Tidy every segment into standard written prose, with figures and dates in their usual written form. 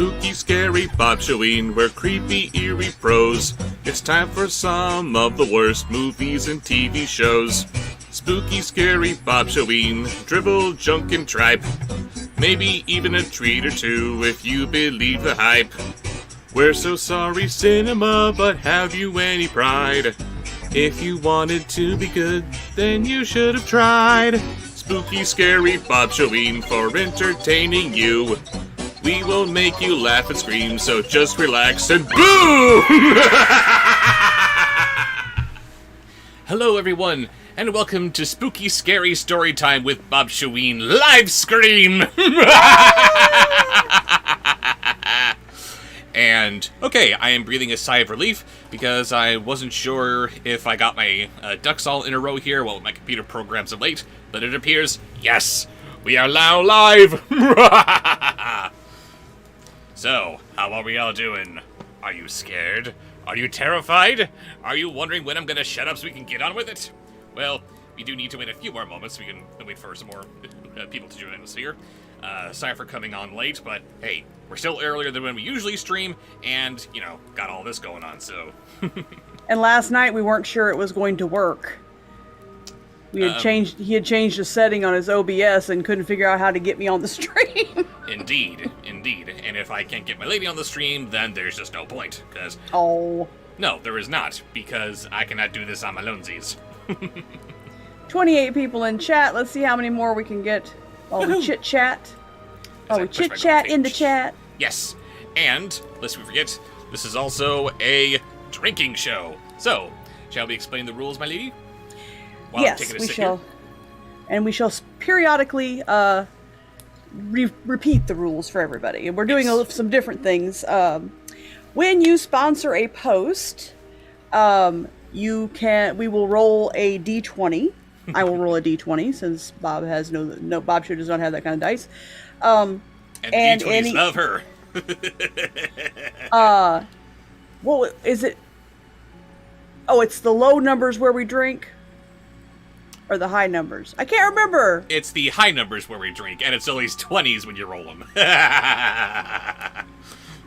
Spooky, scary Bobsheaux-ween, we're creepy, eerie pros. It's time for some of the worst movies and TV shows. Spooky, scary Bobsheaux-ween, dribble, junk, and tripe. Maybe even a treat or two if you believe the hype. We're so sorry, cinema, but have you any pride? If you wanted to be good, then you should have tried. Spooky, scary Bobsheaux-ween for entertaining you. We will make you laugh and scream, so just relax and boom! Hello, everyone, and welcome to Spooky, Scary Storytime with Bobsheaux-ween LiveSCREAM! And, okay, I am breathing a sigh of relief because I wasn't sure if I got my ducks all in a row here while my computer programs are late, but it appears, yes, we are now live! So, how are we all doing? Are you scared? Are you terrified? Are you wondering when I'm gonna shut up so we can get on with it? Well, we do need to wait a few more moments so we can wait for some more people to join us here. Sorry for coming on late, but hey, we're still earlier than when we usually stream, and, you know, got all this going on, so... And last night we weren't sure it was going to work. He had changed a setting on his OBS and couldn't figure out how to get me on the stream. Indeed. And if I can't get my lady on the stream, then there's just no point, because... Oh. No, there is not, because I cannot do this on my lonesies. 28 people in chat. Let's see how many more we can get while we chit-chat. While we chit-chat in the chat. Yes. And, lest we forget, this is also a drinking show. So, shall we explain the rules, my lady? While yes, we shall. Here? And we shall periodically repeat the rules for everybody. And we're doing some different things. When you sponsor a post, we will roll a d20. I will roll a d20 since Bob has Bobsheaux does not have that kind of dice. And d20s love her. What is it? Oh, it's the low numbers where we drink? Or the high numbers? I can't remember. It's the high numbers where we drink, and it's always 20s when you roll them. I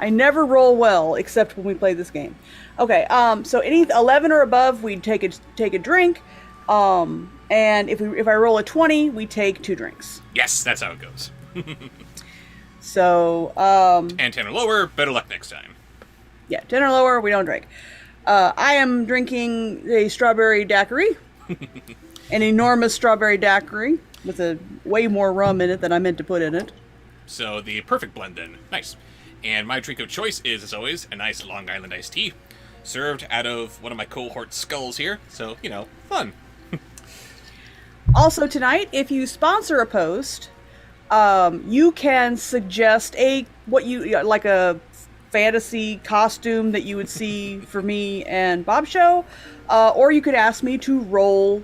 never roll well, except when we play this game. Okay, so any 11 or above, we take a drink. And if I roll a 20, we take 2 drinks. Yes, that's how it goes. So, and 10 or lower, better luck next time. Yeah, 10 or lower, we don't drink. I am drinking a strawberry daiquiri. An enormous strawberry daiquiri with way more rum in it than I meant to put in it. So the perfect blend then. Nice. And my drink of choice is, as always, a nice Long Island iced tea, served out of one of my cohort skulls here. So, you know, fun. Also tonight, if you sponsor a post, you can suggest like a fantasy costume that you would see for me and Bobsheaux, or you could ask me to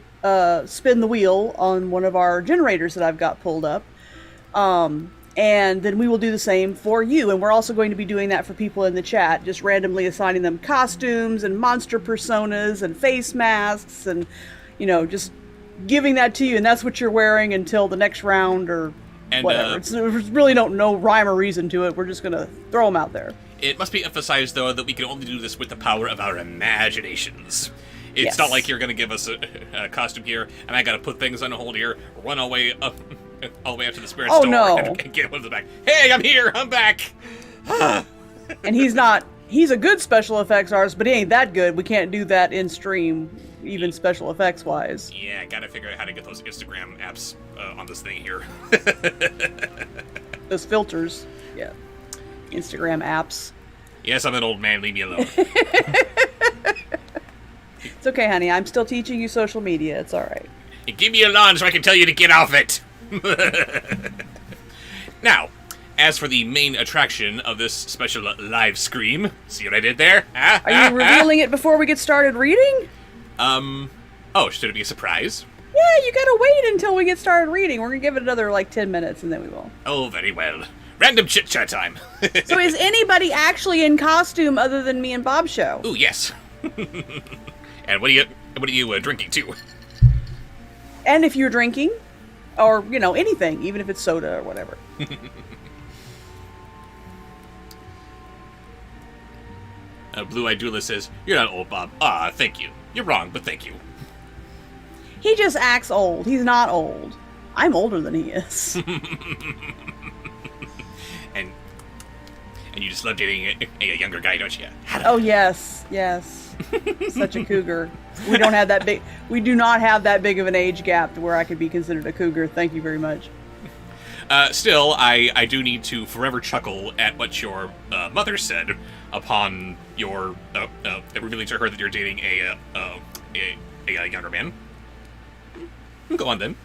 spin the wheel on one of our generators that I've got pulled up. And then we will do the same for you. And we're also going to be doing that for people in the chat, just randomly assigning them costumes and monster personas and face masks and, you know, just giving that to you. And that's what you're wearing until the next round or whatever. There's really no rhyme or reason to it. We're just going to throw them out there. It must be emphasized, though, that we can only do this with the power of our imaginations. It's not like you're going to give us a costume here, and I got to put things on hold here, run all the way up to the spirit store, and get one of the back. Hey, I'm here, I'm back! And he's a good special effects artist, but he ain't that good. We can't do that in stream, even special effects wise. Yeah, I got to figure out how to get those Instagram apps on this thing here. Those filters, yeah. Instagram apps. Yes, I'm an old man, leave me alone. It's okay, honey. I'm still teaching you social media. It's all right. Give me a lawn so I can tell you to get off it. Now, as for the main attraction of this special LiveSCREAM, see what I did there? Are you revealing it before we get started reading? Oh, should it be a surprise? Yeah, you gotta wait until we get started reading. We're gonna give it another, 10 minutes, and then we will. Oh, very well. Random chit-chat time. So is anybody actually in costume other than me and Bobsheaux? Ooh, yes. And what are you drinking too? And if you're drinking, or anything, even if it's soda or whatever. Blue-Eyed Duelist says, "You're not old, Bob." Ah, thank you. You're wrong, but thank you. He just acts old. He's not old. I'm older than he is. and you just love dating a younger guy, don't you? Oh yes, yes. Such a cougar. We don't have that big. We do not have that big of an age gap to where I could be considered a cougar. Thank you very much. Still, I do need to forever chuckle at what your mother said upon your revealing to her that you're dating a younger man. Go on then.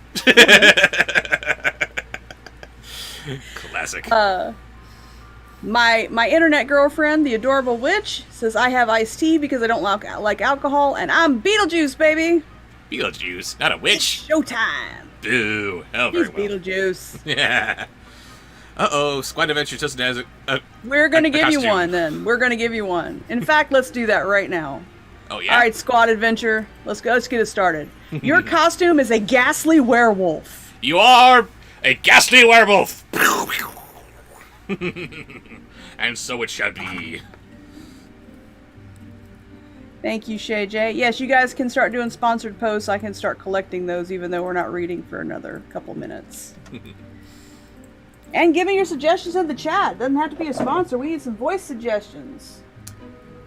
Classic. My internet girlfriend, the adorable witch, says I have iced tea because I don't like alcohol, and I'm Beetlejuice, baby. Beetlejuice, not a witch. It's showtime. Boo. Oh, very He's well. Beetlejuice. Yeah. Uh-oh, Squad Adventures doesn't have a We're gonna give you costume. one then. We're gonna give you one. In fact, let's do that right now. Oh yeah. All right, Squad Adventure. Let's go. Let's get it started. Your costume is a ghastly werewolf. You are a ghastly werewolf. And so it shall be. Thank you, Shay J. Yes, you guys can start doing sponsored posts. I can start collecting those, even though we're not reading for another couple minutes. And give me your suggestions in the chat. Doesn't have to be a sponsor. We need some voice suggestions.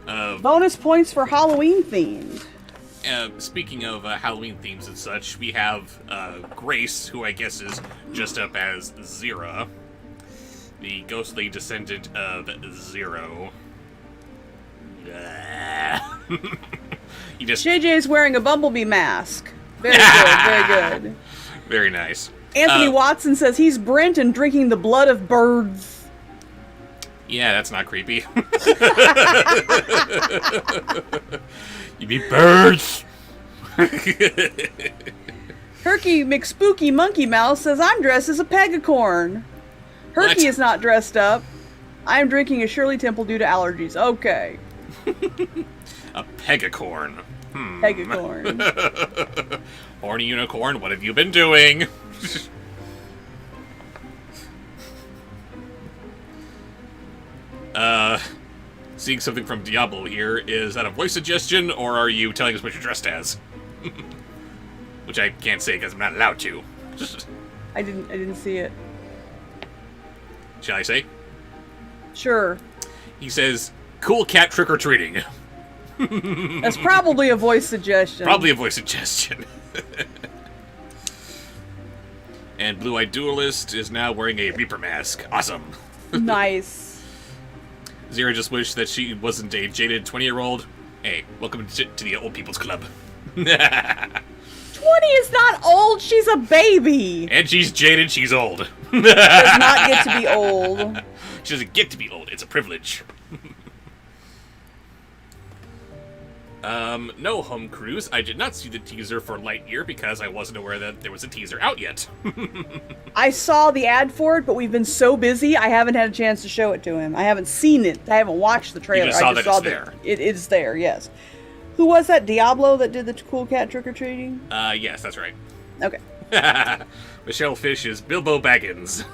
Bonus points for Halloween themed. Speaking of Halloween themes and such, we have Grace, who I guess is dressed up as Zira, the ghostly descendant of Zero. JJ's wearing a bumblebee mask. Very good, very good. Very nice. Anthony Watson says he's Brent and drinking the blood of birds. Yeah, that's not creepy. You mean birds? Herky McSpooky Monkey Mouse says I'm dressed as a pegacorn. Herky What? is not dressed up. I am drinking a Shirley Temple due to allergies. Okay. A pegacorn. Pegacorn. Horny unicorn, what have you been doing? Seeing something from Diablo here. Is that a voice suggestion, or are you telling us what you're dressed as? Which I can't say because I'm not allowed to. I didn't see it. Shall I say? Sure. He says, "Cool cat trick-or-treating." That's probably a voice suggestion. Probably a voice suggestion. And Blue-Eyed Duelist is now wearing a Reaper mask. Awesome. Nice. Zira just wished that she wasn't a jaded 20-year-old. Hey, welcome to the old people's club. 20 is not old, she's a baby. And she's jaded, she's old. Does not get to be old. She doesn't get to be old, it's a privilege. No, Home Cruise. I did not see the teaser for Lightyear because I wasn't aware that there was a teaser out yet. I saw the ad for it, but we've been so busy, I haven't had a chance to show it to him. I haven't seen it. I haven't watched the trailer. just saw I just that saw it's that there. it is there, yes. Who was that? Diablo that did the cool cat trick-or-treating? Yes, that's right. Okay. Michelle Fish is Bilbo Baggins.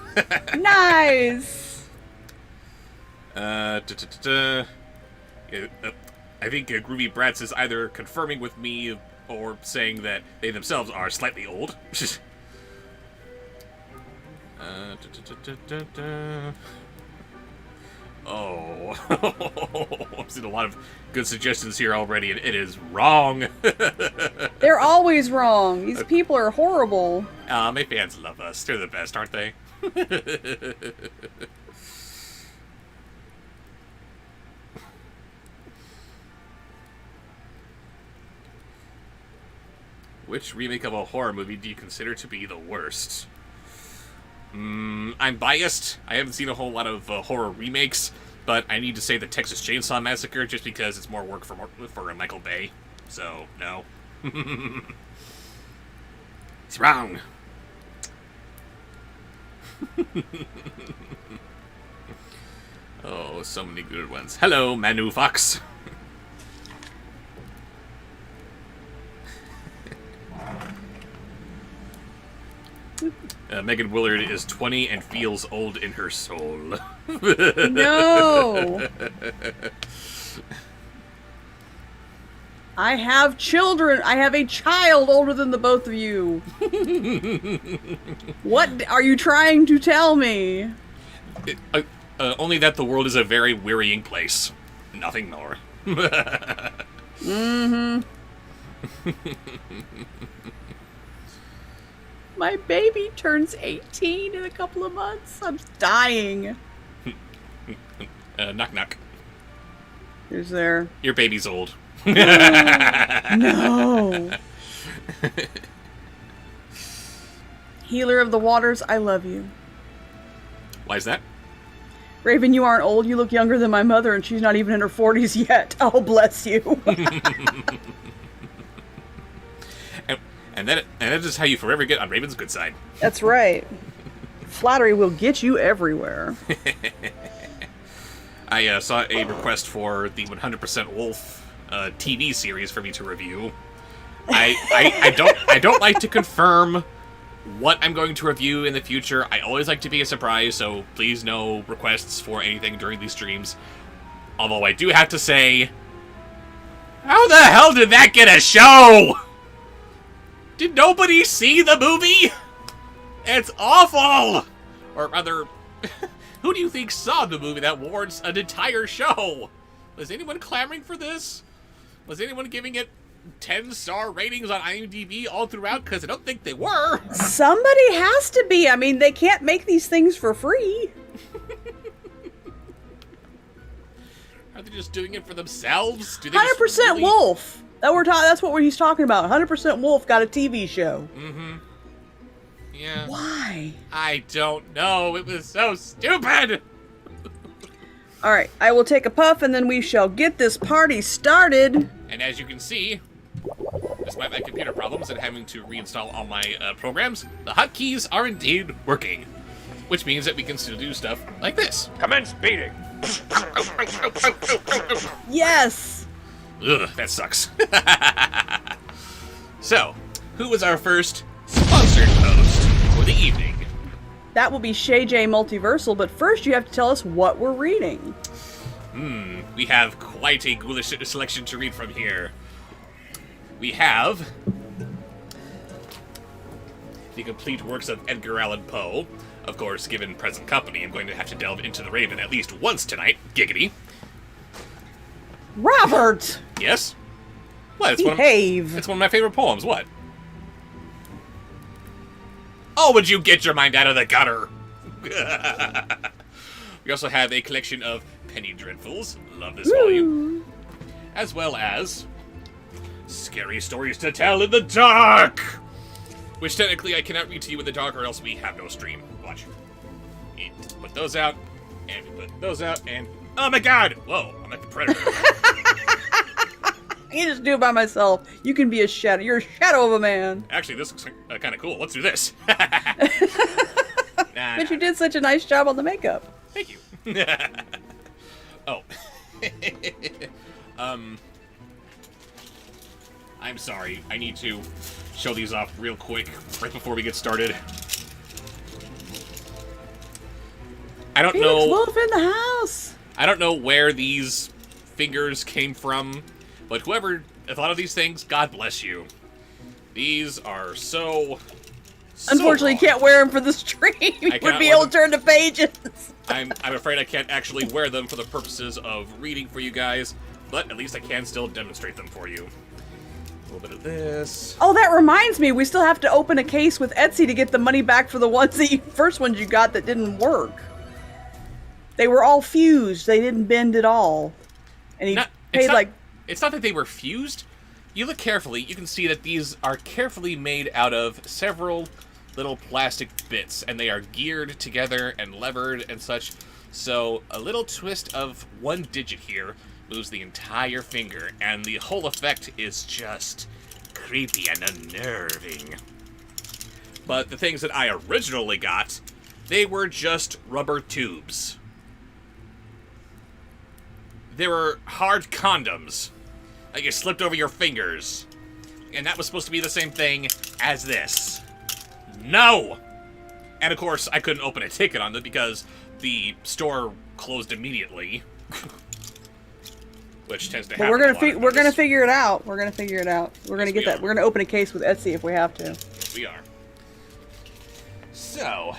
Nice! I think Groovy Brats is either confirming with me or saying that they themselves are slightly old. Oh, I'm seeing a lot of good suggestions here already, and it is wrong. They're always wrong. These people are horrible. My fans love us. They're the best, aren't they? Which remake of a horror movie do you consider to be the worst? I'm biased. I haven't seen a whole lot of horror remakes, but I need to say the Texas Chainsaw Massacre just because it's more work for Michael Bay. So, no. It's wrong. Oh, so many good ones. Hello, Manu Fox. Megan Willard is 20 and feels old in her soul. No! I have children. I have a child older than the both of you. What are you trying to tell me? Only that the world is a very wearying place. Nothing more. Mm-hmm. My baby turns 18 in a couple of months. I'm dying. Knock knock. Who's there? Your baby's old. No. Healer of the waters, I love you. Why is that? Raven, you aren't old. You look younger than my mother, and she's not even in her 40s yet. Oh, bless you. and that is how you forever get on Raven's good side. That's right. Flattery will get you everywhere. I saw a request for the 100% Wolf TV series for me to review. I don't like to confirm what I'm going to review in the future. I always like to be a surprise, so please no requests for anything during these streams. Although I do have to say, how the hell did that get a show? Did nobody see the movie? It's awful! Or rather, who do you think saw the movie that warrants an entire show? Was anyone clamoring for this? Was anyone giving it 10-star ratings on IMDb all throughout? Because I don't think they were. Somebody has to be. I mean, they can't make these things for free. Are they just doing it for themselves? 100% really... Wolf. That's what he's talking about. 100% Wolf got a TV show. Mm-hmm. Yeah. Why? I don't know. It was so stupid. All right, I will take a puff, and then we shall get this party started. And as you can see, despite my computer problems and having to reinstall all my programs, the hotkeys are indeed working. Which means that we can still do stuff like this. Commence beating. Yes! Ugh, that sucks. So, who was our first sponsored host for the evening? That will be Shay J Multiversal, but first you have to tell us what we're reading. We have quite a ghoulish selection to read from here. We have the complete works of Edgar Allan Poe. Of course, given present company, I'm going to have to delve into the Raven at least once tonight. Giggity. Robert! Yes? What? Behave. It's one of my favorite poems. What? Oh, would you get your mind out of the gutter? We also have a collection of Penny Dreadfuls. Love this volume. As well as Scary Stories to Tell in the Dark, which technically I cannot read to you in the dark or else we have no stream. Watch. We put those out, and we put those out, and oh my god! Whoa, I'm like the Predator. I can just do it by myself. You can be a shadow. You're a shadow of a man. Actually, this looks kind of cool. Let's do this. But you did such a nice job on the makeup. Thank you. Oh. I'm sorry. I need to show these off real quick right before we get started. I don't Felix know. Wolf in the house. I don't know where these fingers came from, but whoever thought of these things, God bless you. These are so Unfortunately, you can't wear them for the stream. You wouldn't be able to turn the pages. I'm afraid I can't actually wear them for the purposes of reading for you guys, but at least I can still demonstrate them for you. A little bit of this. Oh, that reminds me. We still have to open a case with Etsy to get the money back for the first ones you got that didn't work. They were all fused. They didn't bend at all. And he paid like... It's not that they were fused. You look carefully, you can see that these are carefully made out of several little plastic bits, and they are geared together and levered and such. So a little twist of one digit here moves the entire finger, and the whole effect is just creepy and unnerving. But the things that I originally got, they were just rubber tubes. They were hard condoms that you slipped over your fingers. And that was supposed to be the same thing as this. No! And of course, I couldn't open a ticket on it because the store closed immediately. which tends to But happen. we're gonna figure it out. We're gonna figure it out. We're gonna get that. We're gonna open a case with Etsy if we have to. Yes, we are. So,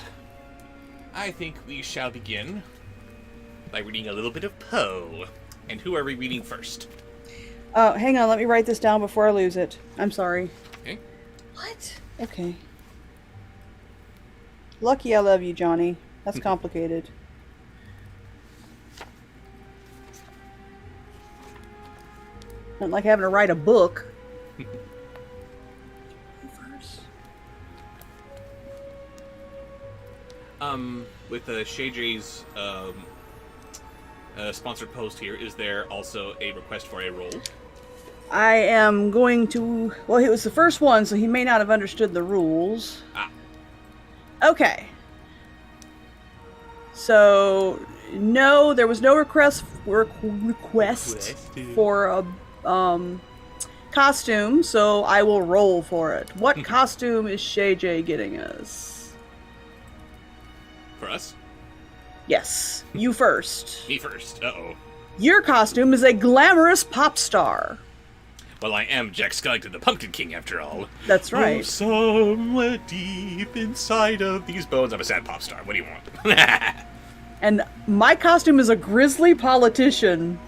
I think we shall begin by reading a little bit of Poe. And who are we reading first? Hang on. Let me write this down before I lose it. I'm sorry. Okay. What? Okay. Lucky I love you, Johnny. That's complicated. Not like having to write a book. With Shay J's sponsored post here, is there also a request for a roll? I am going to... Well, it was the first one, so he may not have understood the rules. Ah. Okay. So, no, there was no request for a costume, so I will roll for it. What costume is Shay J getting us? For us? Yes, you first. Me first. Uh-oh. Your costume is a glamorous pop star. Well, I am Jack Skellington, the Pumpkin King, after all. That's right. Oh, somewhere deep inside of these bones, I'm a sad pop star. What do you want? And my costume is a grizzly politician.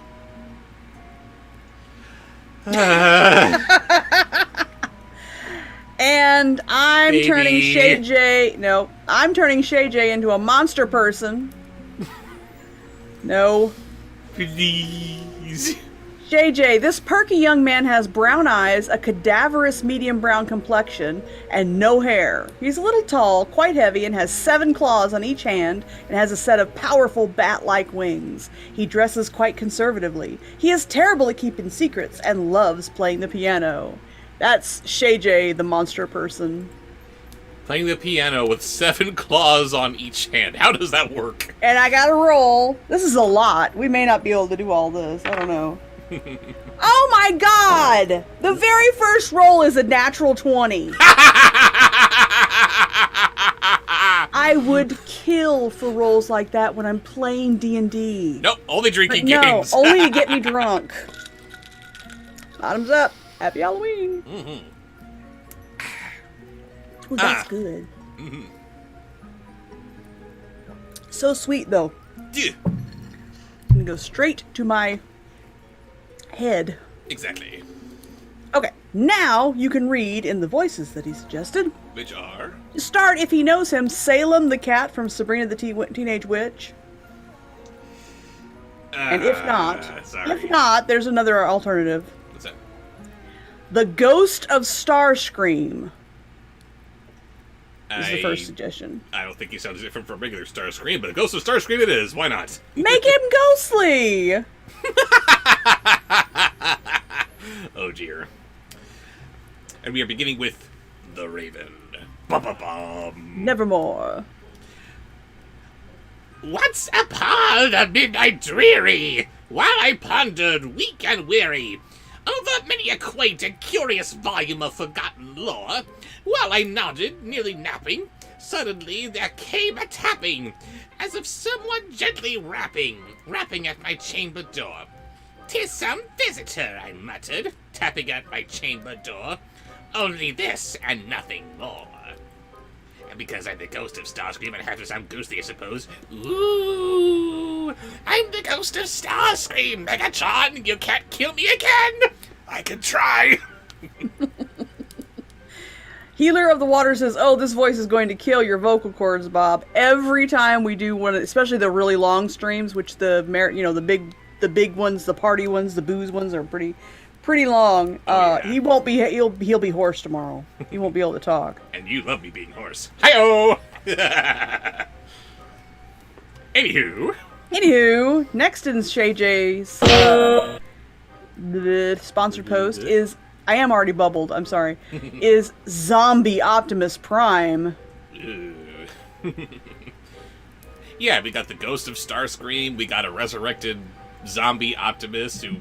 And I'm Baby. turning Shay J... No, I'm turning Shay J into a monster person. No. Please. Shay J, this perky young man has brown eyes, a cadaverous medium brown complexion, and no hair. He's a little tall, quite heavy, and has 7 claws on each hand, and has a set of powerful bat-like wings. He dresses quite conservatively. He is terrible at keeping secrets, and loves playing the piano. That's Shay J, the monster person. Playing the piano with 7 claws on each hand. How does that work? And I gotta roll. This is a lot. We may not be able to do all this. I don't know. Oh my god! The very first roll is a natural 20. I would kill for rolls like that when I'm playing D&D. Nope, only drinking No, games. only to get me drunk. Bottoms up. Happy Halloween. Mm-hmm. Ooh, that's good. Mm-hmm. So sweet, though. Yeah. I'm gonna go straight to my head. Exactly. Okay, now you can read in the voices that he suggested. Which are? Start, if he knows him, Salem the cat from Sabrina the Teenage Witch. And if not, there's another alternative. What's that? The Ghost of Starscream is the first suggestion. I don't think he sounds different from regular Starscream, but a Ghost of Starscream it is. Why not? Make him ghostly! Oh dear. And we are beginning with The Raven. Ba-ba-bum. Nevermore. Once upon a midnight dreary, while I pondered, weak and weary, over many a quaint and curious volume of forgotten lore, while I nodded, nearly napping, suddenly there came a tapping, as of someone gently rapping at my chamber door. "'Tis some visitor," I muttered, tapping at my chamber door. "Only this and nothing more." And because I'm the ghost of Starscream and have to sound ghostly, I suppose. Ooh, I'm the ghost of Starscream, Megatron. You can't kill me again. I can try. Healer of the Water says, "Oh, this voice is going to kill your vocal cords, Bob." Every time we do one, especially the really long streams, which the big ones, the party ones, the booze ones are pretty long. Yeah. He won't be. He'll be hoarse tomorrow. He won't be able to talk. And you love me being hoarse. Hi-oh! Anywho, next in Shay J's the sponsored post is, I am already bubbled, I'm sorry, is Zombie Optimus Prime. Yeah, we got the ghost of Starscream, we got a resurrected zombie Optimus, who...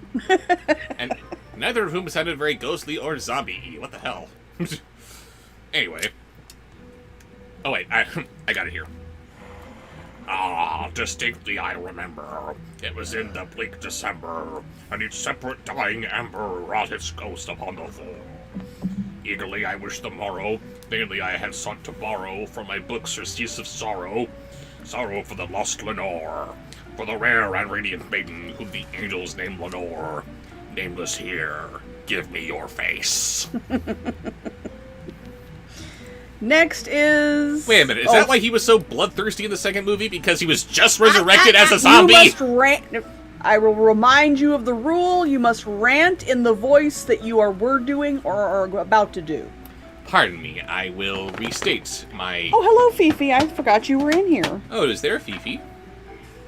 and neither of whom sounded very ghostly or zombie-y. What the hell? Anyway. Oh wait, I got it here. Ah, distinctly I remember. It was in the bleak December, and each separate dying ember wrought its ghost upon the floor. Eagerly I wished the morrow, vainly I had sought to borrow from my books surcease of sorrow. Sorrow for the lost Lenore, for the rare and radiant maiden whom the angels name Lenore. Nameless here, give me your face. Next is... Wait a minute, is that why he was so bloodthirsty in the second movie? Because he was just resurrected as a zombie? You must rant. I will remind you of the rule. You must rant in the voice that you are word doing or are about to do. Pardon me, I will restate my... Oh, hello, Fifi. I forgot you were in here. Oh, is there a Fifi?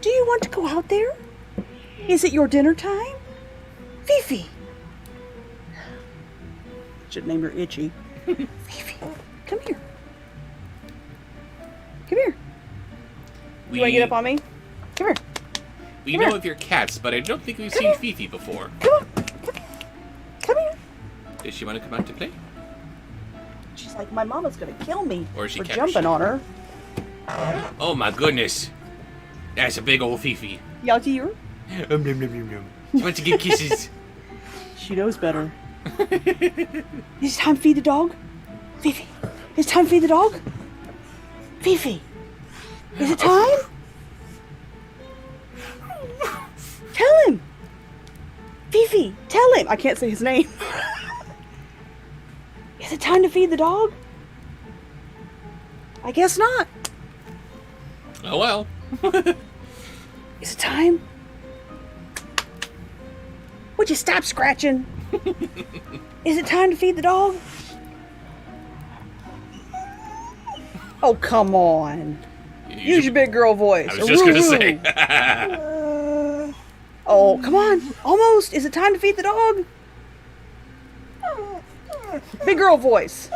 Do you want to go out there? Is it your dinner time? Fifi. Should name her Itchy. Fifi, come here. Come here. You want to get up on me? Come here. We know of your cats, but I don't think we've seen Fifi before. Come on. Come here. Does she want to come out to play? She's like, my mama's going to kill me Or is she for captured? jumping on her. Oh my goodness. That's a big old Fifi. Y'all to you? Nom, nom, nom, nom, nom. She wants to give kisses. She knows better. Is it time to feed the dog? Fifi, is it time to feed the dog? Fifi, is it time? Tell him. Fifi, tell him. I can't say his name. Is it time to feed the dog? I guess not. Oh well. Is it time? Would you stop scratching? Is it time to feed the dog? Oh, come on. Use your big girl voice. I was just going to say. Oh, come on. Almost. Is it time to feed the dog? Big girl voice.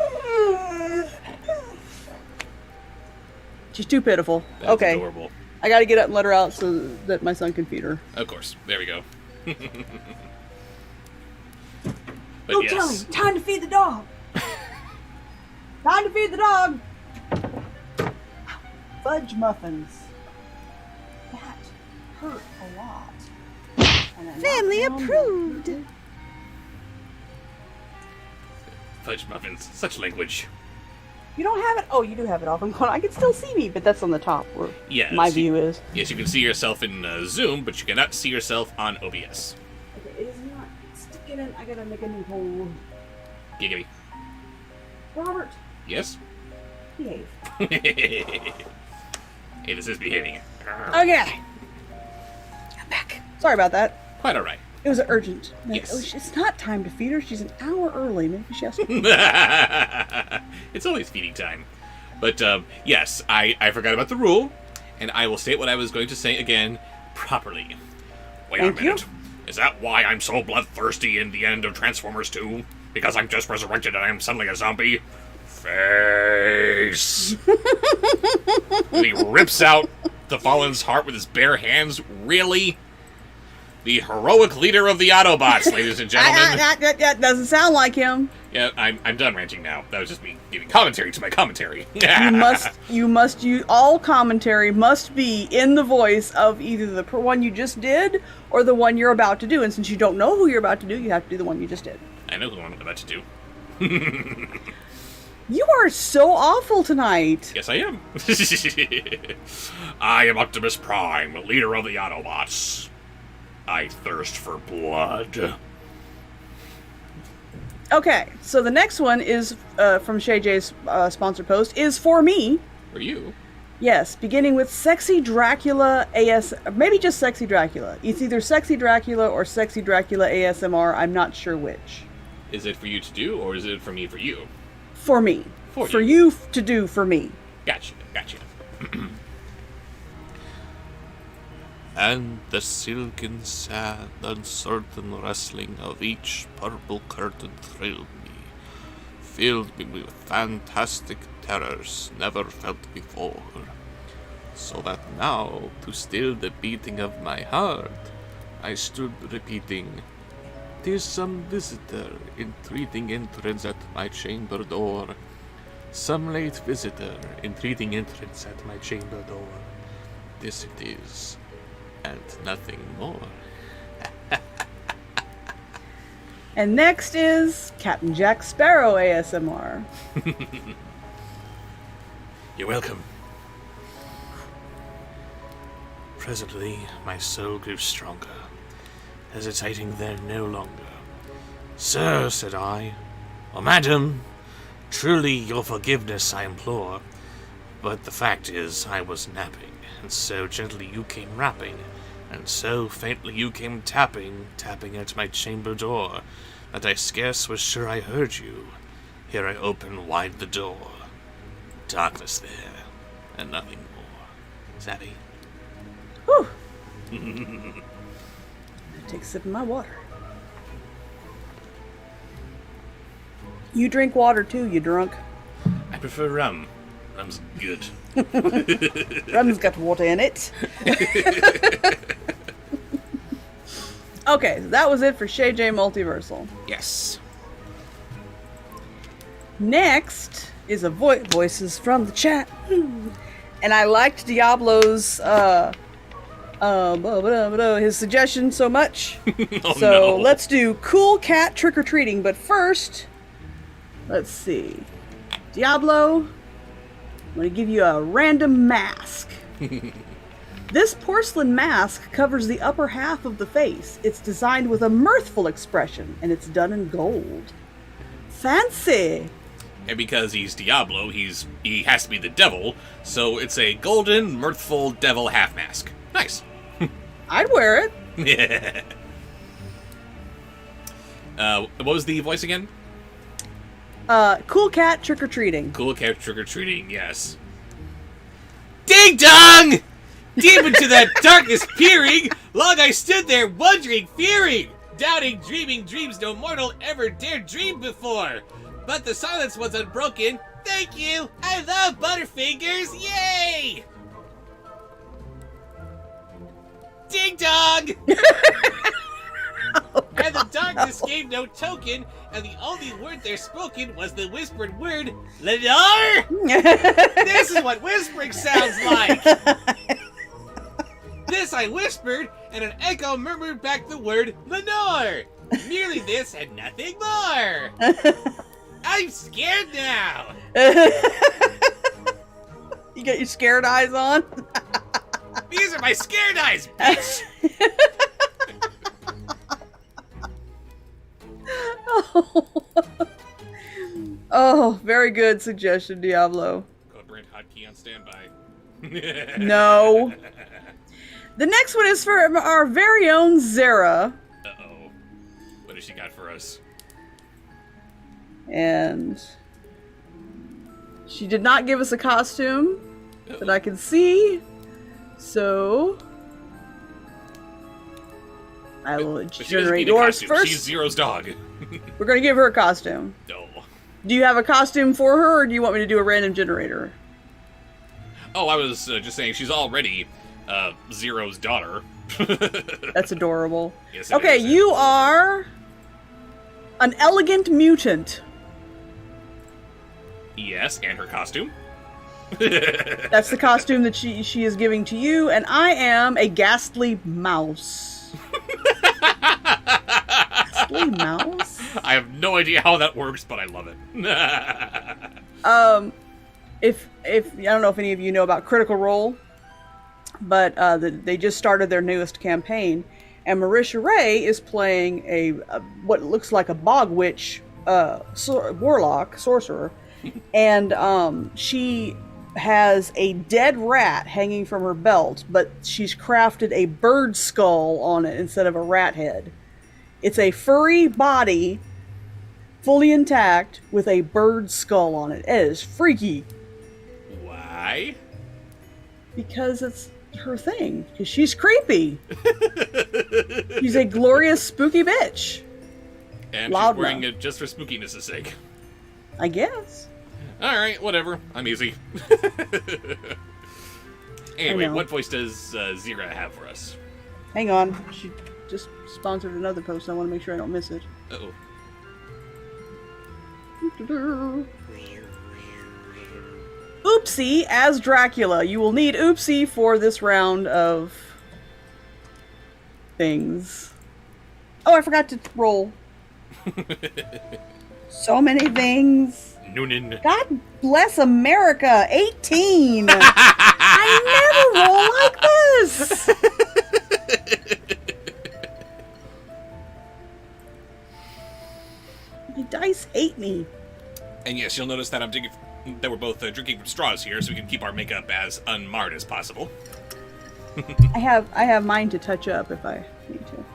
She's too pitiful. That's okay. adorable. I gotta get up and let her out so that my son can feed her. Of course. There we go. But Go yes. tell him. Time to feed the dog. Time to feed the dog. Fudge muffins. That hurt a lot. Family approved. Fudge muffins. Such language. You don't have it? Oh, you do have it off. I'm going, I can still see me, but that's on the top where Yes, my view is. Yes, you can see yourself in Zoom, but you cannot see yourself on OBS. Okay, it is not sticking in. I gotta make a new hole. Giggity. Robert, Yes? behave. Hey, this is behaving. Okay. I'm back. Sorry about that. Quite alright. It was urgent. Like, Yes. oh, it's not time to feed her. She's an hour early. Maybe she has to. It's always feeding time. But, yes, I forgot about the rule, and I will state what I was going to say again properly. Wait Thank a minute. Is that why I'm so bloodthirsty in the end of Transformers 2? Because I'm just resurrected and I'm suddenly a zombie? Face! And he rips out the Fallen's heart with his bare hands. Really? The heroic leader of the Autobots, ladies and gentlemen. That doesn't sound like him. Yeah, I'm done ranting now. That was just me giving commentary to my commentary. You must use, all commentary must be in the voice of either the one you just did or the one you're about to do. And since you don't know who you're about to do, you have to do the one you just did. I know who I'm about to do. You are so awful tonight. Yes, I am. I am Optimus Prime, leader of the Autobots. I thirst for blood. Okay, so the next one is from Shay J's sponsor post is for me. For you? Yes, beginning with Sexy Dracula maybe just Sexy Dracula. It's either Sexy Dracula or Sexy Dracula ASMR. I'm not sure which. Is it for you to do, or is it for me for you? For me. For you to do for me. Gotcha. And the silken, sad, uncertain rustling of each purple curtain thrilled me, filled me with fantastic terrors never felt before. So that now, to still the beating of my heart, I stood repeating, "'Tis some visitor entreating entrance at my chamber door. Some late visitor entreating entrance at my chamber door. This it is, and nothing more. And next is Captain Jack Sparrow ASMR. You're welcome. Presently, my soul grew stronger, hesitating there no longer. Sir, said I, or madam, truly your forgiveness I implore, but the fact is I was napping, and so gently you came rapping, and so faintly you came tapping at my chamber door, that I scarce was sure I heard you. Here I open wide the door. Darkness there, and nothing more. Savvy? Whew. Take a sip of my water. You drink water too, you drunk. I prefer rum. Rum's good. Rum's got water in it. Okay, so that was it for Shay J Multiversal. Yes. Next is a voices from the chat. And I liked Diablo's his suggestion so much. Oh, so no. let's do Cool Cat Trick-or-Treating, but first, let's see. Diablo, I'm going to give you a random mask. This porcelain mask covers the upper half of the face. It's designed with a mirthful expression, and it's done in gold. Fancy! And because he's Diablo, he has to be the devil, so it's a golden, mirthful devil half mask. Nice. I'd wear it. Yeah. What was the voice again? Cool Cat Trick-or-Treating. Cool Cat Trick-or-Treating, yes. Ding dong! Deep into that darkness peering, long I stood there wondering, fearing, doubting, dreaming dreams no mortal ever dared dream before. But the silence was unbroken. Thank you! I love Butterfingers! Yay! Ding dong! And the darkness gave no token, and the only word there spoken was the whispered word, Lenore! This is what whispering sounds like! This I whispered, and an echo murmured back the word, Lenore! Merely this and nothing more! I'm scared now! You got your scared eyes on? These are my scared eyes, bitch! Oh, very good suggestion, Diablo. Code Brand hotkey on standby. No. The next one is for our very own Zara. Uh-oh. What has she got for us? And she did not give us a costume that I can see. So I will But she doesn't generate need a yours costume. first. She's Zero's dog. We're going to give her a costume. No. Do you have a costume for her, or do you want me to do a random generator? Oh, I was just saying she's already Zero's daughter. That's adorable. Yes, it Okay, is. you are an elegant mutant. Yes, and her costume. That's the costume that she is giving to you, and I am a ghastly mouse. Ghastly mouse? I have no idea how that works, but I love it. If I don't know if any of you know about Critical Role, but they just started their newest campaign, and Marisha Ray is playing a what looks like a bog witch warlock sorcerer, and she has a dead rat hanging from her belt, but she's crafted a bird skull on it instead of a rat head. It's a furry body, fully intact, with a bird skull on it. It is freaky. Why? Because it's her thing. Because she's creepy. She's a glorious, spooky bitch. And Loud she's wearing enough. it just for spookiness' sake. I guess. Alright, whatever. I'm easy. Anyway, what voice does Zira have for us? Hang on. She just sponsored another post. I want to make sure I don't miss it. Uh-oh. Oopsie as Dracula. You will need Oopsie for this round of things. Oh, I forgot to roll. So many things. Noonan. God bless America. 18. I never roll like this. My dice hate me. And yes, you'll notice that that we're both drinking from straws here, so we can keep our makeup as unmarred as possible. I have mine to touch up if I need to.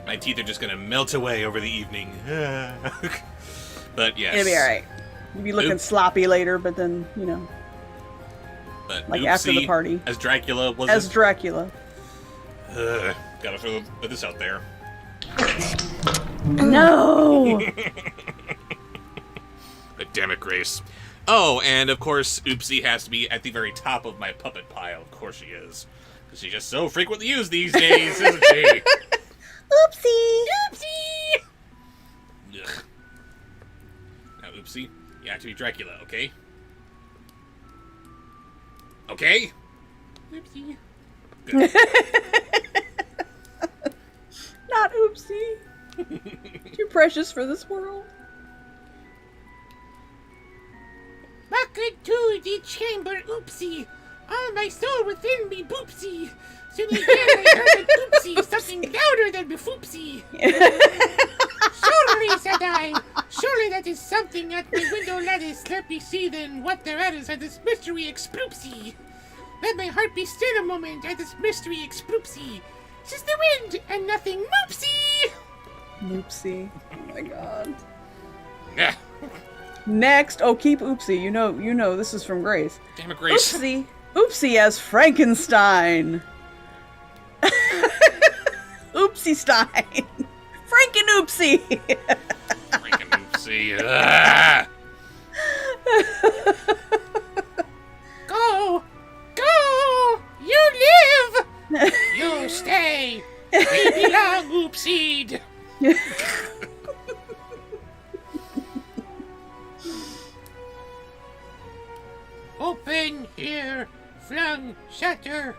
My teeth are just gonna melt away over the evening. But yes. It'll be alright. You'll be looking sloppy later, but then, you know. But like after the party. As Dracula, was As it? Dracula. Gotta throw this out there. No! But damn it, Grace. Oh, and of course, Oopsie has to be at the very top of my puppet pile. Of course she is. Because she's just so frequently used these days, isn't she? Oopsie! Oopsie! Ugh. Now, Oopsie, you have to be Dracula, okay? Okay? Oopsie. Good. Not Oopsie. Too precious for this world. Welcome to the chamber, Oopsie. All my soul within me, Boopsie. Soon again I heard an Oopsie, something louder than Boopsie. Surely, said I, surely that is something at my window lattice. Let me see then what thereat is at this mystery exploopsie. Let my heart be still a moment at this mystery exploopsie. 'Tis the wind and nothing moopsie. Oopsie. Oh my god. Yeah. Next, keep Oopsie. You know this is from Grace. Damn it, Grace. Oopsie. Oopsie as Frankenstein. Oopsie Stein. Franken Oopsie. Freaking Oopsie. Ah! Go! Go! You live! You stay! We belong, Oopsied! Open here, flung shutter,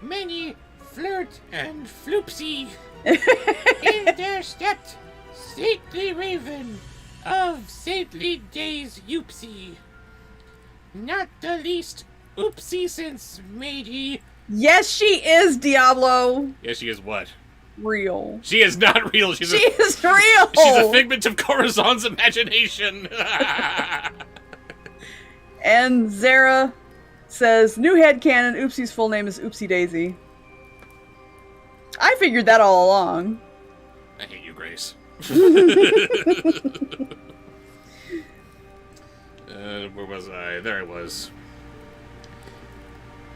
many flirt and floopsy. In there stepped stately raven of saintly days Oopsie. Not the least oopsie since matey. Yes, she is, Diablo. Yes, she is what? Real. She is not real. She is real. She's a figment of Corazon's imagination. And Zara says, new headcanon, Oopsie's full name is Oopsie Daisy. I figured that all along. I hate you, Grace. Where was I? There I was.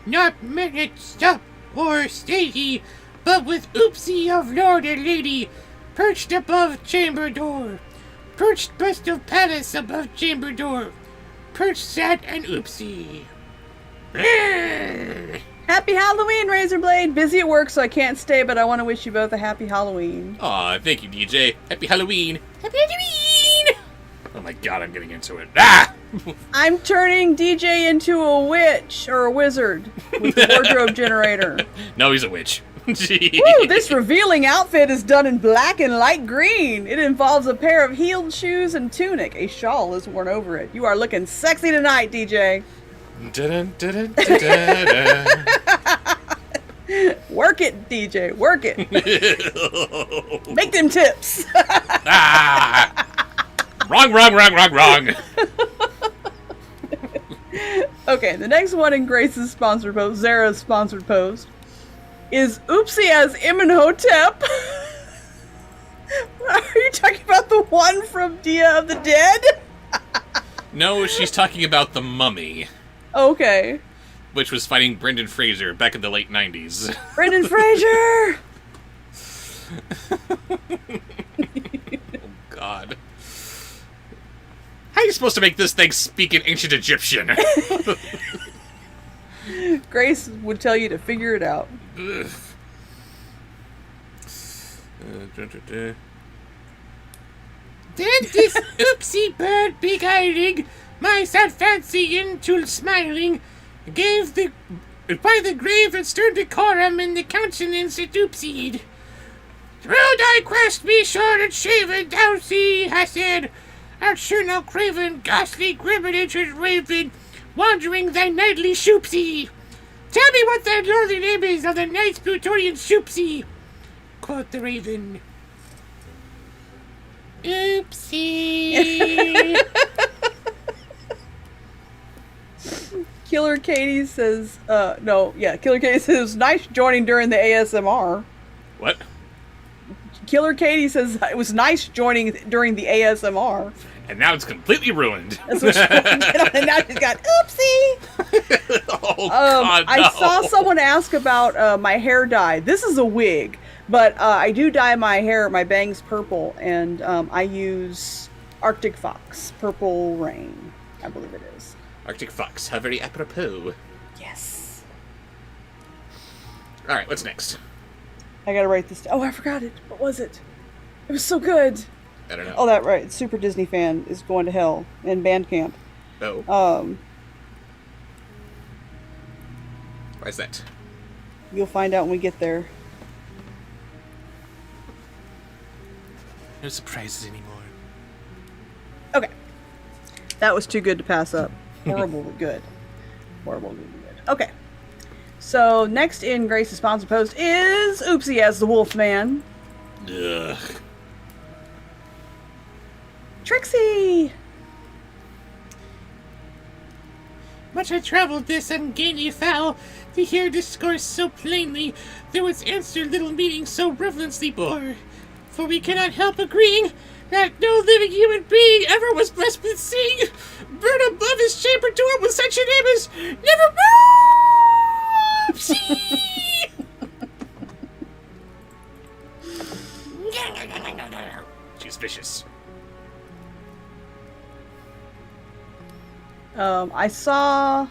Not minute, stop, or statey, but with Oopsie of Lord and Lady, perched above chamber door, perched best of palace above chamber door, perched sat an Oopsie. Happy Halloween, Razorblade. Busy at work, so I can't stay, but I want to wish you both a happy Halloween. Aw, thank you, DJ. Happy Halloween. Happy Halloween! Oh my god, I'm getting into it. Ah! I'm turning DJ into a witch or a wizard with the wardrobe generator. No, he's a witch. Woo, this revealing outfit is done in black and light green. It involves a pair of heeled shoes and tunic. A shawl is worn over it. You are looking sexy tonight, DJ. Dun, dun, dun, dun, dun, dun. Work it, DJ. Work it. Make them tips. Ah! Wrong, wrong, wrong, wrong, wrong. Okay, the next one in Grace's sponsored post, Zara's sponsored post, is Oopsie as Imhotep. Are you talking about the one from Dia of the Dead? No, she's talking about the Mummy, Okay. which was fighting Brendan Fraser back in the late 90s. Brendan Fraser! Oh, God. How are you supposed to make this thing speak in ancient Egyptian? Grace would tell you to figure it out. Ugh. Then this Oopsie bird beguiling My sad fancy into smiling gave by the grave and stern decorum in the countenance it oopsied. Through thy quest be short and shaven, thou see, I said, art sure now craven, ghastly grim and ancient raven, wandering thy nightly shoopsy. Tell me what thy lordly name is of the night's Plutonian shoopsy, quoth the raven. Oopsie. Killer Katie says, Killer Katie says, nice joining during the ASMR. What? Killer Katie says, it was nice joining during the ASMR. And now it's completely ruined. That's what she wanted to get on, and now she's got, oopsie! Oh, God, no. I saw someone ask about my hair dye. This is a wig, but I do dye my hair, my bangs purple, and I use Arctic Fox, Purple Rain, I believe it is. Arctic Fox, how very apropos. Yes. All right, what's next? I gotta write this down. Oh, I forgot it. What was it? It was so good. I don't know. Oh, that right. Super Disney fan is going to hell in Bandcamp. Oh. Why is that? You'll find out when we get there. No surprises anymore. Okay. That was too good to pass up. Horribly good. Horribly good. Okay. So, next in Grace's sponsor post is Oopsie as the Wolfman. Ugh. Trixie! Much I travelled this ungainly fowl, to hear discourse so plainly, though its answer little meaning so reverently bore. For we cannot help agreeing that no living human being ever was blessed with seeing bird above his chamber door with such a name as Never Boopsie! She's vicious. I saw...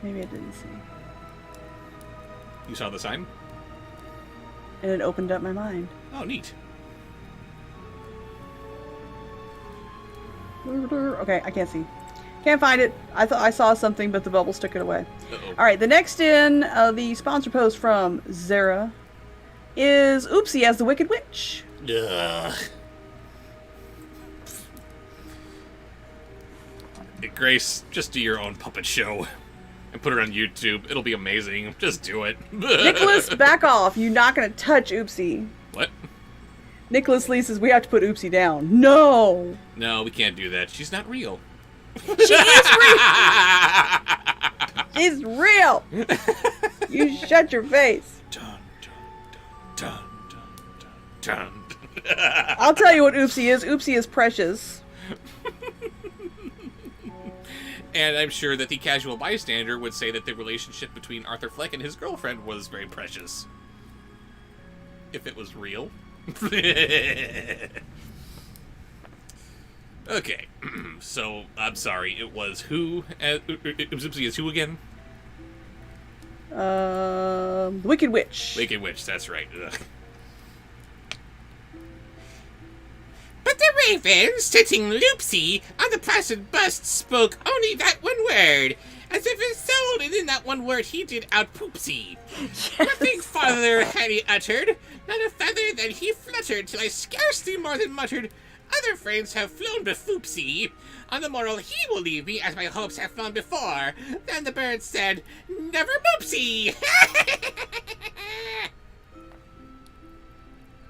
Maybe I didn't see. You saw the sign? And it opened up my mind. Oh, neat. Okay, I can't see. Can't find it. I thought I saw something, but the bubbles took it away. Uh-oh. Alright, the next in the sponsor post from Zara is Oopsie as the Wicked Witch. Ugh. Hey, Grace, just do your own puppet show and put it on YouTube. It'll be amazing. Just do it. Nicholas, back off. You're not going to touch Oopsie. What? Nicholas Lee says we have to put Oopsie down. No! No, we can't do that. She's not real. She is real! She's real! You shut your face. Dun, dun, dun, dun, dun, dun. I'll tell you what Oopsie is. Oopsie is precious. And I'm sure that the casual bystander would say that the relationship between Arthur Fleck and his girlfriend was very precious. If it was real. Okay. So, I'm sorry. It was who? It was Oopsie as who again? The Wicked Witch. Wicked Witch, that's right. Ugh. But the raven, sitting loopsy on the placid bust, spoke only that one word, as if his soul, and in that one word he did out poopsy. Nothing farther had he uttered, not a feather that he fluttered, till I scarcely more than muttered, other friends have flown befoopsy. On the moral he will leave me, as my hopes have flown before. Then the bird said, Never boopsy!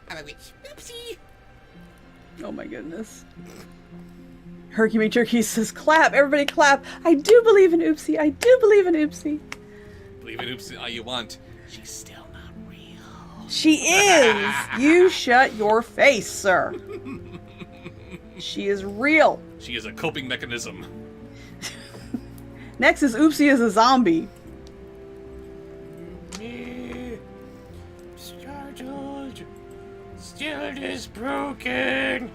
I'm a witch. Oopsie! Oh my goodness. Herky Turkey says, clap, everybody clap. I do believe in Oopsie. I do believe in Oopsie. Believe in Oopsie all you want. She's still not real. She is. You shut your face, sir. She is real. She is a coping mechanism. Next is Oopsie as a zombie. Startled, still is broken,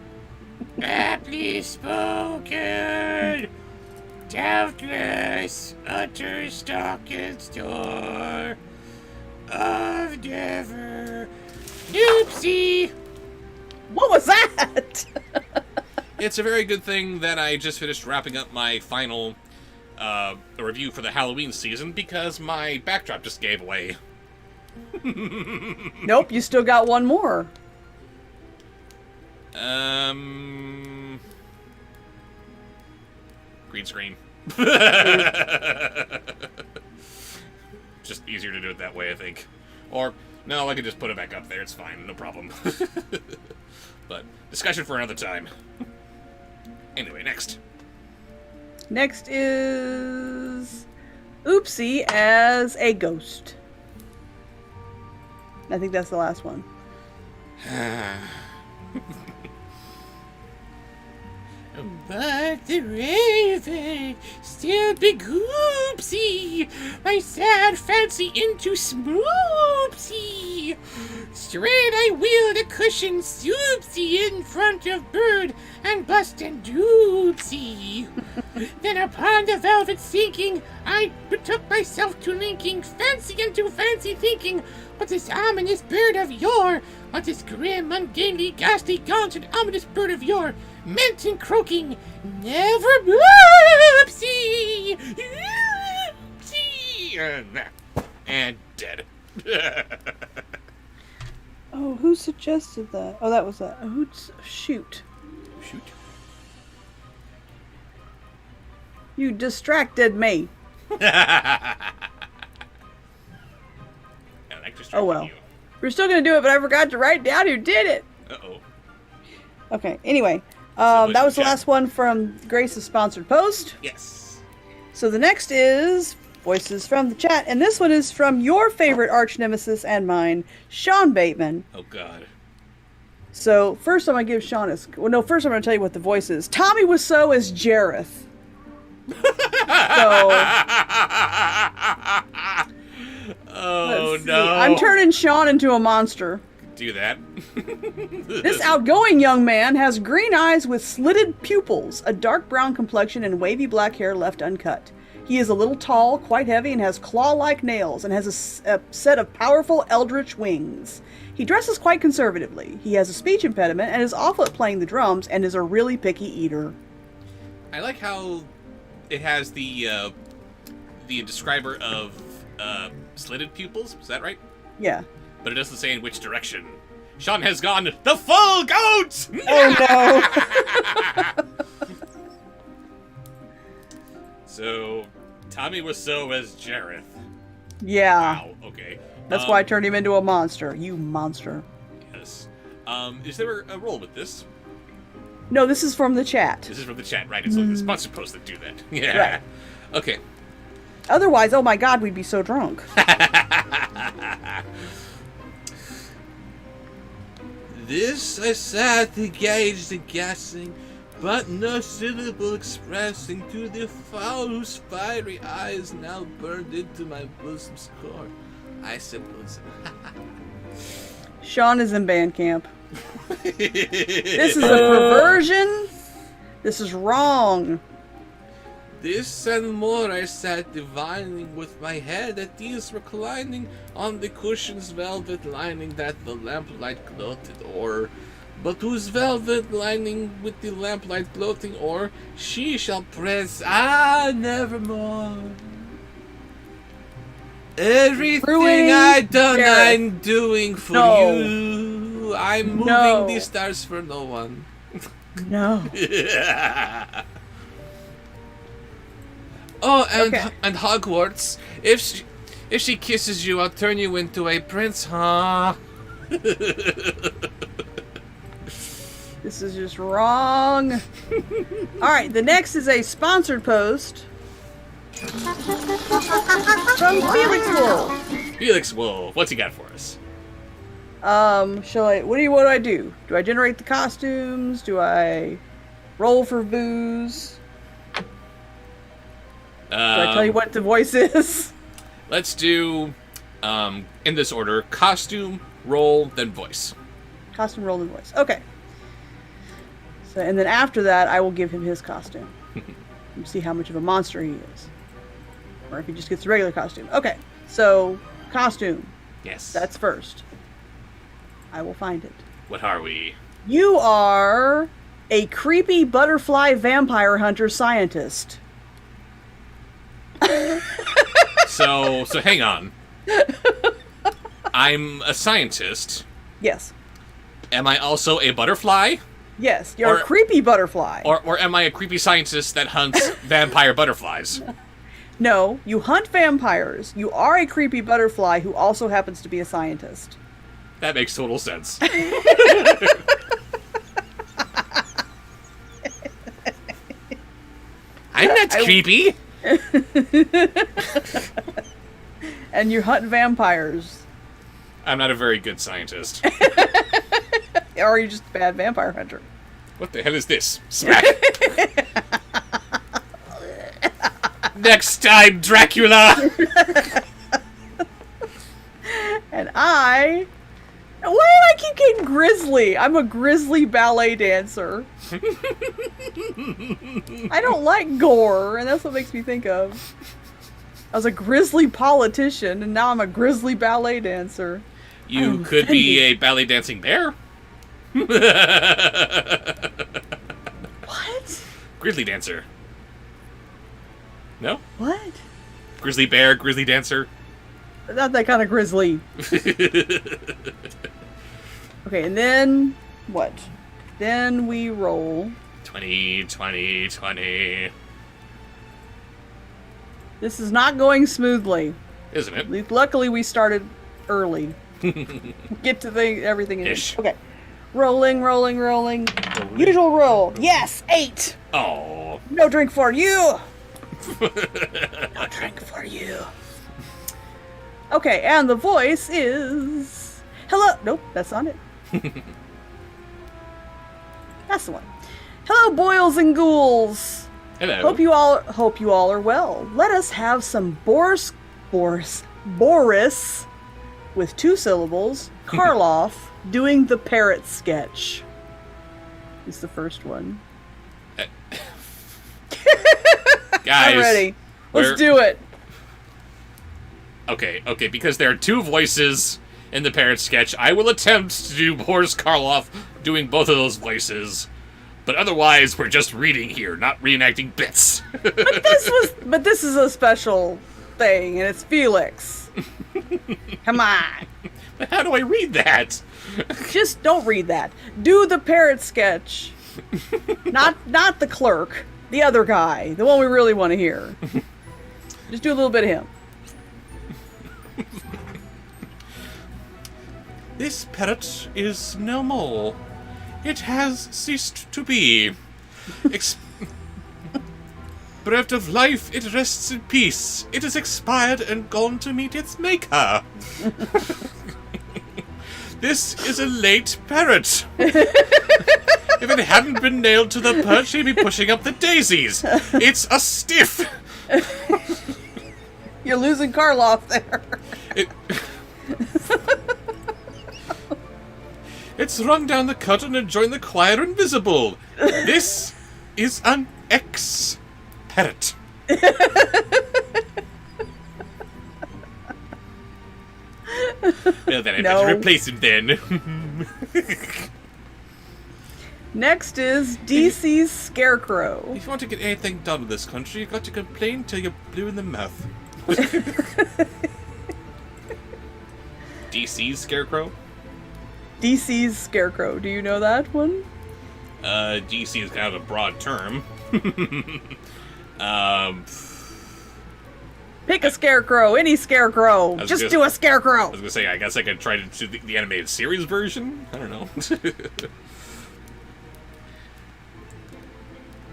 aptly spoken, doubtless utter stocking's door of never. Oopsie! What was that? It's a very good thing that I just finished wrapping up my final review for the Halloween season because my backdrop just gave away. Nope, you still got one more. Green screen. Just easier to do it that way, I think. Or, no, I can just put it back up there. It's fine. No problem. But, discussion for another time. Anyway, next. Next is Oopsie as a ghost. I think that's the last one. But the raven, still big Oopsie, my sad fancy into Smoopsie. Straight I wheel the cushion Soupsie in front of bird and bust and doopsie. Then upon the velvet sinking, I betook myself to linking fancy into fancy thinking. What this ominous bird of yore, what this grim, ungainly, ghastly, gaunt, and ominous bird of yore, meant in croaking, never Oopsie! Oopsie! And dead. Oh, who suggested that? Oh, that was that. Shoot. Shoot. You distracted me. Oh well. You. We're still gonna do it, but I forgot to write down who did it. Uh-oh. Okay, anyway. So that was the chat. last one from Grace's sponsored post. Yes. So the next is Voices from the Chat, and this one is from your favorite arch nemesis and mine, Sean Bateman. Oh, God. So first I'm gonna give Sean his. Well, no, first I'm gonna tell you what the voice is. Tommy Wiseau as Jareth. So. Oh, Let's see. no. I'm turning Sean into a monster. Do that. This outgoing young man has green eyes with slitted pupils, a dark brown complexion, and wavy black hair left uncut. He is a little tall, quite heavy, and has claw-like nails, and has a set of powerful eldritch wings. He dresses quite conservatively. He has a speech impediment and is awful at playing the drums, and is a really picky eater. I like how it has the describer of slitted pupils. Is that right? Yeah. But it doesn't say in which direction. Sean has gone the full goat! Oh no! So, Tommy Wiseau as Jareth. Yeah. Wow, okay. That's why I turned him into a monster. You monster. Yes. Is there a role with this? No, this is from the chat. This is from the chat, right? It's like the sponsor post that do that. Yeah. Right. Okay. Otherwise, oh my god, we'd be so drunk. This I sat engaged in guessing, but no syllable expressing to the fowl whose fiery eyes now burned into my bosom's core. I said bosom. Sean is in band camp. This is a perversion. This is wrong. This and more I sat divining, with my head at ease reclining on the cushion's velvet lining that the lamplight gloated o'er. But whose velvet lining with the lamplight gloating o'er she shall press nevermore. Everything Ruining I done, Jareth. I'm doing for No. you. I'm moving No. the stars for no one. No. Oh, and Okay. and Hogwarts. If she kisses you, I'll turn you into a prince, huh? This is just wrong. Alright, the next is a sponsored post from Felix Wolf. Felix Wolf, what's he got for us? What do I do? Do I generate the costumes? Do I roll for booze? Do I tell you what the voice is? Let's do, in this order, costume, role, then voice. Costume, roll, and voice. Okay. So, and then after that, I will give him his costume. And see how much of a monster he is. Or if he just gets the regular costume. Okay. So, costume. Yes. That's first. I will find it. What are we? You are A creepy butterfly vampire hunter scientist. So hang on. I'm a scientist. Yes. Am I also a butterfly? Yes, you're a creepy butterfly. Or am I a creepy scientist that hunts vampire butterflies? No, you hunt vampires. You are a creepy butterfly who also happens to be a scientist. That makes total sense. I'm not creepy. And you hunt vampires. I'm not a very good scientist. Or are you just a bad vampire hunter? What the hell is this? Smack. Next time, Dracula! And why do I keep getting grizzly? I'm a grizzly ballet dancer. I don't like gore, and that's what makes me think of. I was a grizzly politician, and now I'm a grizzly ballet dancer. You could be a ballet dancing bear. What? Grizzly dancer. No? What? Grizzly bear, grizzly dancer. Not that kind of grizzly. Okay, and then what? Then we roll. 20, 20, 20. This is not going smoothly. Isn't it? Luckily, we started early. Get to everything. Ish. Okay. Rolling, rolling, rolling. Usual roll. Yes, 8. Oh. No drink for you. No drink for you. Okay, and the voice is... Hello. Nope, that's not it. That's the one. Hello, boils and ghouls. Hello. Hope you all are well. Let us have some Boris with 2 syllables. Karloff doing the parrot sketch. Is the first one. Guys. I'm ready. Let's do it. Okay, because there are 2 voices in the parrot sketch, I will attempt to do Boris Karloff doing both of those voices. But otherwise, we're just reading here, not reenacting bits. But this is a special thing, and it's Felix. Come on. How do I read that? Just don't read that. Do the parrot sketch. Not the clerk. The other guy. The one we really want to hear. Just do a little bit of him. This parrot is no more. It has ceased to be. Bereft of life, it rests in peace. It is expired and gone to meet its maker. This is a late parrot. If it hadn't been nailed to the perch, he'd be pushing up the daisies. It's a stiff. You're losing Karloff there. It's rung down the curtain and joined the choir invisible. This is an ex-parrot. Well, then I better replace him then. Next is DC's Scarecrow. If you want to get anything done in this country, you've got to complain till you're blue in the mouth. DC's Scarecrow? DC's Scarecrow. Do you know that one? DC is kind of a broad term. Pick a scarecrow, any scarecrow. Just do a scarecrow. I was gonna say, I guess I could try to do the animated series version. I don't know.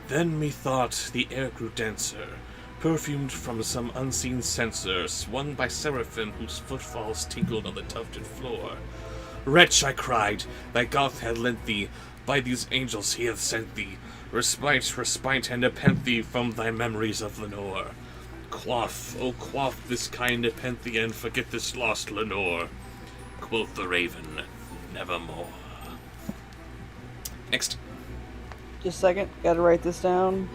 Then methought the air grew denser, perfumed from some unseen censer, swung by seraphim whose footfalls tinkled on the tufted floor. Wretch, I cried, thy Goth had lent thee, by these angels he hath sent thee, respite, and nepenthe thee from thy memories of Lenore. Quaff, oh quaff this kind nepenthe, and forget this lost Lenore. Quoth the raven, nevermore. Next. Just a second, gotta write this down.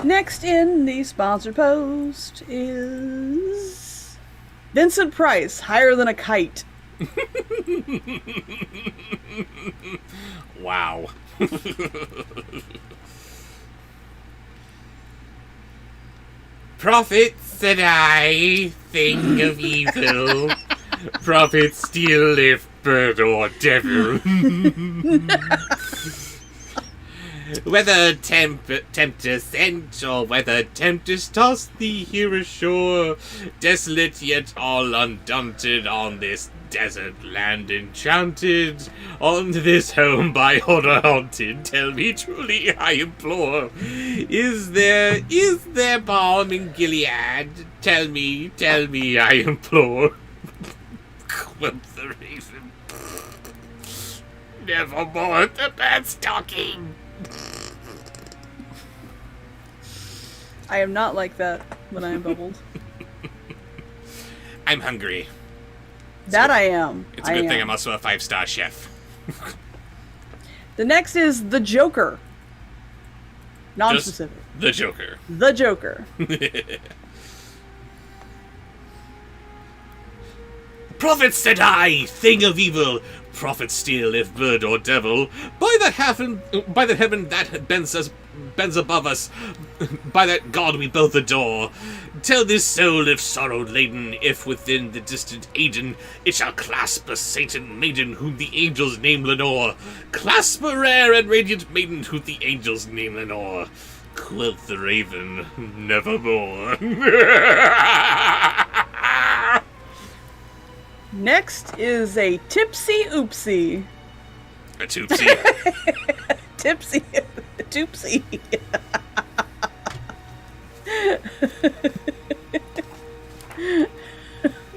Next in the sponsored post is Vincent Price, higher than a kite. Wow. Prophet, said I, thing of evil. Prophet, steal if bird or devil. Whether tempter sent, or whether tempters tossed thee here ashore, desolate yet all undaunted, on this desert land enchanted, on this home by horror haunted, tell me truly, I implore, is there balm in Gilead? Tell me, I implore. Quoth the raven, nevermore the bad stalking. I am not like that when I am bubbled. I'm hungry. That I am. It's a good thing I'm also a 5-star chef. The next is the Joker. Non-specific. Just the Joker. The Joker. Prophet, said I, thing of evil, prophet steal if bird or devil, by the heaven that bends above us, by that God we both adore, tell this soul if sorrow laden, if within the distant Aden, it shall clasp a Satan maiden whom the angels name Lenore, clasp a rare and radiant maiden whom the angels name Lenore. Quoth the raven, nevermore. Next is a tipsy oopsie. A toopsie. Tipsy toopsie.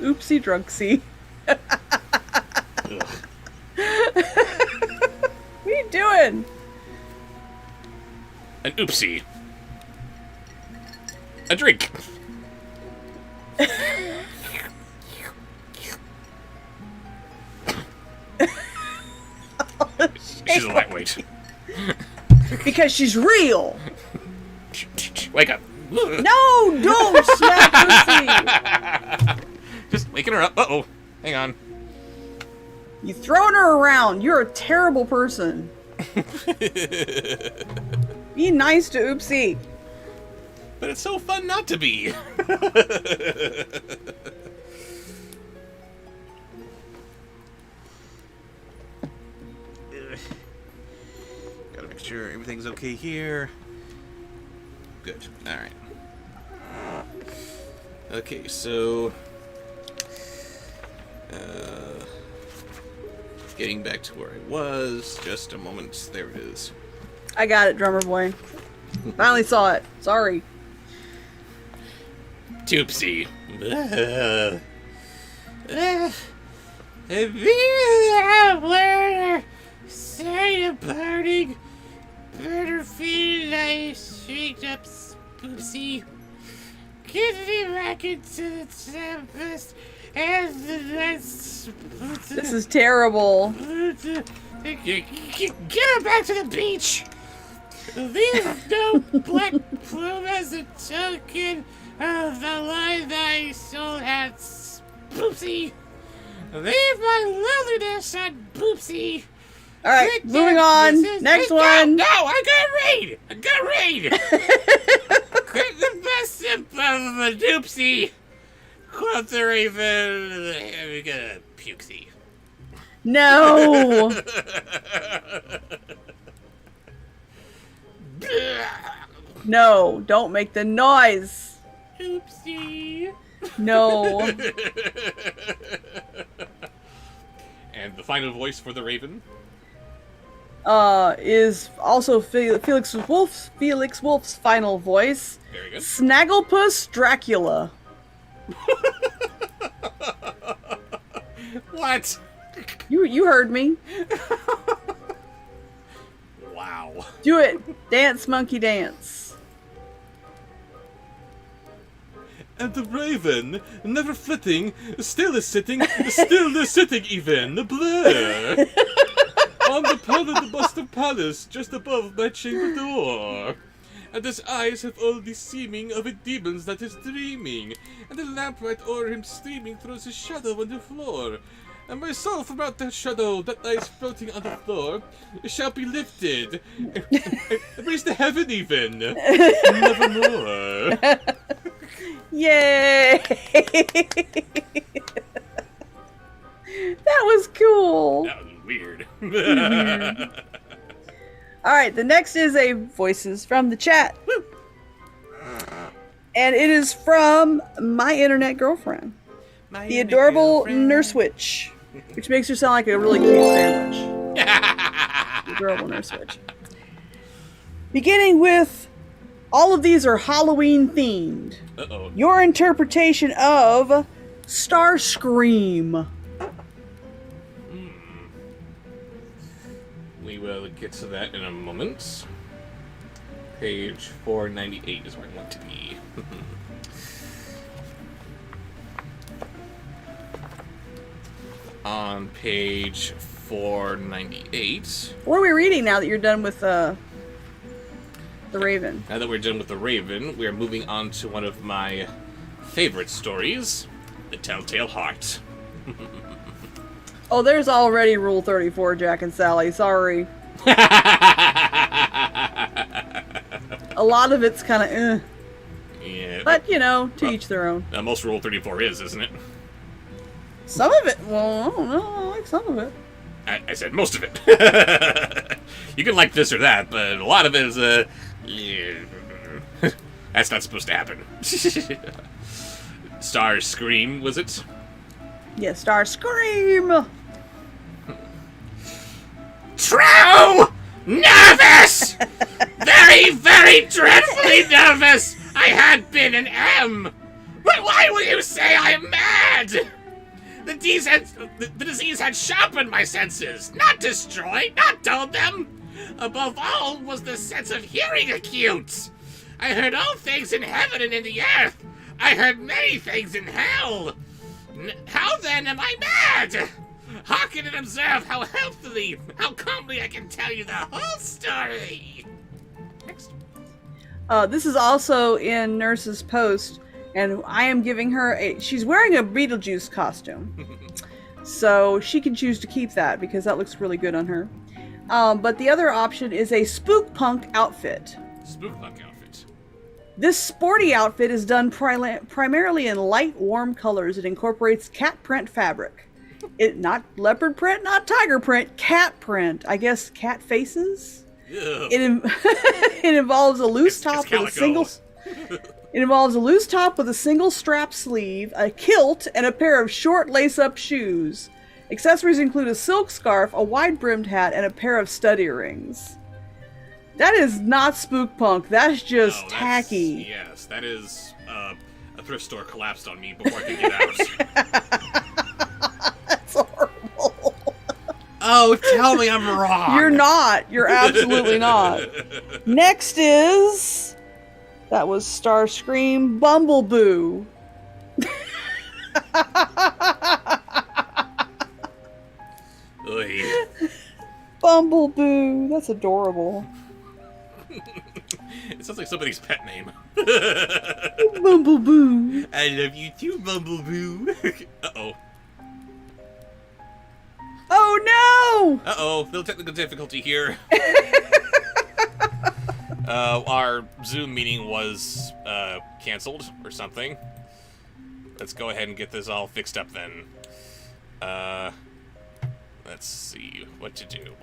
Oopsie drunksy. What are you doing? An oopsie. A drink. She's a lightweight. Because she's real. Wake up. No, don't smack Oopsie. Just waking her up. Uh-oh. Hang on. You throwing her around. You're a terrible person. Be nice to Oopsie. But it's so fun not to be. Gotta make sure everything's okay here. Good. Alright. Okay, so... getting back to where I was. Just a moment. There it is. I got it, drummer boy. Finally saw it. Sorry. Toopsie. Say a burning, better feel like shake up spoopsie. Get me back into the tempest and the next. This is terrible. Get her back to the beach. Leave no black plume as a token of the life thy soul hath, Boopsie. Leave my loneliness on Boopsie. Alright, moving on. Next one. No, I got raid. Quit the best of a doopsie. Quoth the raven. We got a pukesy. No. No, don't make the noise. Oopsie. No. And the final voice for the raven? Is also Felix Wolf's final voice. Very good. Snagglepuss Dracula. What? You heard me. Wow. Do it. Dance, monkey, dance. And the raven, never flitting, still is sitting even, blur. On the pole of the Boston Palace, just above my chamber door. and his eyes have all the seeming of a demon that is dreaming, and the lamplight o'er him streaming throws his shadow on the floor. And my soul from out that shadow that lies floating on the floor shall be lifted, and raised to heaven even, nevermore. Yay! That was cool. That was weird. All right, the next is a voices from the chat. Woo. And it is from my internet girlfriend, the adorable Nurse Witch, which makes her sound like a really cute sandwich. The adorable Nurse Witch. Beginning with, all of these are Halloween themed. Uh-oh. Your interpretation of Starscream. We will get to that in a moment. Page 498 is where I want to be. On page 498. What are we reading now that you're done with the Raven? Now that we're done with the Raven, we are moving on to one of my favorite stories, The Telltale Heart. Oh, there's already Rule 34, Jack and Sally. Sorry. A lot of it's kind of Yeah. But, you know, to each their own. Most Rule 34 is, isn't it? Some of it, well, I don't know. I like some of it. I said most of it. You can like this or that, but a lot of it is, yeah. That's not supposed to happen. Starscream, was it? Yeah, Starscream! True! Nervous! Very, very dreadfully nervous! I had been and am! But why will you say I'm mad? The disease had sharpened my senses, not destroyed, not dulled them. Above all was the sense of hearing acute. I heard all things in heaven and in the earth. I heard many things in hell. How then am I mad? Hearken and observe how healthily, how calmly I can tell you the whole story. Next. This is also in Nurse's post, and I am giving her she's wearing a Beetlejuice costume. So she can choose to keep that because that looks really good on her. But the other option is a spook punk outfit. Spook punk outfit. This sporty outfit is done primarily in light, warm colors. It incorporates cat print fabric. Not leopard print, not tiger print, cat print. I guess cat faces? It involves a loose top with a single... It involves a loose top with a single strap sleeve, a kilt, and a pair of short lace-up shoes. Accessories include a silk scarf, a wide-brimmed hat, and a pair of stud earrings. That is not spook punk. That's just tacky. Yes, that is a thrift store collapsed on me before I could get out. That's horrible. Oh, tell me I'm wrong. You're not. You're absolutely not. Next is... That was Starscream Bumbleboo. Oy. Bumbleboo. That's adorable. It sounds like somebody's pet name. Bumbleboo. I love you too, Bumbleboo. Uh-oh. Oh no! Uh-oh, little technical difficulty here. Our Zoom meeting was canceled or something. Let's go ahead and get this all fixed up then. Let's see what to do.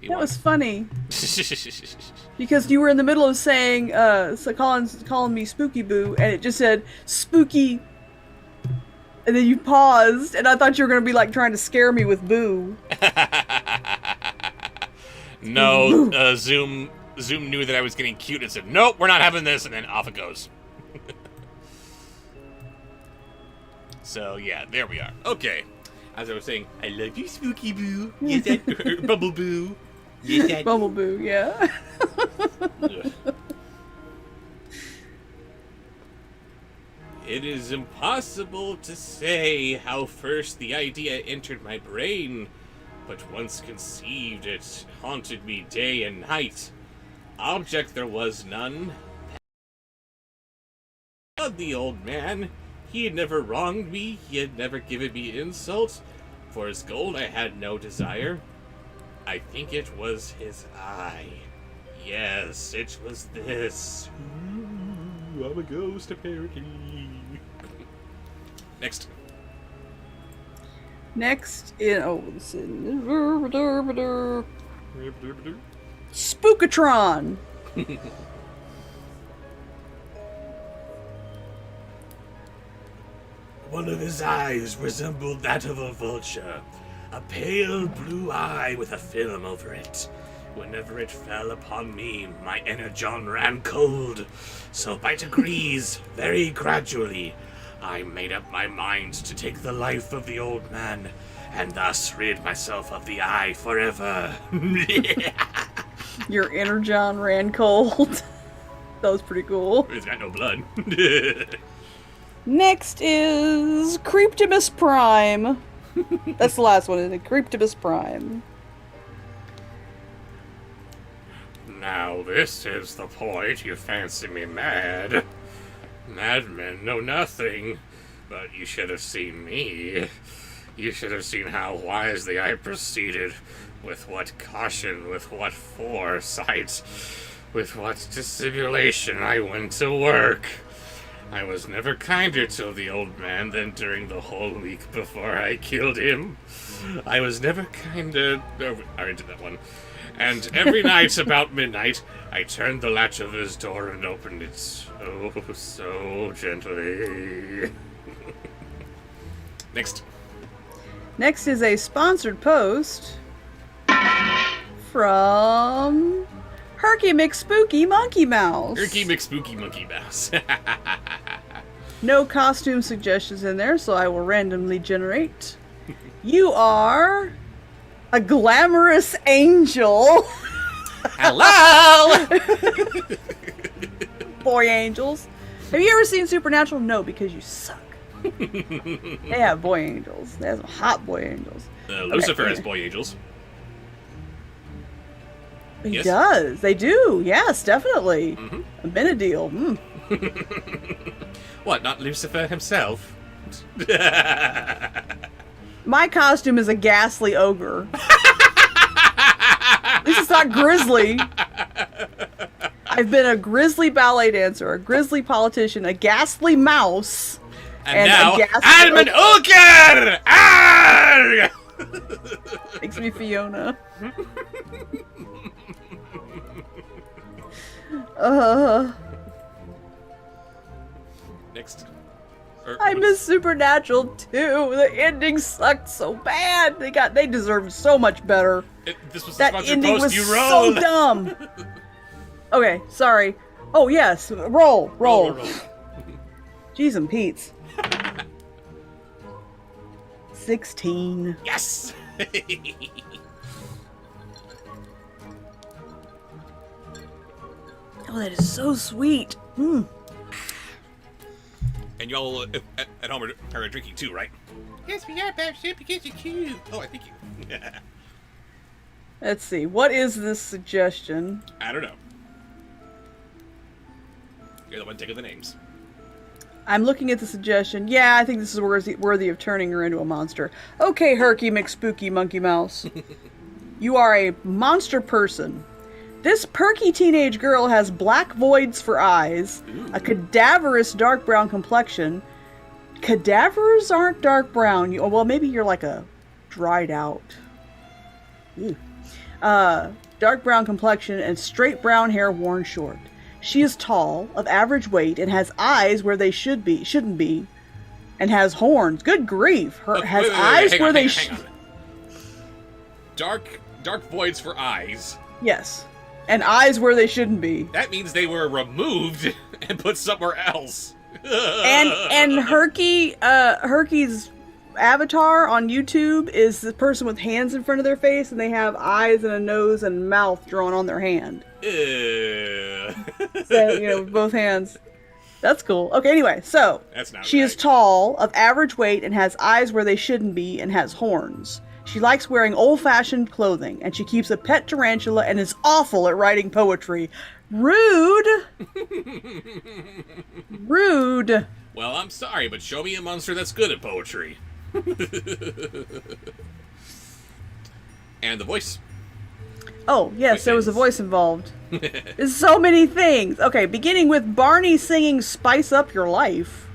That was funny. Because you were in the middle of saying, calling me Spooky Boo, and it just said, Spooky, and then you paused, and I thought you were going to be like trying to scare me with Boo. No, Zoom knew that I was getting cute and said, nope, we're not having this, and then off it goes. So, yeah, there we are. Okay. As I was saying, I love you, Spooky Boo. Yes, that Bumbleboo. Yes, that Bumbleboo, yeah. It is impossible to say how first the idea entered my brain, but once conceived, it haunted me day and night. Object there was none. The old man. He had never wronged me. He had never given me insult. For his gold I had no desire. I think it was his eye. Yes, it was this. Ooh, I'm a ghost apparently. Next. Next is Spookatron. One of his eyes resembled that of a vulture, a pale blue eye with a film over it. Whenever it fell upon me, my energon ran cold. So by degrees, very gradually, I made up my mind to take the life of the old man, and thus rid myself of the eye forever. Your energon ran cold. That was pretty cool. It's got no blood. Next is Creeptimus Prime. That's the last one, isn't it? Creeptimus Prime. Now this is the point. You fancy me mad. Madmen know nothing, but you should have seen me. You should have seen how wisely I proceeded, with what caution, with what foresight, with what dissimulation I went to work. I was never kinder to the old man than during the whole week before I killed him. I was never kinder... Oh, I already did that one. And every night about midnight, I turned the latch of his door and opened it so gently. Next. Next is a sponsored post from Herky McSpooky Monkey Mouse. Herky McSpooky Monkey Mouse. No costume suggestions in there, so I will randomly generate. You are a glamorous angel. Hello! Boy angels. Have you ever seen Supernatural? No, because you suck. They have boy angels. They have some hot boy angels. Lucifer has boy angels. He Yes. does. They do. Yes, definitely. Mhm. A Benadil. What, not Lucifer himself? My costume is a ghastly ogre. This is not grizzly. I've been a grizzly ballet dancer, a grizzly politician, a ghastly mouse, And now, a ghastly I'm an ogre! Arrgh! Makes me Fiona. Next. I miss Supernatural too. The ending sucked so bad. They deserved so much better. This was the That sponsored ending post was you so rolled. dumb. Okay, sorry. Oh yes, roll. Roll. Jeez and Pete's. 16. Yes! Oh, that is so sweet. And y'all at home are drinking too, right? Yes, we are, Bobsheaux, because you're cute. Oh, I thank you. Let's see. What is this suggestion? I don't know. You're the one taking the names. I'm looking at the suggestion. Yeah, I think this is worthy of turning her into a monster. Okay, Herky McSpooky Monkey Mouse. You are a monster person. This perky teenage girl has black voids for eyes, a cadaverous dark brown complexion. Cadavers aren't dark brown. Well, maybe you're like a dried out. Dark brown complexion and straight brown hair worn short. She is tall, of average weight, and has eyes where they shouldn't be, and has horns. Good grief! Has eyes where they hang on. Dark voids for eyes. Yes, and eyes where they shouldn't be. That means they were removed and put somewhere else. And Herky's avatar on YouTube is the person with hands in front of their face, and they have eyes and a nose and mouth drawn on their hand. So, both hands. That's cool. Okay, anyway, so That's not she is right. tall, of average weight, and has eyes where they shouldn't be, and has horns. She likes wearing old-fashioned clothing, and she keeps a pet tarantula and is awful at writing poetry. Rude! Rude! Well, I'm sorry, but show me a monster that's good at poetry. And the voice. Oh, yes, there was a voice involved. There's so many things. Okay, beginning with Barney singing Spice Up Your Life.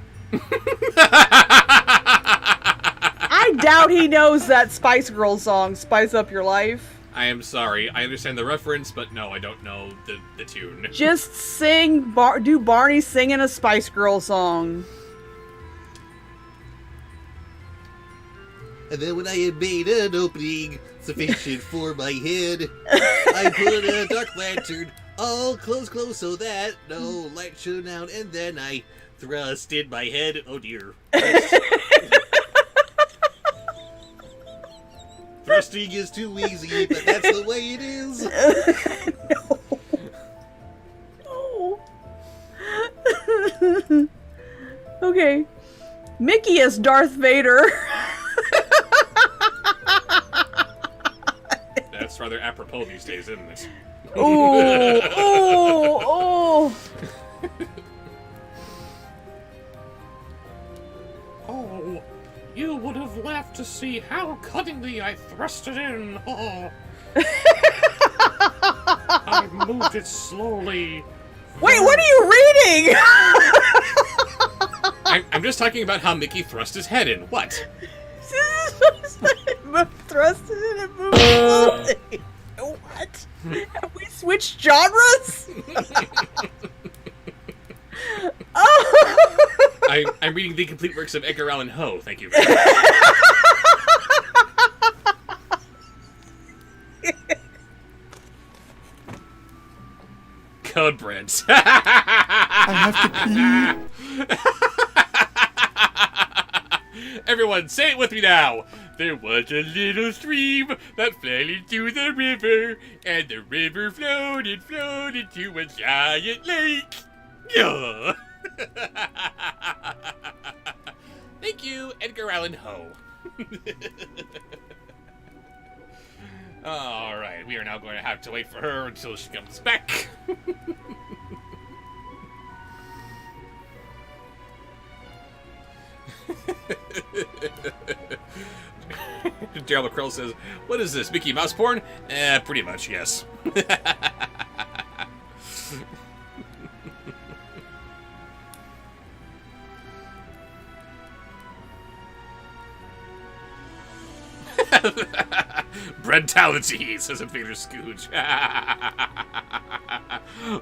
I doubt he knows that Spice Girls song, Spice Up Your Life. I am sorry. I understand the reference, but no, I don't know the tune. Just sing, do Barney singing a Spice Girl song. And then when I had made an opening sufficient for my head, I put a dark lantern all close so that no light shone out, and then I thrust in my head. Oh dear. Thrusting is too easy, but that's the way it is. No. Okay. Mickey as Darth Vader. That's rather apropos these days, isn't it? Oh. Oh, you would have laughed to see how cunningly I thrust it in. Oh. I moved it slowly. Wait, what are you reading? I'm just talking about how Mickey thrust his head in. What? Thrust it in and move slowly. What? Have we switched genres? Oh. I'm reading the complete works of Edgar Allan Poe. Thank you very much. Code Brent. I have to pee. Everyone, say it with me now. There was a little stream that fell into the river, and the river flowed to a giant lake. Yeah. Thank you, Edgar Allan Poe. Alright, we are now going to have to wait for her until she comes back. Gerald McCrill says, "What is this, Mickey Mouse porn?" Pretty much, yes. Breadtality, says Invader Scooge.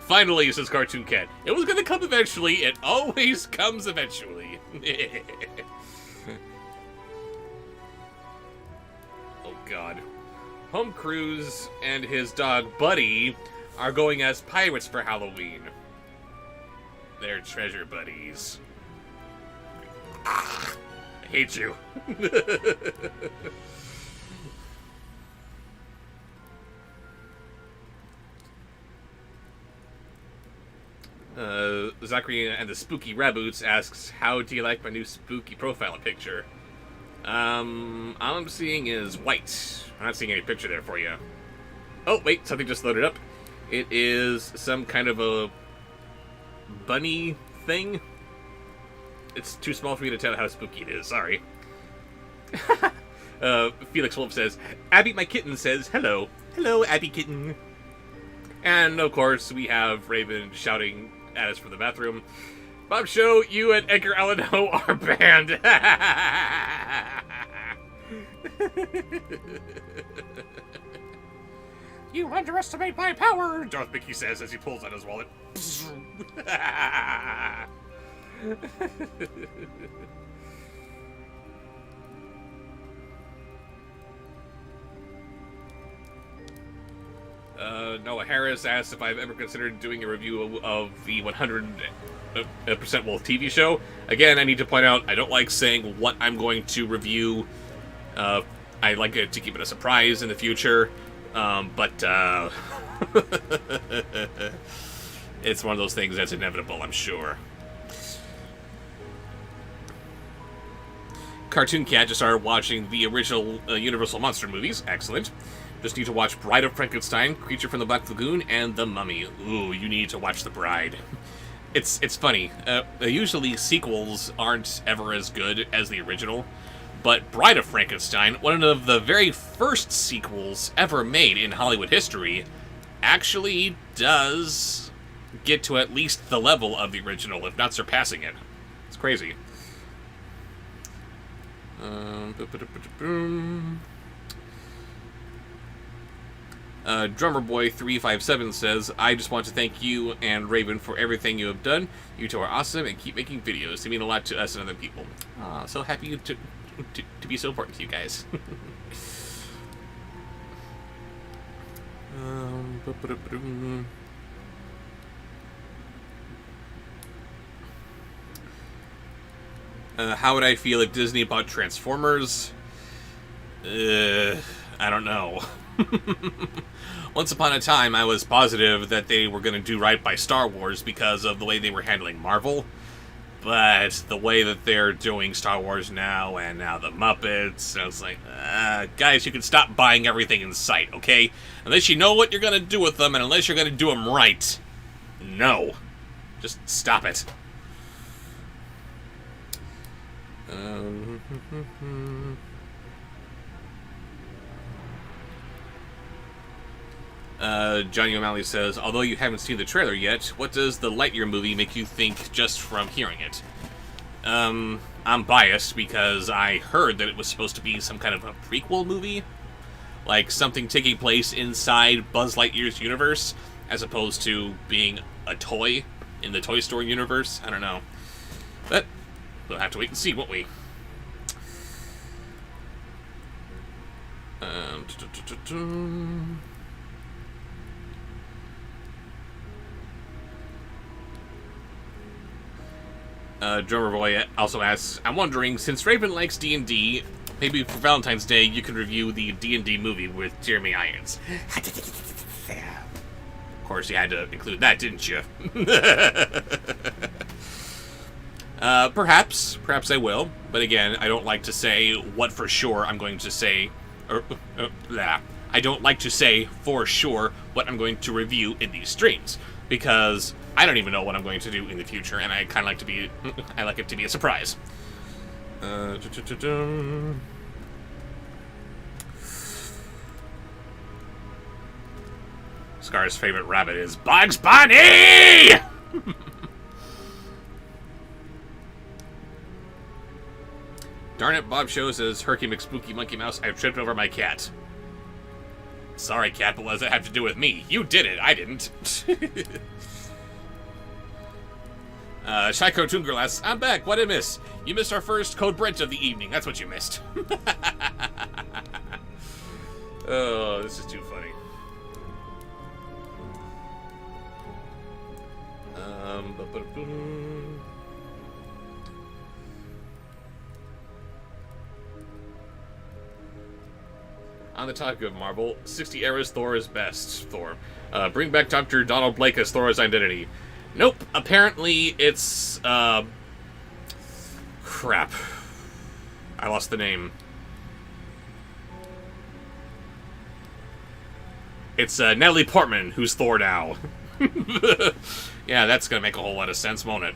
Finally, says Cartoon Cat. It was gonna come eventually. It always comes eventually. Oh god. Home Cruise and his dog Buddy are going as pirates for Halloween. They're treasure buddies. I hate you. Zachary and the Spooky Raboots asks, "How do you like my new spooky profile picture?" All I'm seeing is white. I'm not seeing any picture there for you. Oh, wait, something just loaded up. It is some kind of a bunny thing. It's too small for me to tell how spooky it is, sorry. Felix Wolf says, "Abby my kitten says hello." Hello, Abby kitten. And, of course, we have Raven shouting at us from the bathroom, "Bobsheaux, you and Edgar Allan Poe are banned." You underestimate my power! Darth Mickey says as he pulls out his wallet. Noah Harris asks if I've ever considered doing a review of the 100% Wolf TV show. Again, I need to point out, I don't like saying what I'm going to review. I like it to keep it a surprise in the future. But it's one of those things that's inevitable, I'm sure. Cartoon Cat just started watching the original Universal Monster movies. Excellent. Just need to watch Bride of Frankenstein, Creature from the Black Lagoon, and The Mummy. Ooh, you need to watch The Bride. It's funny. Usually sequels aren't ever as good as the original, but Bride of Frankenstein, one of the very first sequels ever made in Hollywood history, actually does get to at least the level of the original, if not surpassing it. It's crazy. Drummer Boy 357 says, I just want to thank you and Raven for everything you have done. You two are awesome and keep making videos. They mean a lot to us and other people. So happy to be so important to you guys. How would I feel if Disney bought Transformers? I don't know. Once upon a time, I was positive that they were going to do right by Star Wars because of the way they were handling Marvel. But the way that they're doing Star Wars now, and now the Muppets, I was like, guys, you can stop buying everything in sight, okay? Unless you know what you're going to do with them, and unless you're going to do them right. No. Just stop it. Johnny O'Malley says, although you haven't seen the trailer yet, what does the Lightyear movie make you think just from hearing it? I'm biased because I heard that it was supposed to be some kind of a prequel movie. Like something taking place inside Buzz Lightyear's universe, as opposed to being a toy in the Toy Story universe. I don't know. But we'll have to wait and see, won't we? Drummer Boy also asks, I'm wondering, since Raven likes D&D, maybe for Valentine's Day you could review the D&D movie with Jeremy Irons. Of course, you had to include that, didn't you? Perhaps I will. But again, I don't like to say what for sure I'm going to say. I don't like to say for sure what I'm going to review in these streams, because I don't even know what I'm going to do in the future, and I kind of like to be, I like it to be a surprise. Scar's favorite rabbit is Bugs Bunny! Darn it, Bob Show says, Herky McSpooky Monkey Mouse, I've tripped over my cat. Sorry, cat, but what does that have to do with me? You did it, I didn't. Shy Cartoon Girl asks, I'm back, what did I miss? You missed our first Code Brent of the evening, that's what you missed. Oh, this is too funny. On the topic of Marvel, 60 eras Thor is best. Thor. Bring back Dr. Donald Blake as Thor's identity. Nope. Apparently it's, crap. I lost the name. It's, Natalie Portman, who's Thor now. Yeah, that's gonna make a whole lot of sense, won't it?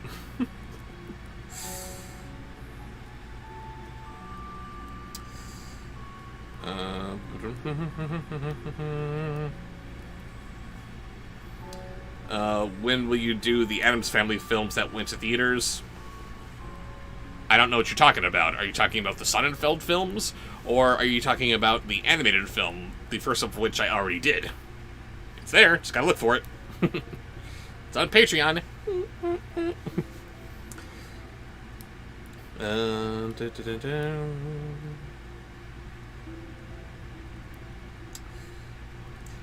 When will you do the Addams Family films that went to theaters? I don't know what you're talking about. Are you talking about the Sonnenfeld films? Or are you talking about the animated film, the first of which I already did? It's there, just gotta look for it. It's on Patreon.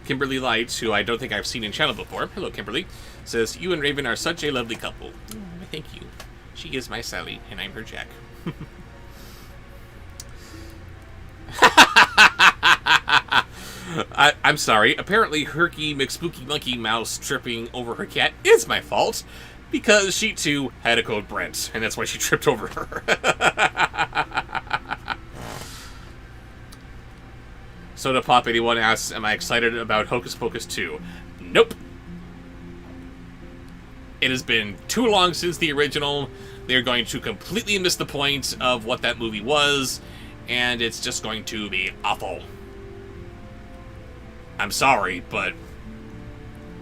Kimberly Lights, who I don't think I've seen in channel before, hello Kimberly, says, you and Raven are such a lovely couple. Thank you. She is my Sally, and I'm her Jack. I'm sorry. Apparently, Herky McSpooky Monkey Mouse tripping over her cat is my fault, because she too had a Code Brent, and that's why she tripped over her. Soda Pop 81 asks, am I excited about Hocus Pocus 2? Nope. It has been too long since the original. They're going to completely miss the point of what that movie was, and it's just going to be awful. I'm sorry, but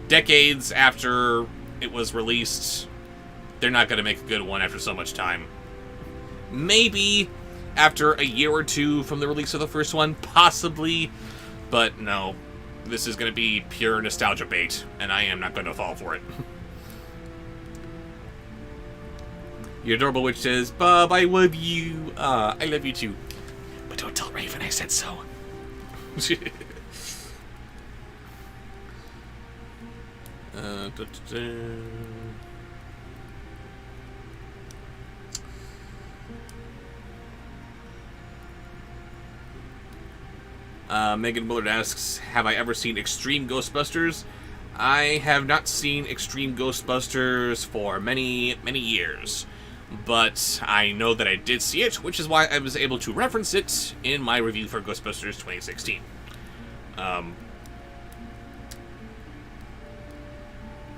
decades after it was released, they're not going to make a good one after so much time. Maybe after a year or two from the release of the first one, possibly, but no. This is going to be pure nostalgia bait, and I am not going to fall for it. Your adorable witch says, Bob, I love you. I love you too. But don't tell Raven I said so. Megan Willard asks, have I ever seen Extreme Ghostbusters? I have not seen Extreme Ghostbusters for many, many years. But I know that I did see it, which is why I was able to reference it in my review for Ghostbusters 2016.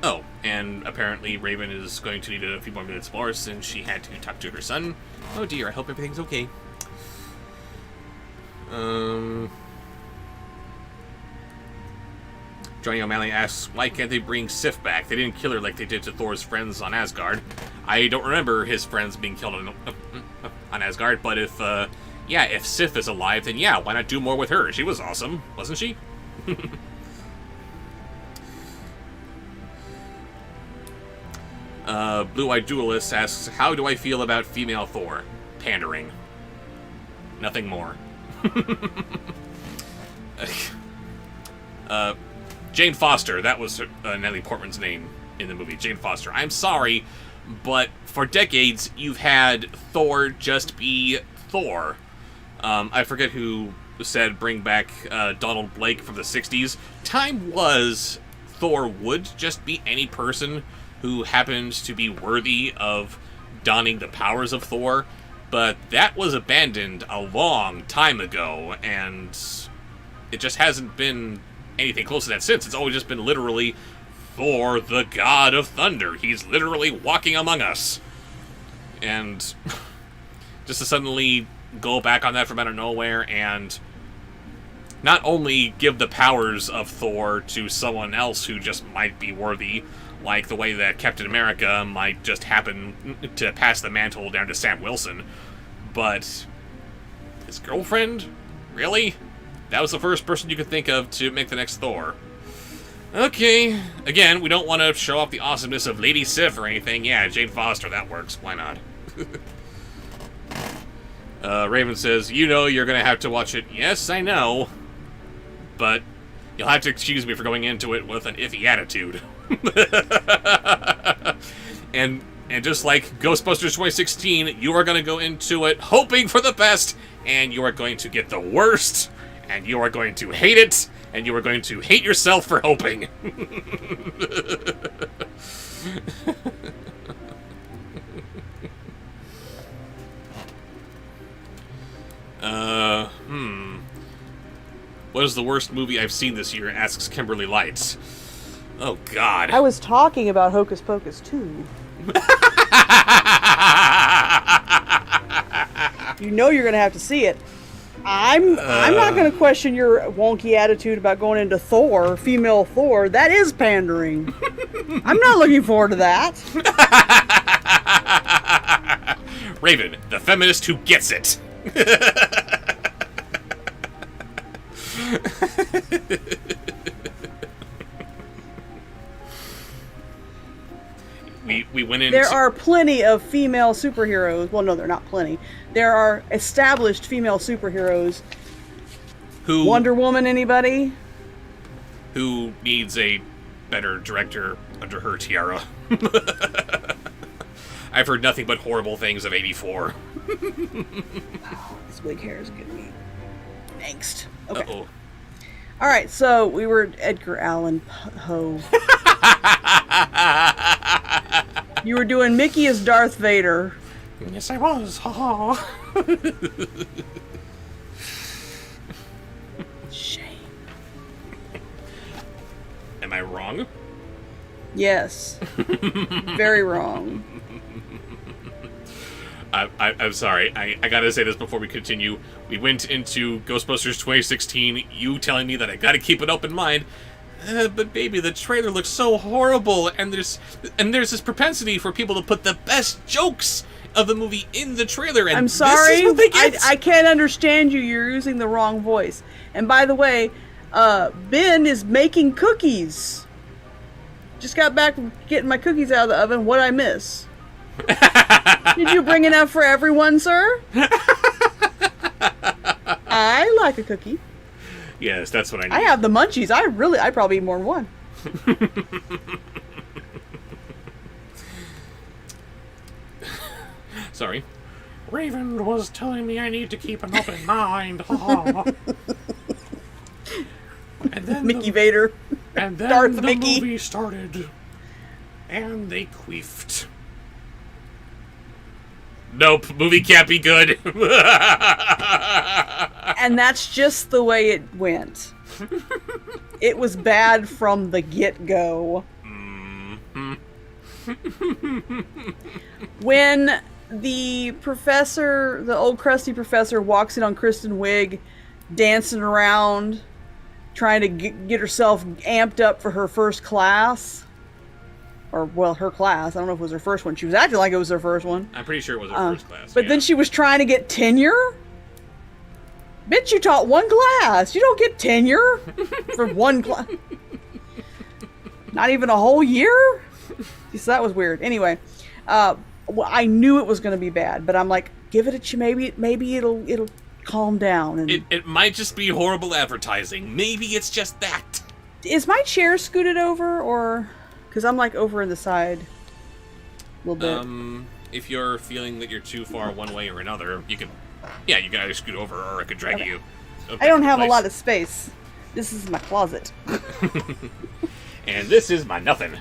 Oh, and apparently Raven is going to need a few more minutes more since she had to talk to her son. Oh dear, I hope everything's okay. Johnny O'Malley asks, why can't they bring Sif back? They didn't kill her like they did to Thor's friends on Asgard. I don't remember his friends being killed on Asgard, but if Sif is alive, then yeah, why not do more with her? She was awesome, wasn't she? Blue-Eyed Duelist asks, how do I feel about female Thor? Pandering. Nothing more. Jane Foster, that was Natalie Portman's name in the movie, Jane Foster. I'm sorry, but for decades, you've had Thor just be Thor. I forget who said bring back Donald Blake from the 60s. Time was Thor would just be any person who happened to be worthy of donning the powers of Thor, but that was abandoned a long time ago, and it just hasn't been anything close to that since. It's always just been literally Thor, the god of thunder. He's literally walking among us. And just to suddenly go back on that from out of nowhere and not only give the powers of Thor to someone else who just might be worthy, like the way that Captain America might just happen to pass the mantle down to Sam Wilson, but his girlfriend? Really? That was the first person you could think of to make the next Thor. Okay. Again, we don't want to show off the awesomeness of Lady Sif or anything. Yeah, Jane Foster, that works. Why not? Raven says, you know you're going to have to watch it. Yes, I know. But you'll have to excuse me for going into it with an iffy attitude. and just like Ghostbusters 2016, you are going to go into it hoping for the best, and you are going to get the worst, and you are going to hate it, and you are going to hate yourself for hoping. What is the worst movie I've seen this year? Asks Kimberly Lights. Oh, God. I was talking about Hocus Pocus 2. You know you're going to have to see it. I'm not going to question your wonky attitude about going into Thor, female Thor. That is pandering. I'm not looking forward to that. Raven, the feminist who gets it. we went into... There are plenty of female superheroes. Well, no, they're not plenty. There are established female superheroes. Who... Wonder Woman, anybody? Who needs a better director under her tiara. I've heard nothing but horrible things of 84. This wig hair is giving me angst. Okay. Uh-oh. All right, so we were Edgar Allan Poe. You were doing Mickey as Darth Vader. Yes, I was. Ha ha. Shame. wrong. Yes. Very wrong. I'm sorry. I gotta say this before we continue. We went into Ghostbusters 2016, you telling me that I gotta keep an open mind. But baby, the trailer looks so horrible, and there's this propensity for people to put the best jokes of the movie in the trailer, and I'm sorry. this is what they get. I can't understand you. You're using the wrong voice. And by the way, Ben is making cookies. Just got back from getting my cookies out of the oven. What'd I miss? Did you bring enough for everyone, sir? I like a cookie. Yes, that's what I need. I have the munchies. I probably eat more than one. Sorry. Raven was telling me I need to keep an open mind. And then Mickey Vader. And then Darth the Mickey. movie started. And they queefed. Nope, movie can't be good. And that's just the way it went. It was bad from the get-go. When the professor, the old crusty professor, walks in on Kristen Wiig dancing around, trying to get herself amped up for her first class. Or, well, her class. I don't know if it was her first one. She was acting like it was her first one. I'm pretty sure it was her first class. But then she was trying to get tenure? Bitch, you taught one class. You don't get tenure for one class. Not even a whole year? So that was weird. Anyway, well, I knew it was going to be bad, but I'm like, give it a maybe it'll calm down. And It might just be horrible advertising. Maybe it's just that. is my chair scooted over, or because I'm like over in the side a little bit? If you're feeling that you're too far one way or another, you can either scoot over or I could drag you. I don't have a lot of space. This is my closet. And this is my nothing.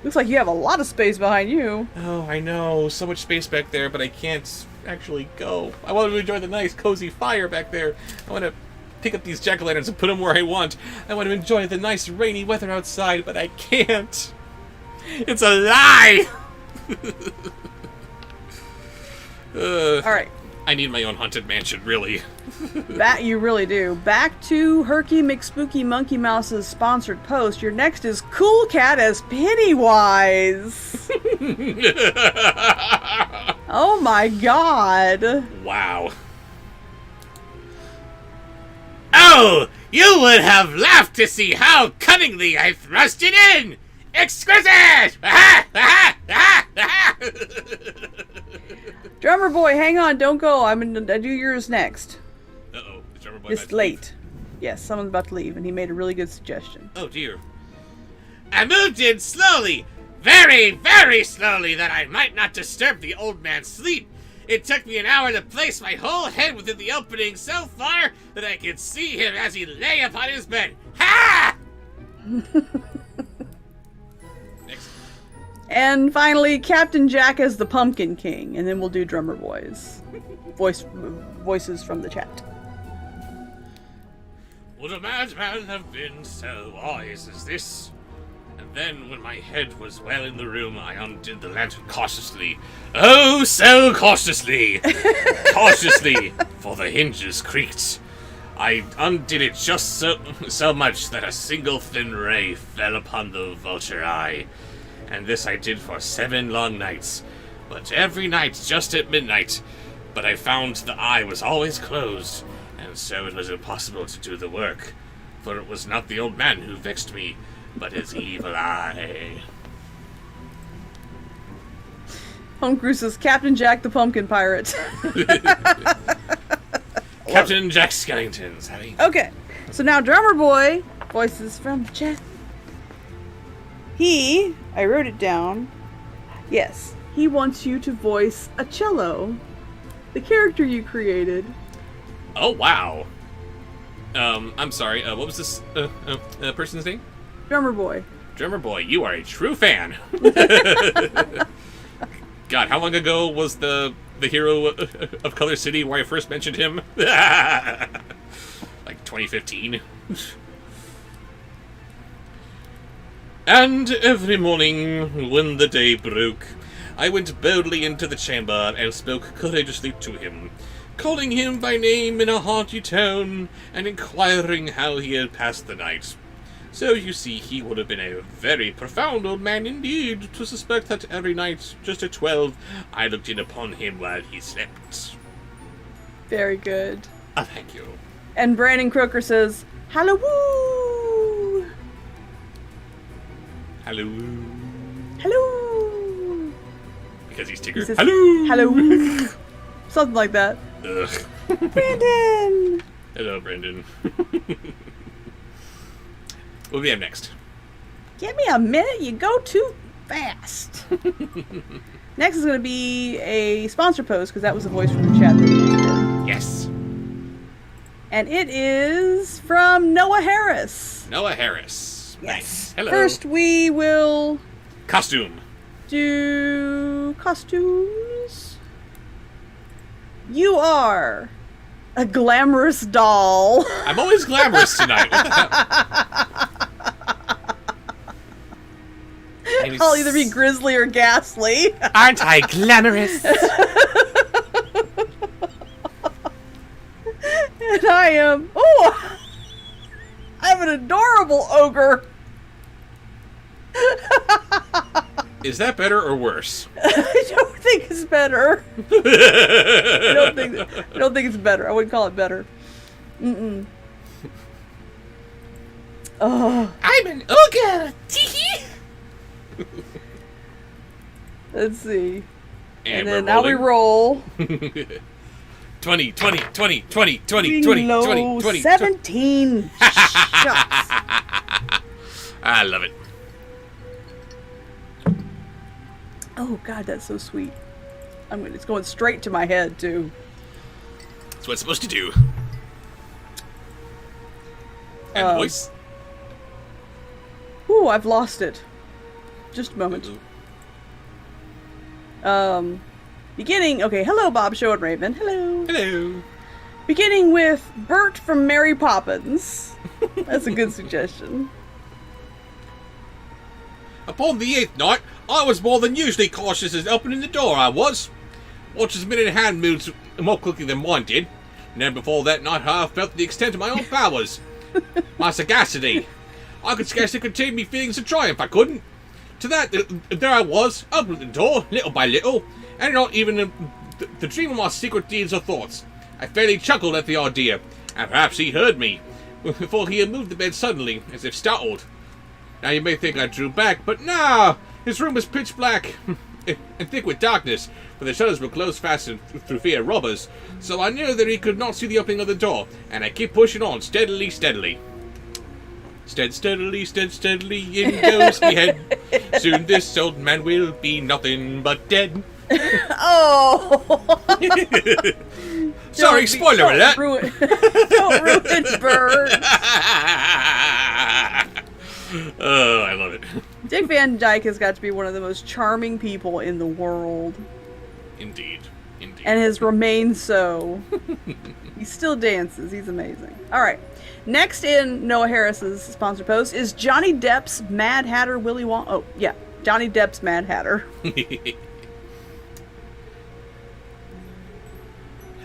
Looks like you have a lot of space behind you. Oh, I know. So much space back there, but I can't actually go. I want to enjoy the nice, cozy fire back there. I want to pick up these jack-o'-lanterns and put them where I want. I want to enjoy the nice, rainy weather outside, but I can't. It's a lie! Alright. I need my own haunted mansion, really. You really do. Back to Herky McSpooky Monkey Mouse's sponsored post. Your next is Cool Cat as Pennywise. Oh my god. Wow. Oh! You would have laughed to see how cunningly I thrust it in! Exquisite! Drummer boy, hang on, don't go. I do yours next. Uh-oh, the drummer boy It's might late. leave. Yes, someone's about to leave, and he made a really good suggestion. Oh dear. I moved in slowly, very, very slowly, that I might not disturb the old man's sleep. It took me an hour to place my whole head within the opening so far that I could see him as he lay upon his bed. Ha! Next. And finally, Captain Jack as the Pumpkin King, and then we'll do drummer boys. Voices from the chat. Would a madman have been so wise as this? And then, when my head was well in the room, I undid the lantern cautiously. Oh, so cautiously! Cautiously, for the hinges creaked. I undid it just so much that a single thin ray fell upon the vulture eye. And this I did for 7 long nights. But every night, just at midnight. But I found the eye was always closed, and so it was impossible to do the work. For it was not the old man who vexed me, but his evil eye. Home Cruise says Captain Jack the Pumpkin Pirate. Captain Jack Skellington's having. Okay, so now drummer boy, voices from the chat. I wrote it down. Yes, he wants you to voice a cello, the character you created. Oh, wow. I'm sorry, what was this person's name? Drummer boy. Drummer boy, you are a true fan. God, how long ago was the hero of Color City where I first mentioned him? Like 2015. And every morning, when the day broke, I went boldly into the chamber and spoke courageously to him, calling him by name in a hearty tone, and inquiring how he had passed the night. So you see, he would have been a very profound old man indeed to suspect that every night, just at 12, I looked in upon him while he slept. Very good. Ah, thank you. And Brandon Crooker says, "Hello, Hello. hello." Because he's He Tigger. says, Hello. hello, something like that. Ugh. Brandon. Hello, Brandon. What do we have next? Give me a minute. You go too fast. Next is going to be a sponsor post because that was a voice from the chat that we did. Yes. And it is from Noah Harris. Noah Harris. Nice. Hello. First, we will Costume. do costumes. You are a glamorous doll. I'm always glamorous tonight. What the hell? I'll either be grisly or ghastly. Aren't I glamorous? And I am. Oh! I'm an adorable ogre. Is that better or worse? I don't think it's better. I don't think it's better. I wouldn't call it better. Mm-mm. Oh, I'm an ogre. Tee-hee. let's see. And we're then now we rolling. roll. 20, 20, 20, 20, 20, We 20, low 20, 20. 17 shots. I love it. Oh God, that's so sweet. It's going straight to my head too. That's what it's supposed to do. And voice. Ooh, I've lost it. Just a moment. Beginning. Okay, hello, Bobsheaux and Raven. Hello. Hello. Beginning with Bert from Mary Poppins. That's a good suggestion. Upon the 8th night, I was more than usually cautious as opening the door, I was. Watch's minute hand moved more quickly than mine did. Never before that night I felt the extent of my own powers. My sagacity. I could scarcely contain me feelings of triumph, I couldn't. To that, there I was, opening the door, little by little, and not even the dream of my secret deeds or thoughts. I fairly chuckled at the idea, and perhaps he heard me, for he had moved the bed suddenly, as if startled. Now you may think I drew back, but no! His room was pitch black, and thick with darkness, for the shutters were closed fast through fear of robbers, so I knew that he could not see the opening of the door, and I kept pushing on, steadily. Steadily, in goes me head. Soon this old man will be nothing but dead. Oh! Sorry, spoiler alert! Don't ruin Bert. Oh, I love it. Dick Van Dyke has got to be one of the most charming people in the world. Indeed. And has remained so. He still dances. He's amazing. All right. Next in Noah Harris's sponsor post is Johnny Depp's Mad Hatter Willy Wonka. Oh, yeah. Johnny Depp's Mad Hatter.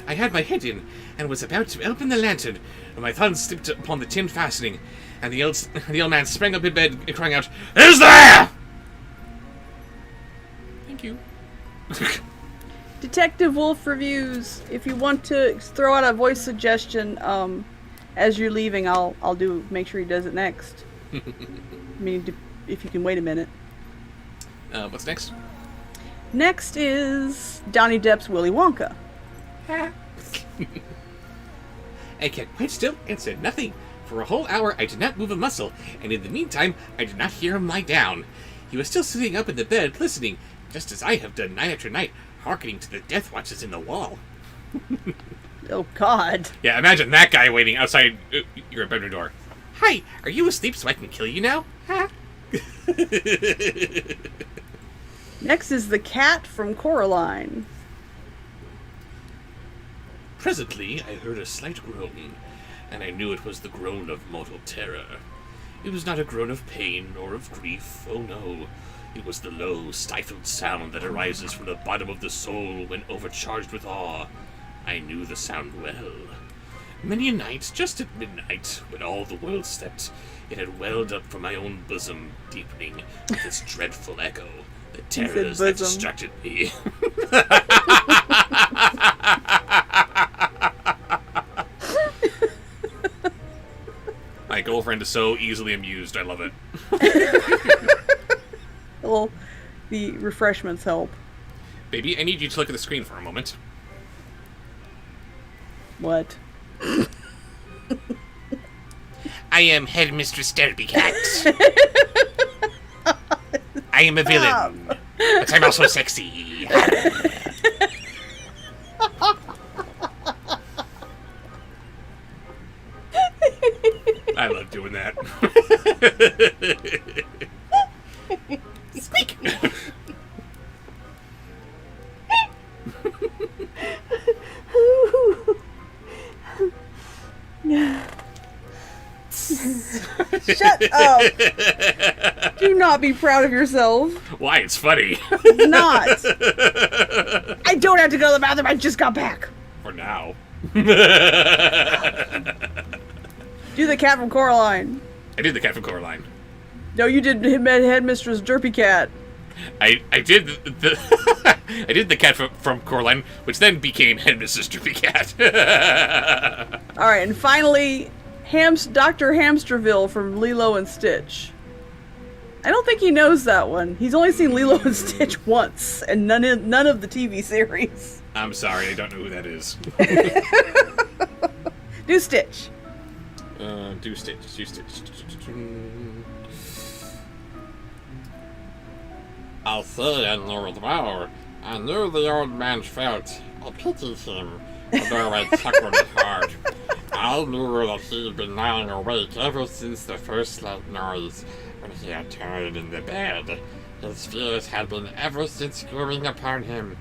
I had my head in and was about to open the lantern when my thumb slipped upon the tin fastening, and the old man sprang up in bed, crying out, "Who's there?" Thank you. Detective Wolf reviews. If you want to throw out a voice suggestion, as you're leaving, I'll make sure he does it next. I mean, if you can wait a minute. What's next? Next is Johnny Depp's Willy Wonka. I kept quite still and said nothing. For a whole hour I did not move a muscle, and in the meantime I did not hear him lie down. He was still sitting up in the bed, listening, just as I have done night after night, hearkening to the death watches in the wall. Oh, God. Yeah, imagine that guy waiting outside your bedroom door. Hi, are you asleep so I can kill you now? Next is the cat from Coraline. Presently I heard a slight groan, and I knew it was the groan of mortal terror. It was not a groan of pain or of grief, oh no. It was the low, stifled sound that arises from the bottom of the soul when overcharged with awe. I knew the sound well. Many a night, just at midnight, when all the world slept, it had welled up from my own bosom, deepening with its dreadful echo, the terrors that distracted me. My girlfriend is so easily amused, I love it. Well, the refreshments help. Baby, I need you to look at the screen for a moment. What? I am Headmistress Derbycat. I am a villain, but I'm also sexy. I love doing that. Squeak! Shut up! Do not be proud of yourself. Why? It's funny. It's not. I don't have to go to the bathroom. I just got back. For now. Do the cat from Coraline. I did the cat from Coraline. No, you did Headmistress Derpy Cat. I did the I did the cat from Coraline, which then became Headmistress Derpy Cat. All right, and finally, Dr. Hamsterville from Lilo and Stitch. I don't think he knows that one. He's only seen Lilo and Stitch once, and none of the TV series. I'm sorry, I don't know who that is. Do Stitch. Do Stitch. I'll say, I knew it well. I knew the old man felt. I pitied him, although I chuckled at heart. I knew that he had been lying awake ever since the first slight noise, when he had turned in the bed. His fears had been ever since growing upon him.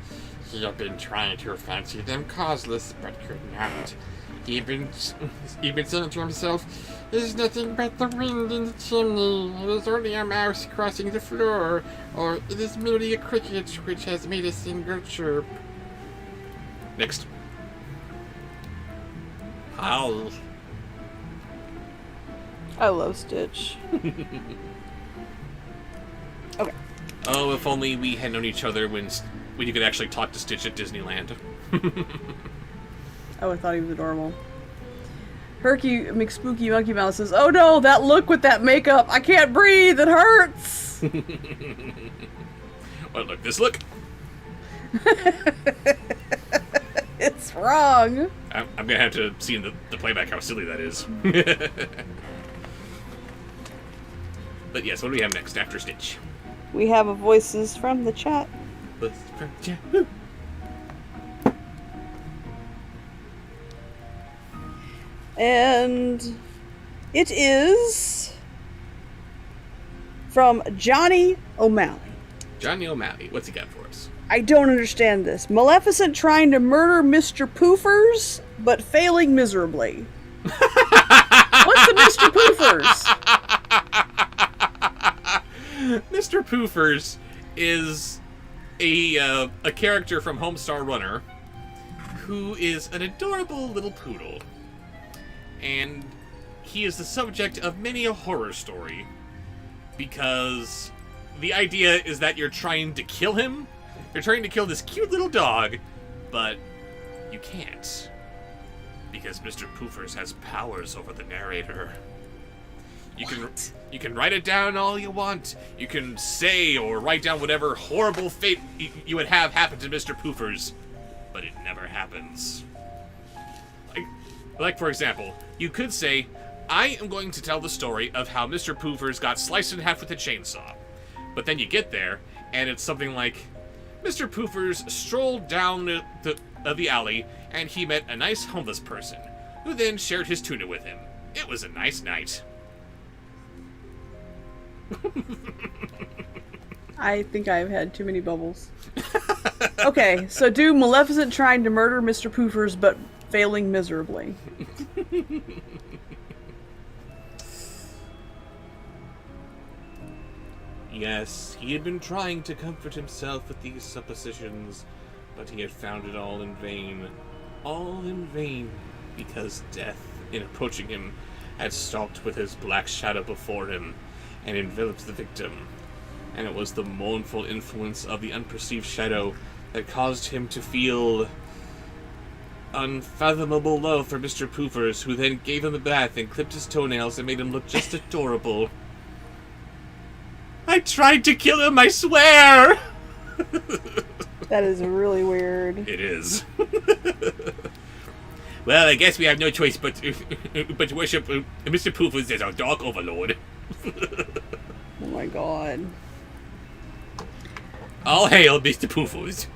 He had been trying to fancy them causeless, but could not. He'd been saying to himself, "It is nothing but the wind in the chimney. It is only a mouse crossing the floor, or it is merely a cricket which has made a single chirp." Next. Hi. I love Stitch. Okay. Oh, if only we had known each other when you could actually talk to Stitch at Disneyland. Oh, I thought he was adorable. Herky McSpooky Monkey Mouse says, "Oh no, that look with that makeup! I can't breathe! It hurts!" What look? This look? It's wrong. I'm gonna have to see in the playback how silly that is. But yes, what do we have next after Stitch? We have a voices from the chat. Woo. And it is from Johnny O'Malley. Johnny O'Malley, what's he got for us? I don't understand this. Maleficent trying to murder Mr. Poofers, but failing miserably. What's the Mr. Poofers? Mr. Poofers is a character from Homestar Runner who is an adorable little poodle. And he is the subject of many a horror story because the idea is that you're trying to kill him. You're trying to kill this cute little dog, but you can't because Mr. Poofers has powers over the narrator. You can write it down all you want. You can say or write down whatever horrible fate you would have happen to Mr. Poofers, but it never happens. Like, for example, you could say, "I am going to tell the story of how Mr. Poofers got sliced in half with a chainsaw." But then you get there, and it's something like, Mr. Poofers strolled down the alley, and he met a nice homeless person, who then shared his tuna with him. It was a nice night. I think I've had too many bubbles. Okay, so do Maleficent trying to murder Mr. Poofers, but failing miserably. Yes, he had been trying to comfort himself with these suppositions, but he had found it all in vain. All in vain, because death, in approaching him, had stalked with his black shadow before him, and enveloped the victim. And it was the mournful influence of the unperceived shadow that caused him to feel unfathomable love for Mr. Poofers, who then gave him a bath and clipped his toenails and made him look just adorable. I tried to kill him, I swear! That is really weird. It is. Well, I guess we have no choice but to worship Mr. Poofers as our dark overlord. Oh my god. All hail, Mr. Poofers.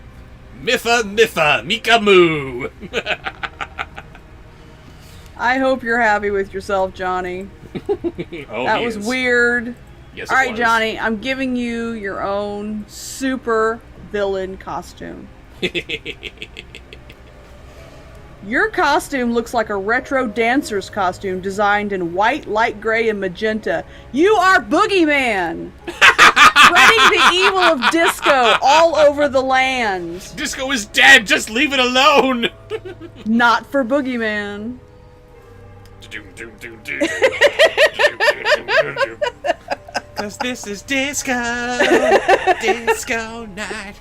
Miffa, Mika Moo. I hope you're happy with yourself, Johnny. Oh, That he was is. weird. Yes, Alright, it was. Johnny, I'm giving you your own super villain costume. Your costume looks like a retro dancer's costume designed in white, light gray, and magenta. You are Boogeyman! Spreading the evil of disco all over the land. Disco is dead, just leave it alone! Not for Boogeyman. Cause this is disco night.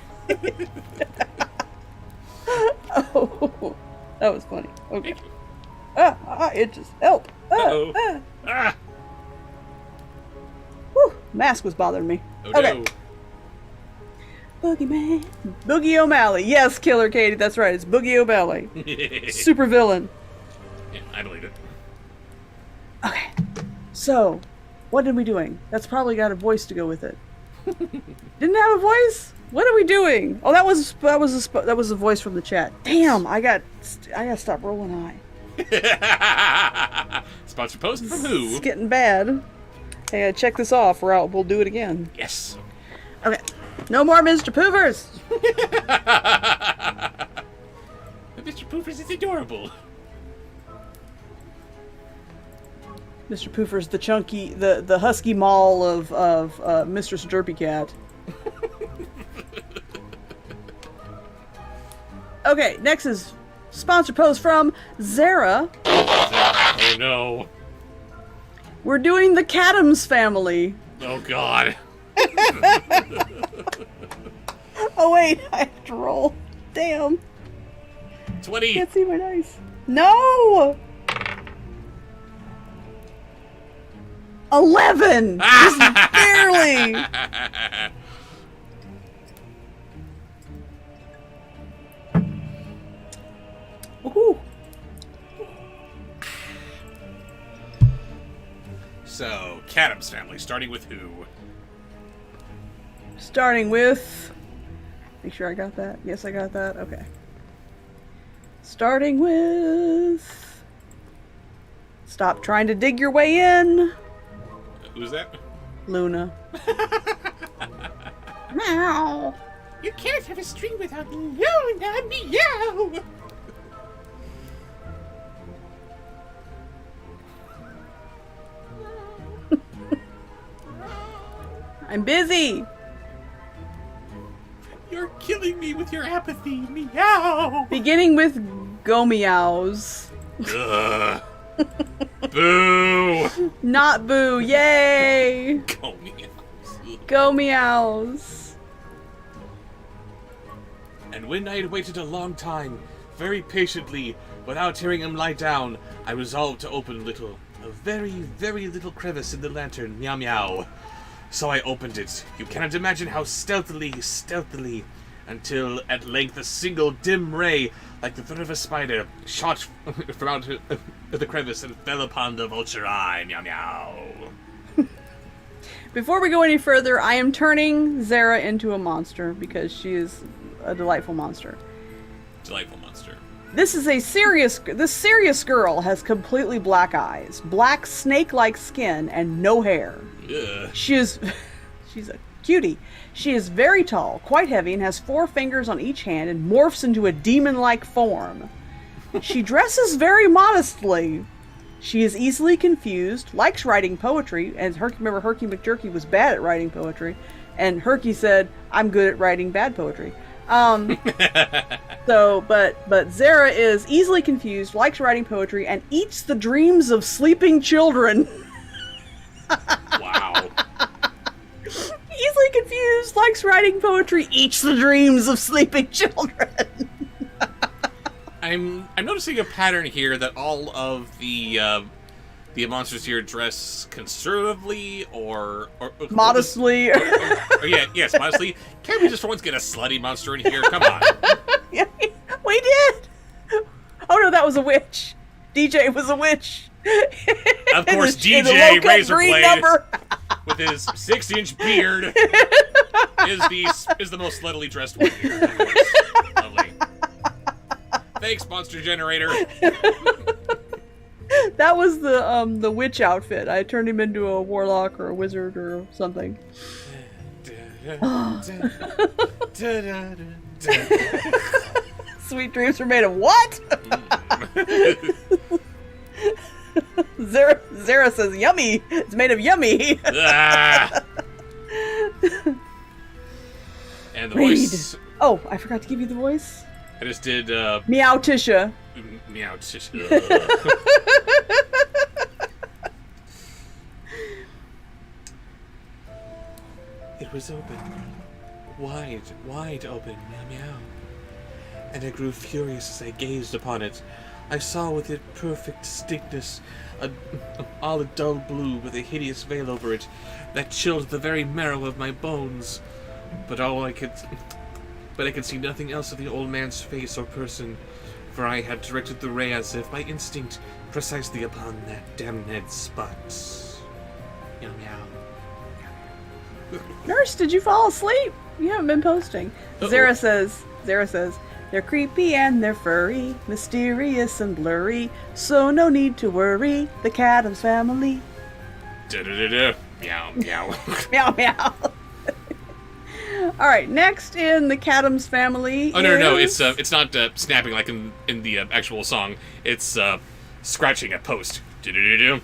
Oh, that was funny. Okay. Thank you. It just help. Uh-oh. Ah! Whew, mask was bothering me. Oh Okay. no. Boogeyman. Boogie O'Malley. Yes, Killer Katie, that's right. It's Boogie O'Malley. Super villain. Yeah, I believe it. Okay. So, what are we doing? That's probably got a voice to go with it. Didn't it have a voice? What are we doing? Oh, that was a voice from the chat. Damn, I got to stop rolling eye. Sponsor post from It's who? getting bad. Hey, check this off, or we'll do it again. Yes. Okay. No more Mr. Poofers. Mr. Poofers is adorable. Mr. Poofers, the chunky, the husky mall of Mistress Derpy Cat. Okay, next is sponsor post from Zara. Oh no. We're doing the Cadams family. Oh god. Oh wait, I have to roll. Damn, 20. can't see my dice. No. 11. Just barely. Woohoo. So, Cadams family, starting with who? Starting with. Make sure I got that. Yes, I got that. Okay. Starting with. Stop trying to dig your way in. Who's that? Luna. Meow. You can't have a string without Luna, meow! I'm busy. You're killing me with your apathy, meow! Beginning with go meows. Ugh. Boo! Not boo. Yay. Go me. Go meows. And when I had waited a long time, very patiently, without hearing him lie down, I resolved to open a very, very little crevice in the lantern, meow meow. So I opened it. You cannot imagine how stealthily, until at length a single dim ray, like the thread of a spider, shot from out the crevice and fell upon the vulture eye, meow meow. Before we go any further, I am turning Zara into a monster because she is a delightful monster. Delightful monster. This serious girl has completely black eyes, black snake-like skin, and no hair. Ugh. She's a cutie. She is very tall, quite heavy, and has 4 fingers on each hand and morphs into a demon-like form. She dresses very modestly. She is easily confused, likes writing poetry, and remember Herky McJerky was bad at writing poetry, and Herky said, "I'm good at writing bad poetry." But Zara is easily confused, likes writing poetry, and eats the dreams of sleeping children. Wow. Easily confused, likes writing poetry, eats the dreams of sleeping children. I'm noticing a pattern here that all of the monsters here dress conservatively or Modestly. yes, modestly. Can't we just for once get a slutty monster in here? Come on. Yeah, we did. Oh no, that was a witch. DJ was a witch. Of course, In the DJ low-cut green Razorblade number. with his 6-inch beard is the most sluttily dressed one here. Of course. Lovely. Thanks, Monster Generator. That was the witch outfit. I turned him into a warlock or a wizard or something. Sweet dreams are made of what? Zara says yummy. It's made of yummy. Ah. And the voice. Oh, I forgot to give you the voice. I just did Meow Tisha. meow. It was open. Wide open, meow meow. And I grew furious as I gazed upon it. I saw with it perfect distinctness all a dull blue with a hideous veil over it that chilled the very marrow of my bones. But I could see nothing else of the old man's face or person, for I had directed the ray as if by instinct precisely upon that damned spot. Meow meow. Nurse, did you fall asleep? You haven't been posting. Zara says, they're creepy and they're furry, mysterious and blurry, so no need to worry, the Cadams family. Da-da-da-da. Meow meow. Meow meow. Alright, next in the Cadams family No, is... it's not snapping like in the actual song. It's scratching a post. Do-do-do-do.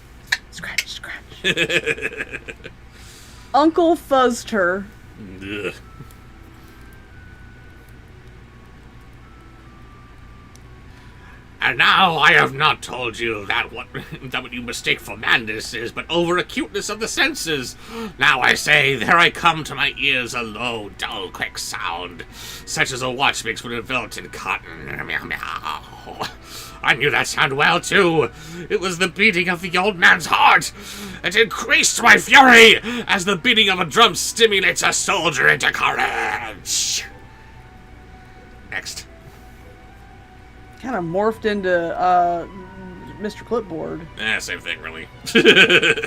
Scratch. Uncle fuzzed her. Ugh. And now I have not told you that what you mistake for madness is but over acuteness of the senses. Now I say, there I come to my ears a low, dull, quick sound, such as a watch makes when enveloped in cotton. Meow meow. I knew that sound well too. It was the beating of the old man's heart. It increased my fury as the beating of a drum stimulates a soldier into courage. Next. Kind of morphed into Mr. Clipboard. Same thing, really.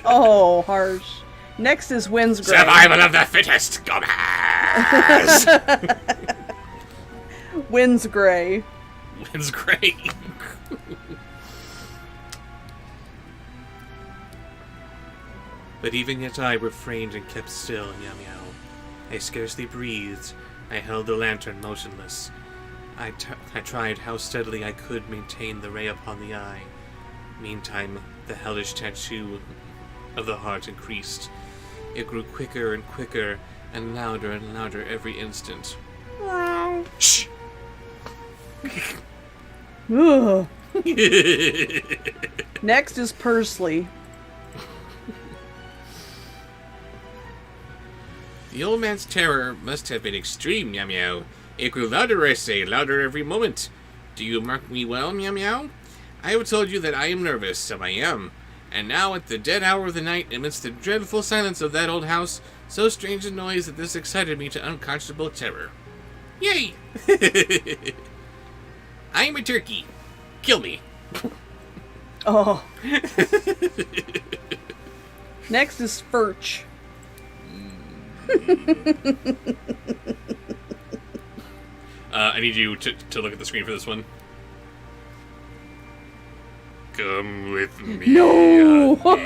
Oh, harsh. Next is Winds Gray. Survival of the fittest, Gomez! Winds Gray. Winds Gray. But even yet I refrained and kept still, meow meow. I scarcely breathed. I held the lantern motionless. I tried how steadily I could maintain the ray upon the eye. Meantime, the hellish tattoo of the heart increased. It grew quicker and quicker, and louder every instant. Shh! Ugh. Next is Pursley. The old man's terror must have been extreme, meow meow. It grew louder, I say, louder every moment. Do you mark me well, meow meow? I have told you that I am nervous, so I am. And now, at the dead hour of the night, amidst the dreadful silence of that old house, so strange a noise that this excited me to unconscionable terror. Yay! I am a turkey. Kill me. Oh. Next is Furch. I need you to look at the screen for this one. Come with me. No! honey.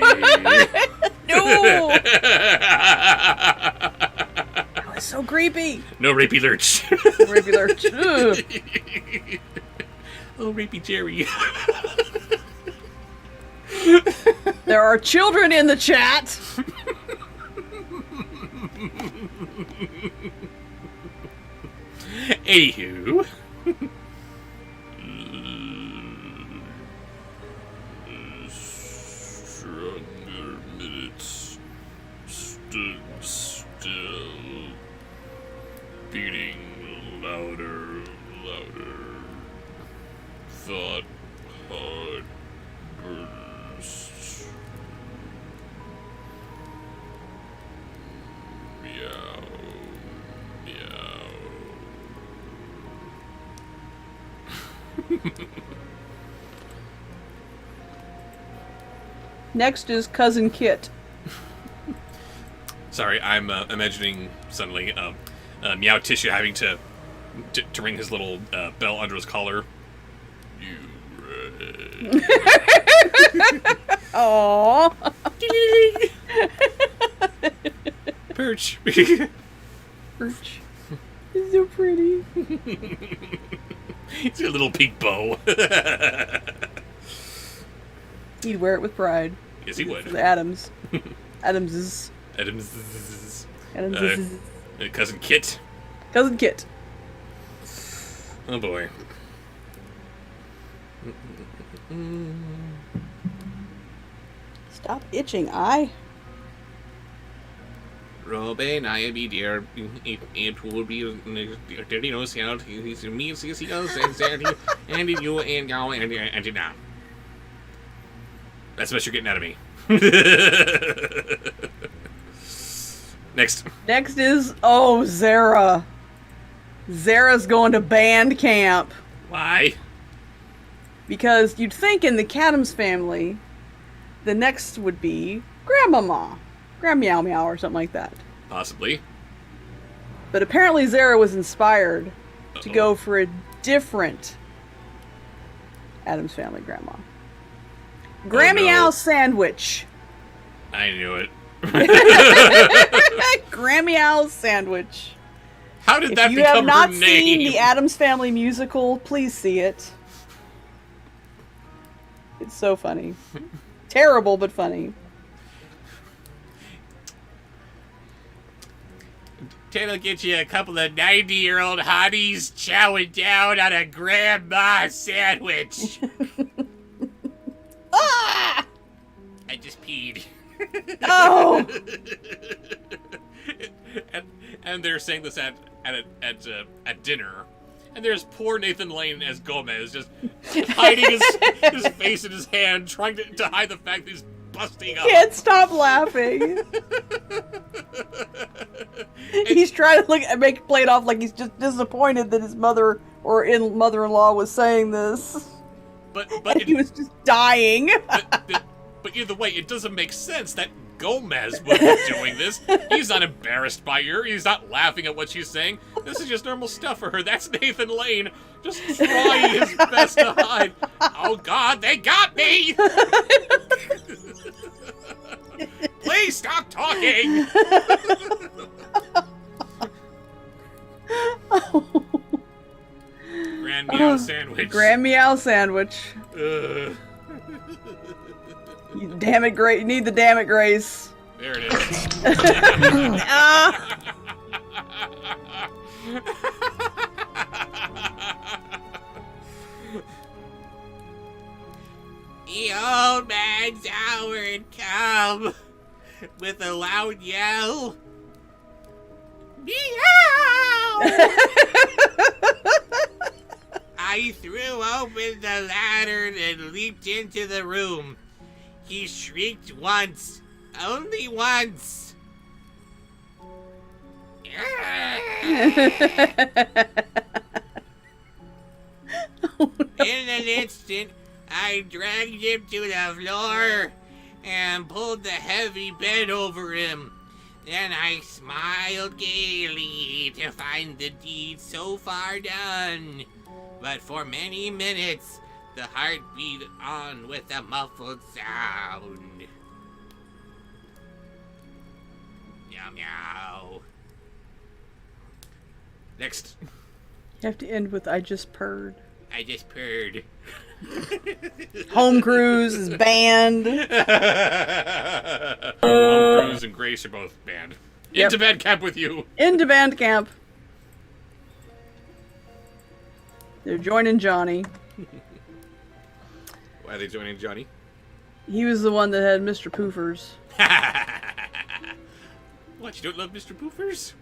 No! That was so creepy. No rapey lurch. Rapey Lurch. Ugh. Oh, rapey Jerry. There are children in the chat. Anywho. Stronger minutes. Stood still. Beating louder. Thought hard burst. Meow. Next is Cousin Kit. Sorry, I'm imagining suddenly Meow Tissue having to ring his little bell under his collar. You ready? Aww. Perch. Perch. It's so pretty. It's a little pink bow. He'd wear it with pride. Yes, he would. For the Adams. Adams's. Adam's Cousin Kit. Cousin Kit. Oh boy. Stop itching, eye. Robin, I am dear. It will be dirty nose out. He's me, see, and you, and now, and now. That's the best you're getting out of me. Next. Next is, Zara. Zara's going to band camp. Why? Because you'd think in the Cadams family, the next would be Grandmama. Grand Meow Meow or something like that. Possibly. But apparently Zara was inspired to go for a different Addams Family grandma. Grand Meow Sandwich. I knew it. Grand Meow Sandwich. How did that If you become have not her seen name? the Addams Family musical, please see it. It's so funny. Terrible, but funny. Ted'll get you a couple of 90-year-old hotties chowing down on a grandma sandwich. Ah! I just peed. Oh! and they're saying this at dinner. And there's poor Nathan Lane as Gomez just hiding his face in his hand, trying to hide the fact that he's busting up. Can't stop laughing. He's trying to play it off like he's just disappointed that his mother or mother-in-law was saying this. But and he was just dying. But either way, it doesn't make sense that Gomez would be doing this. He's not embarrassed by her. He's not laughing at what she's saying. This is just normal stuff for her. That's Nathan Lane just trying his best to hide. Oh God, they got me! Please stop talking! Grand Meow Sandwich. Grand Meow Sandwich. Damn it, Grace. You need the damn it, Grace. There it is. The old man's hour had come with a loud yell. Meow! I threw open the lantern and leaped into the room. He shrieked once, only once. In an instant, I dragged him to the floor and pulled the heavy bed over him. Then I smiled gaily to find the deed so far done. But for many minutes, the heart beat on with a muffled sound. Meow meow. Next. You have to end with I just purred. I just purred. Home Cruise is banned. Home Cruise and Grace are both banned. Yep. Into band camp with you. Into band camp. They're joining Johnny. Why are they joining Johnny? He was the one that had Mr. Poofers. What, you don't love Mr. Poofers?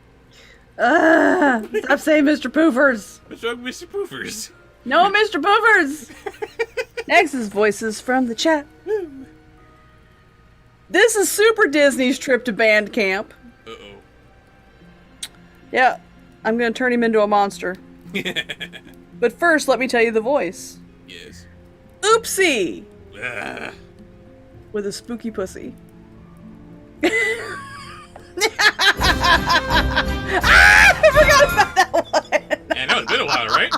Stop saying Mr. Poofers. What's wrong with Mr. Poofers? No Mr. Poofers. Next is voices from the chat. This is Super Disney's trip to band camp. Uh-oh. Yeah, I'm gonna turn him into a monster. But first, let me tell you the voice. Yes. Oopsie! Ah. With a spooky pussy. I forgot about that one! And that was been a while, right?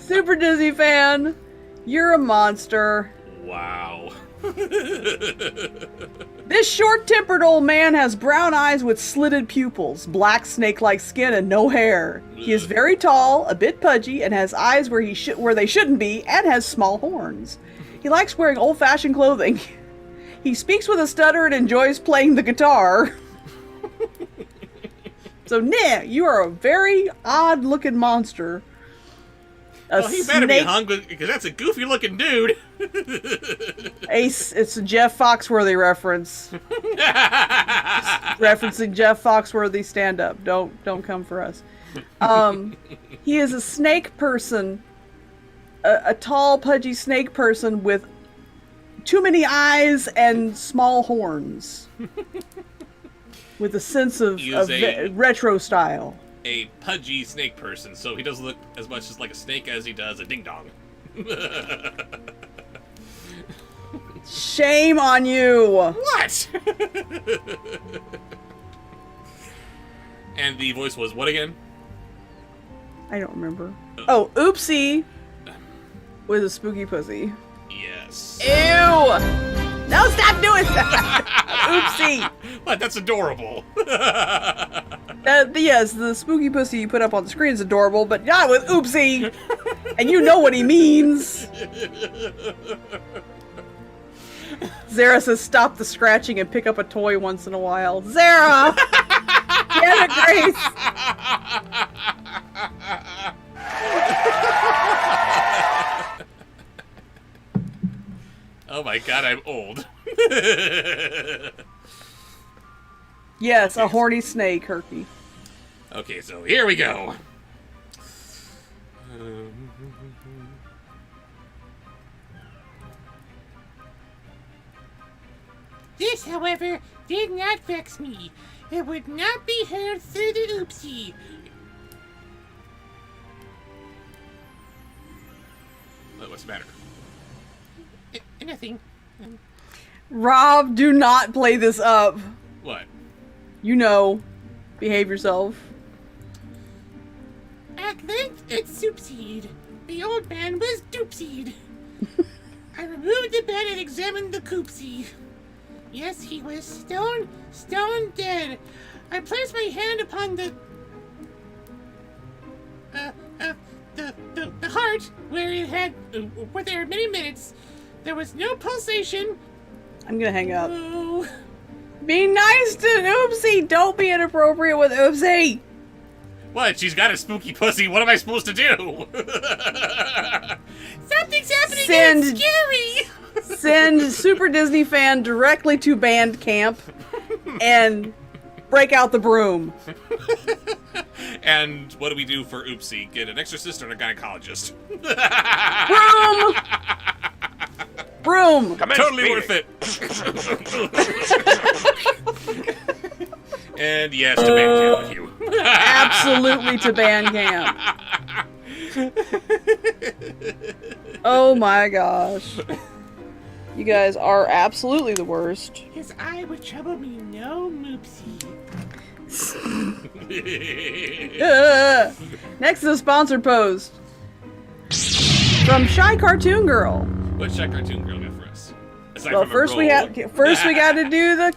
Super Disney fan, you're a monster. Wow. This short-tempered old man has brown eyes with slitted pupils, black snake-like skin, and no hair. He is very tall, a bit pudgy, and has eyes where they shouldn't be, and has small horns. He likes wearing old-fashioned clothing. He speaks with a stutter and enjoys playing the guitar. So, nah, you are a very odd-looking monster. Well, he better be hung because that's a goofy-looking dude. Ace, it's a Jeff Foxworthy reference. Referencing Jeff Foxworthy stand-up. Don't come for us. He is a snake person, a tall, pudgy snake person with too many eyes and small horns, with a sense of retro style. A pudgy snake person, so he doesn't look as much like a snake as he does a ding-dong. Shame on you! What? And the voice was what again? I don't remember. Oh, oopsie! With a spooky pussy. Yes. Ew! No, stop doing that! Oopsie! What? That's adorable. Yes, the spooky pussy you put up on the screen is adorable, but not with oopsie! And you know what he means! Zara says stop the scratching and pick up a toy once in a while. Zara! Get it, Grace! Oh my god, I'm old. Yes, a horny snake, Herky. Okay, so here we go. This, however, did not vex me. It would not be heard through the oopsie. What's the matter? Nothing. Rob, do not play this up. What? You know. Behave yourself. At length it soupseed. The old man was doopsied. I removed the bed and examined the coopsie. Yes, he was stone dead. I placed my hand upon the heart where there were many minutes. There was no pulsation. I'm gonna hang up. Oh. Be nice to Oopsie! Don't be inappropriate with Oopsie! What? She's got a spooky pussy. What am I supposed to do? Something's happening and it's scary! Send Super Disney fan directly to band camp and break out the broom. And what do we do for Oopsie? Get an exorcist or a gynecologist? Broom! Broom! Totally worth it. And yes, to band camp with you. Absolutely to band camp. Oh my gosh. You guys are absolutely the worst. His eye would trouble me no moopsie. Next is a sponsored post from Shy Cartoon Girl. What Shy Cartoon Girl got for us? Aside Well, from a first we roll. got to do the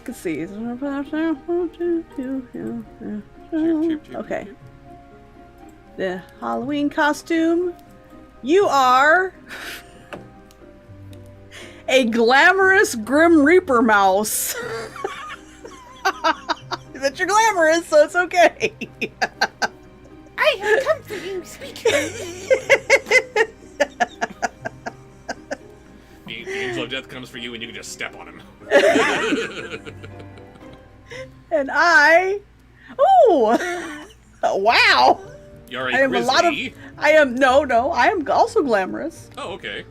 okay. The Halloween costume You are a glamorous Grim Reaper mouse. But you're glamorous, so it's okay. I have come for you, speak. The angel of death comes for you and you can just step on him. And I... Oh! Wow! You're I a am grizzly. I am also glamorous. Oh, okay.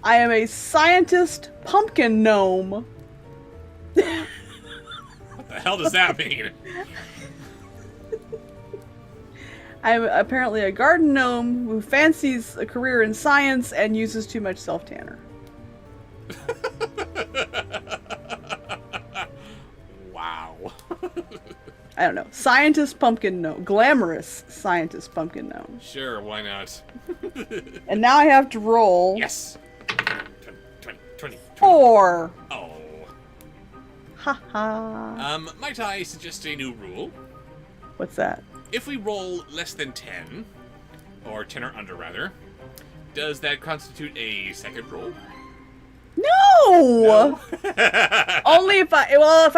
I am a scientist pumpkin gnome. What the hell does that mean? I'm apparently a garden gnome who fancies a career in science and uses too much self-tanner. Wow. I don't know. Scientist pumpkin gnome. Glamorous scientist pumpkin gnome. Sure, why not? And now I have to roll Yes! 20. 4. Oh. Haha. Might I suggest a new rule? What's that? If we roll less than 10, or 10 or under rather, does that constitute a second roll? No! Only if I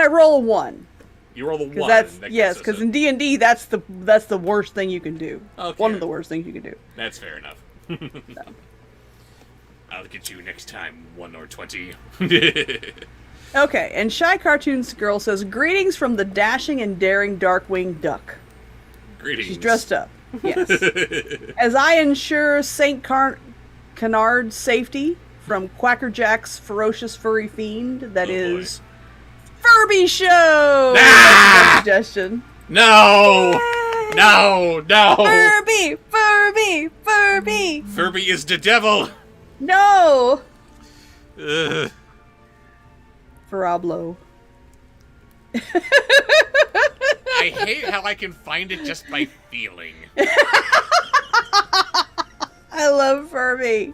roll a 1. You roll the 1. Because in D&D that's the worst thing you can do. Okay. One of the worst things you can do. That's fair enough. I'll get you next time, 1 or 20. Okay, and Shy Cartoons Girl says, "Greetings from the dashing and daring Darkwing Duck." Greetings. She's dressed up. Yes. As I ensure Saint Canard's safety from Quackerjack's ferocious furry fiend that is Furby Show. Ah! That's my suggestion. No! Yay! No! Furby! Furby is the devil! No! Ugh. Farablo. I hate how I can find it just by feeling. I love Furby.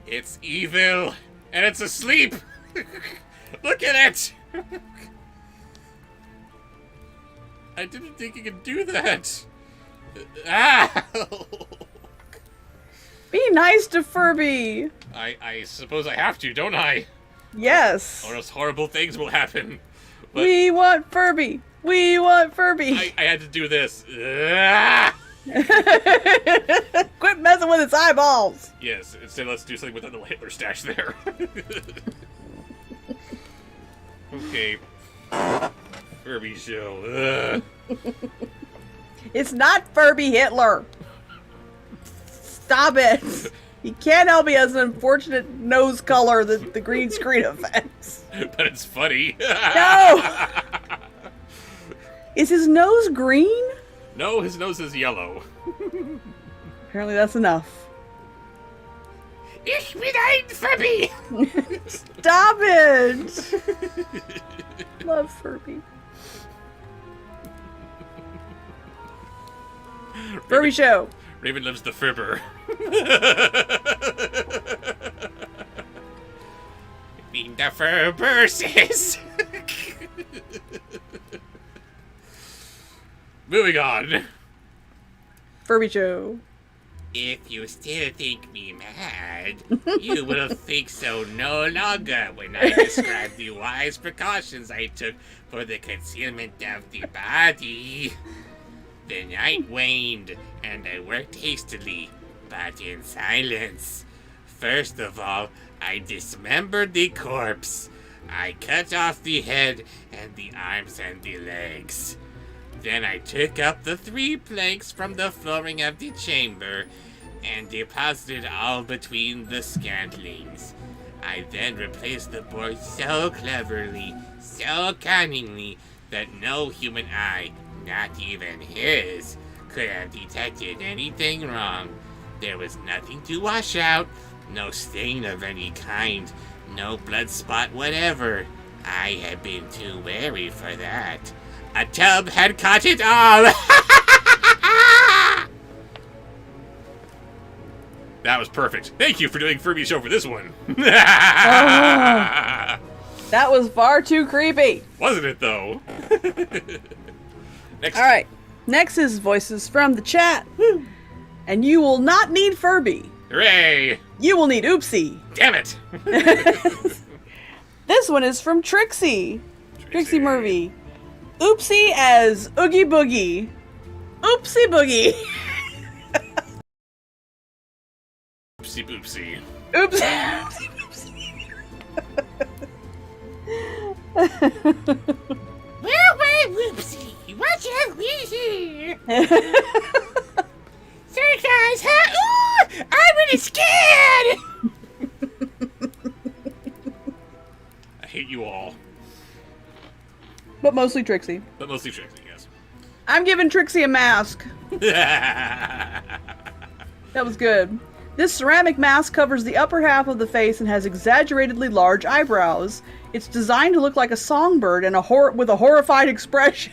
It's evil, and it's asleep! Look at it! I didn't think you could do that! Ah! Be nice to Furby. I suppose I have to, don't I? Yes. Or else horrible things will happen. But We want Furby. We want Furby. I had to do this. Ah! Quit messing with its eyeballs. Yes, instead let's do something with that little Hitler stash there. Okay. Furby show. Ugh. It's not Furby Hitler. Stop it. He can't help he has an unfortunate nose color that the green screen affects. But it's funny. No! Is his nose green? No, his nose is yellow. Apparently that's enough. Ich bin ein Furby! Stop it! Love Furby. Furby Show. Raven loves the Furber. Being the Furber says. Moving on. Furby Show. If you still think me mad, you will think so no longer when I describe the wise precautions I took for the concealment of the body. The night waned, and I worked hastily, but in silence. First of all, I dismembered the corpse. I cut off the head and the arms and the legs. Then I took up the 3 planks from the flooring of the chamber and deposited all between the scantlings. I then replaced the board so cleverly, so cunningly, that no human eye, not even his, could have detected anything wrong. There was nothing to wash out, no stain of any kind, no blood spot whatever. I had been too wary for that. A tub had caught it all! That was perfect. Thank you for doing Furby Show for this one. That was far too creepy. Wasn't it, though? Next. All right. Next is voices from the chat. And you will not need Furby. Hooray! You will need Oopsie. Damn it! This one is from Trixie. Trixie Murphy. Oopsie as Oogie Boogie. Oopsie Boogie. Oopsie boopsie. Oops. Well, whoopsie. What have we here? Sorry, guys. Huh? Ooh, I'm really scared. I hate you all. But mostly Trixie. But mostly Trixie, yes. I'm giving Trixie a mask. That was good. This ceramic mask covers the upper half of the face and has exaggeratedly large eyebrows. It's designed to look like a songbird and with a horrified expression.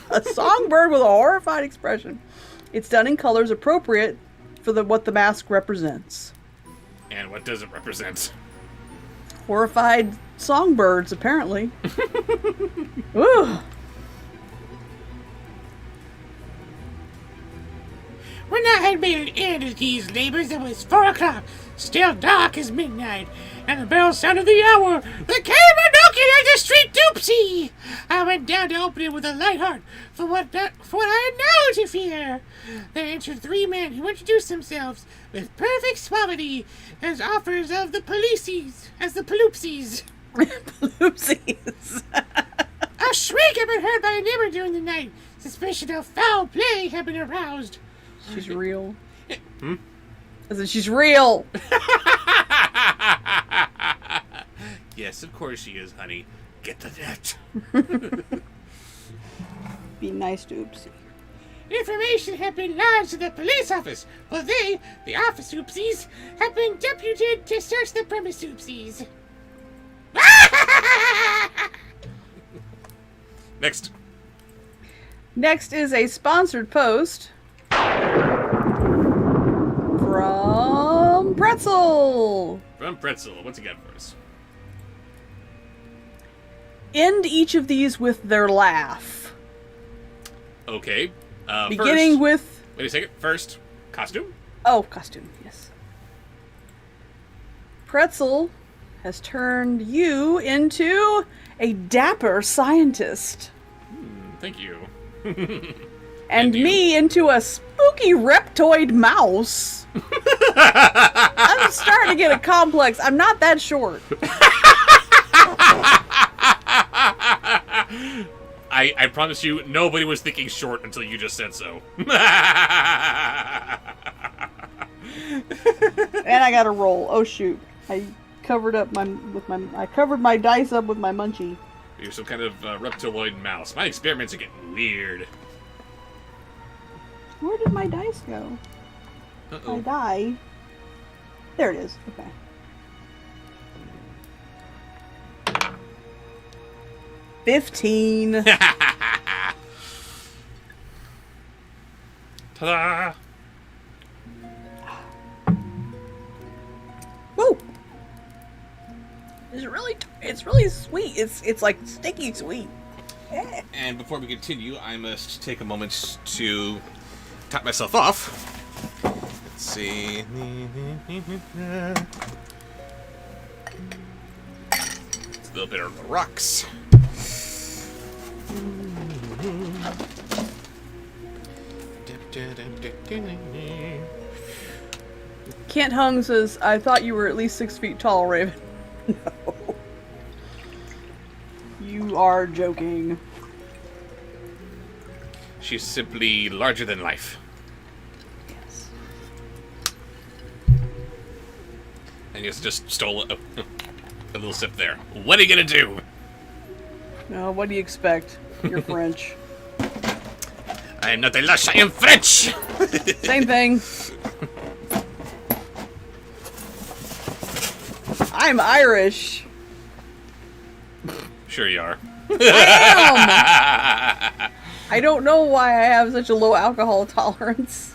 A songbird with a horrified expression. It's done in colors appropriate for what the mask represents. And what does it represent? Horrified songbirds, apparently. Ooh. When I had made an end of these labors, it was 4 o'clock, still dark as midnight, and the bell sounded the hour. There came a knocking at the street doopsie. I went down to open it with a light heart, for what I had now to fear. There entered 3 men who introduced themselves with perfect suavity as offers of the policies, as the paloopsies. Oopsies. A shriek had been heard by a neighbor during the night. Suspicion of foul play had been aroused. She's real. I said she's real. Yes, of course she is, honey. Get the net. Be nice to Oopsie. Information had been lodged to the police office. Well, they, the office oopsies, have been deputed to search the premise oopsies. Next. Next is a sponsored post from Pretzel. From Pretzel, what's he got for us? End each of these with their laugh. Okay. Beginning first, with... Wait a second. First, costume? Oh, costume, yes. Pretzel has turned you into a dapper scientist. Thank you. And you? me into a spooky reptoid mouse. I'm starting to get a complex. I'm not that short. I promise you, nobody was thinking short until you just said so. And I got to roll. Oh shoot! I covered my dice up with my munchie. You're some kind of reptiloid mouse. My experiments are getting weird. Where did my dice go? My Uh-oh. die. There it is. Okay. $15. Ta-da! Woo! It's really sweet. It's like sticky sweet. And before we continue, I must take a moment to top myself off. Let's see. It's a little bit of the rocks. Kent Hung says, I thought you were at least 6 feet tall, Raven. No. You are joking. She's simply larger than life. Yes. And you just stole a little sip there. What are you gonna do? No, what do you expect? You're French. I am not a lush, I am French! Same thing. I'm Irish. Sure you are. I am! I don't know why I have such a low alcohol tolerance.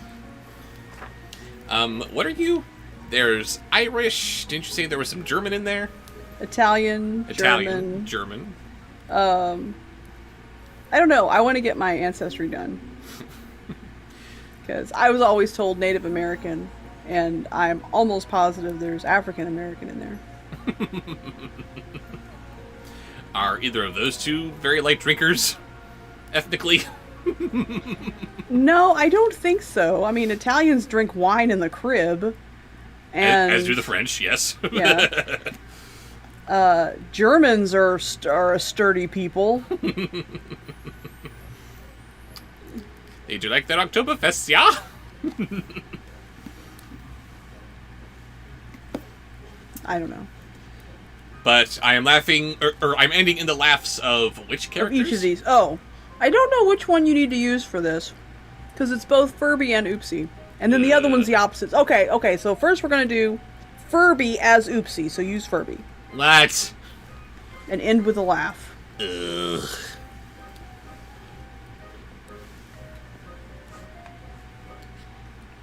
What are you? There's Irish. Didn't you say there was some German in there? Italian, German. I don't know. I want to get my ancestry done. Because I was always told Native American, and I'm almost positive there's African American in there. Are either of those two very light drinkers, ethnically? No, I don't think so. I mean, Italians drink wine in the crib. And As do the French, yes. yeah. Germans are a sturdy people. They do like their Oktoberfest, yeah? I don't know. But I am laughing, or I'm ending in the laughs of which Of characters? each of these. Oh, I don't know which one you need to use for this. Because it's both Furby and Oopsie. And then the other one's the opposites. Okay, so first we're going to do Furby as Oopsie, so use Furby. What? And end with a laugh. Ugh.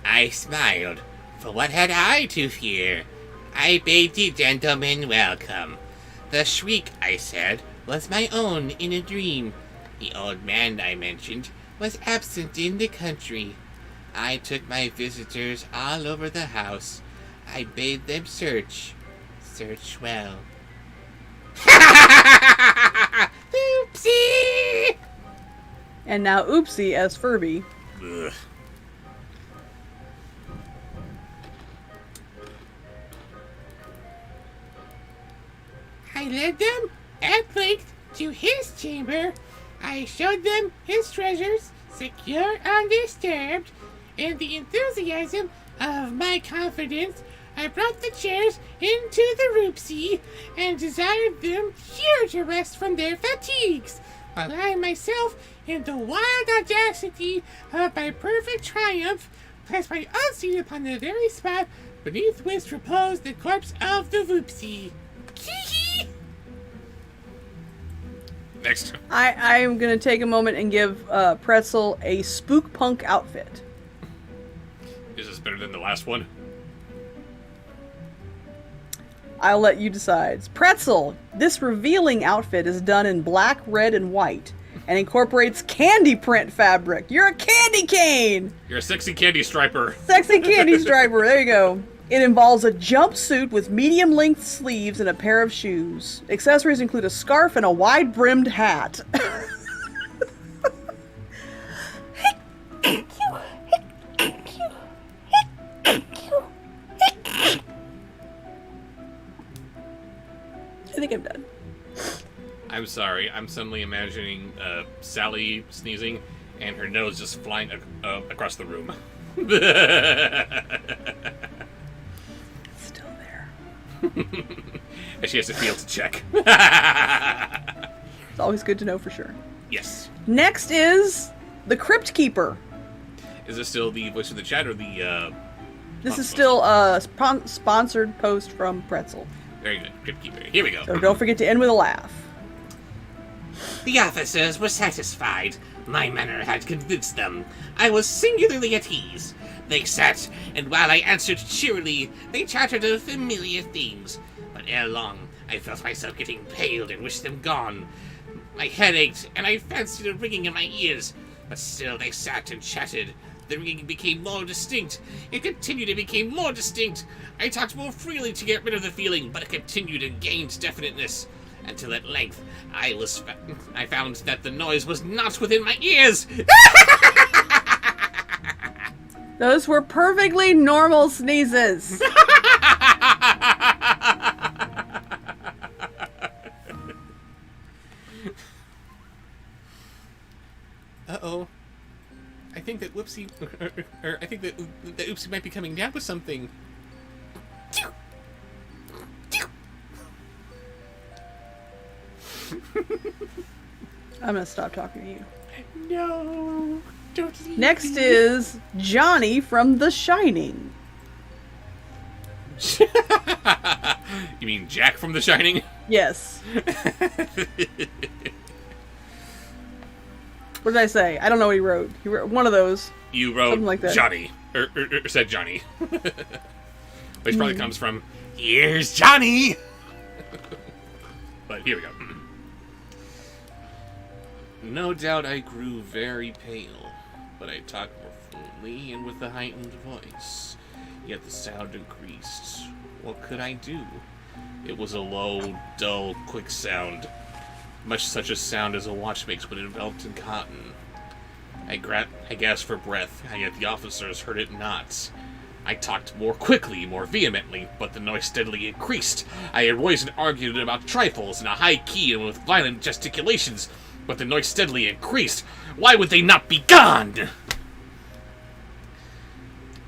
I smiled, for what had I to fear? I bade the gentleman welcome. The shriek, I said, was my own in a dream. The old man I mentioned was absent in the country. I took my visitors all over the house. I bade them search well. Oopsie! And now Oopsie as Furby. Ugh. I led them at length to his chamber. I showed them his treasures, secure undisturbed. In the enthusiasm of my confidence, I brought the chairs into the roopsie and desired them here to rest from their fatigues, while I myself, in the wild audacity of my perfect triumph, placed my own seat upon the very spot beneath which reposed the corpse of the roopsie. Hee-hee! Next. I am going to take a moment and give Pretzel a spook punk outfit. Is this better than the last one? I'll let you decide. Pretzel, this revealing outfit is done in black, red, and white, and incorporates candy print fabric. You're a candy cane! You're a sexy candy striper. Sexy candy striper, there you go. It involves a jumpsuit with medium-length sleeves and a pair of shoes. Accessories include a scarf and a wide-brimmed hat. I think I'm done. I'm sorry. I'm suddenly imagining Sally sneezing and her nose just flying across the room. Still there. And she has to feel to check. It's always good to know for sure. Yes. Next is the Crypt Keeper. Is this still the voice of the chat or the... This is still a sponsored post from Pretzel. Very good. Crypt Keeper. Here we go. So don't forget to end with a laugh. The officers were satisfied. My manner had convinced them. I was singularly at ease. They sat, and while I answered cheerily, they chattered of familiar things. But ere long, I felt myself getting pale and wished them gone. My head ached, and I fancied a ringing in my ears. But still they sat and chatted. The ringing became more distinct. It continued and became more distinct. I talked more freely to get rid of the feeling, but it continued and gained definiteness. Until at length, I found that the noise was not within my ears. Those were perfectly normal sneezes. Uh-oh. I think that Whoopsie... I think that Oopsie might be coming down with something. I'm gonna stop talking to you. No, don't leave Next me. is Johnny from The Shining. You mean Jack from The Shining? Yes. What did I say? I don't know what he wrote. He wrote one of those. You wrote Something like that. Johnny. Or said Johnny. Which probably comes from, here's Johnny! But here we go. No doubt I grew very pale, but I talked more gently and with a heightened voice. Yet the sound increased. What could I do? It was a low, dull, quick sound. Much such a sound as a watch makes when enveloped in cotton. I gasped for breath, and yet the officers heard it not. I talked more quickly, more vehemently, but the noise steadily increased. I arose and argued about trifles in a high key and with violent gesticulations, but the noise steadily increased. Why would they not be gone?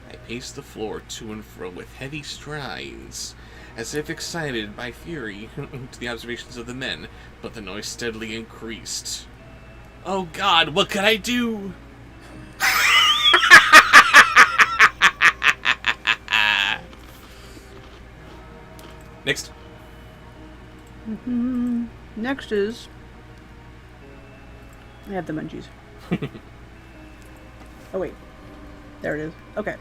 I paced the floor to and fro with heavy strides, as if excited by fury to the observations of the men, but the noise steadily increased. Oh God, what could I do? Next. Next is... I have the munchies. Oh, wait. There it is. Okay.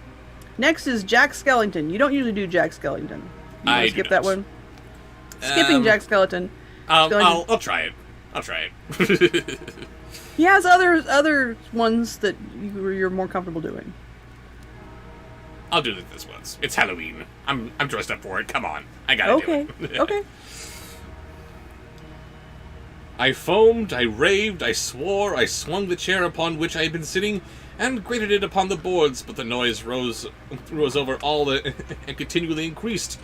Next is Jack Skellington. You don't usually do Jack Skellington. You I want to skip that one? Skipping Jack Skellington. I'll try it. I'll try it. He has other ones that you're more comfortable doing. I'll do this once. It's Halloween. I'm dressed up for it. Come on. I gotta do it. Okay. I foamed, I raved, I swore, I swung the chair upon which I had been sitting, and grated it upon the boards, but the noise rose over all and continually increased.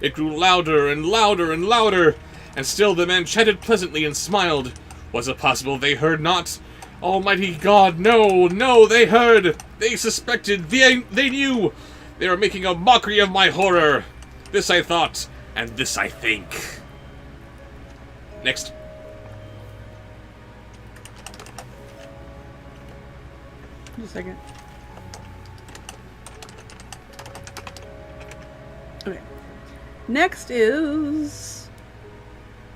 It grew louder and louder and louder, and still the men chatted pleasantly and smiled. Was it possible they heard not? Almighty God, no, they heard! They suspected, they knew! They were making a mockery of my horror! This I thought, and this I think. Next. Just a second. Okay. Next is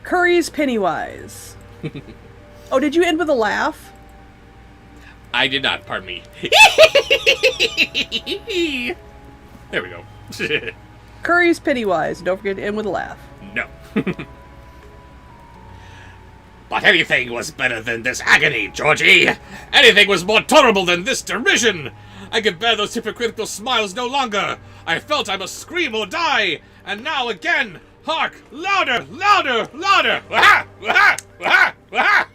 Curry's Pennywise. Oh, did you end with a laugh? I did not, pardon me. There we go. Curry's Pennywise. Don't forget to end with a laugh. No. But anything was better than this agony, Georgie! Anything was more tolerable than this derision! I could bear those hypocritical smiles no longer! I felt I must scream or die! And now again! Hark! Louder! Louder! Louder! Wah-ha! Wah-ha! Wah-ha! Wah-ha!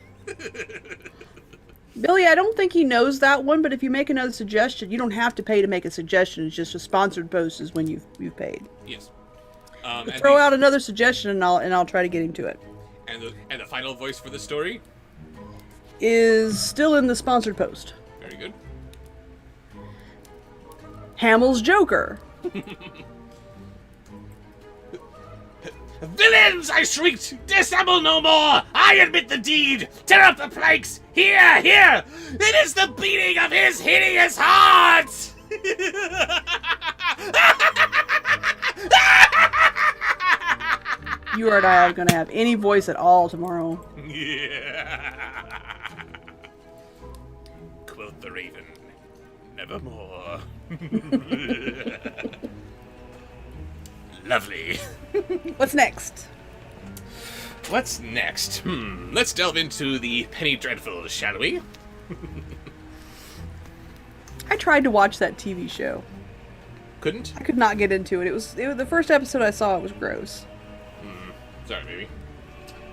Billy, I don't think he knows that one, but if you make another suggestion, you don't have to pay to make a suggestion. It's just a sponsored post is when you've paid. Yes. Throw out another suggestion and I'll try to get him to it. And the final voice for the story? Is still in the sponsored post. Very good. Hamill's Joker. Villains! I shrieked! Dissemble no more! I admit the deed! Tear up the planks! Here! Here! It is the beating of his hideous heart! You and I aren't going to have any voice at all tomorrow. Quoth the raven, nevermore. Lovely. What's next? What's next? Let's delve into the Penny Dreadful, shall we? I tried to watch that TV show. Couldn't? I could not get into it. It was the first episode I saw. It was gross. Sorry, baby.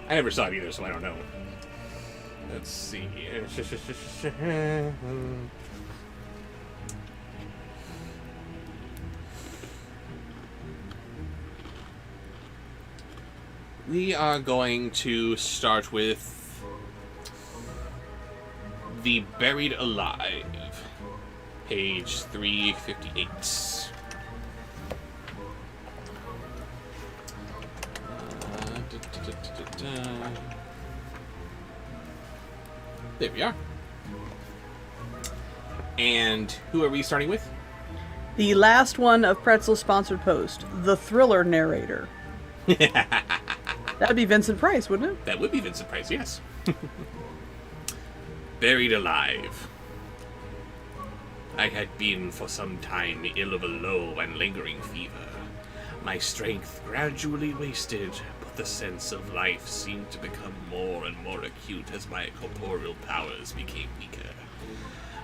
I never saw it either, so I don't know. Let's see. We are going to start with The Buried Alive, page 358. There we are. And who are we starting with? The last one of Pretzel's sponsored post, the thriller narrator. That'd be Vincent Price, wouldn't it? That would be Vincent Price, yes. Buried alive. I had been for some time ill of a low and lingering fever. My strength gradually wasted, but the sense of life seemed to become more and more acute as my corporeal powers became weaker.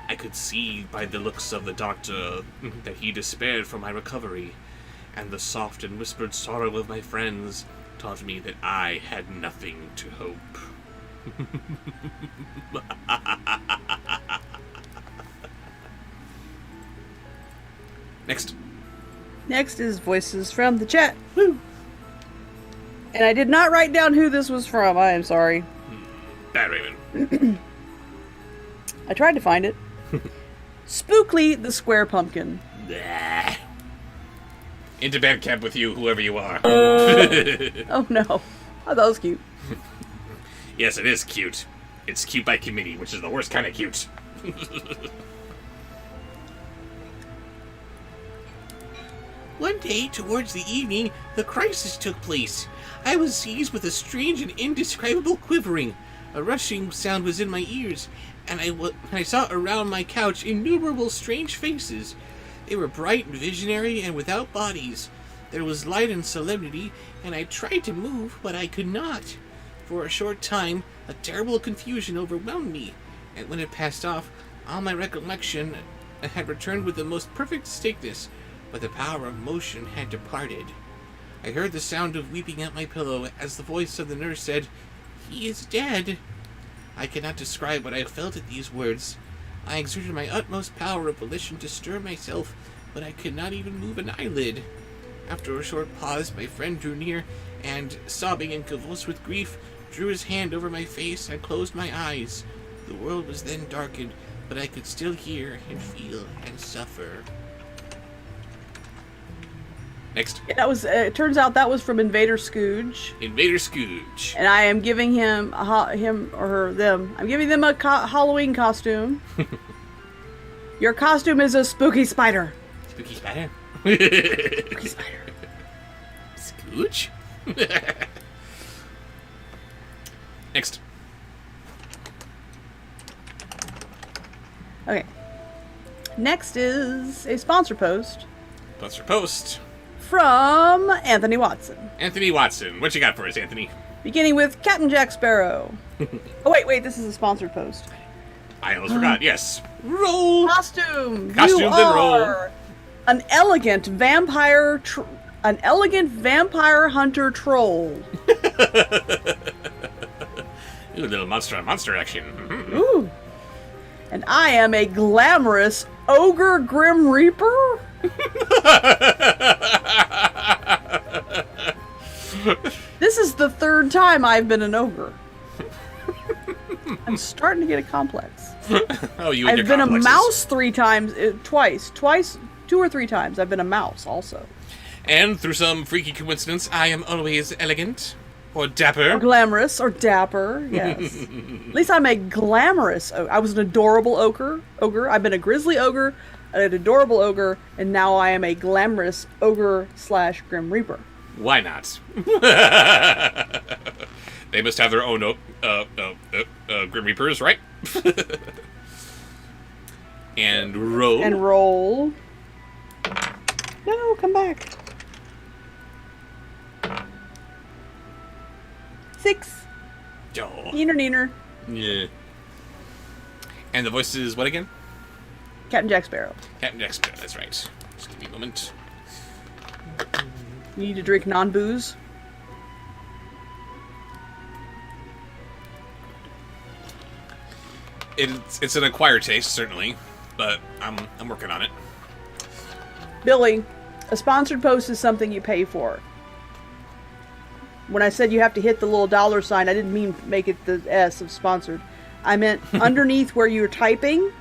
I could see by the looks of the doctor that he despaired for my recovery, and the soft and whispered sorrow of my friends taught me that I had nothing to hope. Next. Next is voices from the chat. Woo! And I did not write down who this was from. I am sorry. Bad Raven. I tried to find it. Spookly the Square Pumpkin. Blah. Into bed camp with you, whoever you are. Oh no. Oh, that was cute. Yes, it is cute. It's cute by committee, which is the worst kind of cute. One day, towards the evening, the crisis took place. I was seized with a strange and indescribable quivering. A rushing sound was in my ears, and I saw around my couch innumerable strange faces. They were bright and visionary and without bodies. There was light and solemnity, and I tried to move, but I could not. For a short time, a terrible confusion overwhelmed me, and when it passed off, all my recollection had returned with the most perfect distinctness, but the power of motion had departed. I heard the sound of weeping at my pillow as the voice of the nurse said, "He is dead." I cannot describe what I felt at these words. I exerted my utmost power of volition to stir myself, but I could not even move an eyelid. After a short pause, my friend drew near, and, sobbing and convulsed with grief, drew his hand over my face and closed my eyes. The world was then darkened, but I could still hear and feel and suffer. Next. Yeah, that was. It turns out that was from Invader Scooge. Invader Scooge. And I am giving him them. I'm giving them a Halloween costume. Your costume is a spooky spider. Spooky spider. Spooky spider. Scooge? Next. Okay. Next is a sponsor post Buster Post. from Anthony Watson. Anthony Watson. What you got for us, Anthony? Beginning with Captain Jack Sparrow. Oh, wait, this is a sponsored post. I almost forgot. Yes. Roll. Costume! Costumes You and roll. are an elegant vampire hunter troll. Ooh, a little monster on monster action. Mhm. Ooh. And I am a glamorous ogre grim reaper. This is the third time I've been an ogre. I'm starting to get a complex. Oh, you and I've your been complexes. a mouse twice, 2 or 3 times. I've been a mouse also. And through some freaky coincidence, I am always elegant. Or dapper. Or glamorous, or dapper, yes. At least I'm a glamorous ogre. I was an adorable ogre. I've been a grizzly ogre, an adorable ogre, and now I am a glamorous ogre / grim reaper. Why not? They must have their own Grim Reapers, right? And roll. And roll. No, come back. 6. Oh. Neener. Yeah. And the voice is what again? Captain Jack Sparrow. Captain Jack Sparrow, that's right. Just give me a moment. You need to drink non-booze. It's an acquired taste, certainly, but I'm working on it. Billy, a sponsored post is something you pay for. When I said you have to hit the little $, I didn't mean make it the S of sponsored. I meant underneath where you're typing,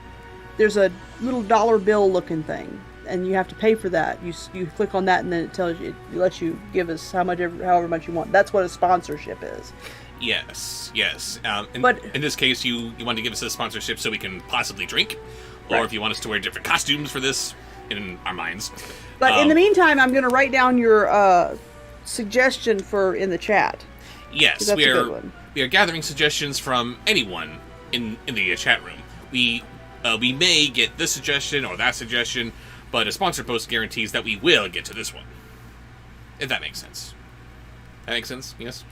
there's a little dollar bill looking thing, and you have to pay for that. You click on that, and then it tells you, it lets you give us however much you want. That's what a sponsorship is. Yes. But in this case, you want to give us a sponsorship so we can possibly drink, or Right. if you want us to wear different costumes for this, in our minds. But in the meantime, I'm going to write down your suggestion for in the chat. Yes, That's a good one. we are gathering suggestions from anyone in the chat room. We may get this suggestion or that suggestion, but a sponsor post guarantees that we will get to this one. If that makes sense. That makes sense? Yes?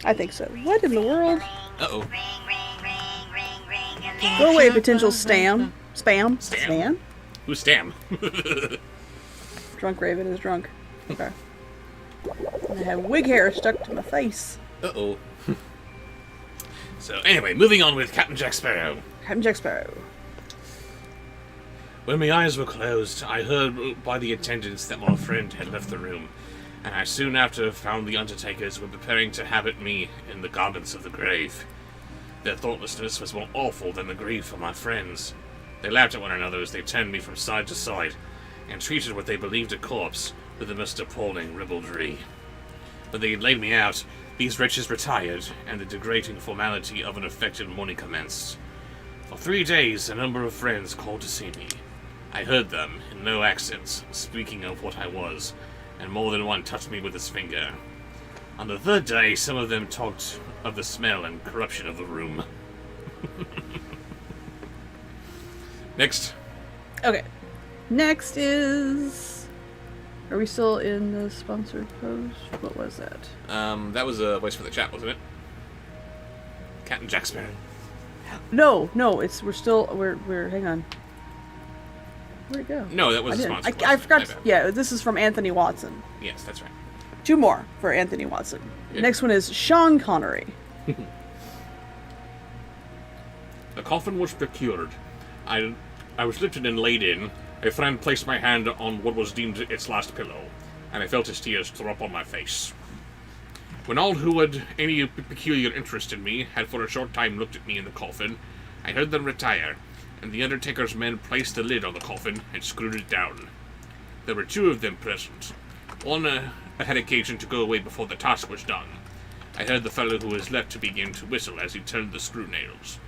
I think so. What in the world? Uh-oh. Go away, potential Stam. Spam? Stam. Stan? Who's Stam? Drunk Raven is drunk. Okay. And I have wig hair stuck to my face. Uh-oh. So, anyway, moving on with Captain Jack Sparrow. Captain Jack Sparrow. When my eyes were closed, I heard by the attendants that my friend had left the room, and I soon after found the undertakers were preparing to habit me in the garments of the grave. Their thoughtlessness was more awful than the grief of my friends. They laughed at one another as they turned me from side to side, and treated what they believed a corpse with the most appalling ribaldry. When they had laid me out, these wretches retired, and the degrading formality of an affected mourning commenced. For 3 days, a number of friends called to see me. I heard them, in low accents, speaking of what I was, and more than one touched me with his finger. On the 3rd day, some of them talked of the smell and corruption of the room. Next. Okay. Next is... Are we still in the sponsored post? What was that? That was a voice for the chat, wasn't it? Captain Jack Sparrow. No, we're hang on. Where'd it go? No, that was a I sponsor. I forgot. My bad. Yeah, this is from Anthony Watson. Yes, that's right. 2 more for Anthony Watson. Good. Next one is Sean Connery. The coffin was procured. I was lifted and laid in. A friend placed my hand on what was deemed its last pillow, and I felt his tears drop on my face. When all who had any peculiar interest in me had for a short time looked at me in the coffin, I heard them retire, and the undertaker's men placed the lid on the coffin and screwed it down. There were 2 of them present. One had occasion to go away before the task was done. I heard the fellow who was left to begin to whistle as he turned the screw nails,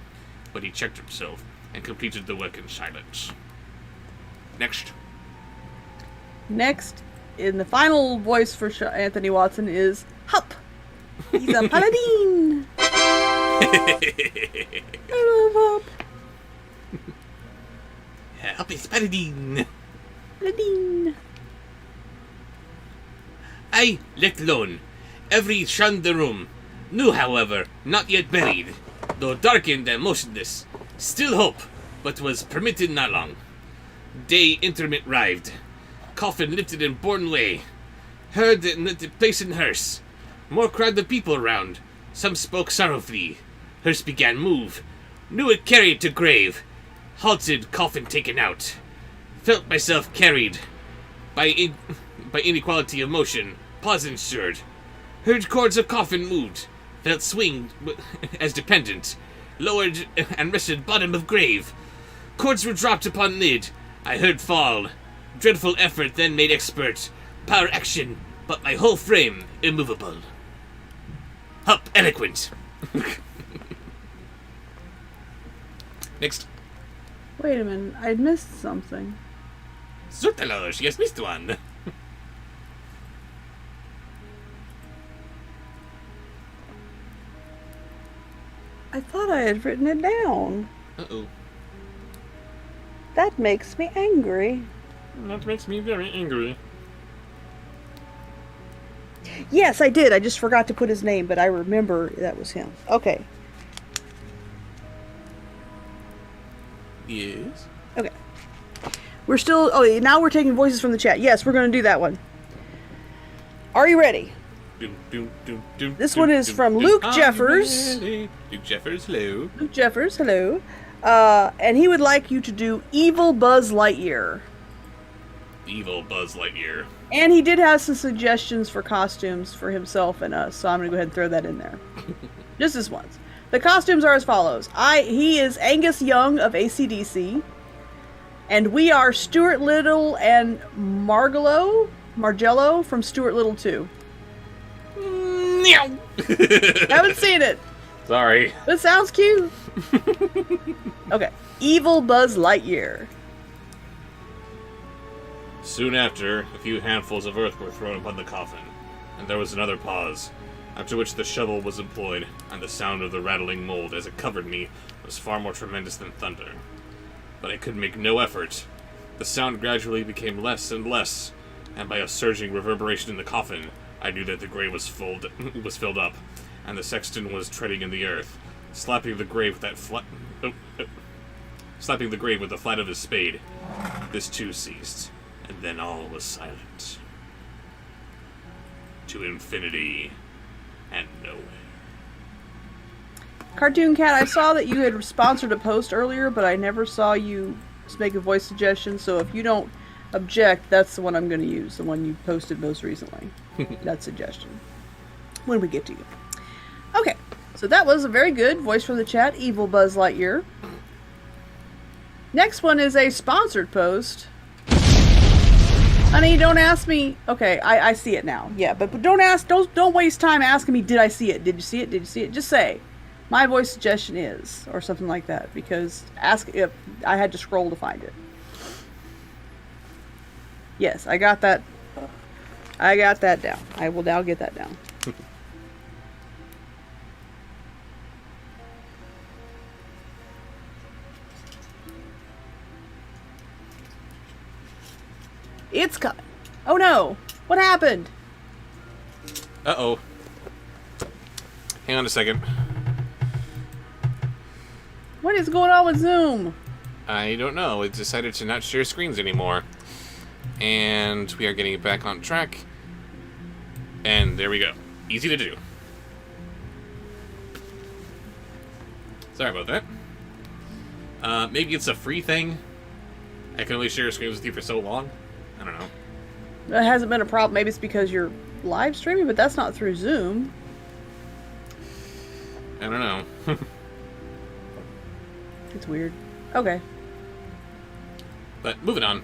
but he checked himself and completed the work in silence. Next. Next, in the final voice for Anthony Watson is Hup. He's a paladin. I love Hup. Help is paladin. Paladin. I, let alone, every shunned the room, knew, however, not yet buried, though darkened and motionless, still hope, but was permitted not long. Day intermit arrived, coffin lifted and borne away, heard the place in hearse, more crowd of people around, some spoke sorrowfully, hearse began move, knew it carried to grave, halted, coffin taken out, felt myself carried, by inequality of motion, pause ensured, heard cords of coffin moved, felt swing as dependent, lowered and rested bottom of grave, cords were dropped upon lid, I heard fall, dreadful effort then made expert, power action, but my whole frame immovable. Hup eloquent. Next. Wait a minute, I missed something. Zutalosh, yes, missed one. I thought I had written it down. Uh-oh. That makes me angry. That makes me very angry. Yes, I did. I just forgot to put his name, but I remember that was him. Okay. Yes. Okay. We're still... Oh, now we're taking voices from the chat. Yes, we're going to do that one. Are you ready? This one is from Luke Jeffers. Luke Jeffers, hello. Luke Jeffers, hello. And he would like you to do Evil Buzz Lightyear. Evil Buzz Lightyear. And he did have some suggestions for costumes for himself and us, so I'm going to go ahead and throw that in there. Just this once. The costumes are as follows. He is Angus Young of AC/DC. And we are Stuart Little and Margello from Stuart Little 2. Haven't seen it. Sorry. It sounds cute. Okay. Evil Buzz Lightyear. Soon after, a few handfuls of earth were thrown upon the coffin, and there was another pause, after which the shovel was employed, and the sound of the rattling mold as it covered me was far more tremendous than thunder. But I could make no effort. The sound gradually became less and less, and by a surging reverberation in the coffin, I knew that the grave was filled up, and the sexton was treading in the earth, slapping the grave with that slapping the grave with the flat of his spade. This too ceased, and then all was silent. To infinity and nowhere. Cartoon Cat, I saw that you had sponsored a post earlier, but I never saw you make a voice suggestion, so if you don't object, that's the one I'm going to use, the one you posted most recently. That suggestion. When we get to you. Okay, so that was a very good voice from the chat, Evil Buzz Lightyear. Next one is a sponsored post. Honey, don't ask me. Okay, I see it now. Yeah, but don't waste time asking me, did I see it? Did you see it? Did you see it? Just say, my voice suggestion is, or something like that, because ask if I had to scroll to find it. Yes, I got that. I got that down. I will now get that down. It's coming. Oh no! What happened? Uh-oh. Hang on a second. What is going on with Zoom? I don't know. It decided to not share screens anymore. And we are getting it back on track. And there we go. Easy to do. Sorry about that. Maybe it's a free thing. I can only share screens with you for so long. I don't know. It hasn't been a problem. Maybe it's because you're live streaming, but that's not through Zoom. I don't know. It's weird. Okay. But moving on.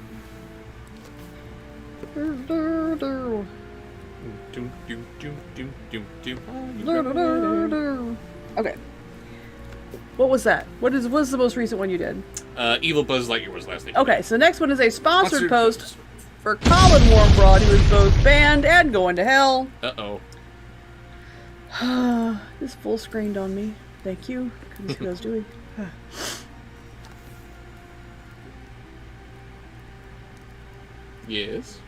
Okay. What was that? What's the most recent one you did? Evil Buzz Lightyear was last name. Okay, so next one is a sponsored post for Colin Warmbroad, who is both banned and going to hell. Uh-oh. This full screened on me. Thank you. Couldn't see what I was doing. Yes.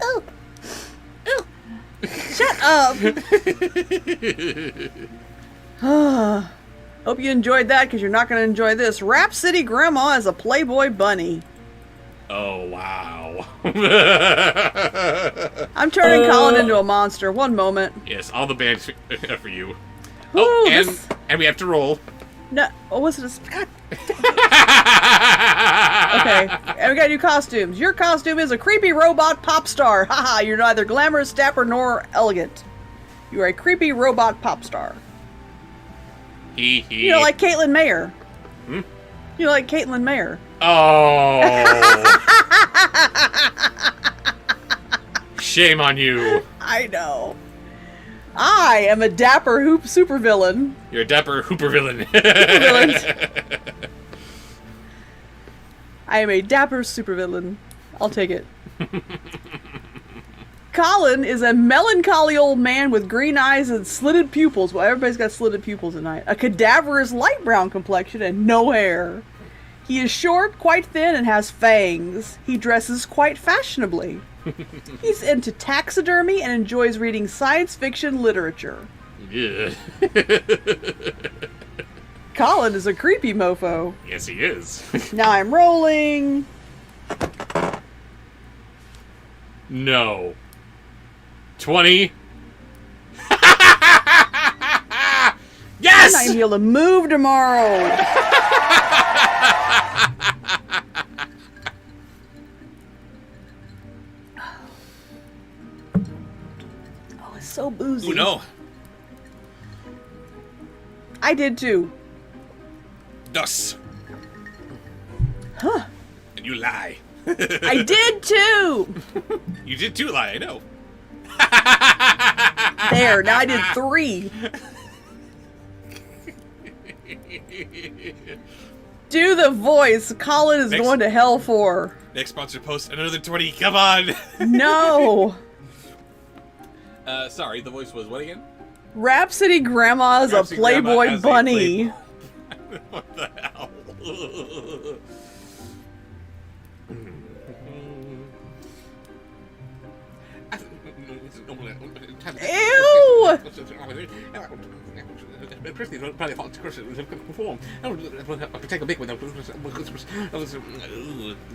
Oh, Shut up! Hope you enjoyed that, because you're not going to enjoy this. Rap City Grandma is a Playboy bunny. Oh, wow. I'm turning Colin into a monster. One moment. Yes, all the bands are for you. Ooh, And we have to roll. No, what was it? God. Okay, and we got new costumes. Your costume is a creepy robot pop star. Haha, you're neither glamorous, dapper, nor elegant. You are a creepy robot pop star. You know, like Caitlin Mayer. Hmm? You know, like Caitlin Mayer. Oh. Shame on you. I know. I am a dapper supervillain. You're a dapper hooper villain. I am a dapper supervillain. I'll take it. Colin is a melancholy old man with green eyes and slitted pupils. Well, everybody's got slitted pupils tonight. A cadaverous light brown complexion and no hair. He is short, quite thin, and has fangs. He dresses quite fashionably. He's into taxidermy and enjoys reading science fiction literature. Yeah. Colin is a creepy mofo. Yes, he is. Now I'm rolling. No. 20. I'm not Yes! gonna be able to move tomorrow. Oh, it's so boozy. Oh, no. I did too. Dos. Huh. And you lie. I did too. You did too lie, I know. There, now I did 3. Do the voice. Colin is Next. going to hell for. Next sponsor post, another 20. Come on. No. Sorry, the voice was what again? Rhapsody Grandma is a Rhapsody Grandma Playboy as a bunny. What the hell? Ew!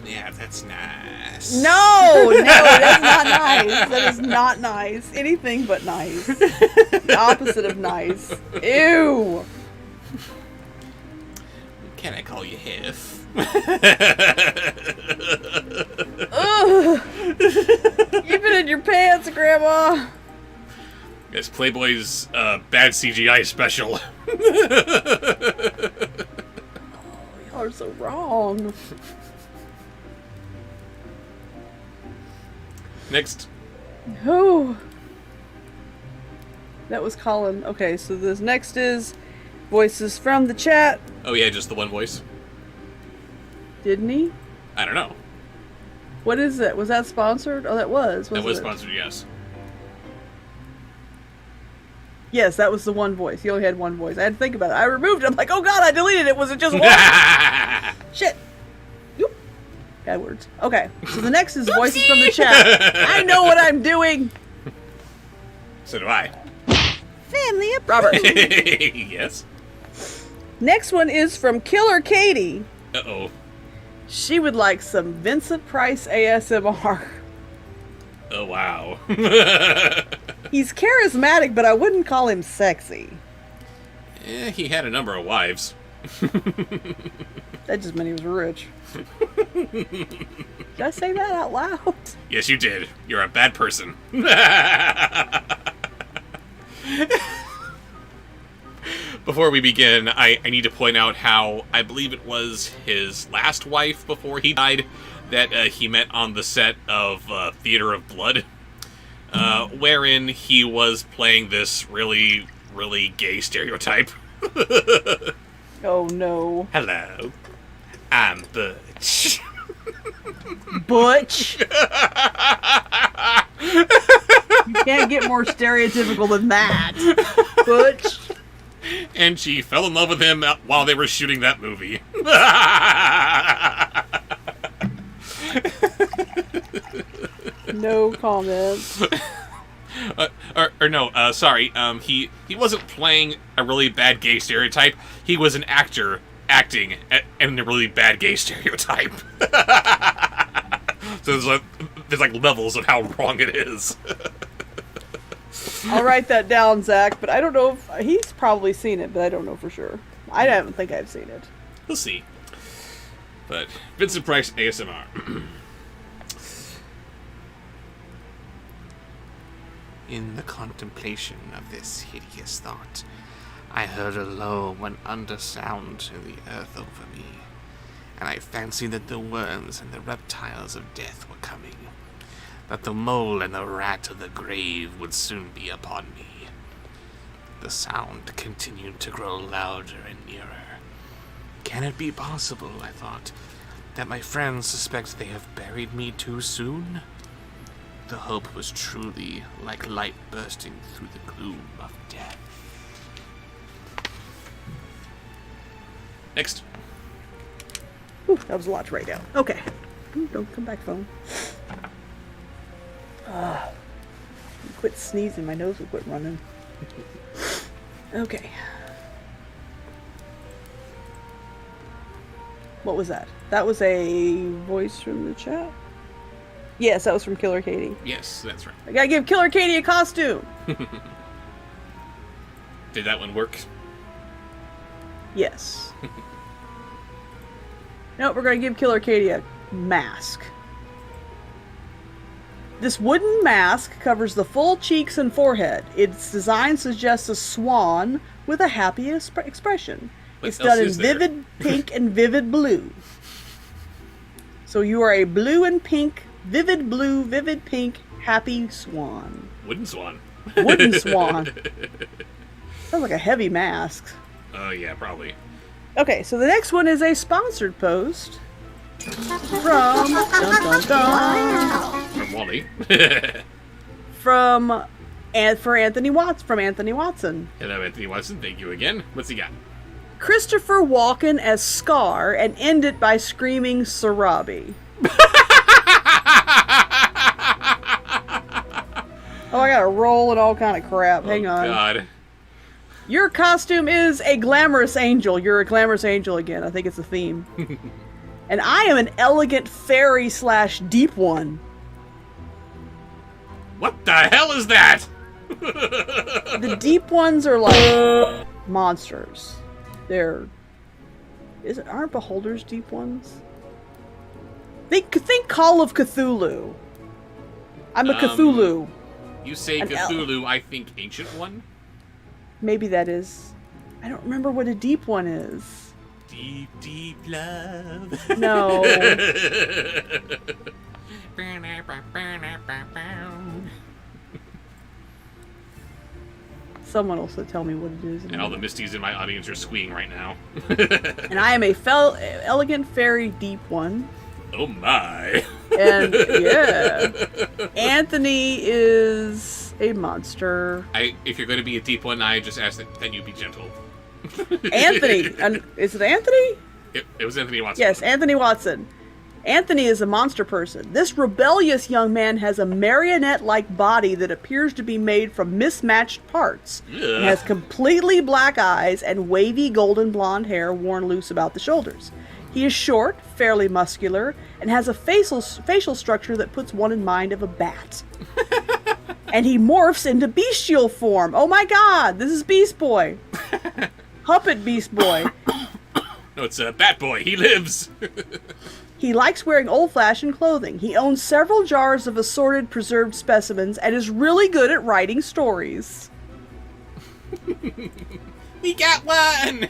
Yeah, that's nice. No, that's not nice. That is not nice. Anything but nice. The opposite of nice. Ew. Can I call you Hef? Ugh. Keep it in your pants, Grandma. It's Playboy's bad CGI special. Y'all are so wrong. Next. Oh. That was Colin. Okay, so this next is voices from the chat. Oh yeah, just the one voice. Didn't he? I don't know. What is it? Was that sponsored? Oh, that was. That was it? sponsored, yes. Yes, that was the one voice. He only had one voice. I had to think about it. I removed it. I'm like, oh god, I deleted it. Was it just one? Shit. Oop. Bad words. Okay, so the next is voices from the chat. I know what I'm doing. So do I. Family up. Robert. Yes. Next one is from Killer Katie. Uh-oh. She would like some Vincent Price ASMR. Oh, wow. He's charismatic, but I wouldn't call him sexy. He had a number of wives. That just meant he was rich. Did I say that out loud? Yes, you did. You're a bad person. Before we begin, I need to point out how I believe it was his last wife before he died that he met on the set of Theater of Blood, wherein he was playing this really, really gay stereotype. Oh no. Hello, I'm Butch. Butch? You can't get more stereotypical than that. Butch? And she fell in love with him while they were shooting that movie. No comments. Sorry. He wasn't playing a really bad gay stereotype. He was an actor acting in a really bad gay stereotype. So there's like levels of how wrong it is. I'll write that down, Zach, but I don't know if... He's probably seen it, but I don't know for sure. I don't think I've seen it. We'll see. But Vincent Price ASMR. In the contemplation of this hideous thought, I heard a low and undersound to the earth over me, and I fancied that the worms and the reptiles of death were coming, that the mole and the rat of the grave would soon be upon me. The sound continued to grow louder and nearer. Can it be possible, I thought, that my friends suspect they have buried me too soon? The hope was truly like light bursting through the gloom of death. Next. Whew, that was a lot to write down. Okay. Don't come back, phone. Quit sneezing. My nose will quit running. Okay. What was that? That was a voice from the chat? Yes, that was from Killer Katie. Yes, that's right. I gotta give Killer Katie a costume! Did that one work? Yes. No, we're gonna give Killer Katie a mask. This wooden mask covers the full cheeks and forehead. Its design suggests a swan with a happy expression. What It's else done in is there? vivid pink and vivid blue. So you are a blue and pink, vivid blue, vivid pink, happy swan. Wooden swan. Wooden swan. Sounds like a heavy mask. Oh, yeah, probably. Okay, so the next one is a sponsored post from From Wally. from Anthony Watson. Hello, Anthony Watson. Thank you again. What's he got? Christopher Walken as Scar and end it by screaming Sarabi. Oh, I gotta roll and all kind of crap. Hang on. God. Your costume is a glamorous angel. You're a glamorous angel again. I think it's a theme. And I am an elegant fairy / deep one. What the hell is that? The deep ones are like monsters. Aren't beholders deep ones? Think Call of Cthulhu. I'm a Cthulhu. You say Cthulhu, I think Ancient One? Maybe that is. I don't remember what a deep one is. Deep, deep love. No. Someone else will tell me what it is. And all the Misties in my audience are squeeing right now. And I am a elegant fairy deep one. Oh my. And yeah. Anthony is a monster. If you're going to be a deep one, I just ask that you be gentle. Anthony. Is it Anthony? It was Anthony Watson. Yes, Anthony Watson. Anthony is a monster person. This rebellious young man has a marionette-like body that appears to be made from mismatched parts. It has completely black eyes and wavy golden blonde hair worn loose about the shoulders. He is short, fairly muscular, and has a facial structure that puts one in mind of a bat. And he morphs into bestial form. Oh my god, this is Beast Boy. Puppet Beast Boy. No, it's Bat Boy. He lives. He likes wearing old-fashioned clothing. He owns several jars of assorted preserved specimens and is really good at writing stories. We got one!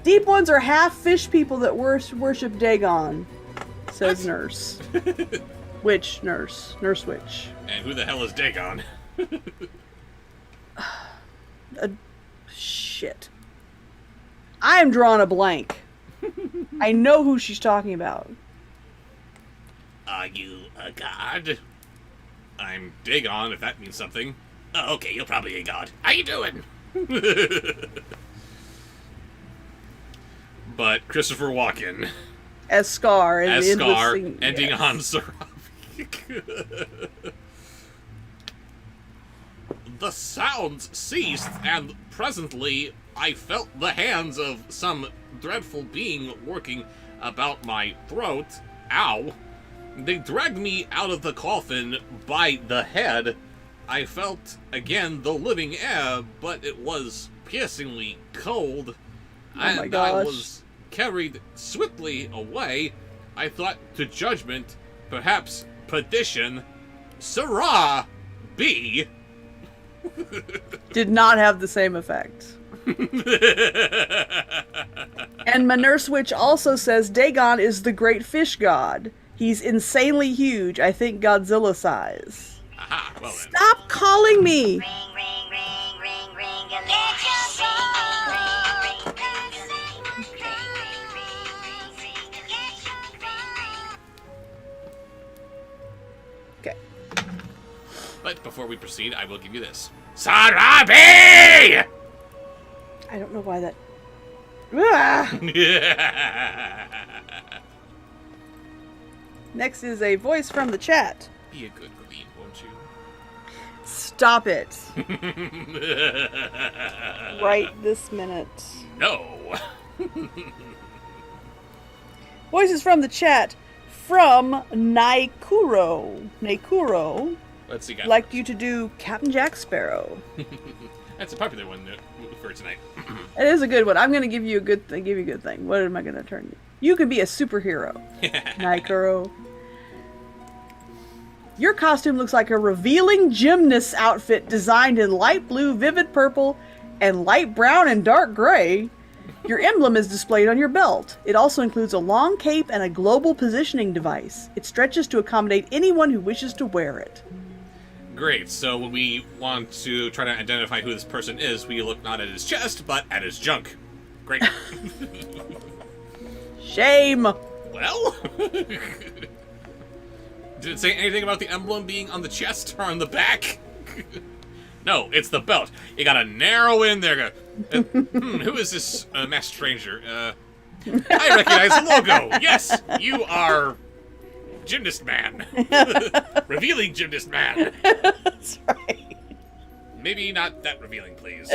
Deep ones are half fish people that worship Dagon, says Nurse. Witch Nurse. Nurse Witch. And who the hell is Dagon? Shit. I am drawing a blank. I know who she's talking about. Are you a god? I'm Dagon, if that means something. Oh, okay, you're probably a god. How you doing? But Christopher Walken. As Scar. As Scar, ending yes. on Sarabi. The sounds ceased, and presently I felt the hands of some dreadful being working about my throat. Ow. They dragged me out of the coffin by the head. I felt, again, the living air, but it was piercingly cold. Oh my and gosh. I was carried swiftly away. I thought to judgment, perhaps perdition. Sirrah, B. Did not have the same effect. And my Nurse Witch also says Dagon is the great fish god. He's insanely huge, I think Godzilla size. Aha, well then. Stop calling me! Okay. But before we proceed, I will give you this. Sarabi! I don't know why that... Ah! Next is a voice from the chat. Be a good queen, won't you? Stop it. Right this minute. No. Voices from the chat from Naikuro. Naikuro Let's see, guys. liked you to do Captain Jack Sparrow. That's a popular one for tonight. It is a good one. I'm going to give you a good thing. Give you a good thing. What am I going to turn you? You can be a superhero. Naikuro. Your costume looks like a revealing gymnast outfit designed in light blue, vivid purple, and light brown and dark gray. Your emblem is displayed on your belt. It also includes a long cape and a global positioning device. It stretches to accommodate anyone who wishes to wear it. Great, so when we want to try to identify who this person is, we look not at his chest, but at his junk. Great. Shame! Well? Did it say anything about the emblem being on the chest or on the back? No, it's the belt. You gotta narrow in there. Who is this masked stranger? I recognize the logo. Yes, you are Gymnast Man. Revealing Gymnast Man. That's right. Maybe not that revealing, please.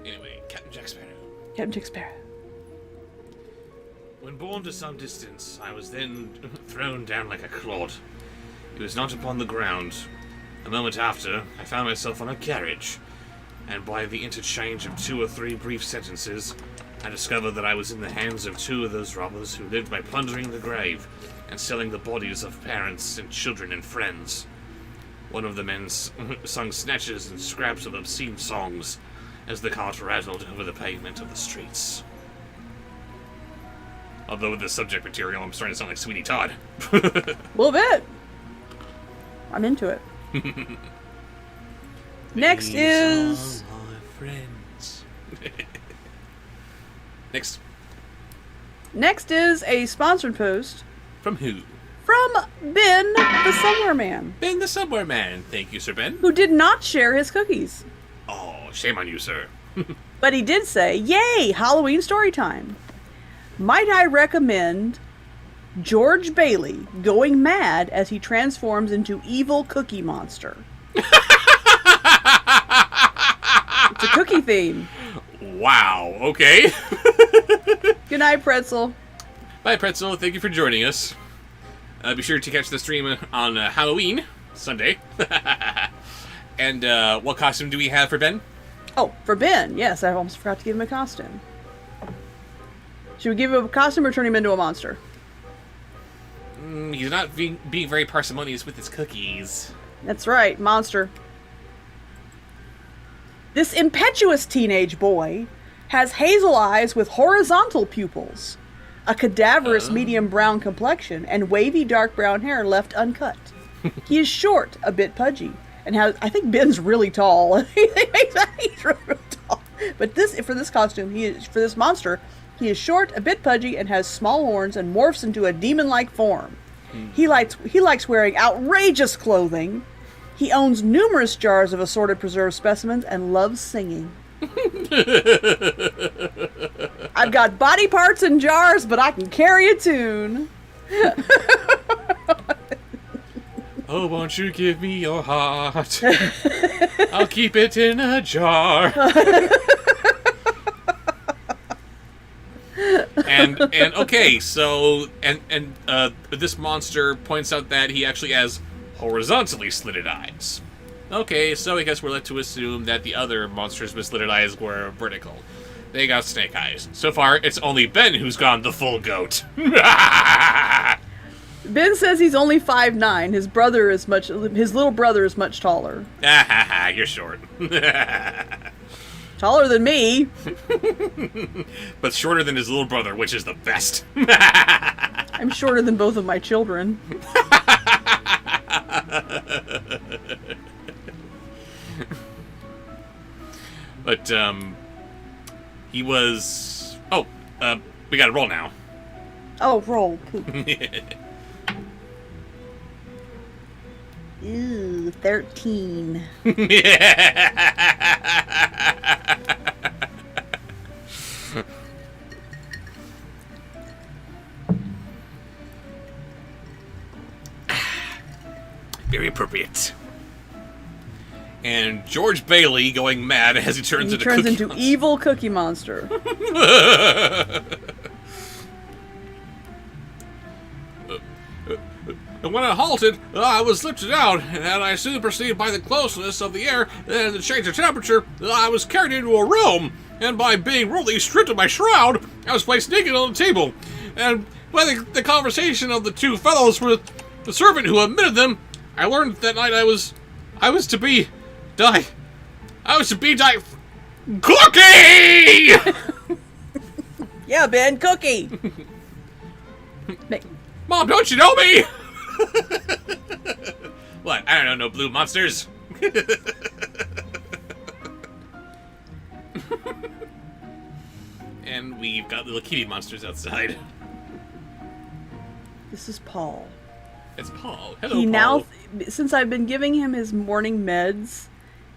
Anyway, Captain Jack Sparrow. Captain Jack Sparrow. When borne to some distance, I was then thrown down like a clod. It was not upon the ground. A moment after, I found myself on a carriage, and by the interchange of 2 or 3 brief sentences, I discovered that I was in the hands of 2 of those robbers who lived by plundering the grave and selling the bodies of parents and children and friends. One of the men sung snatches and scraps of obscene songs as the cart rattled over the pavement of the streets. Although with the subject material, I'm starting to sound like Sweeney Todd. A little bit. I'm into it. Next is... All my friends. Next. Next is a sponsored post From who? from Ben the Somewhere Man, Ben the Subway Man. Thank you, Sir Ben. who did not share his cookies. Oh, shame on you, sir. But he did say, "Yay, Halloween story time. Might I recommend George Bailey going mad as he transforms into evil Cookie Monster?" It's a cookie theme. Wow, okay. Good night, Pretzel. Bye, Pretzel. Thank you for joining us. Be sure to catch the stream on Halloween, Sunday. And what costume do we have for Ben? Oh, for Ben, yes, I almost forgot to give him a costume. Should we give him a costume or turn him into a monster? He's not being very parsimonious with his cookies. That's right, monster. This impetuous teenage boy has hazel eyes with horizontal pupils, a cadaverous medium brown complexion, and wavy dark brown hair left uncut. He is short, a bit pudgy, and has, I think Ben's really tall. He's really tall. But for this costume, for this monster, he is short, a bit pudgy, and has small horns and morphs into a demon-like form. He likes wearing outrageous clothing. He owns numerous jars of assorted preserved specimens and loves singing. I've got body parts in jars, but I can carry a tune. Oh, won't you give me your heart? I'll keep it in a jar. And okay, so this monster points out that he actually has horizontally slitted eyes. Okay, so I guess we're led to assume that the other monsters with slitted eyes were vertical. They got snake eyes. So far, it's only Ben who's gone the full goat. Ben says he's only 5'9". His little brother is much taller. You're short. Taller than me. But shorter than his little brother, which is the best. I'm shorter than both of my children. But, he was... Oh, we gotta roll now. Oh, roll. Poop. Ew, 13. Very appropriate. And George Bailey going mad as he turns into evil Cookie Monster. And when I halted, I was lifted out, and I soon perceived by the closeness of the air and the change of temperature that I was carried into a room, and by being rudely stripped of my shroud, I was placed naked on the table. And by the conversation of the 2 fellows with the servant who admitted them, I learned that night I was to be Cookie! Yeah, Ben, Cookie! Mom, don't you know me? What? I don't know, no blue monsters. And we've got little kitty monsters outside. This is Paul. It's Paul. Hello, Paul. Since I've been giving him his morning meds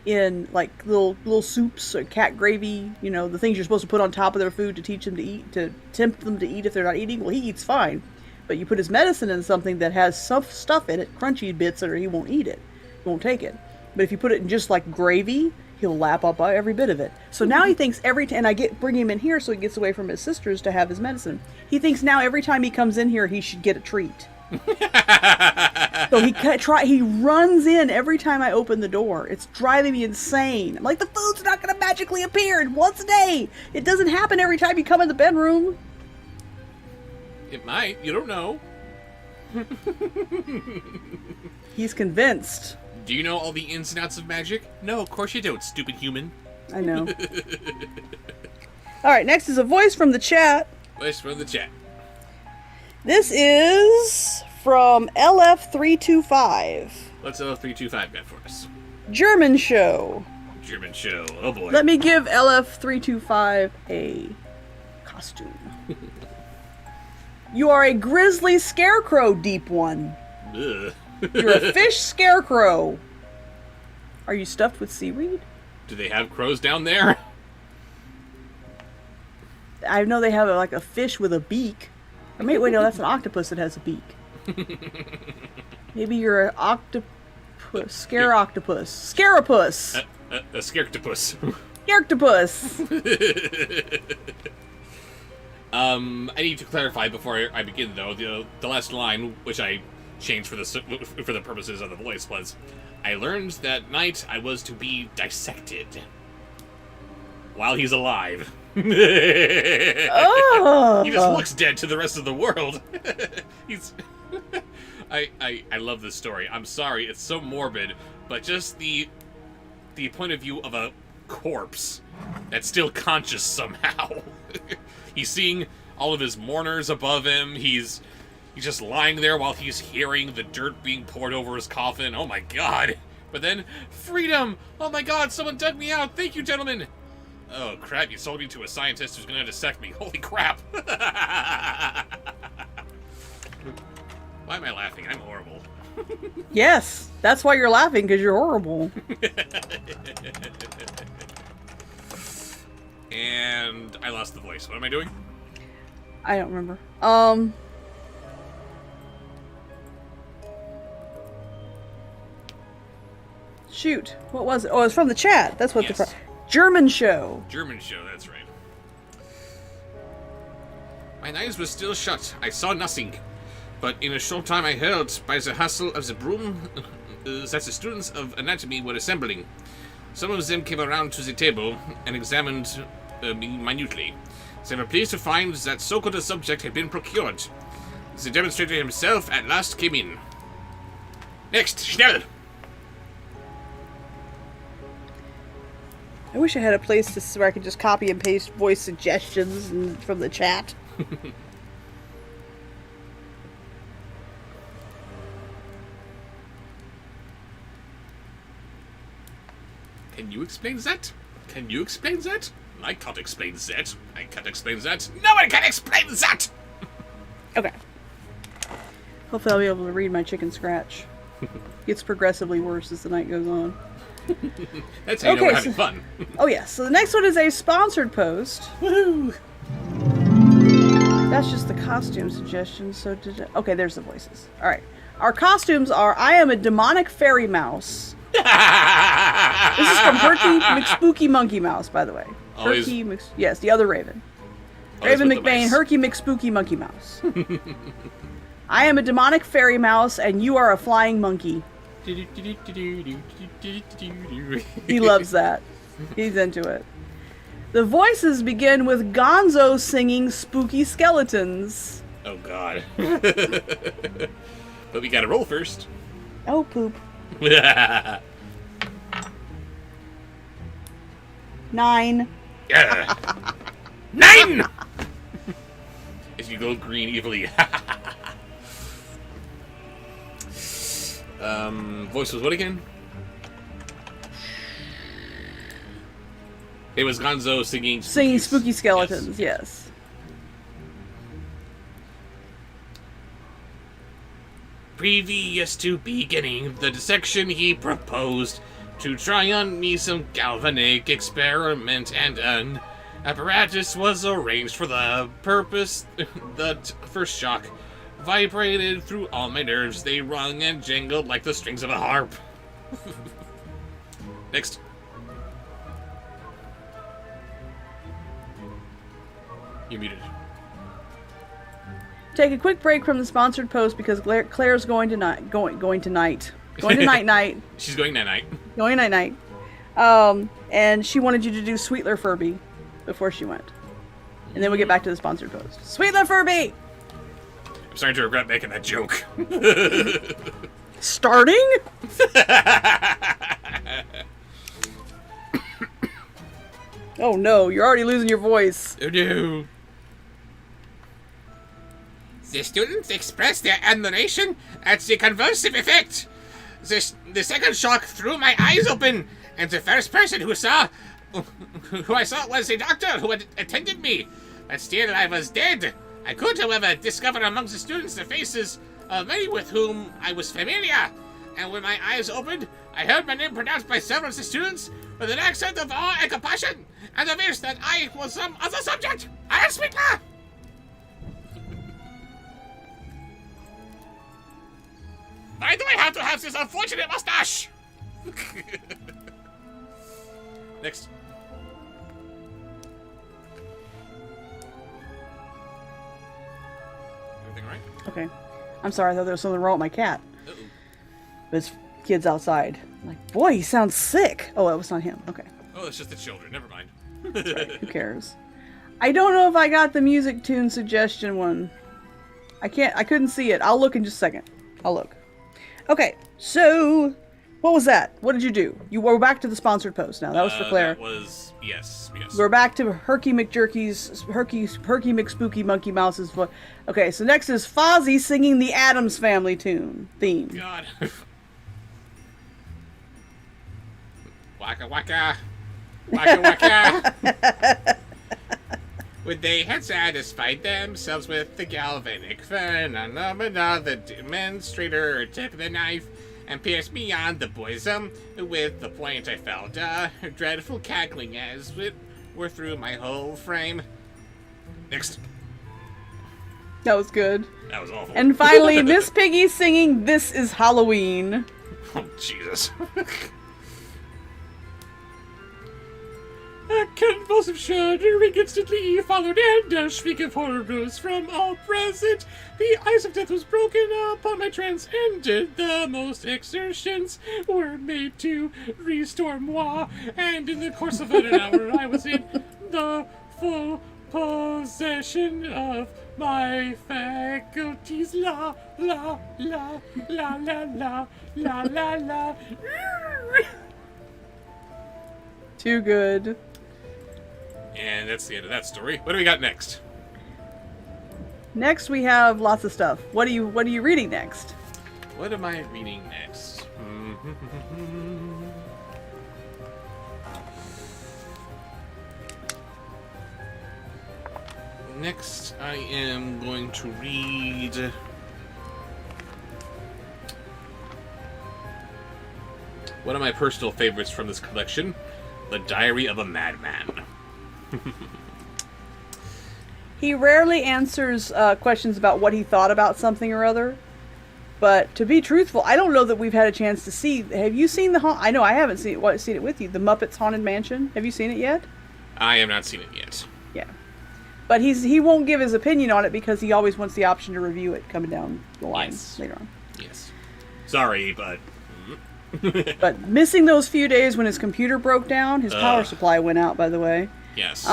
in like little soups or cat gravy, you know, the things you're supposed to put on top of their food to teach them to eat, to tempt them to eat if they're not eating. Well, he eats fine, but you put his medicine in something that has some stuff in it, crunchy bits, or he won't eat it, he won't take it. But if you put it in just like gravy, he'll lap up every bit of it. So now he thinks and I bring him in here so he gets away from his sisters to have his medicine. He thinks now every time he comes in here, he should get a treat. So he runs in every time I open the door. It's driving me insane. I'm like, the food's not going to magically appear once a day. It doesn't happen every time you come in the bedroom. It might. You don't know. He's convinced. Do you know all the ins and outs of magic? No, of course you don't, stupid human. I know. All right, next is a voice from the chat. Voice from the chat. This is from LF325. What's LF325 got for us? German show. German show. Oh boy. Let me give LF325 a costume. You are a grizzly scarecrow, deep one. Ugh. You're a fish scarecrow. Are you stuffed with seaweed? Do they have crows down there? I know they have like a fish with a beak. Or maybe, wait, no, that's an octopus that has a beak. Maybe you're an octopus, scare-octopus. Scarapus! A scarctopus. Scarctopus! I need to clarify before I begin, though. The last line, which I changed for the purposes of the voice, was, I learned that night I was to be dissected while he's alive. Oh. He just looks dead to the rest of the world. He's... I love this story. I'm sorry, it's so morbid, but just the point of view of a corpse that's still conscious somehow. He's seeing all of his mourners above him. He's just lying there while he's hearing the dirt being poured over his coffin. Oh my god. But then, freedom! Oh my god, someone dug me out! Thank you, gentlemen! Oh crap, you sold me to a scientist who's gonna dissect me. Holy crap! Why am I laughing? I'm horrible. Yes, that's why you're laughing, because you're horrible. And I lost the voice. What am I doing? I don't remember. Shoot. What was it? Oh, it's from the chat. That's what Yes. the... German show. German show, that's right. My eyes were still shut. I saw nothing. But in a short time I heard, by the hustle of the broom, that the students of anatomy were assembling. Some of them came around to the table and examined me minutely. They were pleased to find that so-called a subject had been procured. The demonstrator himself at last came in. Next, schnell! I wish I had a place where I could just copy and paste voice suggestions from the chat. Can you explain that? Can you explain that? I can't explain that. I can't explain that. No one can explain that! Okay. Hopefully I'll be able to read my chicken scratch. Gets progressively worse as the night goes on. That's how you know we're having fun. Oh yes, so the next one is a sponsored post. Woohoo! That's just the costume suggestions, so okay, there's the voices. Alright. Our costumes are, I am a demonic fairy mouse. This is from Herky McSpooky Monkey Mouse, by the way. Always... Yes, the other Raven. Always Raven with the McBain, mice. Herky McSpooky Monkey Mouse. I am a demonic fairy mouse, and you are a flying monkey. He loves that. He's into it. The voices begin with Gonzo singing Spooky Skeletons. Oh god. But we gotta roll first. Oh, poop. 9. Yeah. 9! If you go green evilly. Voice was what again? It was Gonzo singing Spooky Skeletons, yes. Previous to beginning the dissection, he proposed to try on me some galvanic experiment, and an apparatus was arranged for the purpose. The first shock vibrated through all my nerves. They rung and jingled like the strings of a harp. Next. You're muted. Take a quick break from the sponsored post because Claire's going tonight. Going tonight. Going to night. She's going night. Going night. And she wanted you to do Sweetler Furby before she went. And then we'll get back to the sponsored post. Sweetler Furby! I'm starting to regret making that joke. Starting? Oh no, you're already losing your voice. Oh no. The students expressed their admiration at the convulsive effect. The second shock threw my eyes open, and the first person who I saw was a doctor who had attended me. But still, I was dead. I could, however, discover amongst the students the faces of many with whom I was familiar. And when my eyes opened, I heard my name pronounced by several of the students with an accent of awe and compassion, and the wish that I was some other subject. I am Sweetler! Why do I have to have this unfortunate mustache? Next. Everything right? Okay. I'm sorry, I thought there was something wrong with my cat. Uh-oh. This kid's outside. I'm like, boy, he sounds sick. Oh, that was not him. Okay. Oh, it's just the children. Never mind. Who cares? I don't know if I got the music tune suggestion one. I couldn't see it. I'll look in just a second. I'll look. Okay, so what was that? What did you do? We're back to the sponsored post now. That was for Claire. That was yes. We're back to Herky McJerky's Herky McSpooky Monkey Mouse's. Okay, so next is Fozzie singing the Addams Family theme. God. Waka waka. Waka waka. When they had satisfied themselves with the galvanic phenomena, the demonstrator took the knife and pierced beyond the bosom. With the point, I felt a dreadful cackling as it were through my whole frame. Next. That was good. That was awful. And finally, Miss Piggy singing "This Is Halloween." Oh, Jesus. A convulsive shuddering instantly followed, and a shriek of horror rose from all present. The ice of death was broken upon my trance, ended. The most exertions were made to restore moi, and in the course of about an hour I was in the full possession of my faculties. La la la la la la la la la. Too good. And that's the end of that story. What do we got next? Next, we have lots of stuff. What are you reading next? What am I reading next? Next, I am going to read one of my personal favorites from this collection, The Diary of a Madman. He rarely answers questions about what he thought about something or other. But to be truthful, I don't know that we've had a chance to see. Have you seen I know I haven't seen it with you. The Muppets Haunted Mansion. Have you seen it yet? I have not seen it yet. Yeah. But he won't give his opinion on it because he always wants the option to review it coming down the line later on. Yes. Sorry, but... But missing those few days when his computer broke down, his power supply went out, by the way. Yes.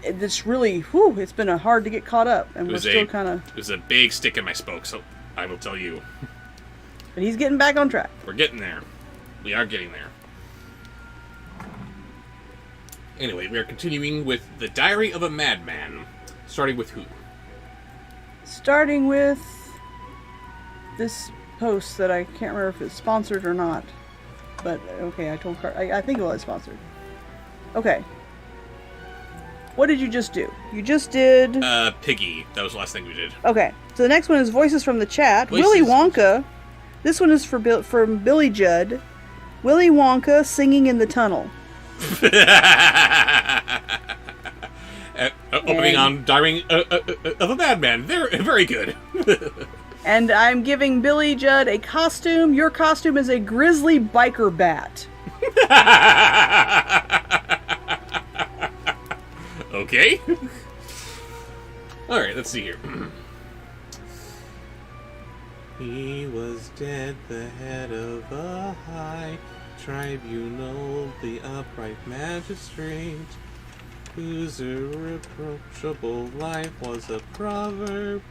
It's really, it's been hard to get caught up, and we're still kind of... It was a big stick in my spoke, so I will tell you. But he's getting back on track. We're getting there. We are getting there. Anyway, we are continuing with The Diary of a Madman. Starting with who? Starting with this post that I can't remember if it's sponsored or not. But, okay, I told Car- I think it was sponsored. Okay. What did you just do? You just did... Piggy. That was the last thing we did. Okay. So the next one is Voices from the Chat. Voices. Willy Wonka. This one is from Billy Judd. Willy Wonka singing in the tunnel. Opening on Diary of a Madman. They're very good. And I'm giving Billy Judd a costume. Your costume is a grizzly biker bat. Okay. Alright, let's see here. He was dead, the head of a high tribunal, the upright magistrate, whose irreproachable life was a proverb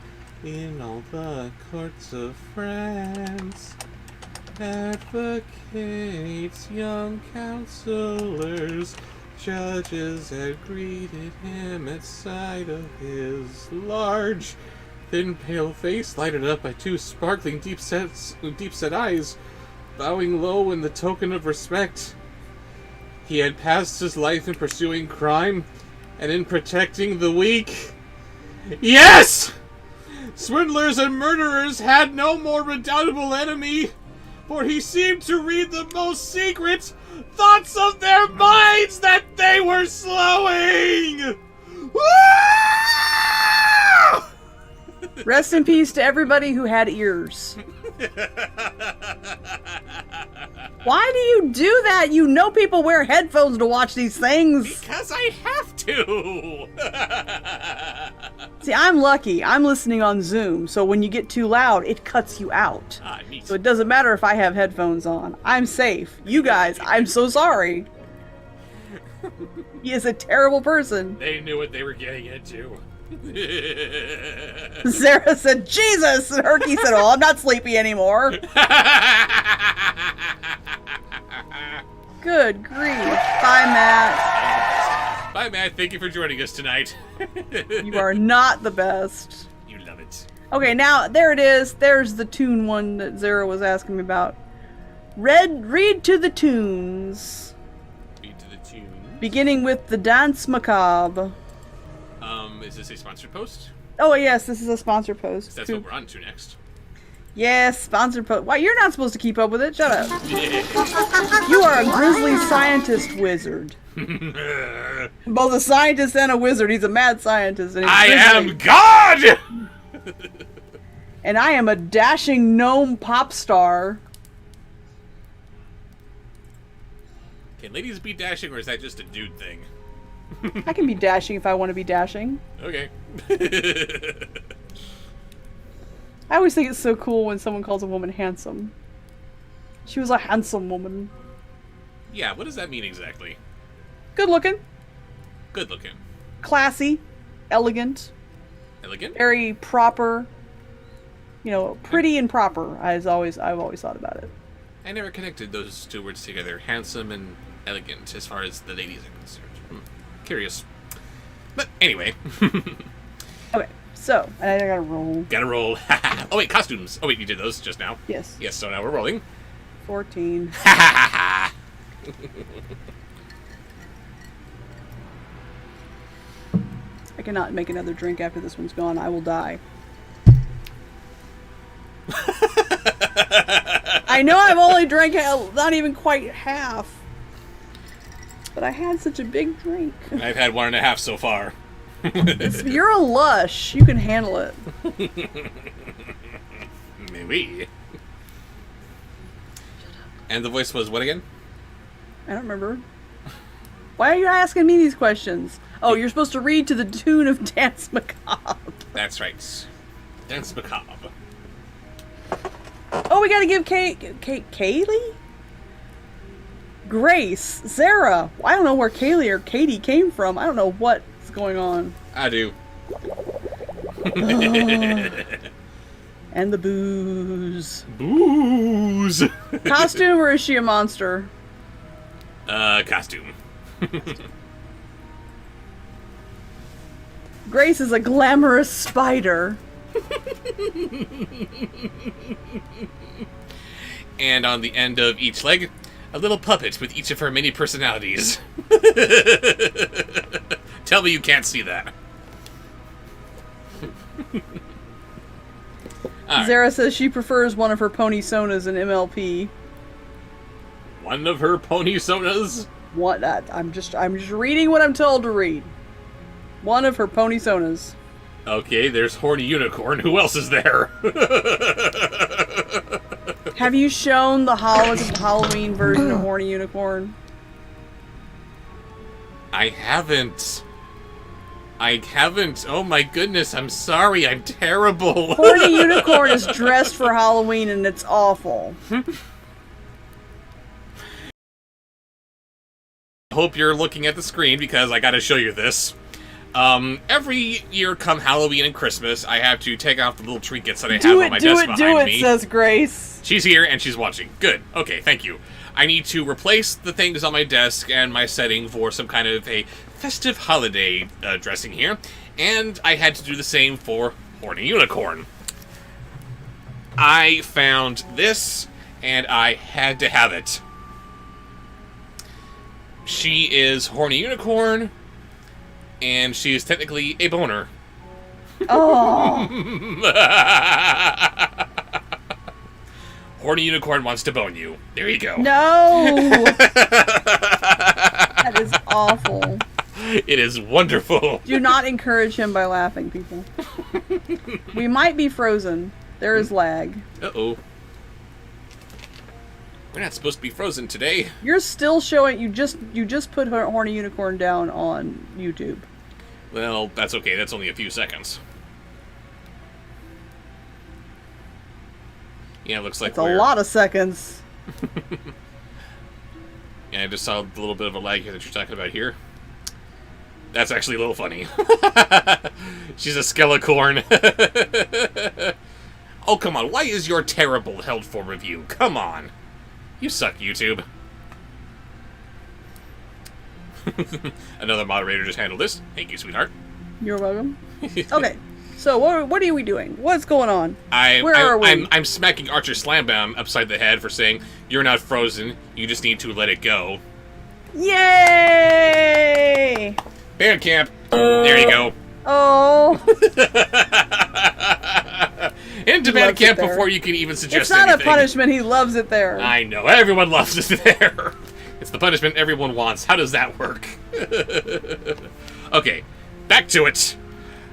in all the courts of France. Advocates, young counselors, judges had greeted him at sight of his large, thin, pale face lighted up by two sparkling, deep-set eyes, bowing low in the token of respect. He had passed his life in pursuing crime and in protecting the weak. Yes! Swindlers and murderers had no more redoubtable enemy, for he seemed to read the most secret thoughts of their minds that they were slowing! Woo! Rest in peace to everybody who had ears. Why do you do that? You know people wear headphones to watch these things. Because I have to! See, I'm lucky. I'm listening on Zoom, so when you get too loud, it cuts you out. Ah, neat. So it doesn't matter if I have headphones on. I'm safe. You guys, I'm so sorry. He is a terrible person. They knew what they were getting into. Sarah said, Jesus! And Herky said, oh, I'm not sleepy anymore. Good grief. Bye, Matt. Bye, Matt. Thank you for joining us tonight. You are not the best. You love it. Okay, now, there it is. There's the tune one that Zara was asking me about. Read to the tunes. Read to the tune. Beginning with the Dance Macabre. Is this a sponsored post? Oh, yes, this is a sponsor post. That's what we're on to next. Yes, sponsor post. Why, you're not supposed to keep up with it. Shut up. Yeah. You are a grizzly scientist wizard. Both a scientist and a wizard. He's a mad scientist. And he's I grizzly. am God! And I am a dashing gnome pop star. Can ladies be dashing, or is that just a dude thing? I can be dashing if I want to be dashing. Okay. I always think it's so cool when someone calls a woman handsome. She was a handsome woman. Yeah, what does that mean exactly? Good looking. Good looking. Classy. Elegant. Elegant? Very proper. You know, pretty and proper. I've always thought about it. I never connected those two words together. Handsome and elegant, as far as the ladies are concerned. Curious. But anyway. Okay, so, I gotta roll. Gotta roll. Oh wait, costumes. Oh wait, you did those just now. Yes. Yes, so now we're rolling. 14. I cannot make another drink after this one's gone. I will die. I know I've only drank not even quite half. But I had such a big drink. I've had 1.5 so far. You're a lush. You can handle it. Maybe. And the voice was what again? I don't remember. Why are you asking me these questions? Oh, you're supposed to read to the tune of Dance Macabre. That's right. Dance Macabre. Oh, we gotta give Kaylee? Grace, Sarah. I don't know where Kaylee or Katie came from. I don't know what's going on. I do. And the booze. Booze. Costume, or is she a monster? Costume. Grace is a glamorous spider. And on the end of each leg, a little puppet with each of her many personalities. Tell me you can't see that. Right. Zara says she prefers one of her pony sonas in MLP. One of her pony sonas? What? I'm just reading what I'm told to read. One of her pony sonas. Okay, there's Horny Unicorn. Who else is there? Have you shown the Halloween version of Horny Unicorn? I haven't. Oh my goodness, I'm sorry, I'm terrible. Horny Unicorn is dressed for Halloween and it's awful. I hope you're looking at the screen because I gotta show you this. Every year come Halloween and Christmas, I have to take off the little trinkets that I have on my desk behind me. Says Grace. She's here and she's watching. Good. Okay, thank you. I need to replace the things on my desk and my setting for some kind of a festive holiday dressing here, and I had to do the same for Horny Unicorn. I found this, and I had to have it. She is Horny Unicorn, and she is technically a boner. Oh. Horny Unicorn wants to bone you. There you go. No! That is awful. It is wonderful. Do not encourage him by laughing, people. We might be frozen. There is lag. Uh-oh. We're not supposed to be frozen today. You're still showing... You just put Horny Unicorn down on YouTube. Well, that's okay. That's only a few seconds. Yeah, it looks like It's a lot of seconds. Yeah, I just saw a little bit of a lag here that you're talking about here. That's actually a little funny. She's a skelecorn. Oh, come on. Why is your terrible held for review? Come on. You suck, YouTube. Another moderator just handled this. Thank you, sweetheart. You're welcome. Okay. So, what are we doing? What's going on? Where are we? I'm smacking Archer Slambam upside the head for saying, you're not frozen, you just need to let it go. Yay! Band camp! There you go. Oh. Into band camp before you can even suggest It's not anything. a punishment, he loves it there. I know, everyone loves it there. It's the punishment everyone wants. How does that work? Okay, back to it.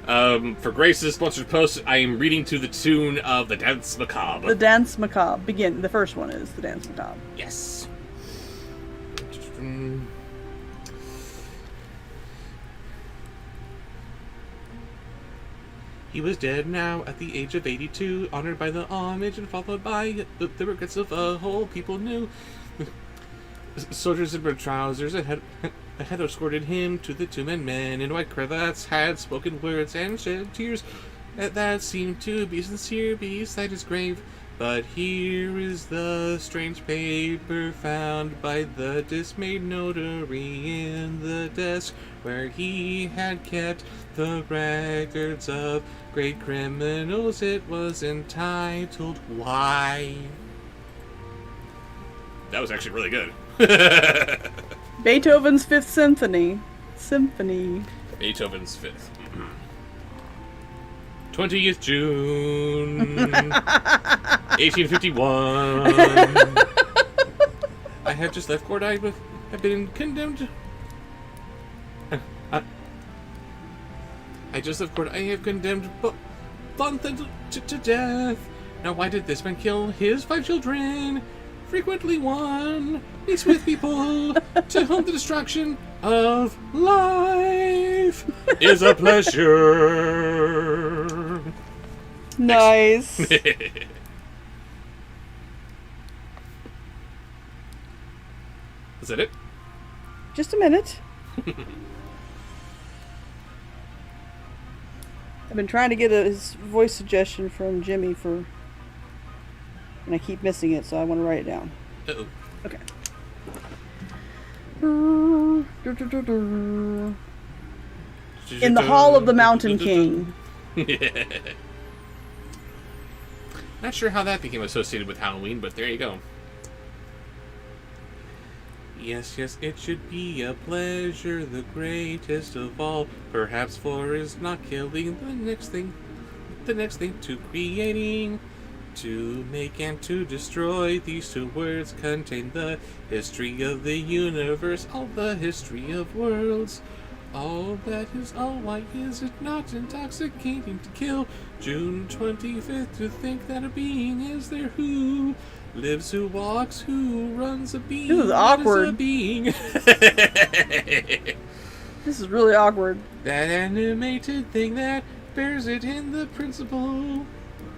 For Grace's sponsored post, I am reading to the tune of The Dance Macabre. The Dance Macabre. Begin. The first one is The Dance Macabre. Yes. He was dead now at the age of 82, honored by the homage and followed by the regrets of a whole people knew. Soldiers in red trousers ahead escorted him to the tomb, and men in white cravats had spoken words and shed tears that seemed to be sincere beside his grave. But here is the strange paper found by the dismayed notary in the desk where he had kept the records of great criminals. It was entitled Why. That was actually really good. Beethoven's Fifth Symphony. Beethoven's Fifth. 20th June, 1851. I have just left court. I have been condemned. I just left court. I have condemned Bonthon to death. Now, why did this man kill his 5 children? Frequently one meets with people to whom the destruction of life is a pleasure. Nice. Is that it? Just a minute. I've been trying to get his voice suggestion from Jimmy and I keep missing it, so I want to write it down. Uh-oh. Okay. In the Hall of the Mountain King. Not sure how that became associated with Halloween, but there you go. Yes, yes, it should be a pleasure, the greatest of all. Perhaps 4 is not killing the next thing to creating To make and to destroy, these two words contain the history of the universe, all the history of worlds. All that is all, why is it not intoxicating to kill? June 25th, to think that a being is there who lives, who walks, who runs a being. This is awkward. That is a being. This is really awkward. That animated thing that bears it in the principle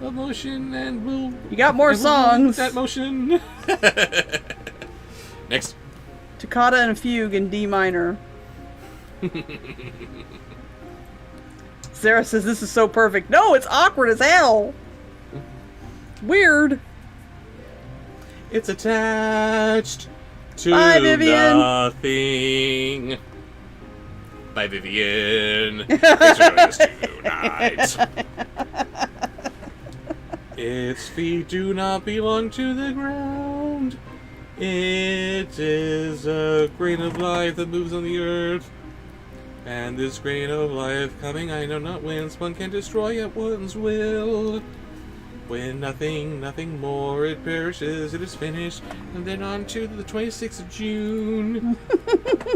of motion and will... You got more songs. That motion. Next. Toccata and Fugue in D minor. Sarah says this is so perfect. No, it's awkward as hell. Weird. It's attached to Bye, Vivian. nothing. Bye, Vivian. Thanks for joining us tonight. Its feet do not belong to the ground. It is a grain of life that moves on the earth. And this grain of life coming, I know not whence, one can destroy at one's will. When nothing more, it perishes, it is finished, and then on to the 26th of June.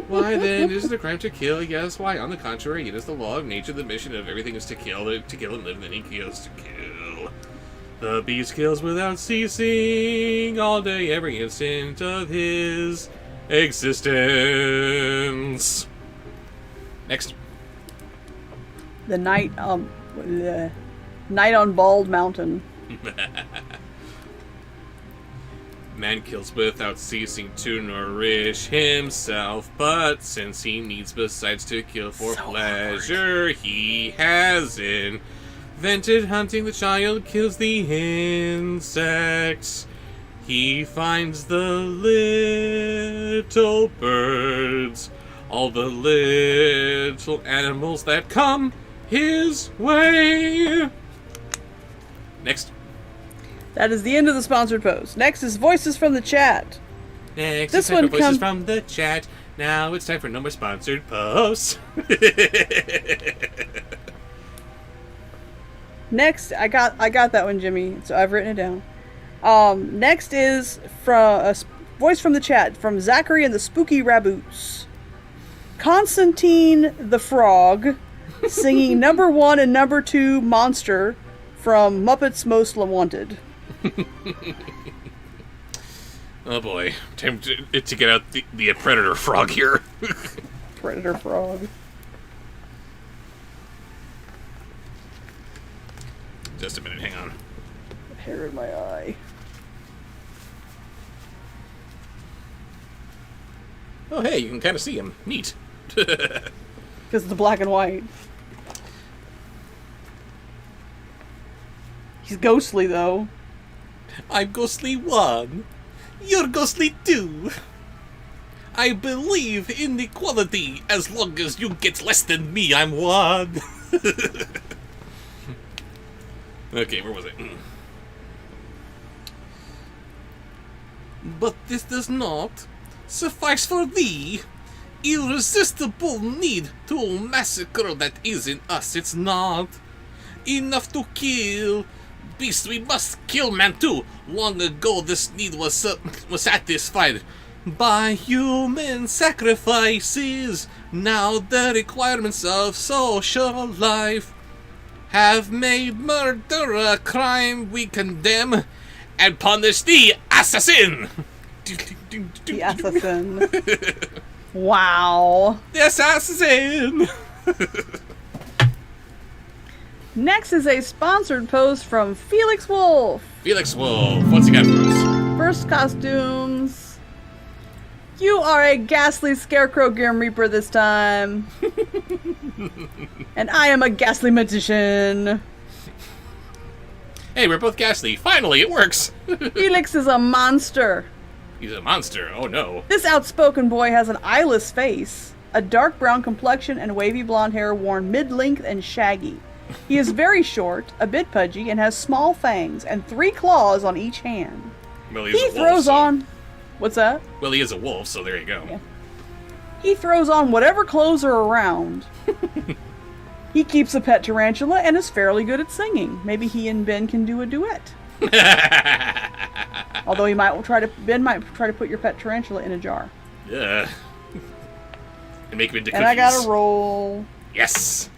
Why then is it a crime to kill? Yes, why? On the contrary, it is the law of nature, the mission of everything is to kill and live, then he kills to kill. The beast kills without ceasing, all day, every instant of his existence. Next. The night on Bald Mountain. Man kills without ceasing to nourish himself, but since he needs besides to kill for pleasure, he has invented hunting. The child kills the insects. He finds the little birds, all the little animals that come his way. Next. That is the end of the sponsored post. Next is Voices from the Chat. Next, This it's time one for Voices from the Chat. Now it's time for no more sponsored posts. Next, I got that one, Jimmy. So I've written it down. Next is from a voice from the chat from Zachary and the Spooky Raboots. Constantine the Frog singing number 1 and number 2 Monster from Muppets Most Wanted. Oh boy, time to get out the Predator Frog here. Predator Frog. Just a minute, hang on. Hair in my eye. Oh hey, you can kind of see him. Neat. Because it's black and white. He's ghostly, though. I'm ghostly 1. You're ghostly 2. I believe in equality. As long as you get less than me, I'm 1. Okay, where was I? But this does not suffice for thee. Irresistible need to massacre that is in us. It's not enough to kill. Beast, we must kill man too. Long ago this need was satisfied by human sacrifices. Now the requirements of social life have made murder a crime we condemn and punish the assassin. The assassin. Wow. The assassin. Next is a sponsored post from Felix Wolf. Felix Wolf, what's he got for us? First costumes. You are a ghastly scarecrow Grim Reaper this time. And I am a ghastly magician. Hey, we're both ghastly. Finally, it works. Felix is a monster. He's a monster. Oh no. This outspoken boy has an eyeless face, a dark brown complexion, and wavy blonde hair worn mid-length and shaggy. He is very short, a bit pudgy, and has small fangs and 3 claws on each hand. Well, He he's a wolf, throws so- on... What's that? Well, he is a wolf, so there you go. Yeah. He throws on whatever clothes are around. He keeps a pet tarantula and is fairly good at singing. Maybe he and Ben can do a duet. Although Ben might try to put your pet tarantula in a jar. Yeah. And make him into And cookies. I gotta roll. Yes!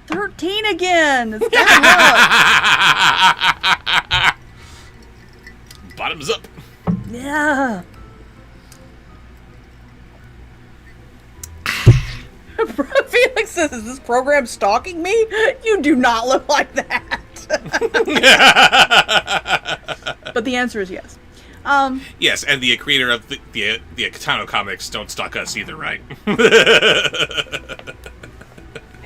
13 again! It's bad Bottoms up. luck. Yeah. Felix says, is this program stalking me? You do not look like that. But the answer is yes. Yes, and the creator of the Katano comics don't stalk us either, right? They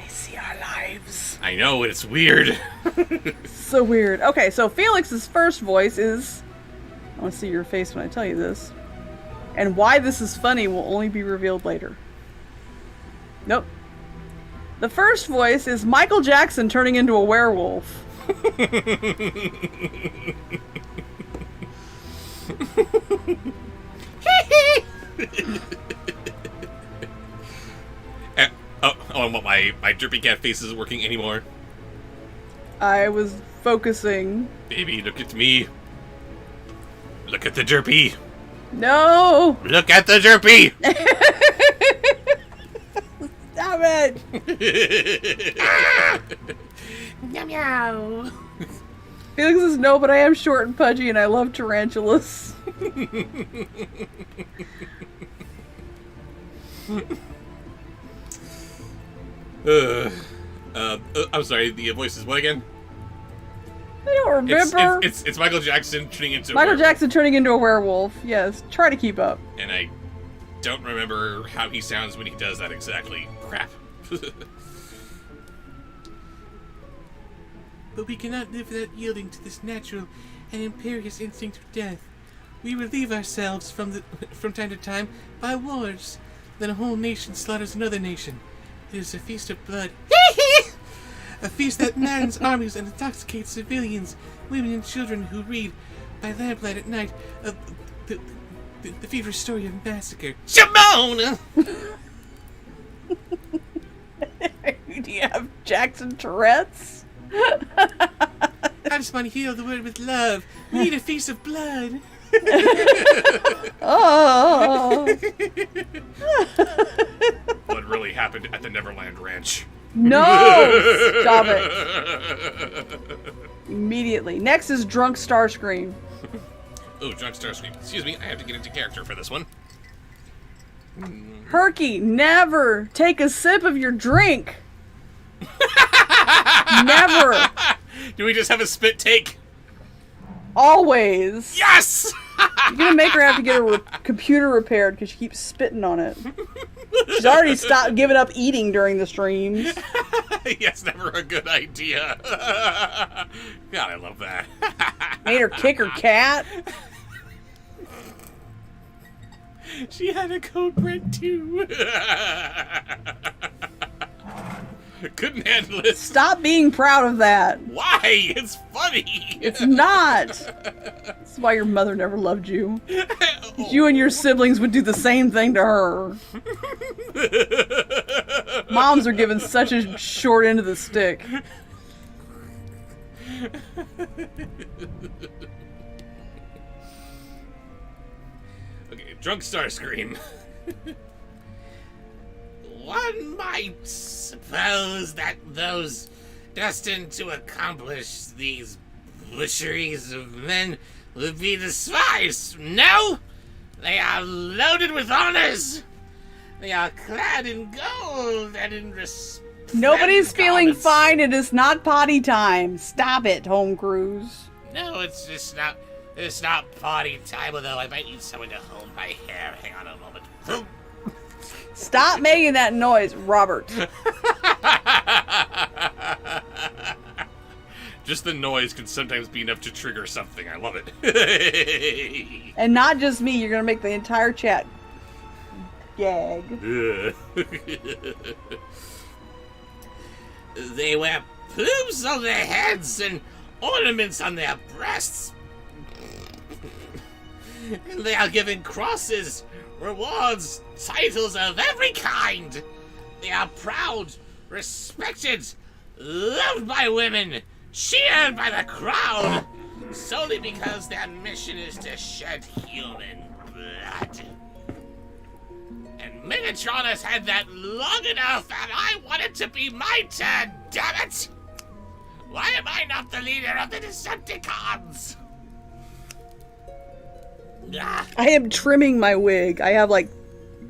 see our lives. I know, it's weird. So weird. Okay, so Felix's first voice is... I want to see your face when I tell you this. And why this is funny will only be revealed later. Nope. The first voice is Michael Jackson turning into a werewolf. And my derpy cat face isn't working anymore. I was focusing. Baby, look at me. Look at the derpy. No! Look at the derpy. Stop it! Meow meow. Felix says no, but I am short and pudgy and I love tarantulas. I'm sorry, the voice is what again? I don't remember. It's Michael Jackson turning into Michael a werewolf. Jackson turning into a werewolf. Yes, try to keep up. And I don't remember how he sounds when he does that exactly. Crap. But we cannot live without yielding to this natural and imperious instinct of death. We relieve ourselves from time to time by wars. Then a whole nation slaughters another nation. It is a feast of blood. A feast that maddens armies and intoxicates civilians, women and children who read by lamplight at night the feverish story of massacre. Shimona! Do you have Jackson Tourette's? I just want to heal the world with love. We need a feast of blood. Oh! What really happened at the Neverland Ranch? No! Stop it. Immediately. Next is Drunk Starscream. Oh, Drunk Starscream. Excuse me, I have to get into character for this one. Herky, never take a sip of your drink. Never. Do we just have a spit take? Always. Yes! You're gonna make her have to get her computer repaired because she keeps spitting on it. She's already stopped giving up eating during the streams. Yes, never a good idea. God, I love that. Made her kick her cat. She had a code red too. Couldn't handle it. Stop being proud of that. Why? It's funny. It's not. That's why your mother never loved you. You and your siblings would do the same thing to her. Moms are given such a short end of the stick. Okay, Drunk Starscream. One might suppose that those destined to accomplish these butcheries of men would be despised. No! They are loaded with honors! They are clad in gold and in respect. Nobody's feeling fine. It is not potty time. Stop it, Home Cruise. No, it's just not. It's not party time, although I might need someone to hold my hair. Hang on a moment. Stop making that noise, Robert. Just the noise can sometimes be enough to trigger something. I love it. And not just me. You're going to make the entire chat gag. They wear plumes on their heads and ornaments on their breasts. And they are given crosses, rewards, titles of every kind. They are proud, respected, loved by women, cheered by the crowd, solely because their mission is to shed human blood. And Megatron has had that long enough, and I want it to be my turn, damn it! Why am I not the leader of the Decepticons? Ah. I am trimming my wig. I have like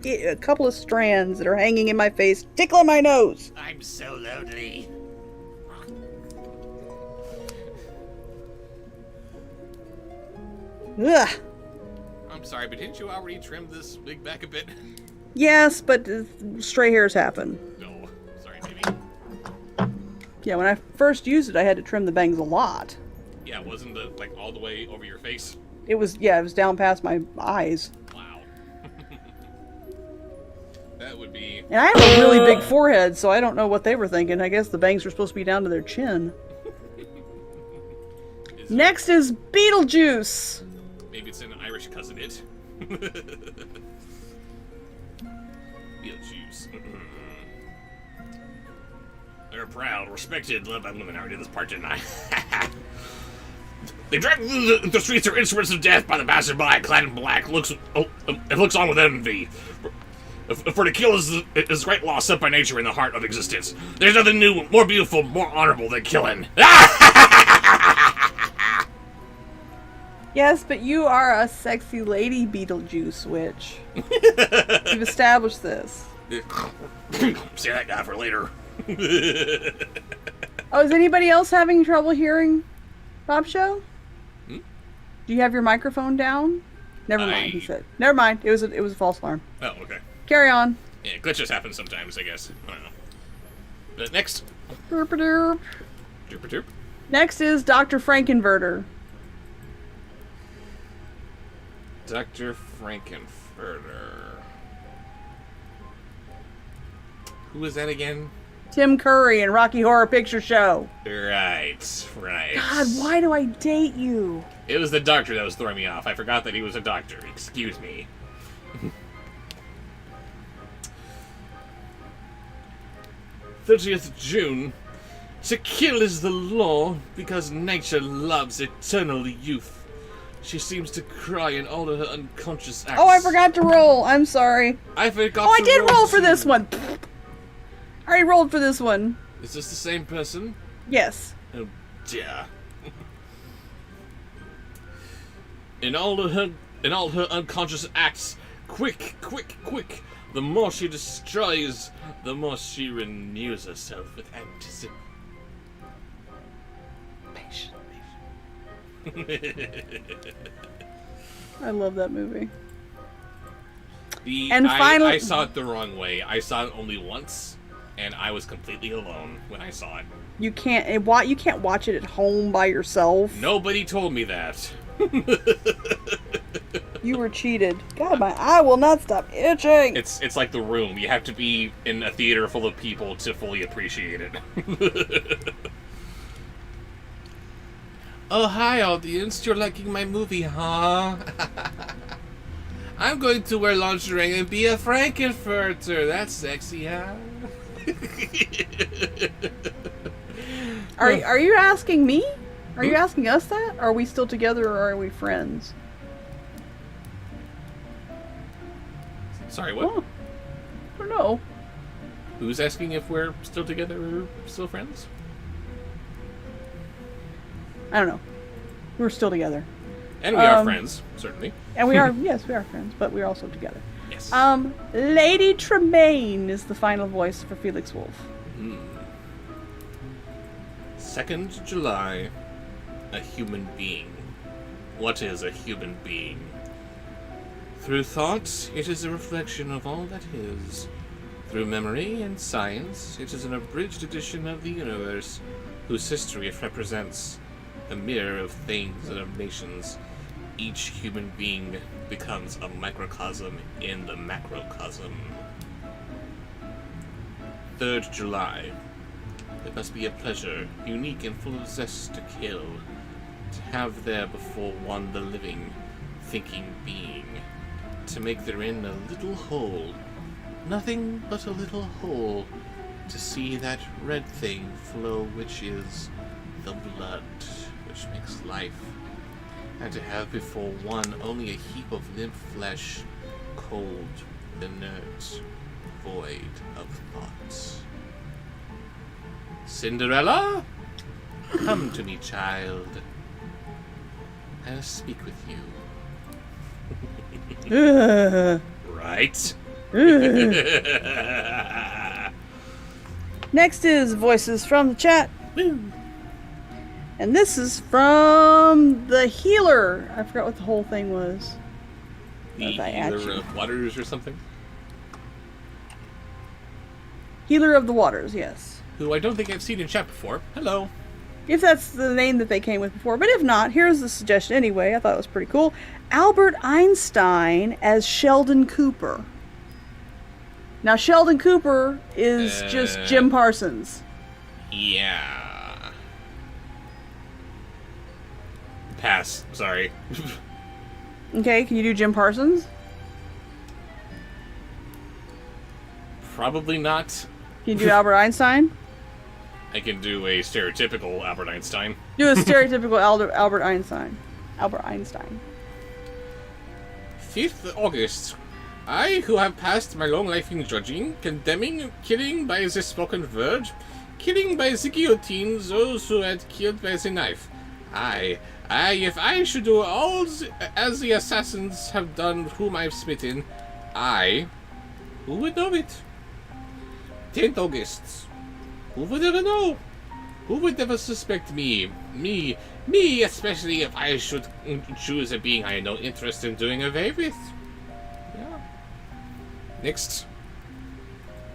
a couple of strands that are hanging in my face, tickling my nose. I'm so lonely. Ugh. I'm sorry, but didn't you already trim this wig back a bit? Yes, but stray hairs happen. No. Sorry, baby. Yeah, when I first used it, I had to trim the bangs a lot. Yeah, wasn't it like all the way over your face? It was down past my eyes. Wow. That would be... And I have a really big forehead, so I don't know what they were thinking. I guess the bangs were supposed to be down to their chin. Next is Beetlejuice. Maybe it's an Irish cousin, it. Beetlejuice. They're proud, respected, loved by women. I already did this part, didn't I? They drag the streets are instruments of death by the passerby, clad in black. It looks on with envy. For to kill is great law set by nature in the heart of existence. There's nothing new, more beautiful, more honorable than killing. Yes, but you are a sexy lady Beetlejuice witch. We've established this. Say that guy for later. Oh, is anybody else having trouble hearing Bobsheaux? Do you have your microphone down? Never mind, he said. Never mind. It was a false alarm. Oh, okay. Carry on. Yeah, glitches happen sometimes, I guess. I don't know. But next. Derp-a-derp. Derp-a-derp. Next is Dr. Frankenverter. Dr. Frankenfurter. Who is that again? Tim Curry in Rocky Horror Picture Show. Right. God, why do I date you? It was the doctor that was throwing me off. I forgot that he was a doctor. Excuse me. 30th June. To kill is the law, because nature loves eternal youth. She seems to cry in all of her unconscious acts. Oh, I forgot to roll. I'm sorry. I forgot Oh, I to did roll for too. this one. I already rolled for this one. Is this the same person? Yes. Oh, dear. In all her unconscious acts, quick. The more she destroys, the more she renews herself with anticipation. I love that movie. I saw it the wrong way. I saw it only once, and I was completely alone when I saw it. You can't watch it at home by yourself. Nobody told me that. You were cheated. God, my eye will not stop itching. It's like The Room. You have to be in a theater full of people to fully appreciate it. Oh, hi, audience. You're liking my movie, huh? I'm going to wear lingerie and be a Frankenfurter. That's sexy, huh? Are you asking me? Are you asking us that? Are we still together or are we friends? Sorry, what? Oh, I don't know. Who's asking if we're still together or still friends? I don't know. We're still together. And we are friends, certainly. And we are, yes, we are friends, but we're also together. Yes. Lady Tremaine is the final voice for Felix Wolf. 2nd July. A human being. What is a human being? Through thought, it is a reflection of all that is. Through memory and science, it is an abridged edition of the universe, whose history it represents. A mirror of things and of nations. Each human being becomes a microcosm in the macrocosm. 3rd July. It must be a pleasure, unique and full of zest to kill, to have there before one the living, thinking being, to make therein a little hole, nothing but a little hole, to see that red thing flow which is the blood which makes life, and to have before one only a heap of limp flesh, cold, inert, void of thoughts. Cinderella, come to me, child. I will speak with you. Right? Next is voices from the chat. Woo. And this is from the healer. I forgot what the whole thing was. The Healer of Waters or something? Healer of the Waters, yes. Who I don't think I've seen in chat before. Hello. If that's the name that they came with before. But if not, here's the suggestion anyway. I thought it was pretty cool. Albert Einstein as Sheldon Cooper. Now, Sheldon Cooper is just Jim Parsons. Yeah. Pass. Sorry. Okay, can you do Jim Parsons? Probably not. Can you do Albert Einstein? I can do a stereotypical Albert Einstein. Do a stereotypical Albert Einstein. Albert Einstein. 5th August. I, who have passed my long life in judging, condemning, killing by the spoken word, killing by the guillotine those who had killed by the knife. If I should do all as the assassins have done whom I've smitten, who would know it? 10th August. Who would ever know? Who would ever suspect me? Me, especially if I should choose a being I had no interest in doing away with. Yeah. Next.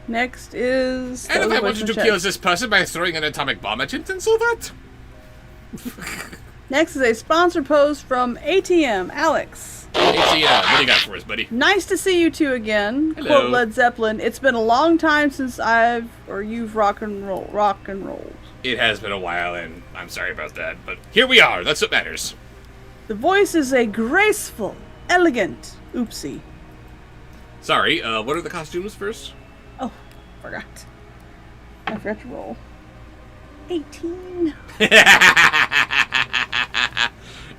Next is... And if I wanted to kill this person by throwing an atomic bomb at him, then so that. Next is a sponsor post from ATM, Alex. ATM, what do you got for us, buddy? Nice to see you two again. Hello. Quote Led Zeppelin. It's been a long time since you've rock and rolled. It has been a while, and I'm sorry about that, but here we are. That's what matters. The voice is a graceful, elegant oopsie. Sorry, what are the costumes first? Oh, forgot. I forgot to roll. 18.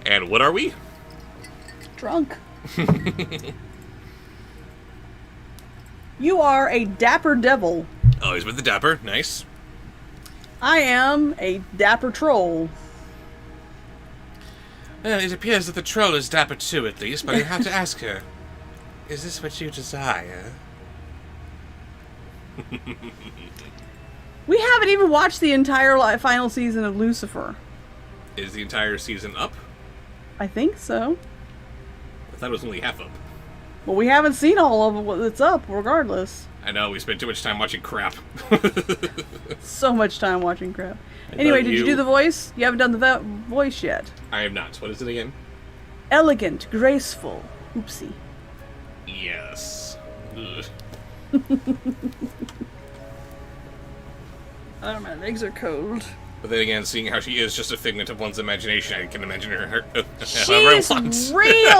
And what are we? Drunk. You are a dapper devil. Always with the dapper. Nice. I am a dapper troll. Well, it appears that the troll is dapper too, at least, but I have to ask her. Is this what you desire? We haven't even watched the entire final season of Lucifer. Is the entire season up? I think so. I thought it was only half up. Well, we haven't seen all of it's up, regardless. I know, we spent too much time watching crap. So much time watching crap. Anyway, did you do the voice? You haven't done the voice yet. I have not. What is it again? Elegant, graceful. Oopsie. Yes. Ugh. Oh, my legs are cold. But then again, seeing how she is just a figment of one's imagination, I can imagine her She's real!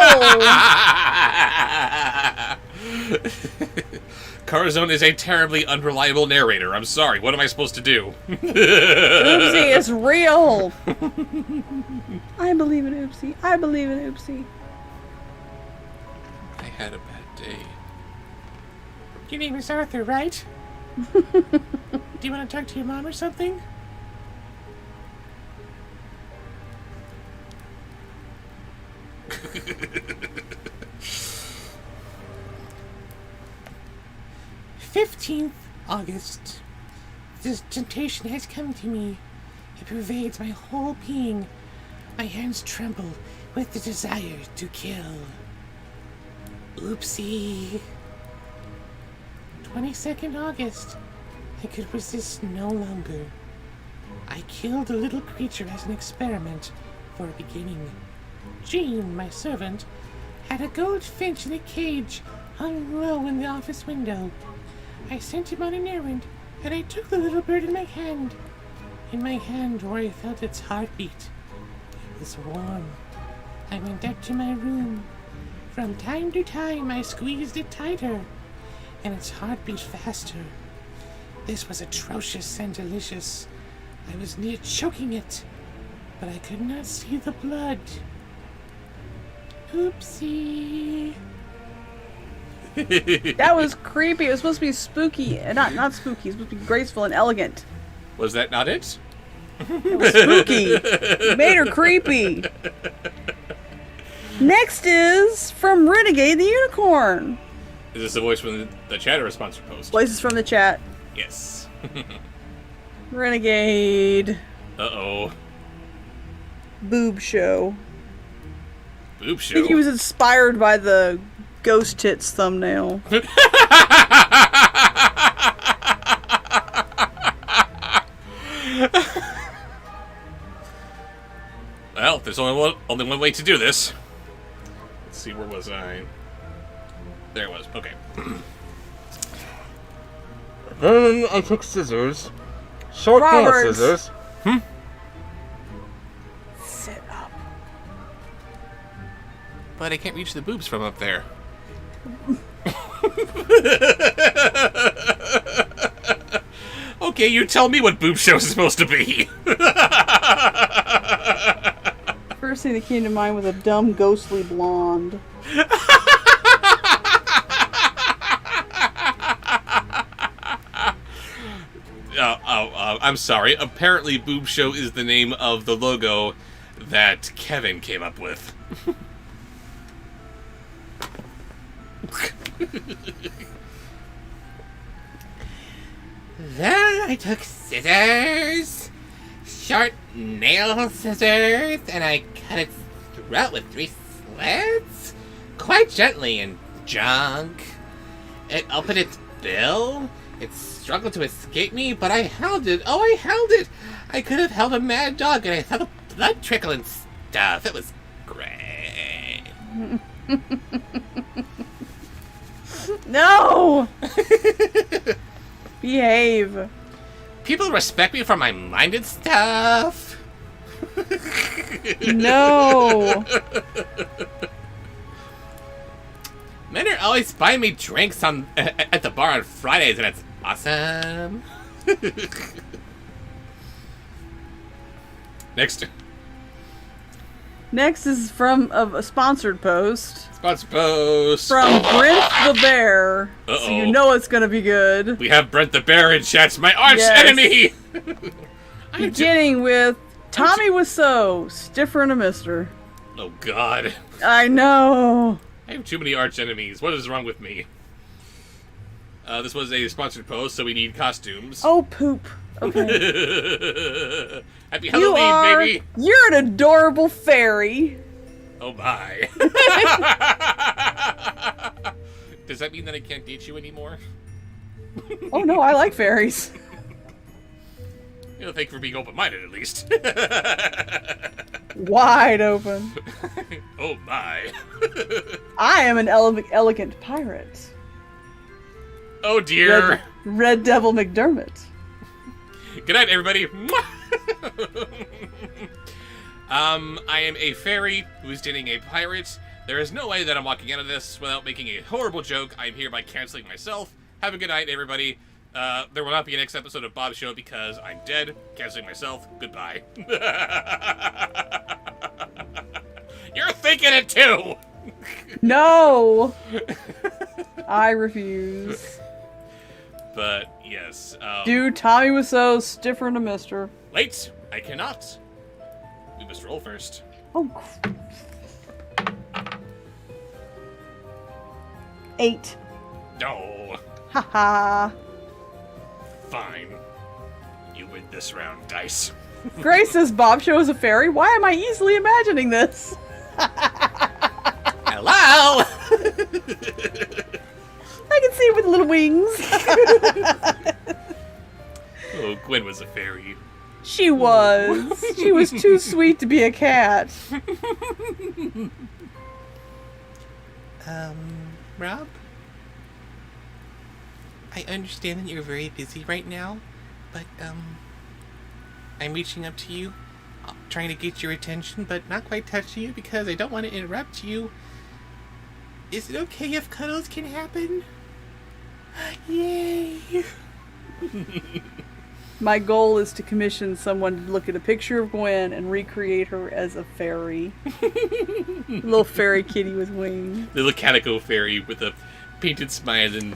Corazon is a terribly unreliable narrator. I'm sorry. What am I supposed to do? Oopsie is real! I believe in Oopsie. I believe in Oopsie. I had a bad day. Your name is Arthur, right? Do you want to talk to your mom or something? August. This temptation has come to me. It pervades my whole being. My hands tremble with the desire to kill. Oopsie. 22nd August. I could resist no longer. I killed a little creature as an experiment for a beginning. Jean, my servant, had a goldfinch in a cage hung low in the office window. I sent him on an errand, and I took the little bird in my hand. In my hand where I felt its heartbeat. It was warm. I went up to my room. From time to time I squeezed it tighter, and its heart beat faster. This was atrocious and delicious. I was near choking it but I could not see the blood. Oopsie. That was creepy. It was supposed to be spooky. Not spooky. It was supposed to be graceful and elegant. Was that not it? It was spooky. It made her creepy. Next is from Renegade the Unicorn. Is this a voice from the chat or a sponsor post? Voices from the chat. Yes. Renegade. Uh-oh. Boob show. Boob I show. think he was inspired by the ghost tits thumbnail. Well, there's only one way to do this. Let's see, where was I? There it was. Okay. Then I took scissors. Short Robert. nail scissors. Sit up. But I can't reach the boobs from up there. Okay, you tell me what boob show is supposed to be. First thing that came to mind was a dumb, ghostly blonde. I'm sorry. Apparently, Boob Show is the name of the logo that Kevin came up with. Then I took scissors, short nail scissors, and I cut its throat with 3 slits, quite gently and junk. It opened its bill. It struggled to escape me, but I held it. Oh, I held it. I could have held a mad dog, and I saw the blood trickle and stuff. It was great. No! Behave. People respect me for my minded stuff. No. Men are always buying me drinks at the bar on Fridays, and it's awesome. Next. Next is from a sponsored post Sponsor post. from Brent the Bear. So Uh-oh. you know it's gonna be good. We have Brent the Bear in chat, my arch Yes. enemy! Beginning with Tommy Wiseau, stiffer than a mister. Oh god. I know. I have too many arch enemies. What is wrong with me? This was a sponsored post, so we need costumes. Oh, poop. Okay. Happy You Halloween, are. baby! You're an adorable fairy. Oh my. Does that mean that I can't date you anymore? Oh no, I like fairies. You know, thank you for being open-minded, at least. Wide open. Oh my. I am an elegant pirate. Oh dear. Red Devil McDermott. Good night, everybody. I am a fairy who is dating a pirate. There is no way that I'm walking out of this without making a horrible joke. I'm hereby canceling myself. Have a good night, everybody. There will not be a next episode of Bob's Show because I'm dead. Canceling myself. Goodbye. You're thinking it too! No! I refuse. But, yes. Dude, Tommy was so stiffer than a mister. Wait! I cannot. We must roll first. Oh, 8. No. Haha. Fine. You win this round, dice. Grace says Bob Show is a fairy. Why am I easily imagining this? Hello! I can see it with little wings. Oh, Gwen was a fairy. She was. She was too sweet to be a cat. Rob? I understand that you're very busy right now, but, I'm reaching up to you, trying to get your attention, but not quite touching you because I don't want to interrupt you. Is it okay if cuddles can happen? Yay! My goal is to commission someone to look at a picture of Gwen and recreate her as a fairy. Little fairy kitty with wings. Little calico fairy with a painted smile and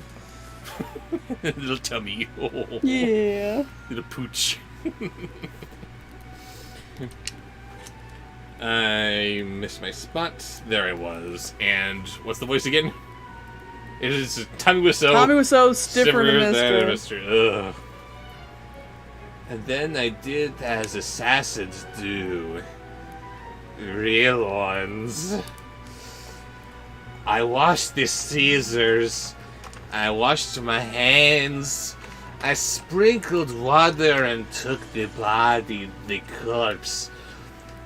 little tummy. Oh. Yeah. Little pooch. I missed my spot. There I was. And what's the voice again? It is Tommy Wiseau. Tommy Wiseau, stiffer than Mr. Ugh. And then I did as assassins do. Real ones. I washed the Caesars. I washed my hands. I sprinkled water and took the body, the corpse,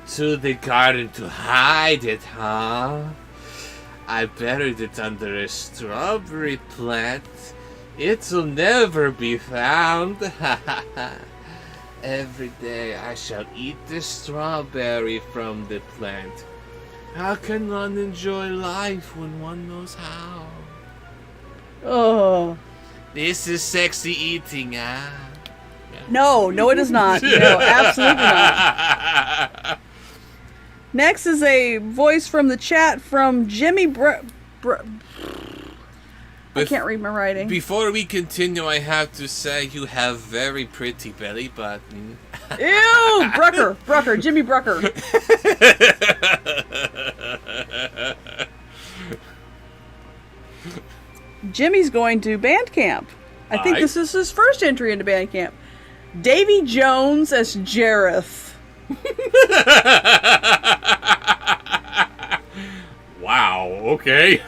to the garden to hide it, huh? I buried it under a strawberry plant. It'll never be found. Every day I shall eat the strawberry from the plant. How can one enjoy life when one knows how? Oh. This is sexy eating, huh? No, it is not. No, absolutely not. Next is a voice from the chat from Jimmy I can't read my writing. Before we continue, I have to say you have very pretty belly button. Ew! Brucker. Jimmy Brucker. Jimmy's going to Bandcamp. I think this is his first entry into Bandcamp. Davy Jones as Jareth. Wow, okay.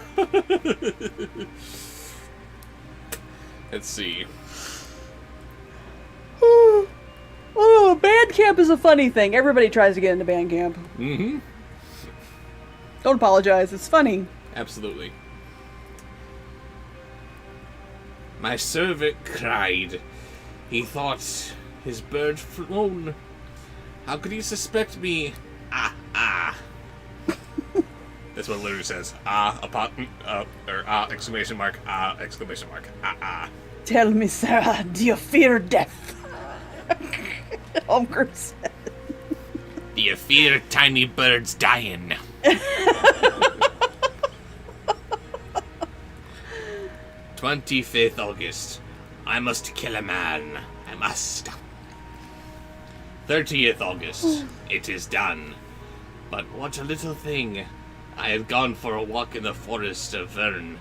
Let's see. Oh, Bandcamp is a funny thing. Everybody tries to get into Bandcamp. Mm-hmm. Don't apologize. It's funny. Absolutely. My servant cried. He thought his bird flown. How could he suspect me? That's what it literally says. Exclamation mark, exclamation mark, Tell me, Sarah, do you fear death? Holmgren said. Do you fear tiny birds dying? 25th August. I must kill a man. I must. 30th August. It is done. But what a little thing. I had gone for a walk in the forest of Vern.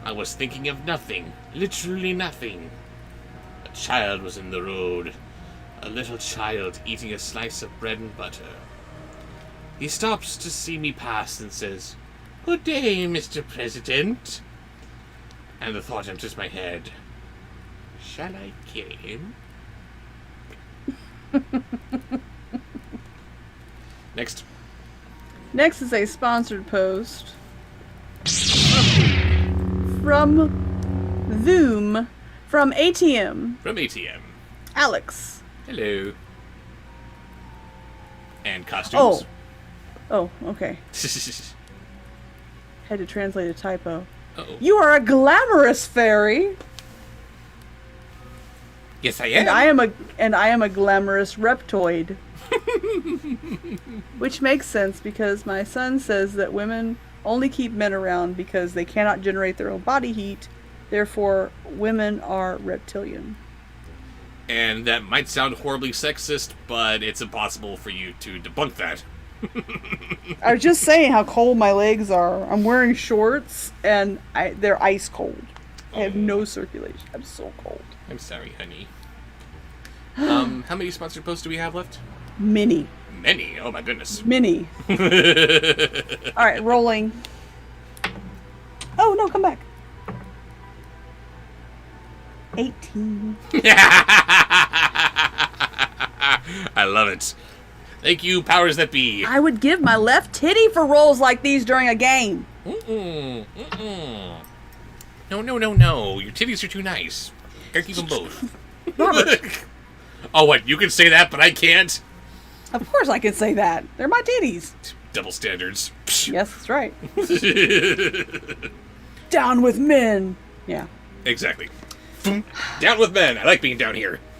I was thinking of nothing. Literally nothing. A child was in the road. A little child eating a slice of bread and butter. He stops to see me pass and says, "Good day, Mr. President." And the thought enters my head. Shall I kill him? Next. Next is a sponsored post from Zoom from ATM. From ATM. Alex. Hello. And costumes. Oh, okay. Had to translate a typo. Uh-oh. You are a glamorous fairy. Yes, I am. And I am a glamorous reptoid. Which makes sense because my son says that women only keep men around because they cannot generate their own body heat. Therefore, women are reptilian. And that might sound horribly sexist, but it's impossible for you to debunk that. I was just saying how cold my legs are. I'm wearing shorts and they're ice cold. I have no circulation. I'm so cold. I'm sorry, honey. How many sponsored posts do we have left? Many. Many? Oh my goodness. Many. Alright, rolling. Oh, no, come back. 18. I love it. Thank you, powers that be. I would give my left titty for rolls like these during a game. No. Your titties are too nice. Gotta keep them both. Robert. Oh, what? You can say that, but I can't? Of course I can say that. They're my titties. Double standards. Yes, that's right. Down with men. Yeah. Exactly. Down with men. I like being down here.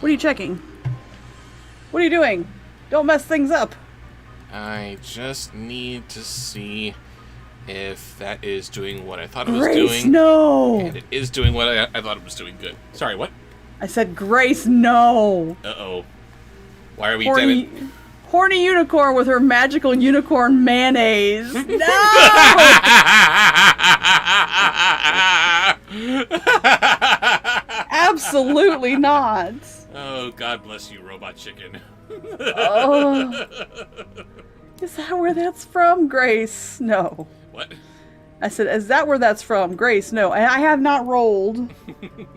What are you checking? What are you doing? Don't mess things up. I just need to see if that is doing what I thought it was Grace, doing. no! And it is doing what I thought it was doing. Good. Sorry, what? I said, Grace, no! Uh-oh. Why are we, damn it? Horny unicorn with her magical unicorn mayonnaise. No! Absolutely not. Oh, God bless you, Robot Chicken. Oh. Is that where that's from, Grace? No. What? I said, is that where that's from? Grace, no. I have not rolled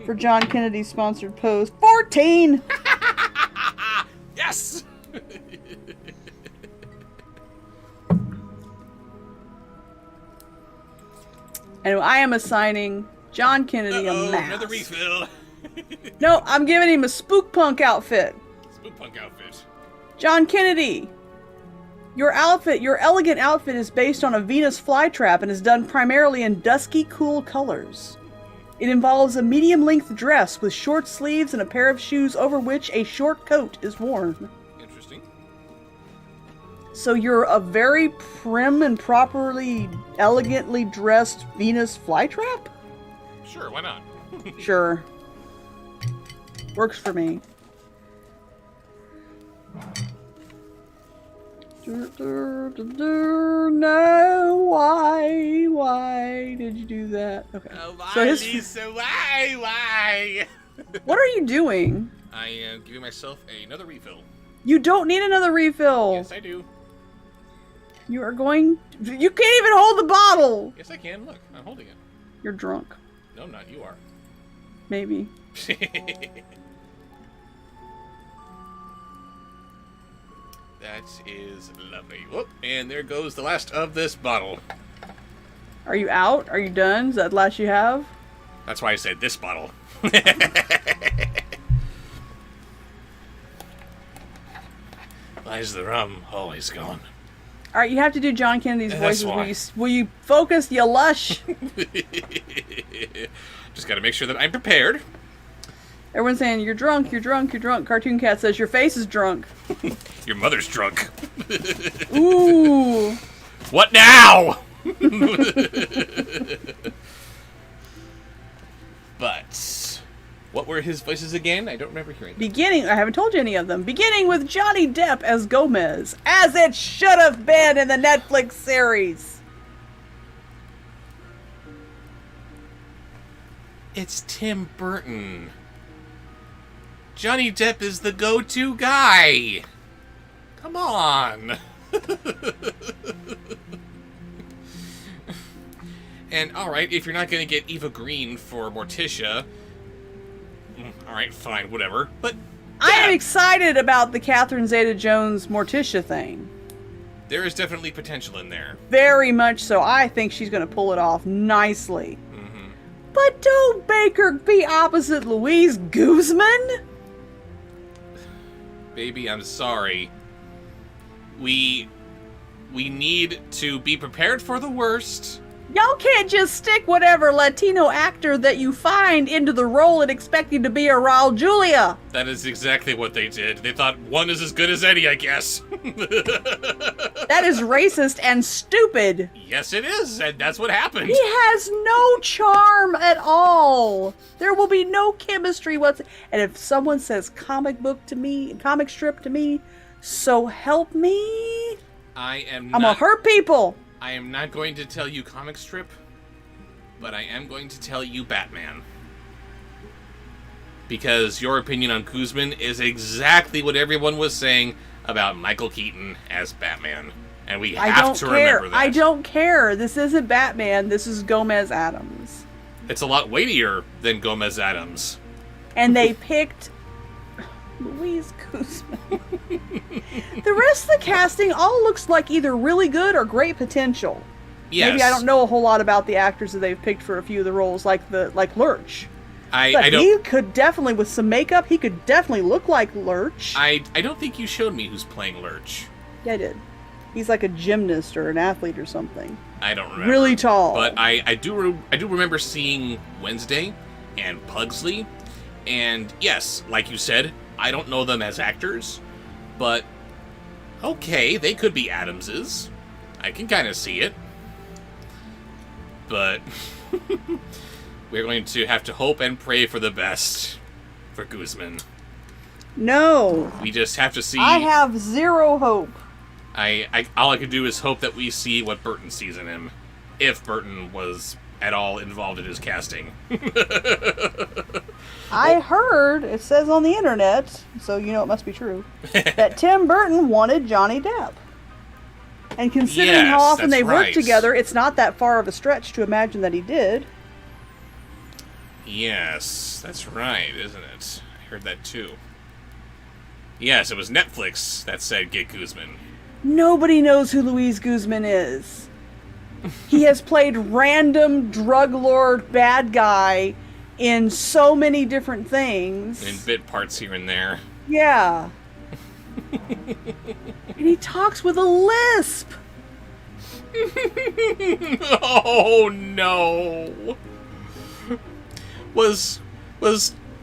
for John Kennedy's sponsored post. 14! Yes! And I am assigning John Kennedy a mask. Another refill. No, I'm giving him a spook punk outfit. Spook punk outfit. John Kennedy, your elegant outfit is based on a Venus flytrap and is done primarily in dusky, cool colors. It involves a medium-length dress with short sleeves and a pair of shoes over which a short coat is worn. Interesting. So you're a very prim and properly, elegantly dressed Venus flytrap? Sure, why not? Sure. Works for me. No, why did you do that? Okay. Why, Lisa, why? What are you doing? I am giving myself another refill. You don't need another refill. Yes, I do. You are going... You can't even hold the bottle! Yes, I can. Look, I'm holding it. You're drunk. No, I'm not. You are. Maybe. That is lovely. Whoop, and there goes the last of this bottle. Are you out? Are you done? Is that the last you have? That's why I said this bottle. Why is the rum always gone? Alright, you have to do John Kennedy's That's voices. why. Will you focus, you lush? Just gotta make sure that I'm prepared. Everyone's saying, you're drunk, you're drunk, you're drunk. Cartoon Cat says, your face is drunk. Your mother's drunk. Ooh. What now? But what were his voices again? I don't remember hearing them. I haven't told you any of them. Beginning with Johnny Depp as Gomez, as it should have been in the Netflix series. It's Tim Burton. Johnny Depp is the go-to guy. Come on. And alright, if you're not gonna get Eva Green for Morticia, alright, fine, whatever. But I am excited about the Catherine Zeta-Jones Morticia thing. there is definitely potential in there. Very much so. I think she's going to pull it off nicely. Mm-hmm. But don't make her be opposite Louise Guzman. Baby, I'm sorry. We need to be prepared for the worst. Y'all can't just stick whatever Latino actor that you find into the role and expect him to be a Raul Julia. That is exactly what they did. They thought one is as good as any, I guess. That is racist and stupid. Yes, it is, and that's what happened. He has no charm at all. There will be no chemistry whatsoever. And if someone says comic strip to me, so help me. I'm gonna hurt people. I am not going to tell you comic strip, but I am going to tell you Batman. Because your opinion on Guzman is exactly what everyone was saying about Michael Keaton as Batman. And we have to remember that. I don't care. This isn't Batman. This is Gomez Adams. It's a lot weightier than Gomez Adams. And they picked Louise Guzman. The rest of the casting all looks like either really good or great potential. Yes. Maybe I don't know a whole lot about the actors that they've picked for a few of the roles, like Lurch. But he could definitely, with some makeup, he could definitely look like Lurch. I don't think you showed me who's playing Lurch. Yeah, I did. He's like a gymnast or an athlete or something. I don't remember. Really tall. But I do remember seeing Wednesday and Pugsley. And yes, like you said, I don't know them as actors, but okay, they could be Adamses. I can kind of see it. But we're going to have to hope and pray for the best for Guzman. No. We just have to see. I have zero hope. All I could do is hope that we see what Burton sees in him, if Burton was at all involved in his casting. I heard, it says on the internet, so you know it must be true, that Tim Burton wanted Johnny Depp. And considering Yes, how often that's they worked right. together, it's not that far of a stretch to imagine that he did. Yes, that's right, isn't it? I heard that too. Yes, it was Netflix that said get Guzman. Nobody knows who Luis Guzman is. He has played random drug lord bad guy in so many different things. In bit parts here and there. Yeah. And he talks with a lisp. Oh no. Was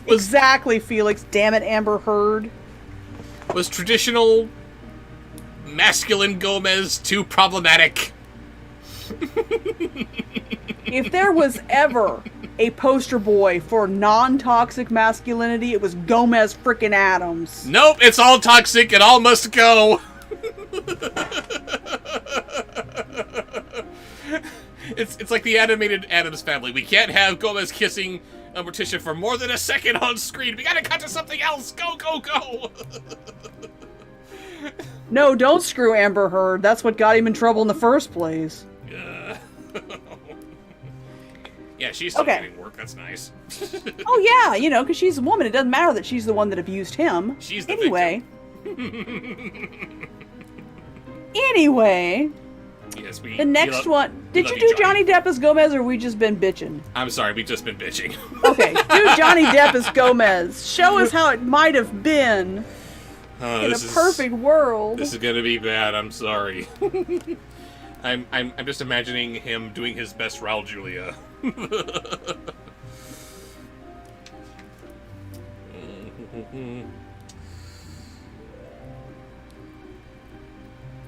Exactly, Felix. Damn it, Amber Heard. was traditional masculine Gomez too problematic? If there was ever a poster boy for non-toxic masculinity, it was Gomez frickin' Adams. Nope, it's all toxic. It all must go. It's like the animated Addams Family. We can't have Gomez kissing Morticia for more than a second on screen. We gotta cut to something else. Go, go, go. No, don't screw Amber Heard. That's what got him in trouble in the first place. Yeah, she's still Okay. getting work. That's nice. Oh yeah, you know, because she's a woman. It doesn't matter that she's the one that abused him. She's the anyway. Anyway, Yes, the next one. Did love you you, do Johnny Depp as Gomez, or we just been bitching? I'm sorry, we've just been bitching. Okay, do Johnny Depp as Gomez. Show us how it might have been in a perfect world. This is gonna be bad. I'm sorry. I'm just imagining him doing his best Raul Julia.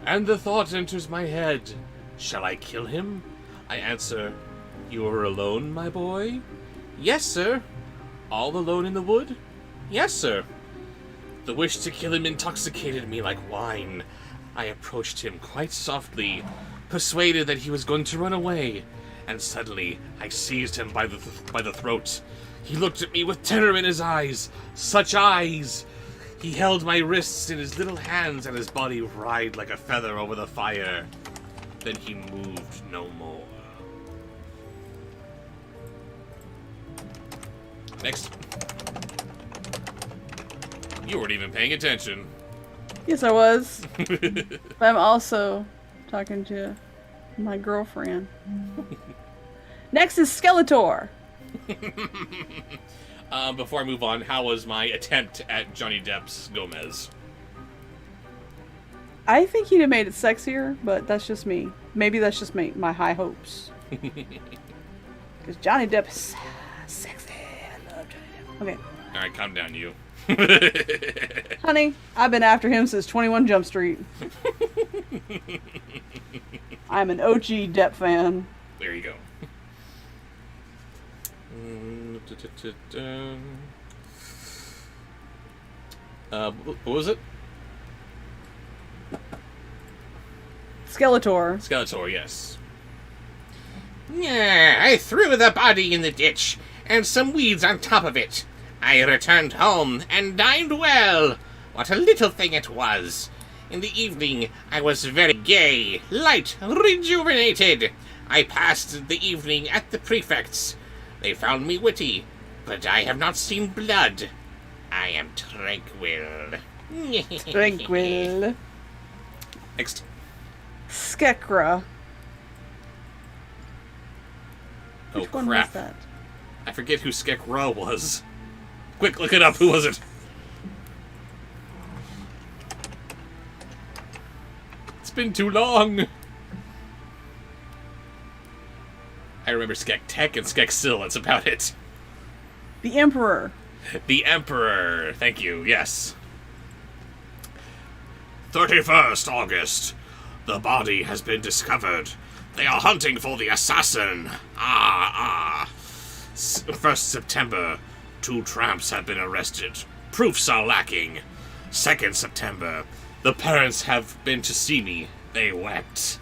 And the thought enters my head. Shall I kill him? I answer, you are alone, my boy? Yes, sir. All alone in the wood? Yes, sir. The wish to kill him intoxicated me like wine. I approached him quite softly, persuaded that he was going to run away, and suddenly I seized him by the throat. He looked at me with terror in his eyes. Such eyes! He held my wrists in his little hands, and his body writhed like a feather over the fire. Then he moved no more. Next. You weren't even paying attention. Yes, I was. But I'm also talking to my girlfriend. Next is Skeletor. Before I move on, how was my attempt at Johnny Depp's Gomez? I think he'd have made it sexier, but that's just me. Maybe that's just my high hopes. Because Johnny Depp is sexy. I love Johnny Depp. Okay. Alright, calm down, you. Honey, I've been after him since 21 Jump Street. I'm an OG Depp fan. There you go. What was it? Skeletor. Skeletor, yes. Yeah, I threw the body in the ditch, and some weeds on top of it. I returned home and dined well. What a little thing it was. In the evening, I was very gay, light, rejuvenated. I passed the evening at the prefect's. They found me witty, but I have not seen blood. I am tranquil. Tranquil. Next. Skekra. Oh, Which one crap. was that? I forget who Skekra was. Quick, look it up. Who was it? It's been too long. I remember Skek Tech and Skek Sil. That's about it. The Emperor. The Emperor. Thank you. Yes. 31st August. The body has been discovered. They are hunting for the assassin. 1st September. 2 tramps have been arrested. Proofs are lacking. 2nd September. The parents have been to see me. They wept.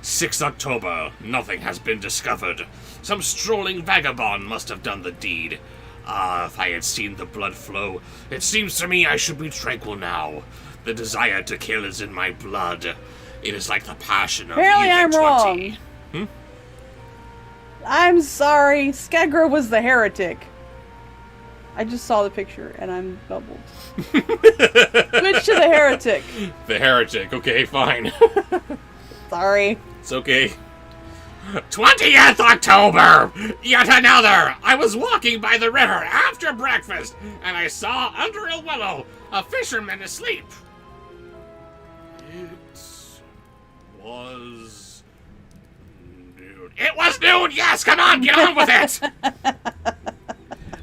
6th October. Nothing has been discovered. Some strolling vagabond must have done the deed. If I had seen the blood flow, it seems to me I should be tranquil now. The desire to kill is in my blood. It is like the passion of Apparently youth I'm at 20. wrong. I'm sorry. Skedgra was the heretic. I just saw the picture and I'm bubbled. Switch to the heretic. The heretic. Okay, fine. Sorry. It's okay. 20th October! Yet another! I was walking by the river after breakfast, and I saw under a willow a fisherman asleep. It was noon. It was noon! Yes, come on, get on with it!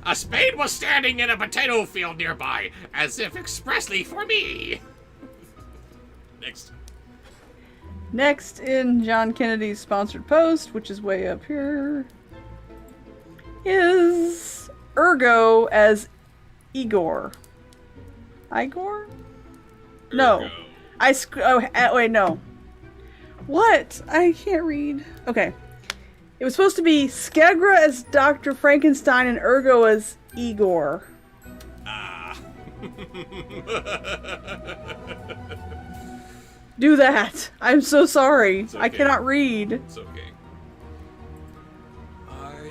A spade was standing in a potato field nearby, as if expressly for me. Next. Next in John Kennedy's sponsored post, which is way up here, is Ergo as Igor. Igor? No. Wait, no. What? I can't read. Okay. It was supposed to be Skedgra as Dr. Frankenstein and Ergo as Igor. Do that. I'm so sorry. Okay. I cannot read. It's okay. I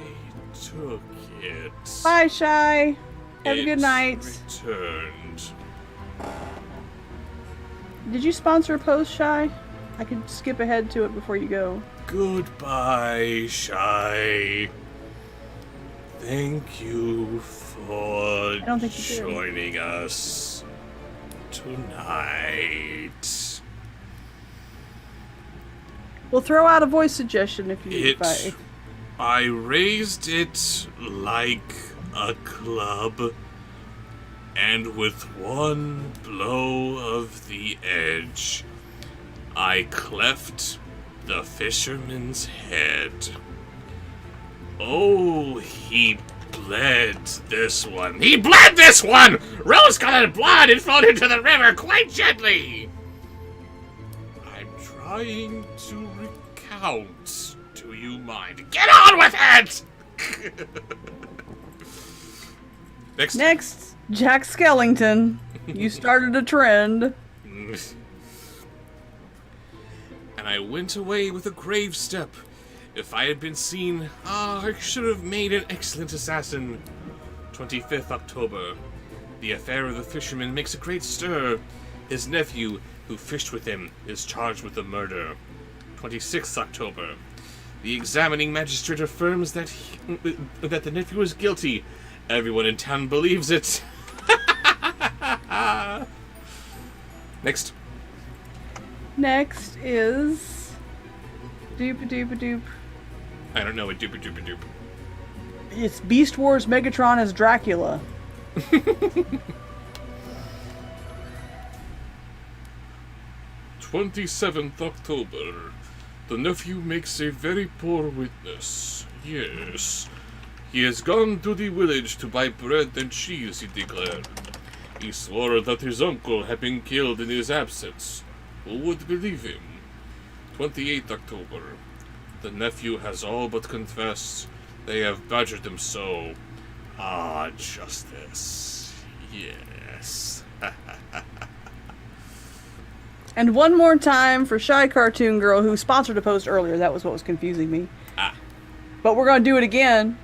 took it. Bye, Shy. Have a good night. Returned. Did you sponsor a post, Shy? I could skip ahead to it before you go. Goodbye, Shy. Thank you for don't think you did. joining us tonight. We'll throw out a voice suggestion if you. I raised it like a club, and with one blow of the edge, I cleft the fisherman's head. Oh, he bled this one. He bled this one! Rose-colored blood and flowed into the river quite gently. I'm trying to recount. Do you mind? Get on with it! Next, Jack Skellington. You started a trend. And I went away with a grave step. If I had been seen, I should have made an excellent assassin. 25th October. The affair of the fisherman makes a great stir. His nephew, who fished with him, is charged with the murder. 26th October. The examining magistrate affirms that that the nephew is guilty. Everyone in town believes it. Next. Next is Doop-a-doop-a-doop. I don't know what doop-a-doop-a-doop. It's Beast Wars Megatron as Dracula. 27th October. The nephew makes a very poor witness. Yes. He has gone to the village to buy bread and cheese, he declared. He swore that his uncle had been killed in his absence. Who would believe him? 28th October. The nephew has all but confessed. They have badgered him so. Justice. Yes. And one more time for Shy Cartoon Girl, who sponsored a post earlier. That was what was confusing me. But we're going to do it again.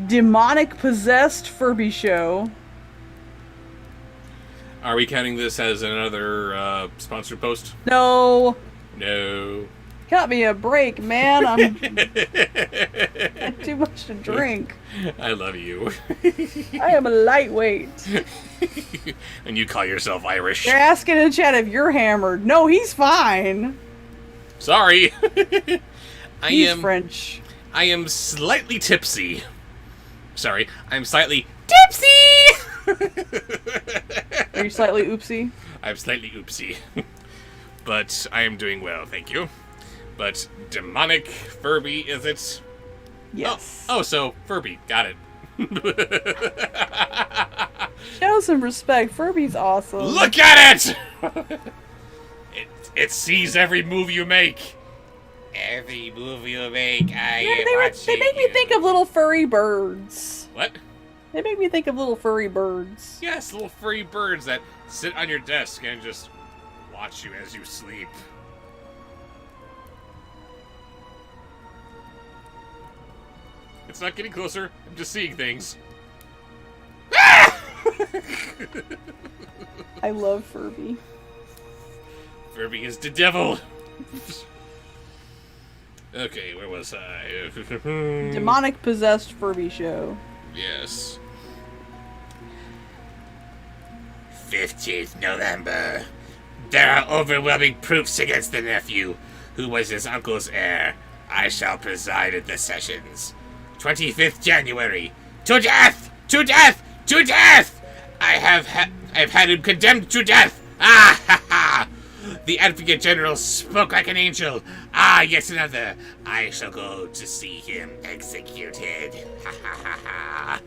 Demonic Possessed Furby Show. Are we counting this as another sponsored post? No. No. Cut me a break, man. I'm got too much to drink. I love you. I am a lightweight. And you call yourself Irish. You're asking in chat if you're hammered. No, he's fine. Sorry. He's French. I am slightly tipsy. Sorry, I'm slightly tipsy! Are you slightly oopsie? I'm slightly oopsie. But I am doing well, thank you. But demonic Furby, is it? Yes. Oh, so Furby, got it. Show some respect. Furby's awesome. Look at it! It sees every move you make. Every move you make, I Yeah, am they watching make me you. think of little furry birds. What? They make me think of little furry birds. Yes, little furry birds that sit on your desk and just watch you as you sleep. It's not getting closer. I'm just seeing things. I love Furby. Furby is the devil. Okay, where was I? Demonic possessed Furby show. Yes. 15th November. There are overwhelming proofs against the nephew, who was his uncle's heir. I shall preside at the sessions. 25th January. To death! To death! To death! I've had him condemned to death! Ah ha ha! The Advocate General spoke like an angel. Ah, yet another. I shall go to see him executed. Ha ha ha ha.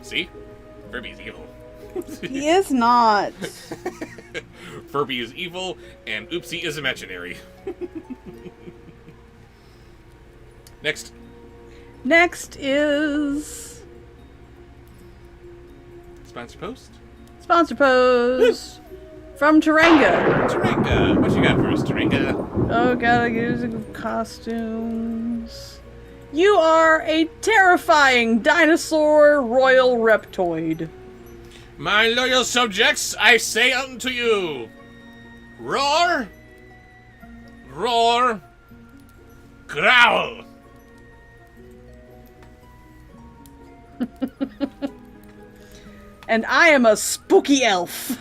See? Furby's evil. He is not. Furby is evil, and Oopsie is imaginary. Next. Next is Sponsor post? sponsor post from Taranga. Taranga. What you got for us, Taranga? Oh, gotta use costumes. You are a terrifying dinosaur royal reptoid. My loyal subjects, I say unto you, roar, roar, growl. And I am a spooky elf.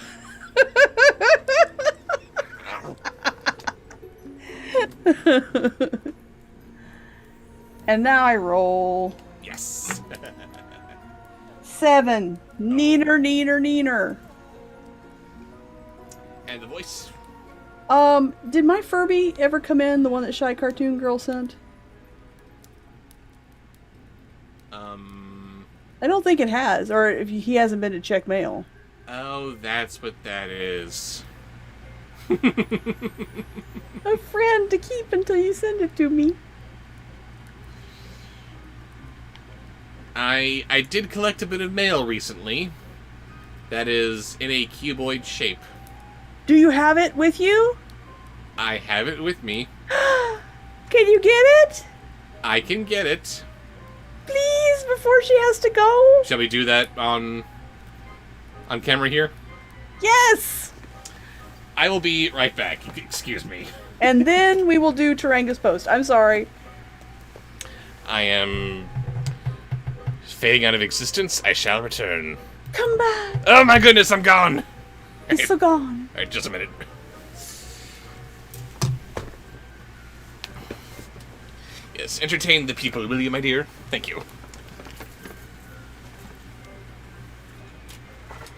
And now I roll. Yes. 7. Neener, neener, neener. And the voice. Did my Furby ever come in, the one that Shy Cartoon Girl sent? I don't think it has, or if he hasn't been to check mail. Oh, that's what that is. A friend to keep until you send it to me. I did collect a bit of mail recently. That is in a cuboid shape. Do you have it with you? I have it with me. Can you get it? I can get it. Please, before she has to go? Shall we do that on camera here? Yes! I will be right back. Excuse me. And then we will do Taranga's post. I'm sorry. I am fading out of existence. I shall return. Come back. Oh my goodness, I'm gone! It's so gone. Alright, just a minute. Yes, entertain the people, will you, my dear? Thank you.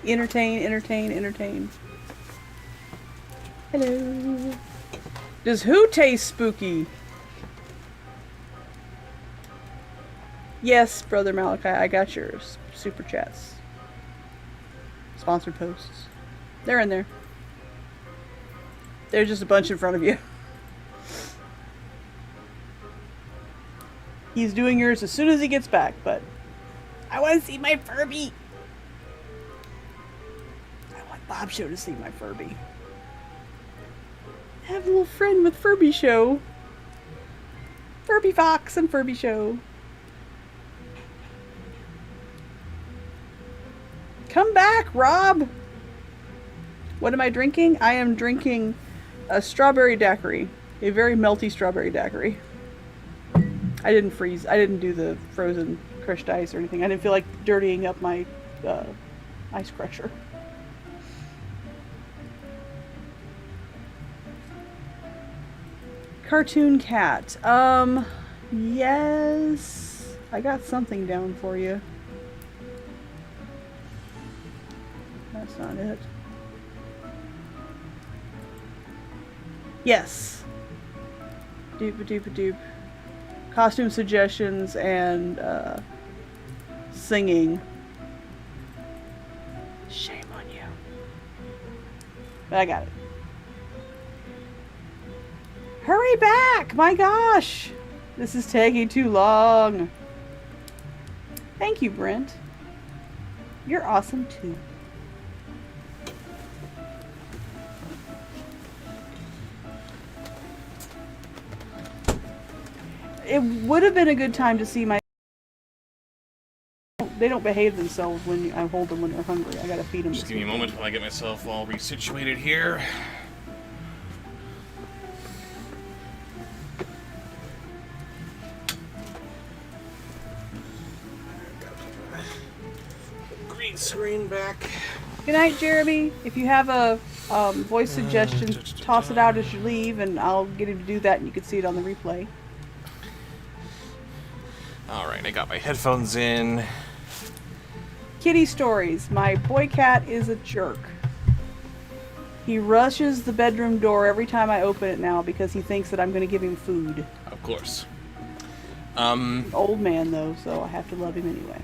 Entertain, entertain, entertain. Hello. Does who taste spooky? Yes, Brother Malachi, I got your super chats. Sponsored posts. They're in there. There's just a bunch in front of you. He's doing yours as soon as he gets back, but I want to see my Furby. I want Bobsheaux to see my Furby. I have a little friend with Furby Show. Furby Fox and Furby Show. Come back, Rob! What am I drinking? I am drinking a strawberry daiquiri. A very melty strawberry daiquiri. I didn't freeze. I didn't do the frozen crushed ice or anything. I didn't feel like dirtying up my ice crusher. Cartoon cat. Yes. I got something down for you. That's not it. Yes. Doop-a-doop-a-doop. Costume suggestions and singing. Shame on you. But I got it. Hurry back! My gosh! This is taking too long. Thank you, Brent. You're awesome too. It would have been a good time to see my... They don't behave themselves when I hold them when they're hungry. I gotta feed them. Just give me a moment while I get myself all resituated here. Green screen back. Good night, Jeremy. If you have a voice suggestion, toss it out as you leave, and I'll get him to do that, and you can see it on the replay. Alright, I got my headphones in. Kitty stories. My boy cat is a jerk. He rushes the bedroom door every time I open it now because he thinks that I'm going to give him food. Of course. Old man, though, so I have to love him anyway.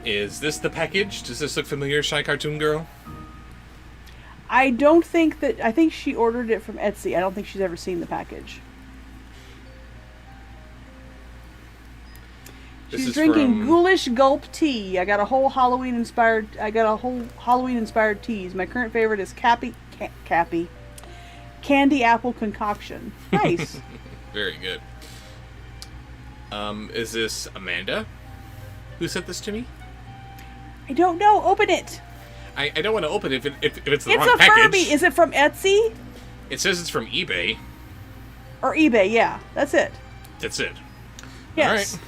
Is this the package? Does this look familiar, Shy Cartoon Girl? I don't think that... I think she ordered it from Etsy. I don't think she's ever seen the package. She's drinking Ghoulish Gulp tea. I got a whole Halloween inspired teas. My current favorite is Cappy Candy Apple Concoction. Nice. Very good. Is this Amanda who sent this to me? I don't know. Open it. I don't want to open it if it's the It's wrong a package. Furby. Is it from Etsy? It says it's from eBay. Or eBay, yeah. That's it. That's it. Yes. All right.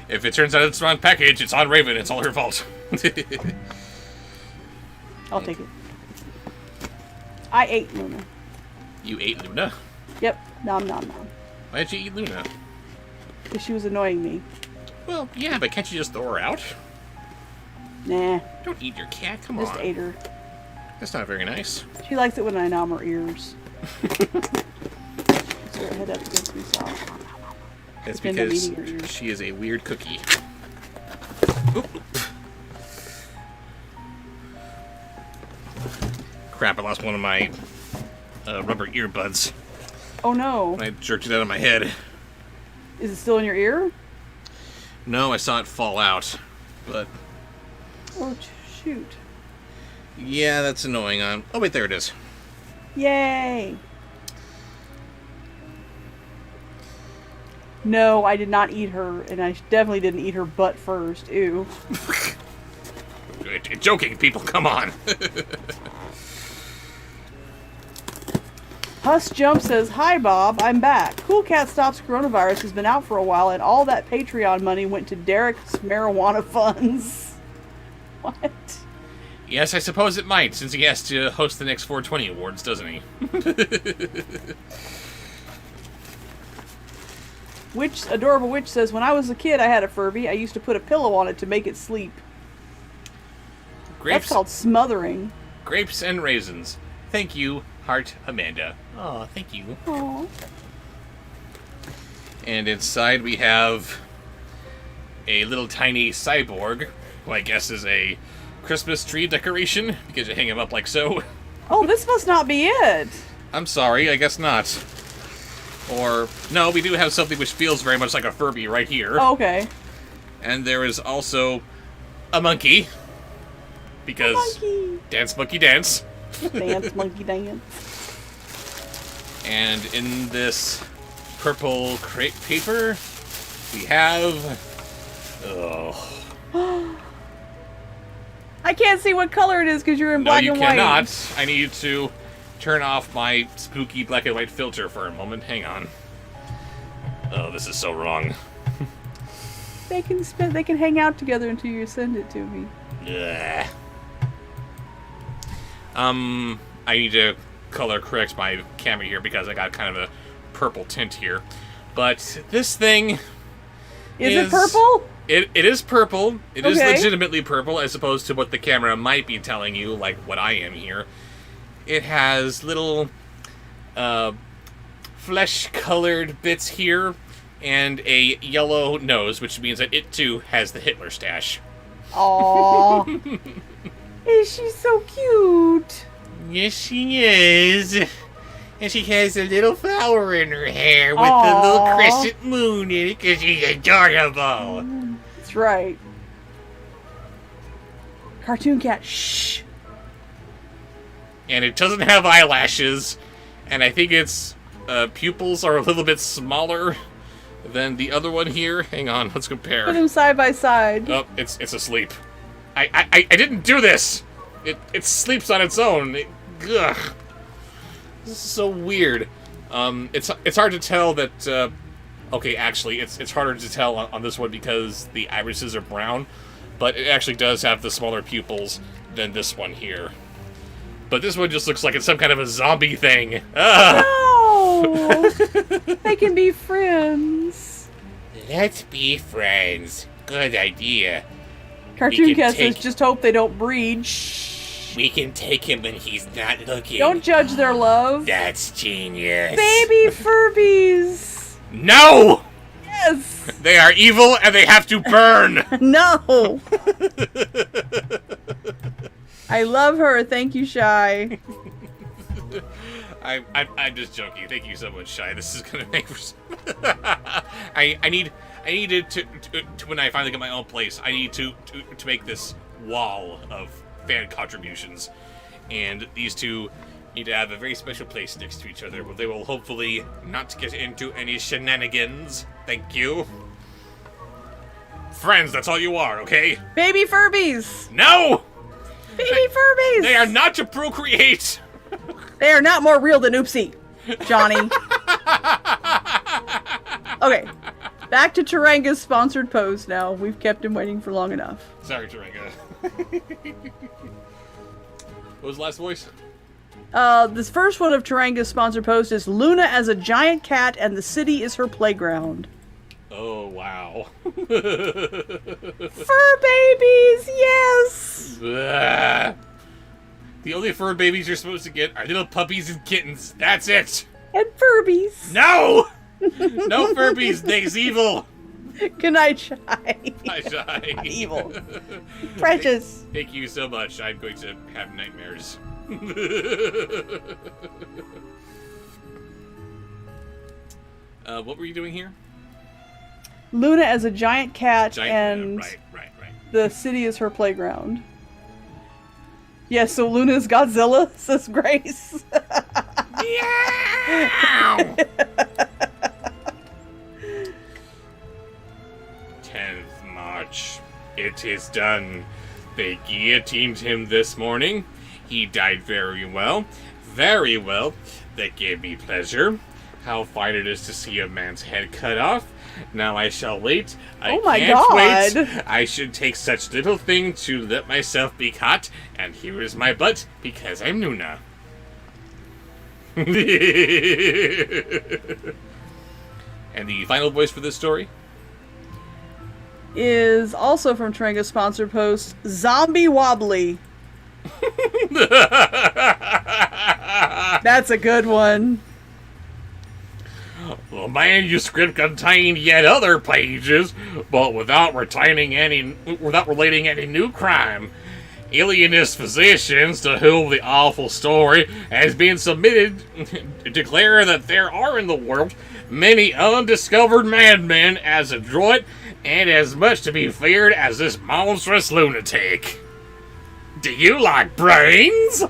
If it turns out it's the wrong package, it's on Raven. It's all her fault. I'll take it. I ate Luna. You ate Luna? Yep. Nom nom nom. Why did you eat Luna? Because she was annoying me. Well, yeah, but can't you just throw her out? Nah. Don't eat your cat. Come Just on. ate her. That's not very nice. She likes it when I nom her ears. So her head up against me soft. That's Pretend I'm because eating her ears. she is a weird cookie. Oop. Crap, I lost one of my rubber earbuds. Oh no. I jerked it out of my head. Is it still in your ear? No, I saw it fall out. But, Oh, shoot. yeah, that's annoying. Oh, wait, there it is. Yay! No, I did not eat her, and I definitely didn't eat her butt first. Ew. Joking, people, come on. Huss Jump says, "Hi Bob, I'm back. Cool Cat Stops Coronavirus has been out for a while, and all that Patreon money went to Derek's marijuana funds." What? Yes, I suppose it might, since he has to host the next 420 awards, doesn't he? Adorable Witch says, "When I was a kid, I had a Furby. I used to put a pillow on it to make it sleep." That's called smothering. Grapes and raisins. Thank you, Heart Amanda. Oh, thank you. Aww. And inside we have a little tiny cyborg, who I guess is a Christmas tree decoration, because you hang him up like so. Oh, this must not be it. I'm sorry, I guess not. Or, no, we do have something which feels very much like a Furby right here. Oh, okay. And there is also a monkey. Because Monkey. dance, monkey, dance. Dance, monkey, dance. And in this purple crepe paper, we have... Oh. I can't see what color it is because you're in No, black you and white. cannot. I need to turn off my spooky black and white filter for a moment. Hang on. Oh, this is so wrong. They can hang out together until you send it to me. Ugh. I need to color correct my camera here because I got kind of a purple tint here. But this thing Is it purple? It is purple. It is Okay. legitimately purple, as opposed to what the camera might be telling you, like what I am here. It has little flesh-colored bits here, and a yellow nose, which means that it too has the Hitler stash. Aww. Is she so cute? Yes, she is. And she has a little flower in her hair with Aw. the little crescent moon in it because she's adorable. That's right. Cartoon cat, shh. And it doesn't have eyelashes, and I think its pupils are a little bit smaller than the other one here. Hang on, let's Put compare. them side by side. Oh, it's asleep. I didn't do this. It sleeps on its own. Ugh. This is so weird. It's hard to tell that. Okay, actually, it's harder to tell on this one because the irises are brown, but it actually does have the smaller pupils than this one here. But this one just looks like it's some kind of a zombie thing. Ah! No! They can be friends. Let's be friends. Good idea. Cartoon can cat says, take- just hope they don't breed. Shh. We can take him when he's not looking. Don't judge their love. That's genius. Baby Furbies. No! Yes. They are evil and they have to burn! No. I love her. Thank you, Shy. I'm just joking. Thank you so much, Shy. This is gonna make for I need to when I finally get my own place, I need to make this wall of fan contributions. And these two need to have a very special place next to each other where they will hopefully not get into any shenanigans. Thank you. Friends, that's all you are, okay? Baby Furbies. No! Baby Furbies. They are not to procreate! They are not more real than Oopsie, Johnny. Okay, back to Taranga's sponsored pose now. We've kept him waiting for long enough. Sorry, Taranga. What was the last voice? This first one of Taranga's sponsored pose is Luna as a giant cat and the city is her playground. Oh, wow. Fur babies, yes! Ugh. The only fur babies you're supposed to get are little puppies and kittens. That's it! And Furbies. No! No Furbies, they's evil! Good night, Shy. Hi, Shy. Evil. Precious. Thank you so much. I'm going to have nightmares. What were you doing here? Luna as a giant cat and right. the city is her playground. Yes, so Luna's Godzilla, says Grace. Meow! 10th March. It is done. They guillotined him this morning. He died very well. Very well. That gave me pleasure. How fine it is to see a man's head cut off. Now I shall wait. I Oh my can't God. wait. I should take such little thing to let myself be caught. And here is my butt, because I'm Nuna. And the final voice for this story? Is also from Taranga's sponsored post, Zombie Wobbly. That's a good one. The manuscript contained yet other pages, but without relating any new crime. Alienist physicians to whom the awful story has been submitted declare that there are in the world many undiscovered madmen as adroit and as much to be feared as this monstrous lunatic. Do you like brains?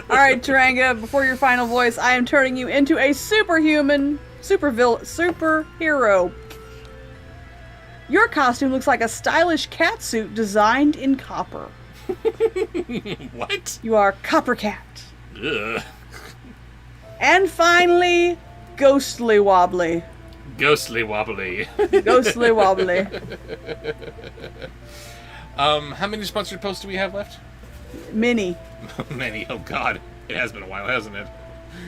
Alright, Taranga, before your final voice, I am turning you into a superhero. Your costume looks like a stylish cat suit designed in copper. What? You are Copper Cat. Ugh. And finally, Ghostly Wobbly. Ghostly wobbly. Ghostly Wobbly. How many sponsored posts do we have left? Mini. Many. Oh god. It has been a while, hasn't it?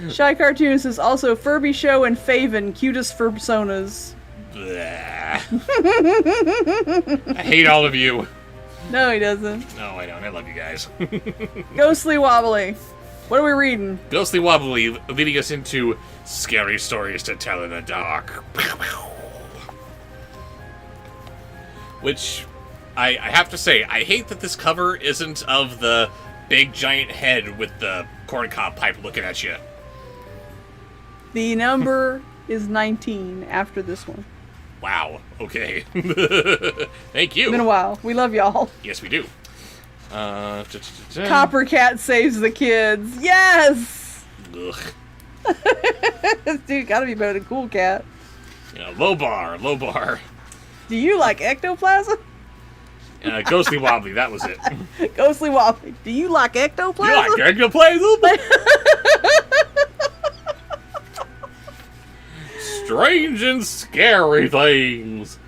Shy Cartoon says also Furby Show and Faven, cutest personas. Blah. I hate all of you. No, he doesn't. No, I don't. I love you guys. Ghostly Wobbly. What are we reading? Ghostly Wobbly leading us into scary stories to tell in the dark. Which, I have to say, I hate that this cover isn't of the big giant head with the corncob pipe looking at you. The number is 19 after this one. Wow. Okay. Thank you. It's been a while. We love y'all. Yes, we do. Copper Cat saves the kids. Yes! Ugh. Dude, gotta be better than Cool Cat. Yeah, low bar, low bar. Do you like ectoplasm? Ghostly Wobbly, that was it. Ghostly Wobbly. Do you like ectoplasm? You like ectoplasm? Strange and scary things.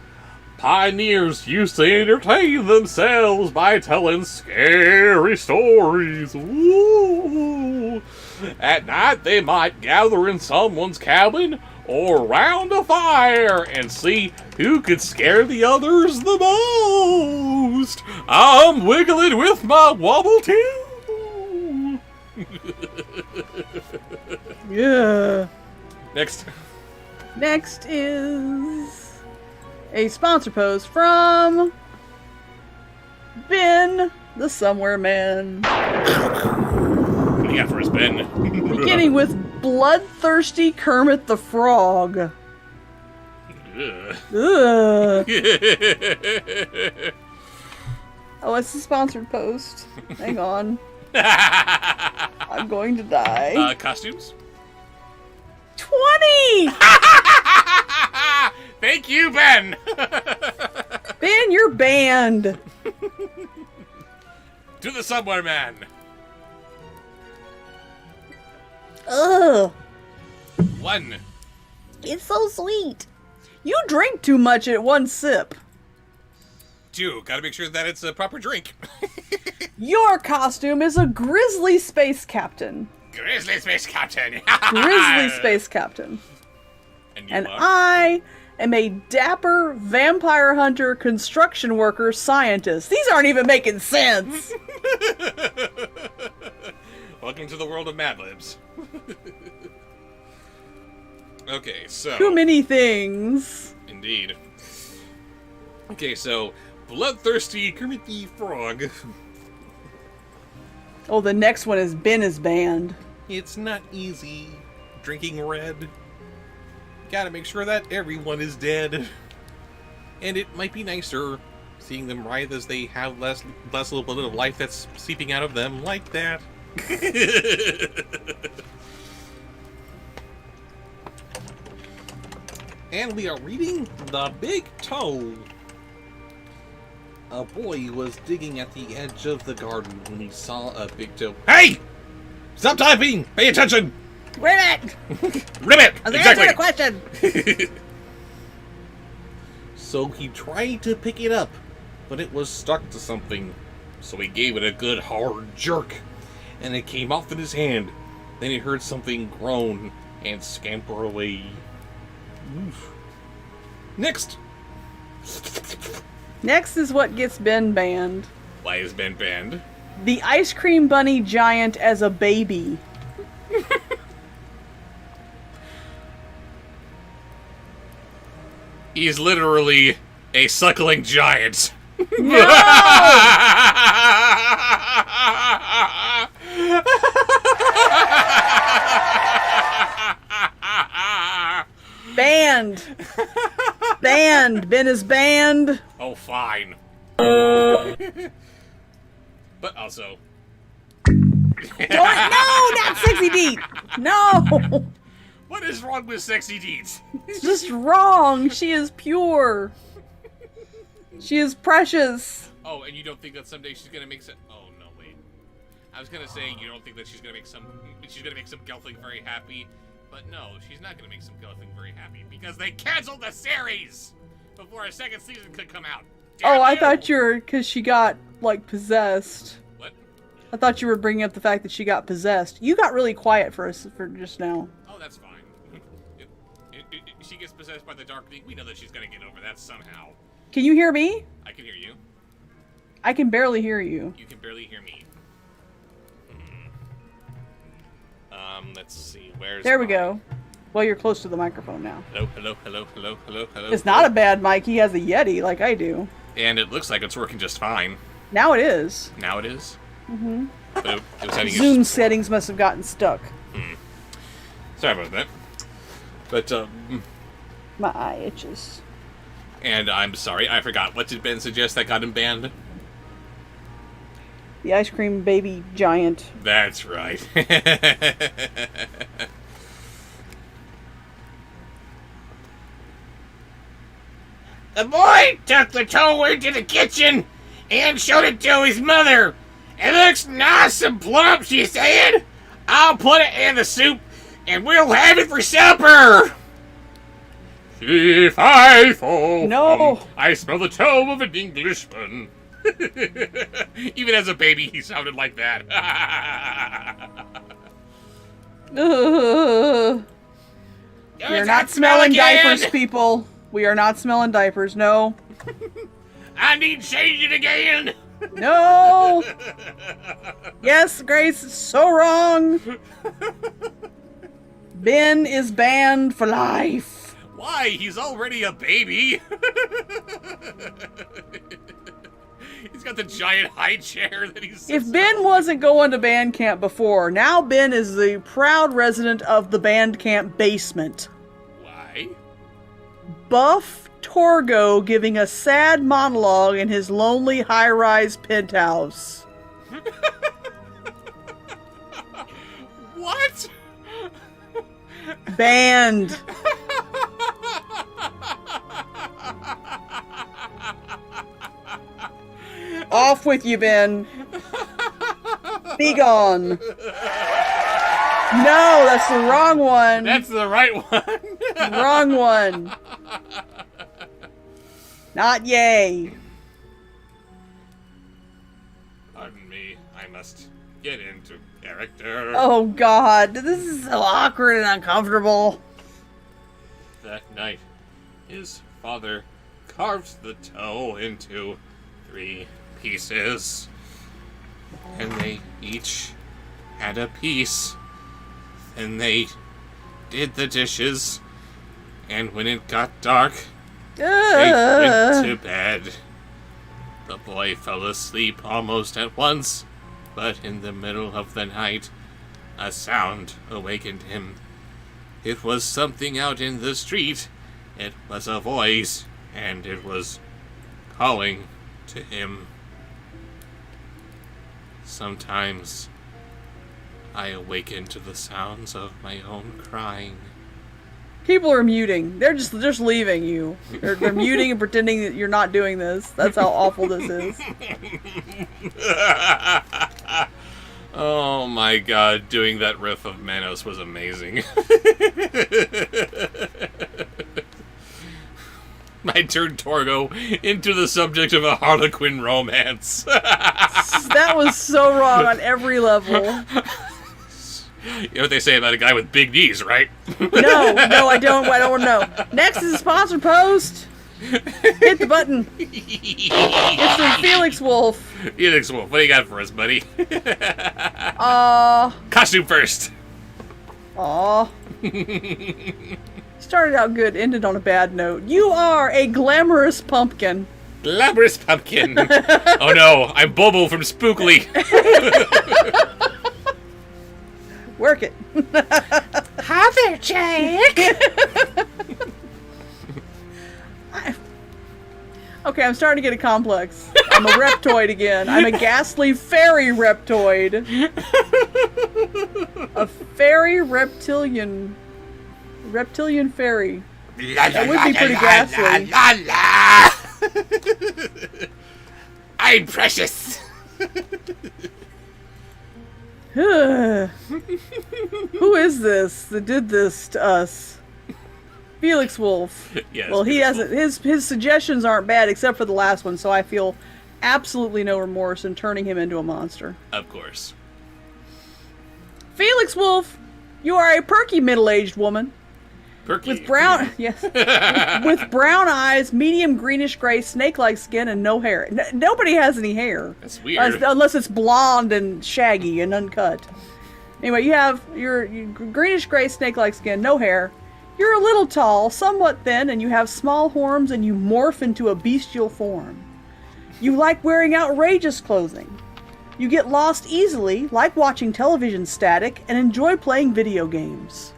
Pioneers used to entertain themselves by telling scary stories. Ooh. At night, they might gather in someone's cabin or round a fire and see who could scare the others the most. I'm wiggling with my wobble too. Yeah. Next. Next is a sponsor post from Ben, the Somewhere Man. What do you got for us, Ben? Beginning with Bloodthirsty Kermit the Frog. Ugh. Ugh. Oh, it's a sponsored post. Hang on. I'm going to die. Costumes? 20! Thank you, Ben! Ben, you're banned. To the Subway Man. Ugh. 1. It's so sweet. You drink too much at one sip. 2. Gotta make sure that it's a proper drink. Your costume is a grizzly space captain. Grizzly Space Captain. Grizzly space captain. And you And are? I am a dapper vampire hunter, construction worker, scientist. These aren't even making sense. Welcome to the world of Mad Libs. Okay, so... Too many things. Indeed. Okay, so... Bloodthirsty Kermit the Frog. Oh, the next one is Ben is banned. It's not easy drinking red. Gotta make sure that everyone is dead. And it might be nicer seeing them writhe as they have less little bit of life that's seeping out of them like that. And we are reading The Big Toe. A boy was digging at the edge of the garden when he saw a big toe. Hey! Stop typing! Pay attention! Ribbit! Ribbit! I was Exactly! answering the question. So he tried to pick it up, but it was stuck to something. So he gave it a good hard jerk, and it came off in his hand. Then he heard something groan and scamper away. Oof. Next! Next is what gets Ben banned. Why is Ben banned? The ice cream bunny giant as a baby. He's literally a suckling giant. Banned. Banned. Ben is banned. Oh, fine. But also... No, not Sexy Deet. No. What is wrong with Sexy Deeds? It's just wrong. She is pure. She is precious. Oh, and you don't think that someday she's gonna make some... Oh, no, wait. I was gonna say you don't think that she's gonna make some Gelfling very happy, but no, she's not gonna make some Gelfling very happy because they canceled the series before a second season could come out. Damn Oh, I you! thought you were because she got like possessed. What? I thought you were bringing up the fact that she got possessed. You got really quiet for us for just now. Oh, that's fine. If she gets possessed by the dark thing, we know that she's gonna get over that somehow. Can you hear me? I can hear you. I can barely hear you. You can barely hear me. Let's see. Where's There we my- go. Well, you're close to the microphone now. Hello, hello, hello, hello, hello, hello. It's not a bad mic. He has a Yeti like I do. And it looks like it's working just fine. Now it is. Now it is. Mm-hmm. But it was having Zoom settings must have gotten stuck. Sorry about that. But My eye itches. and I'm sorry, I forgot. What did Ben suggest that got him banned? The ice cream baby giant. That's right. The boy took the tow into the kitchen and showed it to his mother. It looks nice and plump, she said. I'll put it in the soup and we'll have it for supper. If I fall, No. I smell the toe of an Englishman. Even as a baby, he sounded like that. Ugh. We're not smelling diapers, people. We are not smelling diapers. No. I need changing again. No. Yes, Grace, it's so wrong. Ben is banned for life. Why? He's already a baby. He's got the giant high chair that he's. If Ben wasn't going to band camp before, now Ben is the proud resident of the band camp basement. Why? Buff Torgo giving a sad monologue in his lonely high-rise penthouse. What? Banned. Off with you, Ben. Be gone. No, that's the wrong one. That's the right one. Wrong one. Not yay. Pardon me, I must get into character. Oh God, this is so awkward and uncomfortable. That night, his father carved the toe into 3 pieces. And they each had a piece. And they did the dishes. And when it got dark, they went to bed. The boy fell asleep almost at once, but in the middle of the night, a sound awakened him. It was something out in the street. It was a voice, and it was calling to him. Sometimes I awaken to the sounds of my own crying. People are muting. They're just leaving you. They're muting and pretending that you're not doing this. That's how awful this is. Oh my god, doing that riff of Manos was amazing. I turned Torgo into the subject of a Harlequin romance. That was so wrong on every level. You know what they say about a guy with big knees, right? No, I don't want to know. Next is a sponsor post. Hit the button. It's from Felix Wolf. Felix Wolf, what do you got for us, buddy? Aw. Costume first. Aw. Started out good, ended on a bad note. You are a glamorous pumpkin. Glamorous pumpkin. Oh no, I'm Bobo from Spookly. Work it. Hi there, Jake. Okay, I'm starting to get a complex. I'm a reptoid again. I'm a ghastly fairy reptoid. A fairy reptilian fairy. That would be pretty ghastly. I'm precious. Who is this that did this to us? Felix Wolf. Yes, Well, he Felix hasn't. His suggestions aren't bad except for the last one, so I feel absolutely no remorse in turning him into a monster. Of course. Felix Wolf, you are a perky middle-aged woman. Perky. With brown, yes, with brown eyes, medium greenish-gray, snake-like skin, and no hair. Nobody has any hair. That's weird. Unless it's blonde and shaggy and uncut. Anyway, you have your greenish-gray, snake-like skin, no hair. You're a little tall, somewhat thin, and you have small horns, and you morph into a bestial form. You like wearing outrageous clothing. You get lost easily, like watching television static, and enjoy playing video games.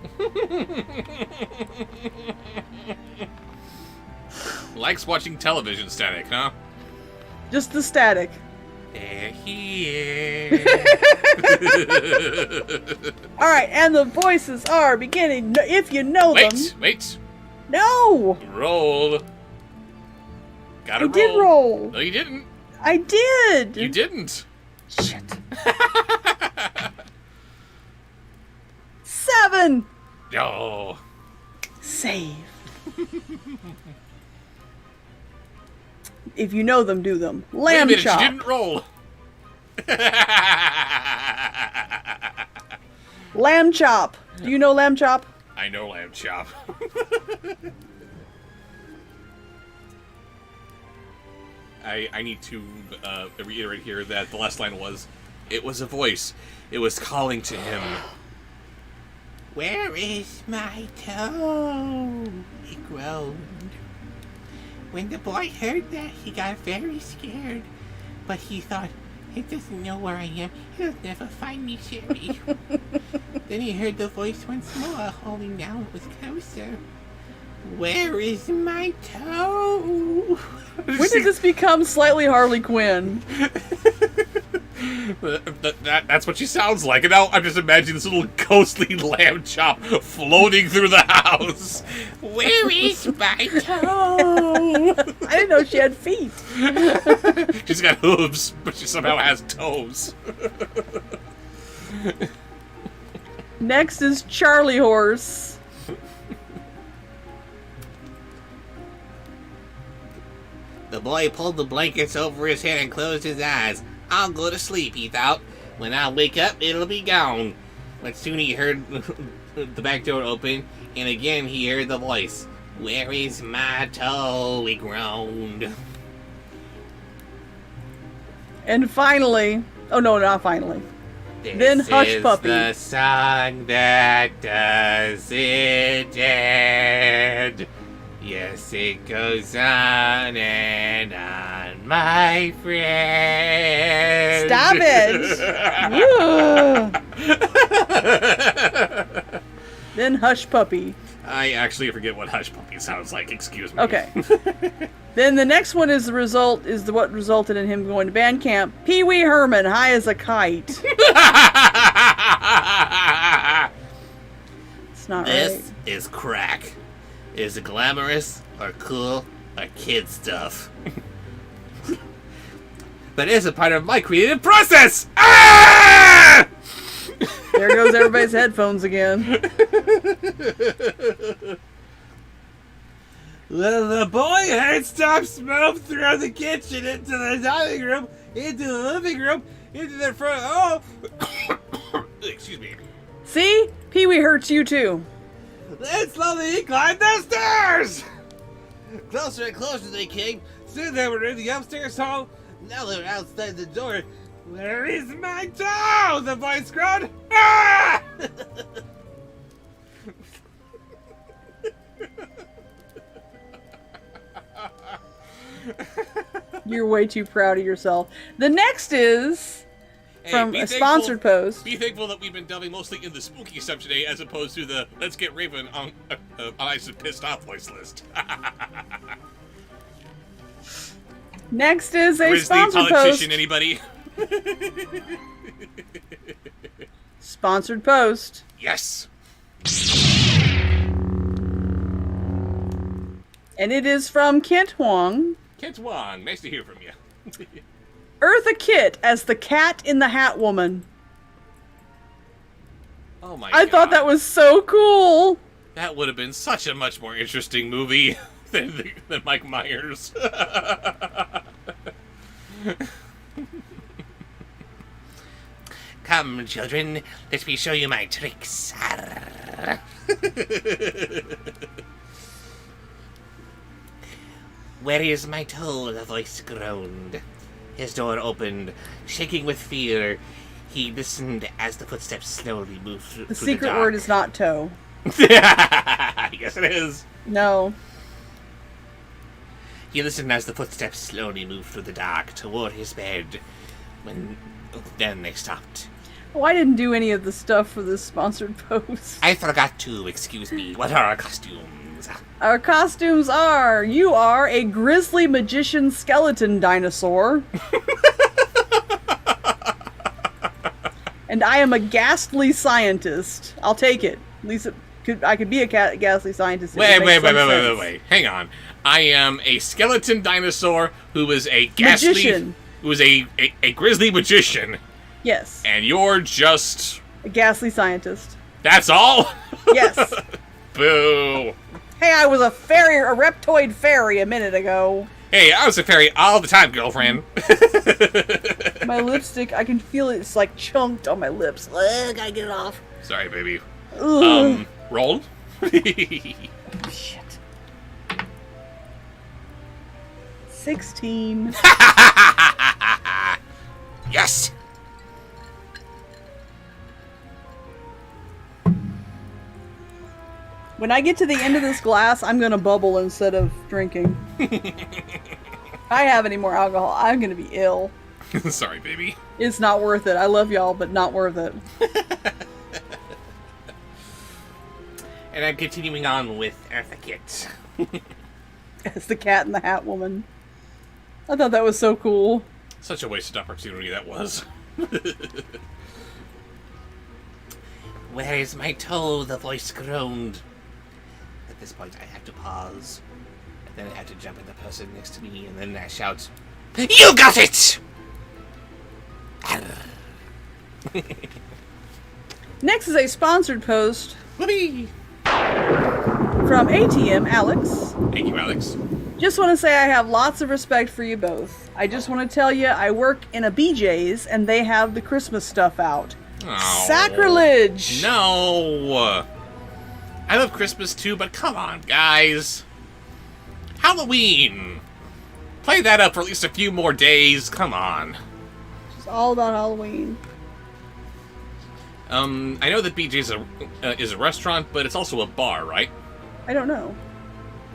Likes watching television static, huh? Just the static. There he is. Alright, and the voices are beginning, if you know them. Wait. No! Roll. Gotta I roll. did roll. No, you didn't. I did! You didn't. Shit. 7! No. Save. If you know them, do them. Lamb Wait a minute, chop. you didn't roll. Lamb chop. Do you know lamb chop? I know lamb chop. I need to reiterate here that the last line was, it was a voice. It was calling to him. Where is my toe? He groaned. When the boy heard that, he got very scared. But he thought, it doesn't know where I am. He'll never find me, Sherry. Then he heard the voice once more, only now it was closer. Where is my toe? When did this become slightly Harley Quinn? That's what she sounds like. And now I'm just imagining this little ghostly lamb chop floating through the house. Where is my toe? I didn't know she had feet. She's got hooves, but she somehow has toes. Next is Charlie Horse. The boy pulled the blankets over his head and closed his eyes. I'll go to sleep, he thought. When I wake up, it'll be gone. But soon he heard the back door open, and again he heard the voice. Where is my toe? He groaned. And finally, oh no, not finally. Then Hush Puppy. This is the song that does it end. Yes, it goes on and on, my friend. Stop it! Then Hush Puppy. I actually forget what Hush Puppy sounds like. Excuse me. Okay. Then the next one is what resulted in him going to band camp. Pee Wee Herman, high as a kite. It's not This right. is crack. Is it glamorous or cool or kid stuff? That is a part of my creative process! Ah! There goes everybody's headphones again. The boy heard stop smoke through the kitchen into the dining room, into the living room, into the front. Oh! Excuse me. See? Pee Wee hurts you too. Then slowly he climbed the stairs! Closer and closer they came. Soon they were in the upstairs hall. Now they were outside the door. Where is my toe? The voice groaned. Ah! You're way too proud of yourself. The next is from be a thankful- sponsored post. Be thankful that we've been delving mostly in the spooky stuff today as opposed to the Let's Get Raven on Ice and Pissed Off voice list. Next is a Grizzly sponsored politician, post. anybody? Sponsored post. Yes. And it is from Kent Huang. Kent Wong, nice to hear from you. Eartha Kitt as the Cat in the Hat Woman. Oh my I god. thought that was so cool. That would have been such a much more interesting movie than Mike Myers. Come, children, let me show you my tricks. Where is my toe? The voice groaned. His door opened, shaking with fear. He listened as the footsteps slowly moved through The the secret dark. word is not toe. Yes, it is. No. He listened as the footsteps slowly moved through the dark toward his bed. Then they stopped. Oh, I didn't do any of the stuff for this sponsored post. I forgot to, excuse me. What are our costumes? Our costumes are, you are a grizzly magician skeleton dinosaur. And I am a ghastly scientist. I'll take it. At least I could be a ghastly scientist. Wait. Hang on. I am a skeleton dinosaur who is a ghastly... Magician. Who is a grizzly magician. Yes. And you're just... A ghastly scientist. That's all? Yes. Boo. Hey, I was a reptoid fairy a minute ago. Hey, I was a fairy all the time, girlfriend. My lipstick, I can feel it's like chunked on my lips. Ugh, gotta get it off. Sorry, baby. Ugh. Roll? Shit. 16. Yes! When I get to the end of this glass, I'm gonna bubble instead of drinking. If I have any more alcohol, I'm gonna be ill. Sorry, baby. It's not worth it. I love y'all, but not worth it. And I'm continuing on with Eartha Kitt. As the Cat in the Hat woman. I thought that was so cool. Such a wasted opportunity that was. Where is my toe? The voice groaned. At this point, I have to pause. And then I have to jump at the person next to me, and then I shout, "You got it!" Next is a sponsored post Whoopee! from ATM Alex. Thank you, Alex. Just want to say I have lots of respect for you both. I just want to tell you I work in a BJ's and they have the Christmas stuff out. Oh, Sacrilege! No! I love Christmas too, but come on, guys. Halloween! Play that up for at least a few more days. Come on. It's all about Halloween. I know that BJ's is a restaurant, but it's also a bar, right? I don't know.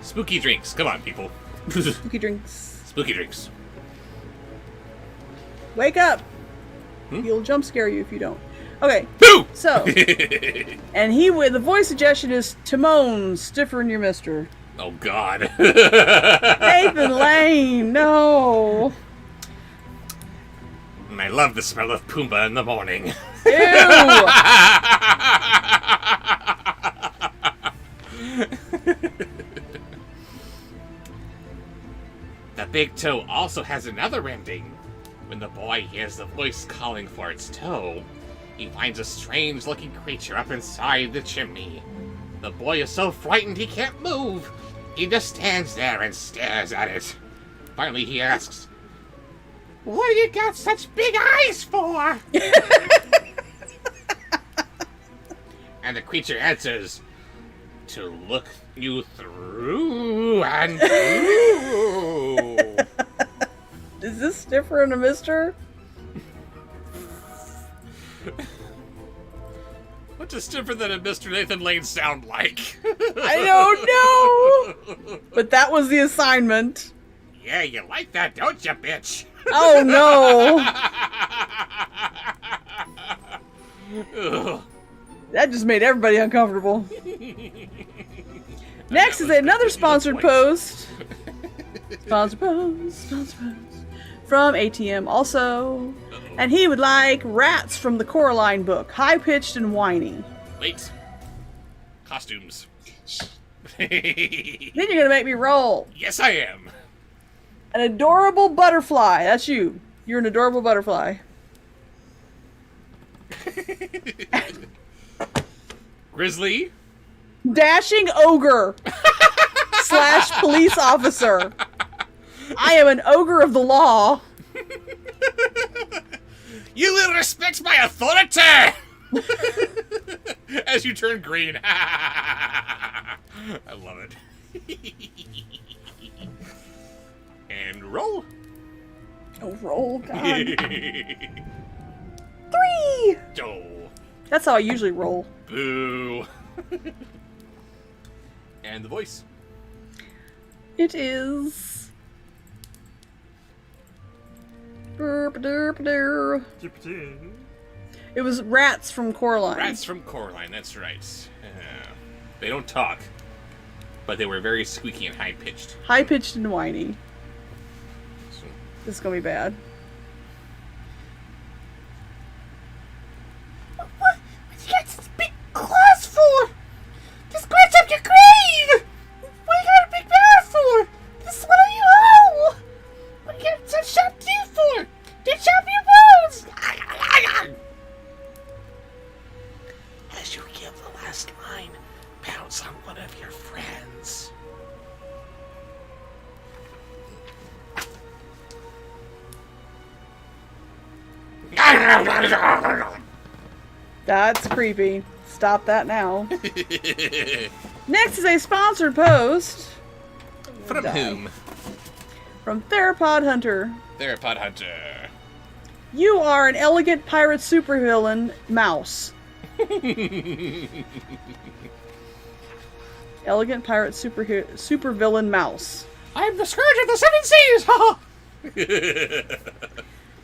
Spooky drinks. Come on, people. Spooky drinks. Spooky drinks. Wake up! He'll jump scare you if you don't. Okay, Boo! so, and the voice suggestion is Timon, stiffer in your mister. Oh, God. Nathan Lane, no! And I love the smell of Pumbaa in the morning. Ew! The big toe also has another ending. When the boy hears the voice calling for its toe, he finds a strange-looking creature up inside the chimney. The boy is so frightened he can't move. He just stands there and stares at it. Finally, he asks, "What do you got such big eyes for?" And the creature answers, "To look you through and through." Is this stiffer in a mister? What does stiffer than a Mr. Nathan Lane sound like? I don't know! But that was the assignment. Yeah, you like that, don't you, bitch? Oh no! Ugh. That just made everybody uncomfortable. Next is another sponsored post. Sponsored post. From ATM also. And he would like rats from the Coraline book. High-pitched and whiny. Wait. Costumes. Then you're gonna make me roll. Yes, I am. An adorable butterfly. That's you. You're an adorable butterfly. Grizzly. Dashing ogre. / police officer. I am an ogre of the law. You will respect my authority! As you turn green. I love it. And roll. Oh, roll, God. 3! Oh, That's how I usually roll. boo. And the voice. It is... Burp-a-derp-a-der. It was Rats from Coraline. Rats from Coraline, that's right. They don't talk, but they were very squeaky and high-pitched. High-pitched and whiny. This is gonna be bad. What you got this big claws for? To scratch up your grave! What you got a big mouth for? To swallow you whole! What you got such sharp teeth for? To chop your bones! As you give the last line, pounce on one of your friends. That's creepy. Stop that now. Next is a sponsored post. From Die. whom? From Theropod Hunter. Theropod Hunter. You are an elegant pirate supervillain mouse. Elegant pirate supervillain mouse. I'm the scourge of the seven seas! Ha!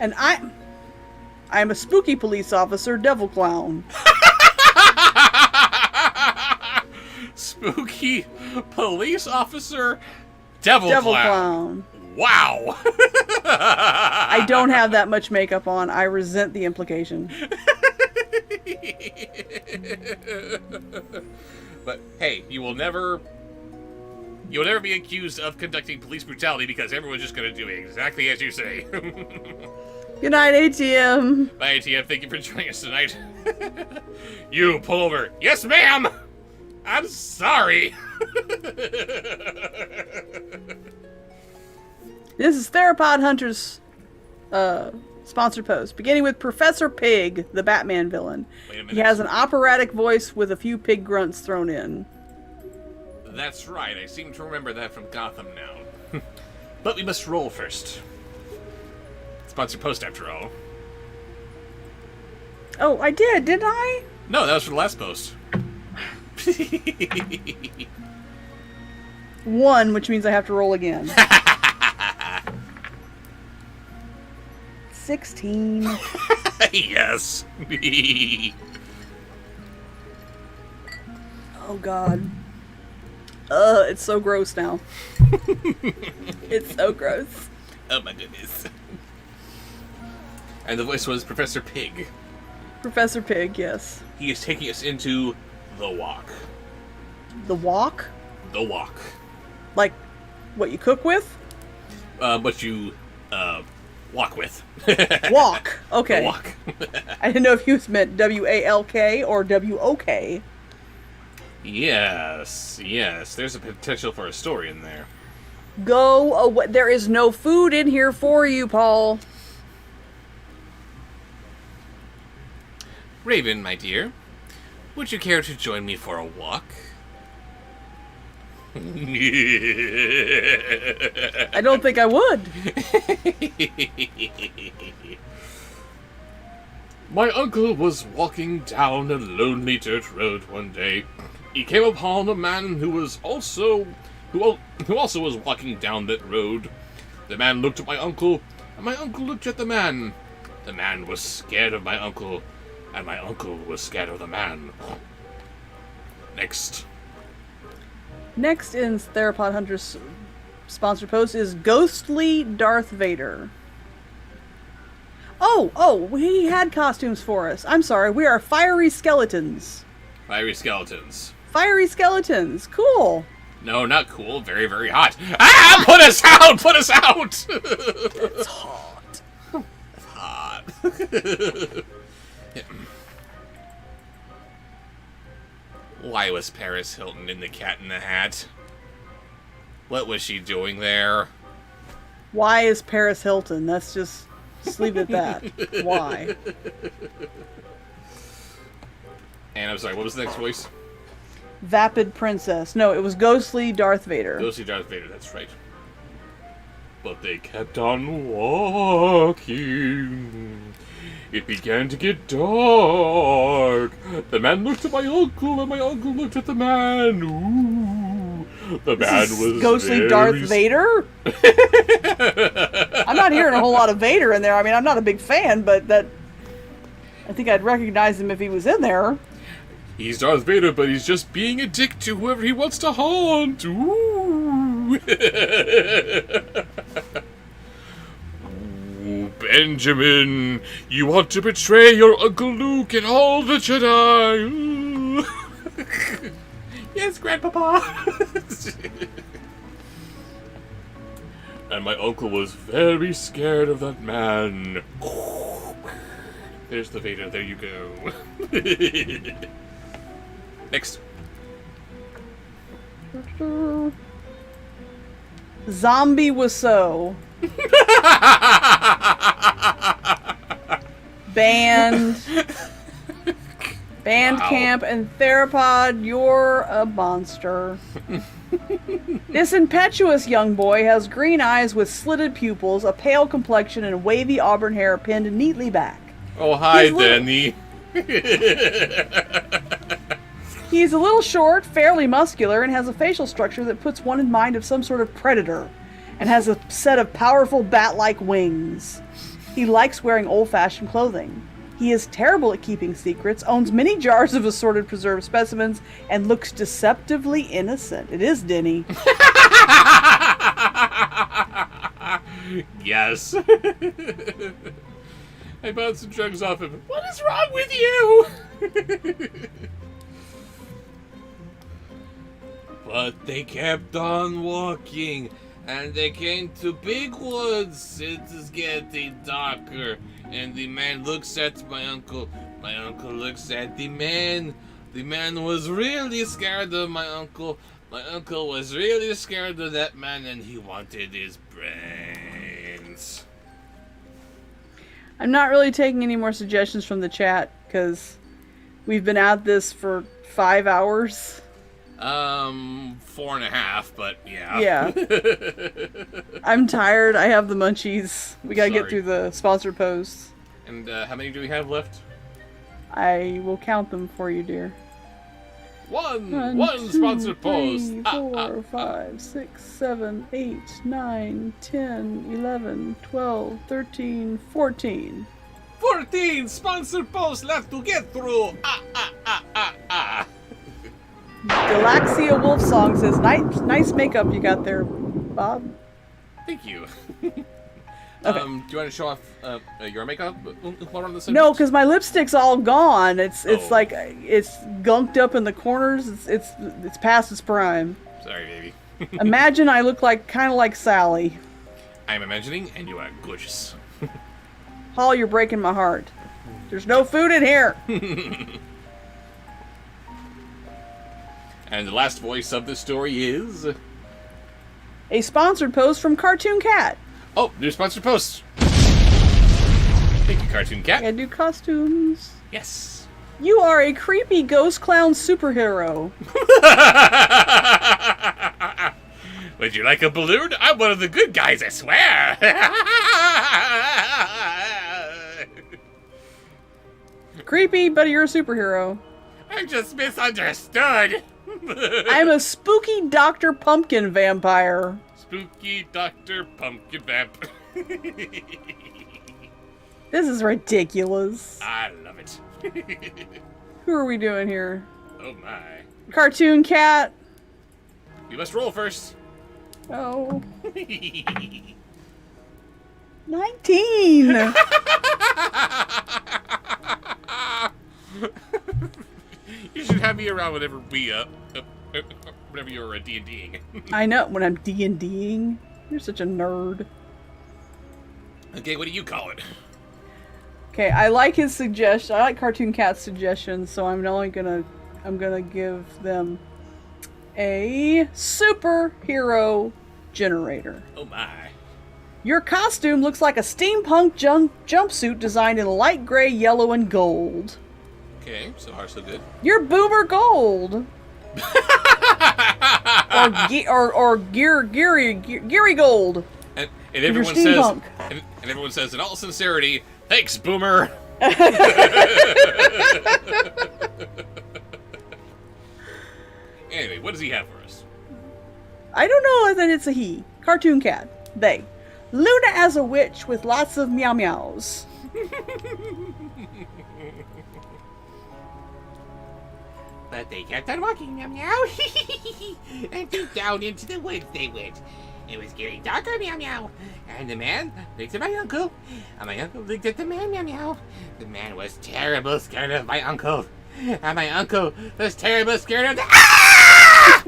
And I'm a spooky police officer, devil clown. Spooky police officer, devil Devil clown. clown. Wow. I don't have that much makeup on. I resent the implication. But hey, you'll never be accused of conducting police brutality because everyone's just going to do exactly as you say. Good night, ATM. Bye, ATM. Thank you for joining us tonight. You pull over. Yes, ma'am. I'm sorry. This is Theropod Hunter's sponsored post, beginning with Professor Pig, the Batman villain. Wait a minute. He has an operatic voice with a few pig grunts thrown in. That's right. I seem to remember that from Gotham now. But we must roll first. Sponsored post, after all. Oh, I did, didn't I? No, that was for the last post. 1, which means I have to roll again. 16. Yes. Oh, God. It's so gross now. It's so gross. Oh my goodness. And the voice was Professor Pig. Professor Pig, yes. He is taking us into the walk. The walk? The walk. Like, what you cook with? What you, walk with. Walk. Okay. The walk. I didn't know if you meant W-A-L-K or W-O-K. Yes, yes. There's a potential for a story in there. Go away. There is no food in here for you, Paul. Raven, my dear, would you care to join me for a walk? I don't think I would. My uncle was walking down a lonely dirt road one day. He came upon a man who also was walking down that road. The man looked at my uncle, and my uncle looked at the man. The man was scared of my uncle, and my uncle was scared of the man. Next. Next in Theropod Hunter's sponsored post is Ghostly Darth Vader. Oh, he had costumes for us. I'm sorry, we are Fiery Skeletons. Fiery skeletons. Fiery Skeletons, cool. No, not cool. Very, very hot. Ah! Put us out! Put us out! It's hot. Hot. Why was Paris Hilton in the Cat in the Hat? What was she doing there? Why is Paris Hilton? That's just... Just leave it at that. Why? And I'm sorry, what was the next voice? Vapid Princess. No, it was Ghostly Darth Vader. Ghostly Darth Vader, that's right. But they kept on walking. It began to get dark. The man looked at my uncle, and my uncle looked at the man. Ooh. The man was Ghostly Darth Vader? I'm not hearing a whole lot of Vader in there. I mean, I'm not a big fan, but that... I think I'd recognize him if he was in there. He's Darth Vader, but he's just being a dick to whoever he wants to haunt. Ooh. Ooh, Benjamin, you want to betray your Uncle Luke and all the Jedi. Ooh. Yes, Grandpapa. And my uncle was very scared of that man. There's the Vader, there you go. Next. Zombie Wiseau. Bandcamp and Theropod, you're a monster. This impetuous young boy has green eyes with slitted pupils, a pale complexion, and wavy auburn hair pinned neatly back. Oh, hi, Danny. He's a little short, fairly muscular, and has a facial structure that puts one in mind of some sort of predator, and has a set of powerful bat-like wings. He likes wearing old-fashioned clothing. He is terrible at keeping secrets, owns many jars of assorted preserved specimens, and looks deceptively innocent. It is Denny. Yes. I bought some drugs off him. What is wrong with you? But they kept on walking, and they came to big woods. It is getting darker, and the man looks at my uncle. My uncle looks at the man. The man was really scared of my uncle. My uncle was really scared of that man, and he wanted his brains. I'm not really taking any more suggestions from the chat, because we've been at this for 5 hours. 4.5, but yeah. Yeah. I'm tired. I have the munchies. We gotta get Sorry. through the sponsored posts. And how many do we have left? I will count them for you, dear. One 1, 2, sponsored 3, post. 4, 5, 6, 7, 8, 9, 10, 11, 12, 13, 14. 14 sponsored posts left to get through. Galaxia Wolfsong says, nice makeup you got there, Bob. Thank you. Okay. Do you want to show off your makeup while on the subject? No, because my lipstick's all gone. It's Oh. like it's gunked up in the corners. It's past its prime. Sorry, baby. Imagine I look kind of like Sally. I'm imagining, and you are gorgeous. Hall, you're breaking my heart. There's no food in here. And the last voice of the story is... A sponsored post from Cartoon Cat. Oh, new sponsored post. Thank you, Cartoon Cat. I do costumes. Yes. You are a creepy ghost clown superhero. Would you like a balloon? I'm one of the good guys, I swear. Creepy, but you're a superhero. I'm just misunderstood. I'm a spooky Dr. Pumpkin vampire. Spooky Dr. Pumpkin Vamp. This is ridiculous. I love it. Who are we doing here? Oh my. Cartoon Cat. You must roll first. Oh. 19. You should have me around whenever we whenever you're D&Ding. I know, when I'm D&Ding. You're such a nerd. Okay, what do you call it? Okay, I like his suggestion. I like Cartoon Cat's suggestions, so I'm gonna give them a superhero generator. Oh my. Your costume looks like a steampunk jumpsuit designed in light gray, yellow, and gold. Okay, so far so good. You're Boomer Gold. or Geary Gold. And You're everyone says, steampunk. and everyone says in all sincerity, thanks, Boomer. Anyway, what does he have for us? I don't know if it's a he. Cartoon cat. They. Luna as a witch with lots of meow meows. But they kept on walking, meow meow. And deep down into the woods they went. It was getting darker, meow meow. And the man looked at my uncle. And my uncle looked at the man, meow meow. The man was terrible scared of my uncle. And my uncle was terrible scared of the... Ah!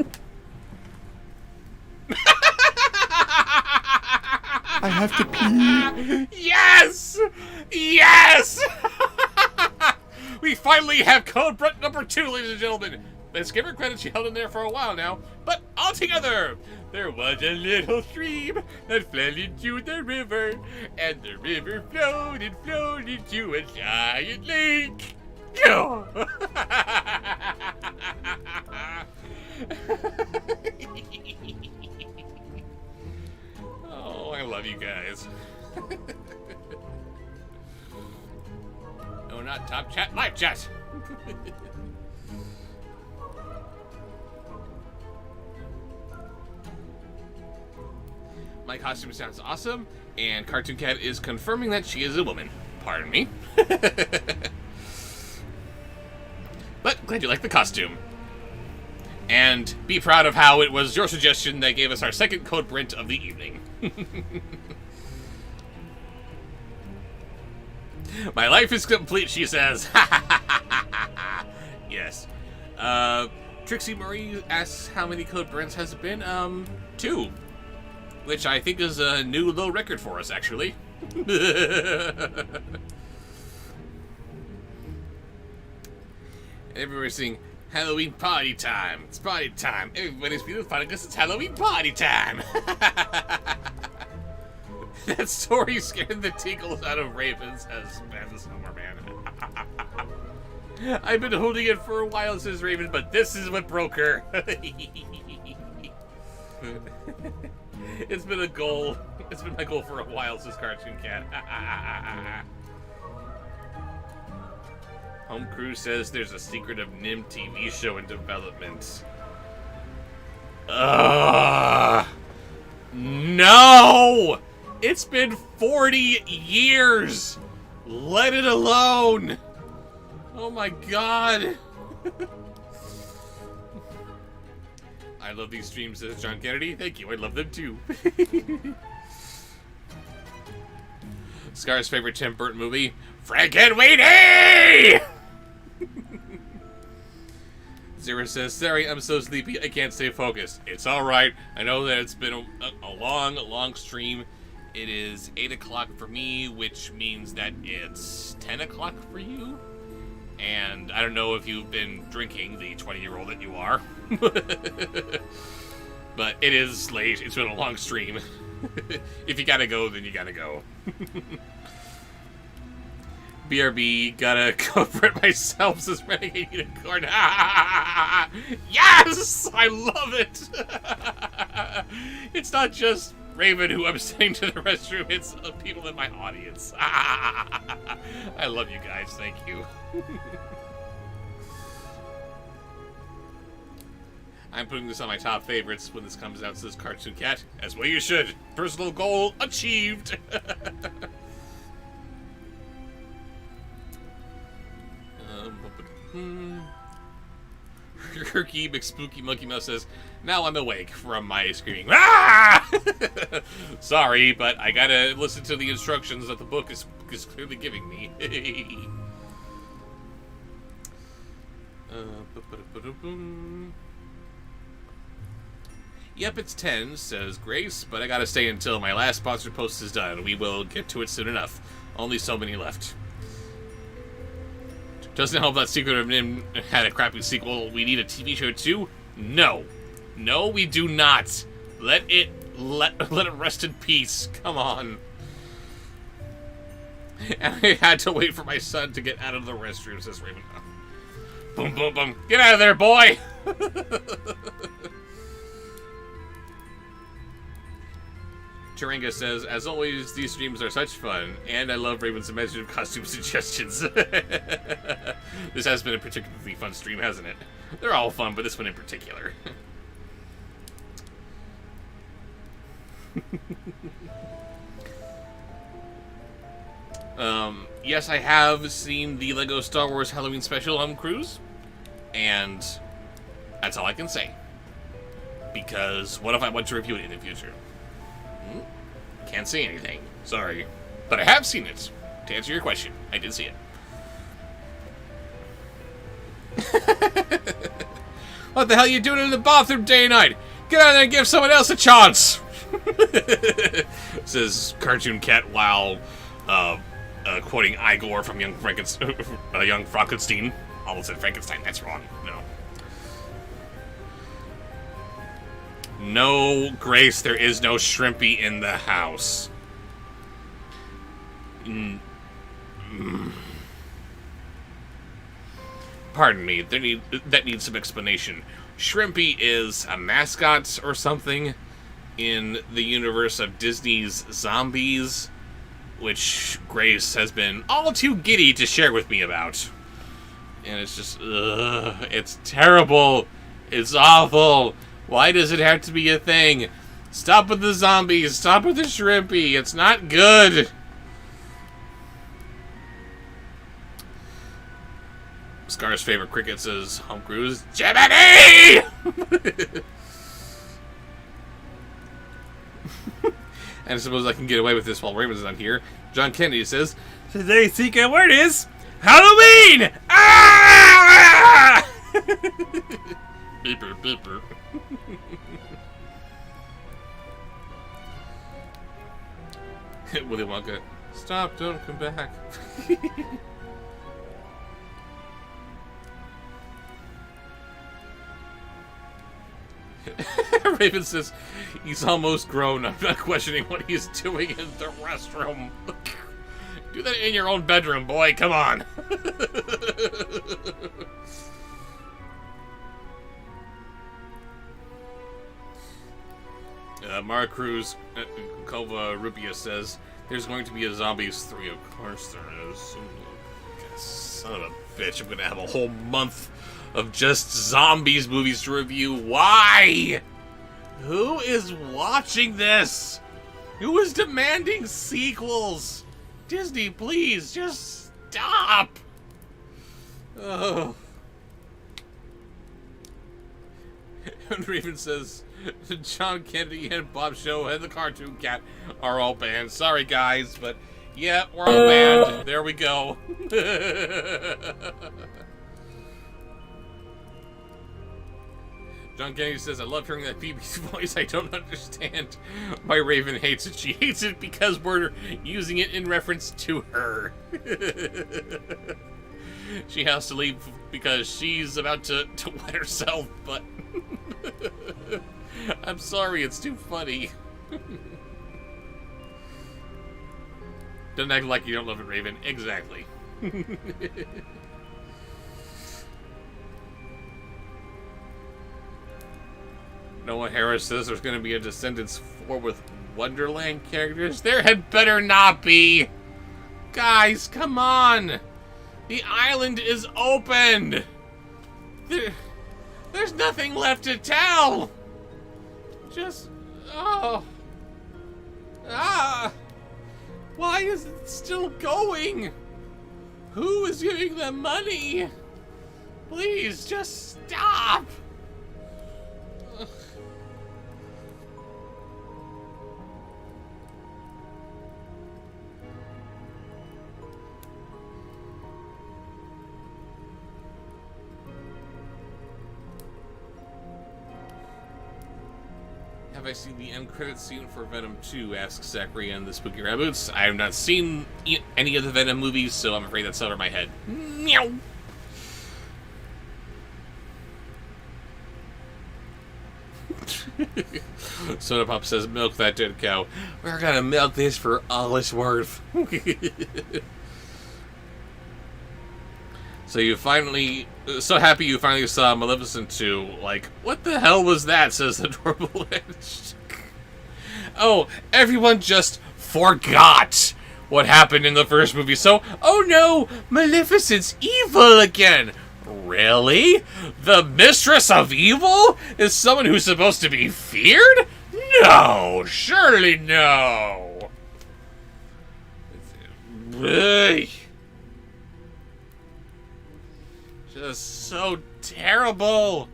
I have to pee. Yes! Yes! We finally have code Brett number 2, ladies and gentlemen. Let's give her credit, she held in there for a while now. But all together, there was a little stream that flowed into the river, and the river flowed and flowed into a giant lake. Yo! Oh, I love you guys. No, not Top Chat, Live Chat. My costume sounds awesome, and Cartoon Cat is confirming that she is a woman. Pardon me. But glad you like the costume. And be proud of how it was your suggestion that gave us our second code print of the evening. My life is complete, she says. Yes. Trixie Marie asks how many code prints has it been? 2. Which I think is a new low record for us, actually. Everybody's saying, Halloween party time. It's party time. Everybody's feeling fun because it's Halloween party time. That story scared the tinkles out of Raven, says Summer Man. I've been holding it for a while, says Raven, but this is what broke her. It's been a goal. It's been my goal for a while, says Cartoon Cat. Home Crew says there's a Secret of Nim TV show in development. No! It's been 40 years! Let it alone! Oh my god! I love these streams, says John Kennedy. Thank you, I love them too. Scar's favorite Tim Burton movie? Frankenweenie! Zero says, sorry, I'm so sleepy, I can't stay focused. It's alright. I know that it's been a long stream. It is 8 o'clock for me, which means that it's 10 o'clock for you. And I don't know if you've been drinking, the 20-year-old that you are. But it is late. It's been a long stream. If you gotta go, then you gotta go. BRB, gotta go for it myself, says Renegade Unicorn. Yes! I love it! It's not just Raven who I'm saying to the restroom, it's people in my audience. I love you guys, thank you. I'm putting this on my top favorites when this comes out, says Cartoon Cat. As well you should. Personal goal achieved. Herky McSpooky Monkey Mouse says, now I'm awake from my screaming. Ah! Sorry, but I gotta listen to the instructions that the book is clearly giving me. Yep, it's 10, says Grace, but I gotta stay until my last sponsored post is done. We will get to it soon enough. Only so many left. Doesn't help that Secret of Nim had a crappy sequel. We need a TV show too? No. No, we do not. Let it let it rest in peace. Come on. And I had to wait for my son to get out of the restroom, says Raven. Boom, boom, boom. Get out of there, boy! Turinga says, as always, these streams are such fun, and I love Raven's imaginative costume suggestions. This has been a particularly fun stream, hasn't it? They're all fun, but this one in particular. Yes, I have seen the LEGO Star Wars Halloween special on Cruise, and that's all I can say. Because what if I want to review it in the future? Can't say anything. Sorry. But I have seen it. To answer your question, I did see it. What the hell are you doing in the bathroom day and night? Get out there and give someone else a chance! Says Cartoon Cat while quoting Igor from Young Frankenstein. Almost said Frankenstein, that's wrong. No. No, Grace, there is no shrimpy in the house. Pardon me, that needs some explanation. Shrimpy is a mascot or something in the universe of Disney's Zombies, which Grace has been all too giddy to share with me about. And it's just, it's terrible. It's awful. Why does it have to be a thing? Stop with the zombies. Stop with the shrimpy. It's not good. Scar's favorite cricket says, Home Cruise, Jiminy! And I suppose I can get away with this while Raven's not here. John Kennedy says, today's secret word is Halloween! Ah! Beeper, beeper. Willy Wonka, stop, don't come back. Raven says, he's almost grown. I'm not questioning what he's doing in the restroom. Do that in your own bedroom, boy. Come on. Mara Cruz, Kova Rubia says, there's going to be a Zombies 3. Of course there is. Son of a bitch. I'm going to have a whole month of just Zombies movies to review. Why? Who is watching this? Who is demanding sequels? Disney, please, just stop. Oh. And Raven says, John Kennedy and Bobsheaux and the Cartoon Cat are all banned. Sorry, guys, but yeah, we're all banned. There we go. John Kennedy says, I love hearing that Phoebe's voice. I don't understand why Raven hates it. She hates it because we're using it in reference to her. She has to leave because she's about to wet herself, but I'm sorry, it's too funny. Don't act like you don't love it, Raven. Exactly. Noah Harris says there's going to be a Descendants 4 with Wonderland characters. There had better not be. Guys, come on. The island is opened. There's nothing left to tell. Just, oh. Ah. Why is it still going? Who is giving them money? Please, just stop. Ugh. Have I seen the end credit scene for Venom 2? Asks Zachary and the Spooky Rabbits. I have not seen any of the Venom movies, so I'm afraid that's over my head. Meow. Soda Pop says, milk that dead cow. We're gonna milk this for all it's worth. So you finally... So happy you finally saw Maleficent 2. Like, what the hell was that, says the Adorable Edge. Oh, everyone just forgot what happened in the first movie. So, oh no, Maleficent's evil again. Really? The Mistress of Evil is someone who's supposed to be feared? No, surely no. Ugh. Just so terrible.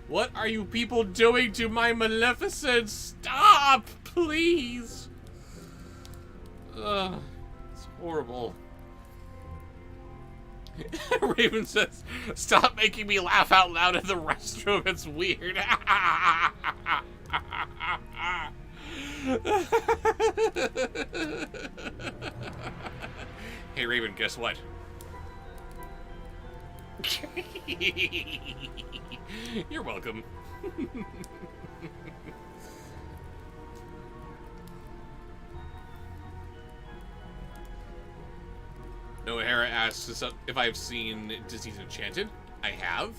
What are you people doing to my Maleficent? Stop, please. Ugh, it's horrible. Raven says, stop making me laugh out loud in the restroom. It's weird. Hey, Raven, guess what? You're welcome. O'Hara asks if I've seen Disenchanted. I have.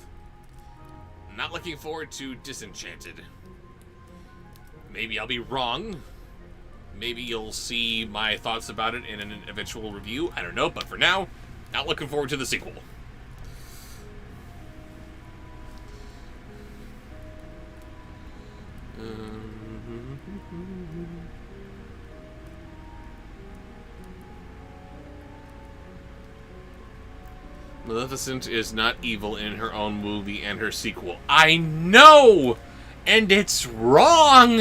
Not looking forward to Disenchanted. Maybe I'll be wrong. Maybe you'll see my thoughts about it in an eventual review. I don't know, but for now, not looking forward to the sequel. Maleficent is not evil in her own movie and her sequel. I know! And it's wrong!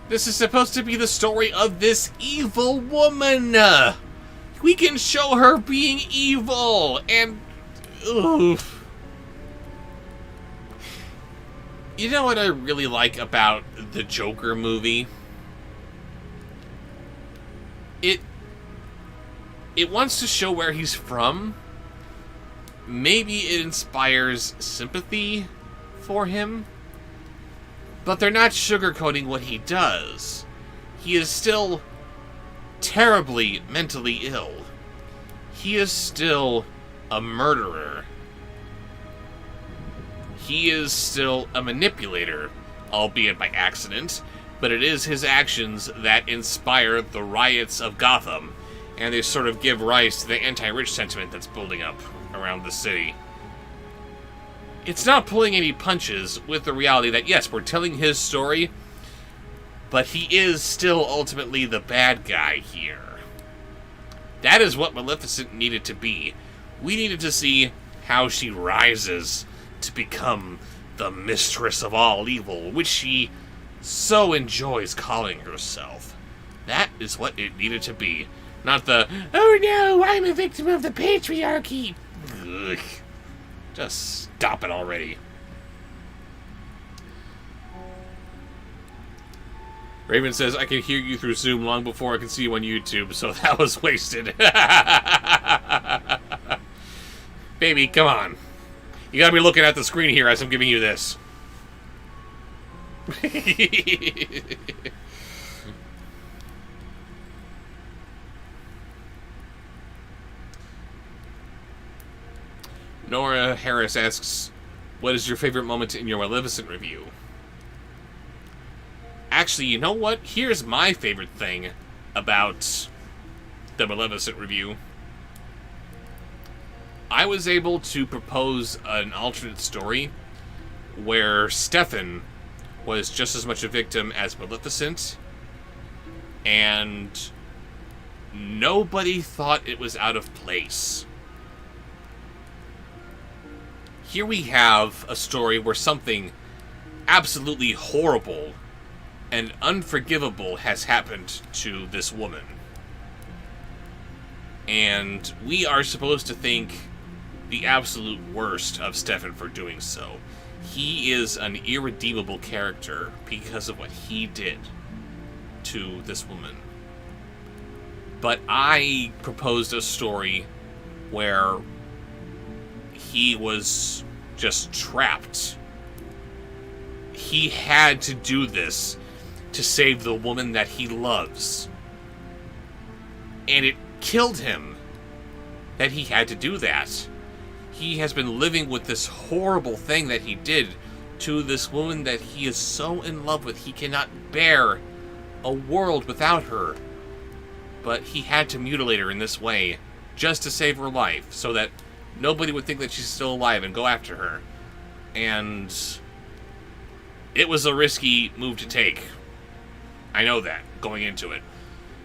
This is supposed to be the story of this evil woman! We can show her being evil! And... oof. You know what I really like about the Joker movie? It wants to show where he's from. Maybe it inspires sympathy for him, but they're not sugarcoating what he does. He is still terribly mentally ill. He is still a murderer. He is still a manipulator, albeit by accident, but it is his actions that inspire the riots of Gotham, and they sort of give rise to the anti-rich sentiment that's building up around the city. It's not pulling any punches with the reality that, yes, we're telling his story, but he is still ultimately the bad guy here. That is what Maleficent needed to be. We needed to see how she rises to become the mistress of all evil, which she so enjoys calling herself. That is what it needed to be. Not the, oh no, I'm a victim of the patriarchy. Ugh. Just stop it already. Raven says, I can hear you through Zoom long before I can see you on YouTube, so that was wasted. Baby, come on. You gotta be looking at the screen here as I'm giving you this. Nora Harris asks, what is your favorite moment in your Maleficent review? Actually, you know what? Here's my favorite thing about the Maleficent review. I was able to propose an alternate story where Stefan was just as much a victim as Maleficent, and nobody thought it was out of place. Here we have a story where something absolutely horrible and unforgivable has happened to this woman. And we are supposed to think the absolute worst of Stefan for doing so. He is an irredeemable character because of what he did to this woman. But I proposed a story where he was just trapped. He had to do this to save the woman that he loves. And it killed him that he had to do that. He has been living with this horrible thing that he did to this woman that he is so in love with. He cannot bear a world without her. But he had to mutilate her in this way just to save her life, so that nobody would think that she's still alive and go after her. And it was a risky move to take. I know that, going into it.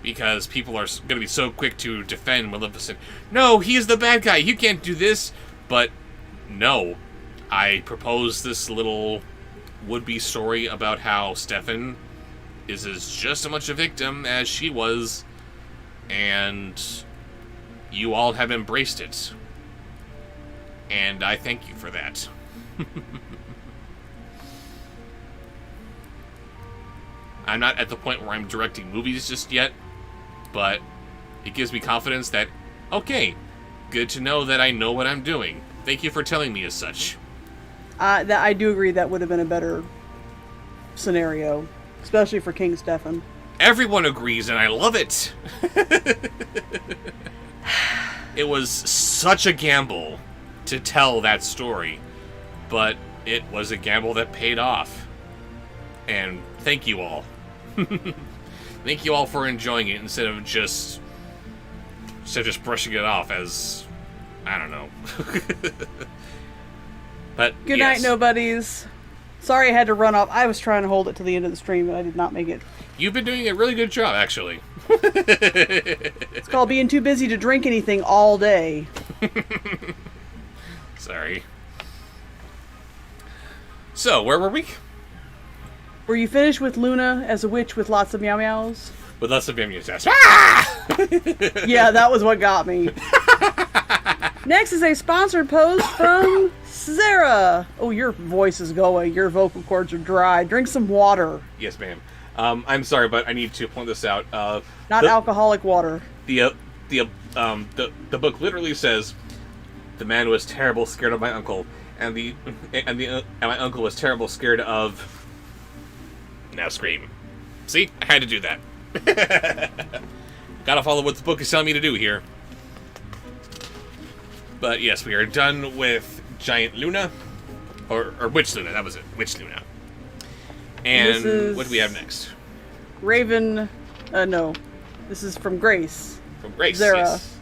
Because people are going to be so quick to defend Maleficent. No, he's the bad guy. You can't do this. But no, I proposed this little would-be story about how Stefan is just as much a victim as she was. And you all have embraced it. And I thank you for that. I'm not at the point where I'm directing movies just yet, but it gives me confidence that, okay, good to know that I know what I'm doing. Thank you for telling me as such. I do agree that would have been a better scenario, especially for King Stefan. Everyone agrees, and I love it. It was such a gamble to tell that story, but it was a gamble that paid off. And thank you all. Thank you all for enjoying it instead of just brushing it off as, I don't know. But Good yes. night, nobodies. Sorry I had to run off. I was trying to hold it to the end of the stream, but I did not make it. You've been doing a really good job, actually. It's called being too busy to drink anything all day. Sorry. So, where were we? Were you finished with Luna as a witch with lots of meow meows? With lots of yes. Ah! Yeah, that was what got me. Next is a sponsored post from Sarah. Oh, your voice is going. Your vocal cords are dry. Drink some water. Yes, ma'am. I'm sorry, but I need to point this out. Not alcoholic water. The book literally says, "The man was terrible scared of my uncle, and my uncle was terrible scared of." Now scream. See, I had to do that. Gotta follow what the book is telling me to do here. But yes, we are done with Giant Luna, or Witch Luna. That was it, Witch Luna. And what do we have next? Raven, no. This is from Grace. From Grace, Zara. yes.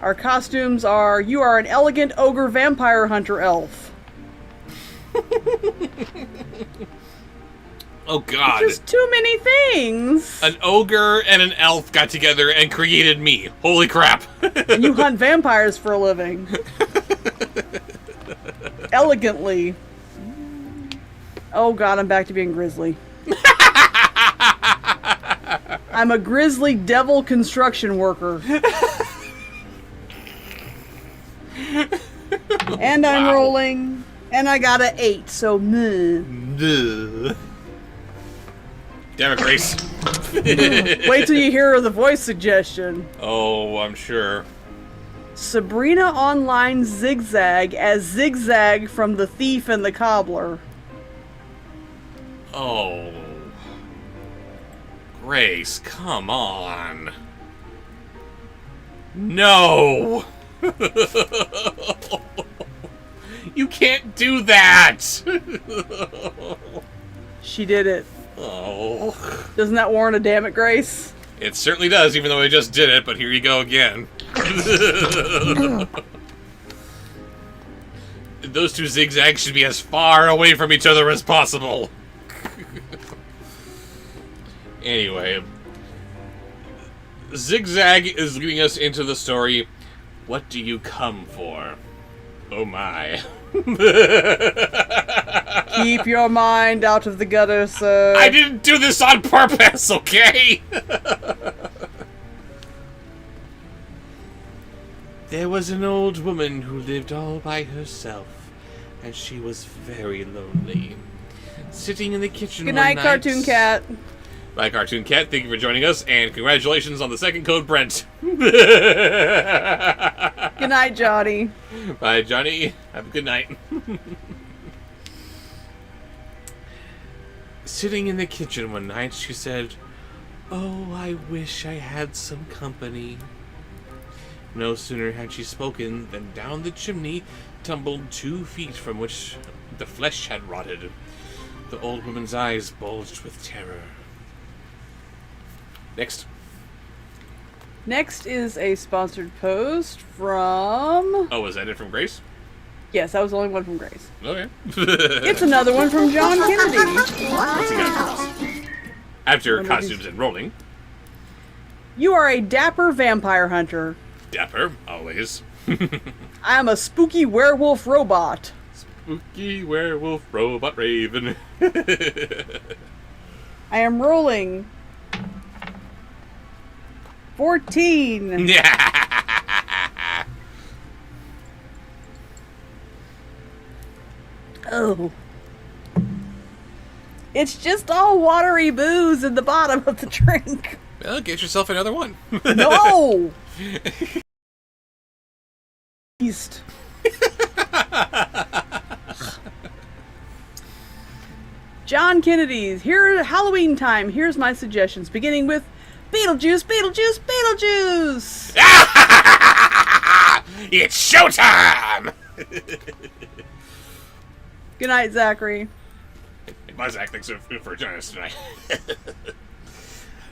Our costumes are, you are an elegant ogre vampire hunter elf. Oh god. There's too many things. An ogre and an elf got together and created me. Holy crap. And you hunt vampires for a living. Elegantly. Oh god, I'm back to being grizzly. I'm a grizzly devil construction worker. And I'm Wow. rolling. And I got an 8, so meh. Damn it, Grace. Wait till you hear the voice suggestion. Oh, I'm sure. Sabrina Online Zigzag as Zigzag from The Thief and the Cobbler. Oh. Grace, come on. No! You can't do that! She did it. Oh. Doesn't that warrant a damn it, Grace? It certainly does, even though I just did it, but here you go again. Those two zigzags should be as far away from each other as possible. Anyway. Zigzag is leading us into the story. What do you come for? Oh my. Keep your mind out of the gutter, sir. I didn't do this on purpose, okay? There was an old woman who lived all by herself, and she was very lonely. Sitting in the kitchen Good one night, Cartoon Cat. Bye, Cartoon Cat. Thank you for joining us, and congratulations on the second code, Brent. Good night, Johnny. Bye, Johnny. Have a good night. Sitting in the kitchen one night, she said, "Oh, I wish I had some company." No sooner had she spoken than down the chimney tumbled 2 feet from which the flesh had rotted. The old woman's eyes bulged with terror. Next. Next is a sponsored post from... Oh, was that it from Grace? Yes, that was the only one from Grace. Okay. It's another one from John Kennedy. What's he got for us? After costumes and rolling. You are a dapper vampire hunter. Dapper, always. I am a spooky werewolf robot. Spooky werewolf robot raven. I am rolling 14. Oh. It's just all watery booze in the bottom of the drink. Well, get yourself another one. No! East. John Kennedy's. Here, Halloween time. Here's my suggestions, beginning with Beetlejuice, Beetlejuice, Beetlejuice! It's showtime! Good night, Zachary. Bye, Zach. Thanks for joining us tonight.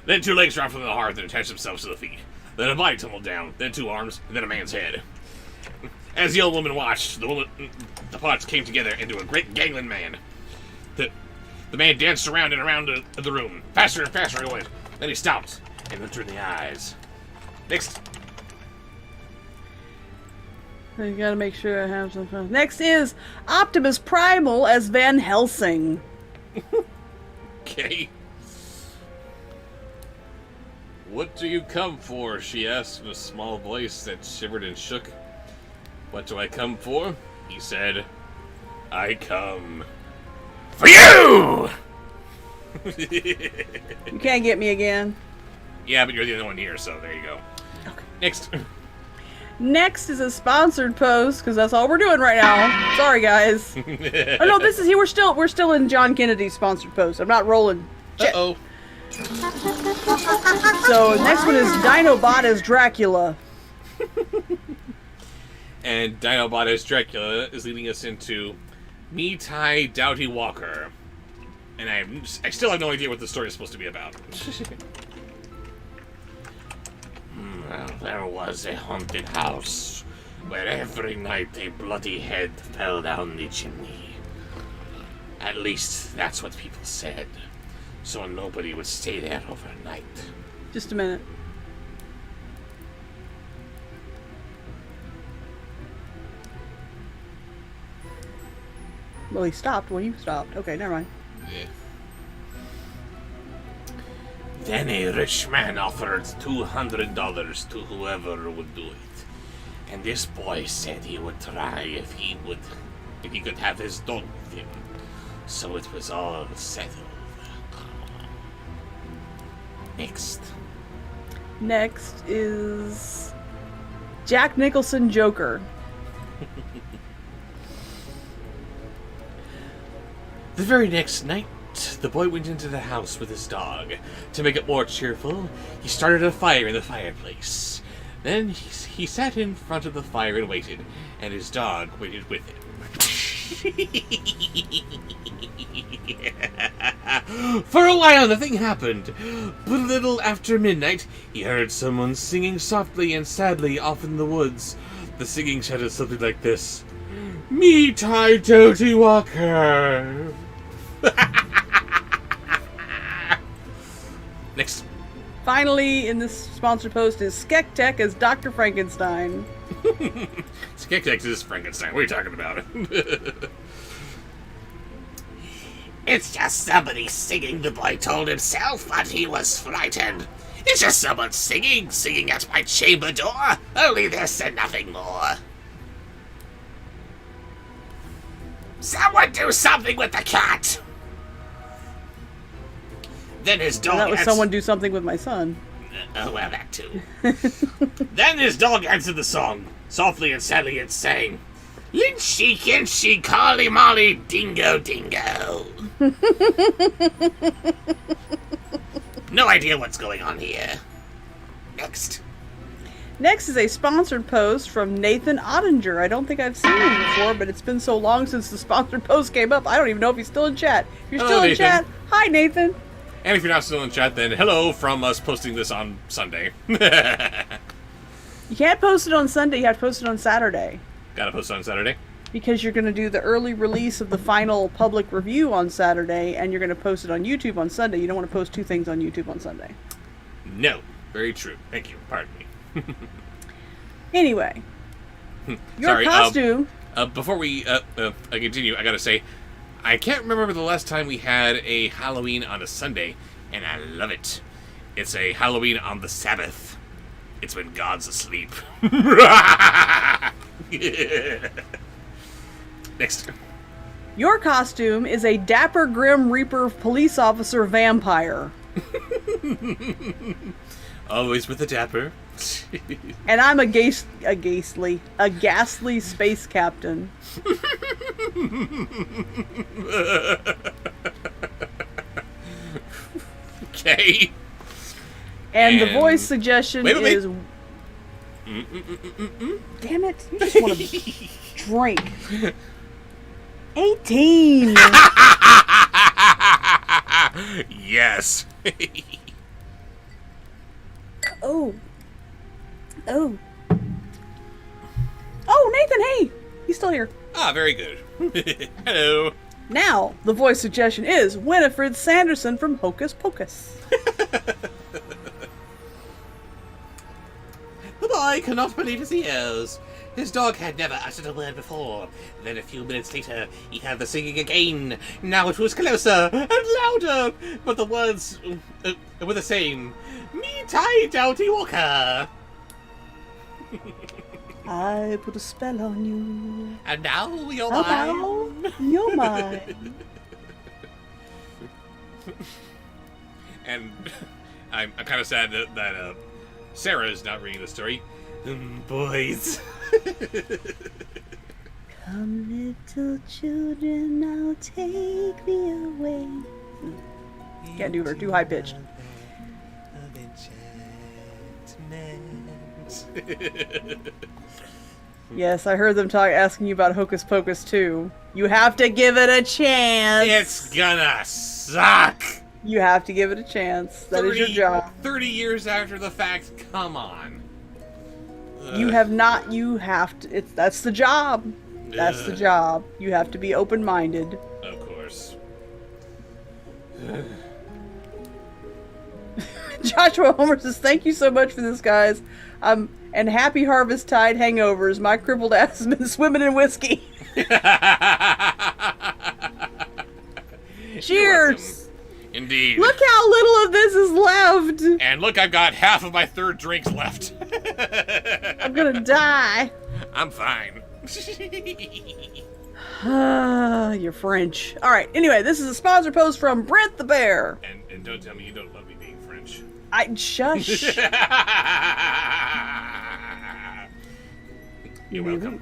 Then 2 legs dropped from the hearth and attached themselves to the feet. Then a body tumbled down. Then 2 arms. And then a man's head. As the old woman watched, the pots came together into a great gangling man. The man danced around and around the room. Faster and faster he went. Then he stopped and looked her in the eyes. Next. You gotta make sure I have some fun. Next is Optimus Primal as Van Helsing. Okay. "What do you come for?" she asked in a small voice that shivered and shook. "What do I come for?" he said. "I come for you!" You can't get me again. Yeah, but you're the only one here, so there you go. Okay. Next. Next is a sponsored post, because that's all we're doing right now. Sorry, guys. Oh no, this is here. We're still in John Kennedy's sponsored post. I'm not rolling. Shit. Uh-oh. So next one is Dinobot as Dracula. And Dinobot as Dracula is leading us into Me Tai Doughty Walker. And I still have no idea what the story is supposed to be about. Well, there was a haunted house where every night a bloody head fell down the chimney. At least that's what people said. So nobody would stay there overnight. Just a minute. Well, he stopped when you stopped. Okay, never mind. Yeah. Then a rich man offered $200 to whoever would do it. And this boy said he would try if he could have his dog with him. So it was all settled. Next. Next is Jack Nicholson Joker. The very next night, the boy went into the house with his dog. To make it more cheerful, he started a fire in the fireplace. Then he sat in front of the fire and waited, and his dog waited with him. For a while, nothing happened. But a little after midnight, he heard someone singing softly and sadly off in the woods. The singing sounded something like this. Me Tai Doughty Walker. Next. Finally, in this sponsored post is Skektek as Dr. Frankenstein. Skektek is Frankenstein. What are you talking about? It's just somebody singing, the boy told himself, but he was frightened. It's just someone singing at my chamber door. Only this and nothing more. Someone do something with the cat! Then his dog And that was someone do something with my son. Oh, well, that too. Then his dog answered the song. Softly and sadly it sang. Lynchy, kinchy, colly, molly, dingo, dingo. No idea what's going on here. Next. Next is a sponsored post from Nathan Ottinger. I don't think I've seen him before, but it's been so long since the sponsored post came up. I don't even know if he's still in chat. If you're Hello, still in Nathan. chat, hi, Nathan. And if you're not still in chat, then hello from us posting this on Sunday. You can't post it on Sunday. You have to post it on Saturday. Gotta post it on Saturday. Because you're going to do the early release of the final public review on Saturday, and you're going to post it on YouTube on Sunday. You don't want to post two things on YouTube on Sunday. No. Very true. Thank you. Pardon me. Anyway. Your Sorry, costume... before we continue, I gotta say, I can't remember the last time we had a Halloween on a Sunday, and I love it. It's a Halloween on the Sabbath. It's when God's asleep. Next. Your costume is a dapper Grim Reaper police officer vampire. Always with a dapper. And I'm a ghastly space captain. Okay. And the voice suggestion wait. is... Damn it, you just want to drink. 18! Yes. Oh, Nathan, hey! He's still here. Ah, very good. Hello. Now, the voice suggestion is Winifred Sanderson from Hocus Pocus. The boy cannot believe his ears. His dog had never uttered a word before. Then a few minutes later, he heard the singing again. Now it was closer and louder, but the words were the same. Me tie Doughty Walker. I put a spell on you. And now you're Oh, mine. now you're mine. And I'm kind of sad that Sarah is not reading the story. Boys. Come, little children, now take me away. Can't do her, too high pitched. Yes, I heard them asking you about Hocus Pocus too. You have to give it a chance. It's gonna suck. You have to give it a chance. That is your job. 30 years after the fact, come on. You have not. You have to. That's the job. That's the job. You have to be open-minded. Of course. Joshua Homer says, "Thank you so much for this, guys. And happy Harvest Tide hangovers. My crippled ass has been swimming in whiskey." Cheers. Indeed. Look how little of this is left. And look, I've got half of my third drinks left. I'm gonna die. I'm fine. You're French. All right. Anyway, this is a sponsor post from Brent the Bear. And don't tell me you don't love me being French. Shush. You're welcome.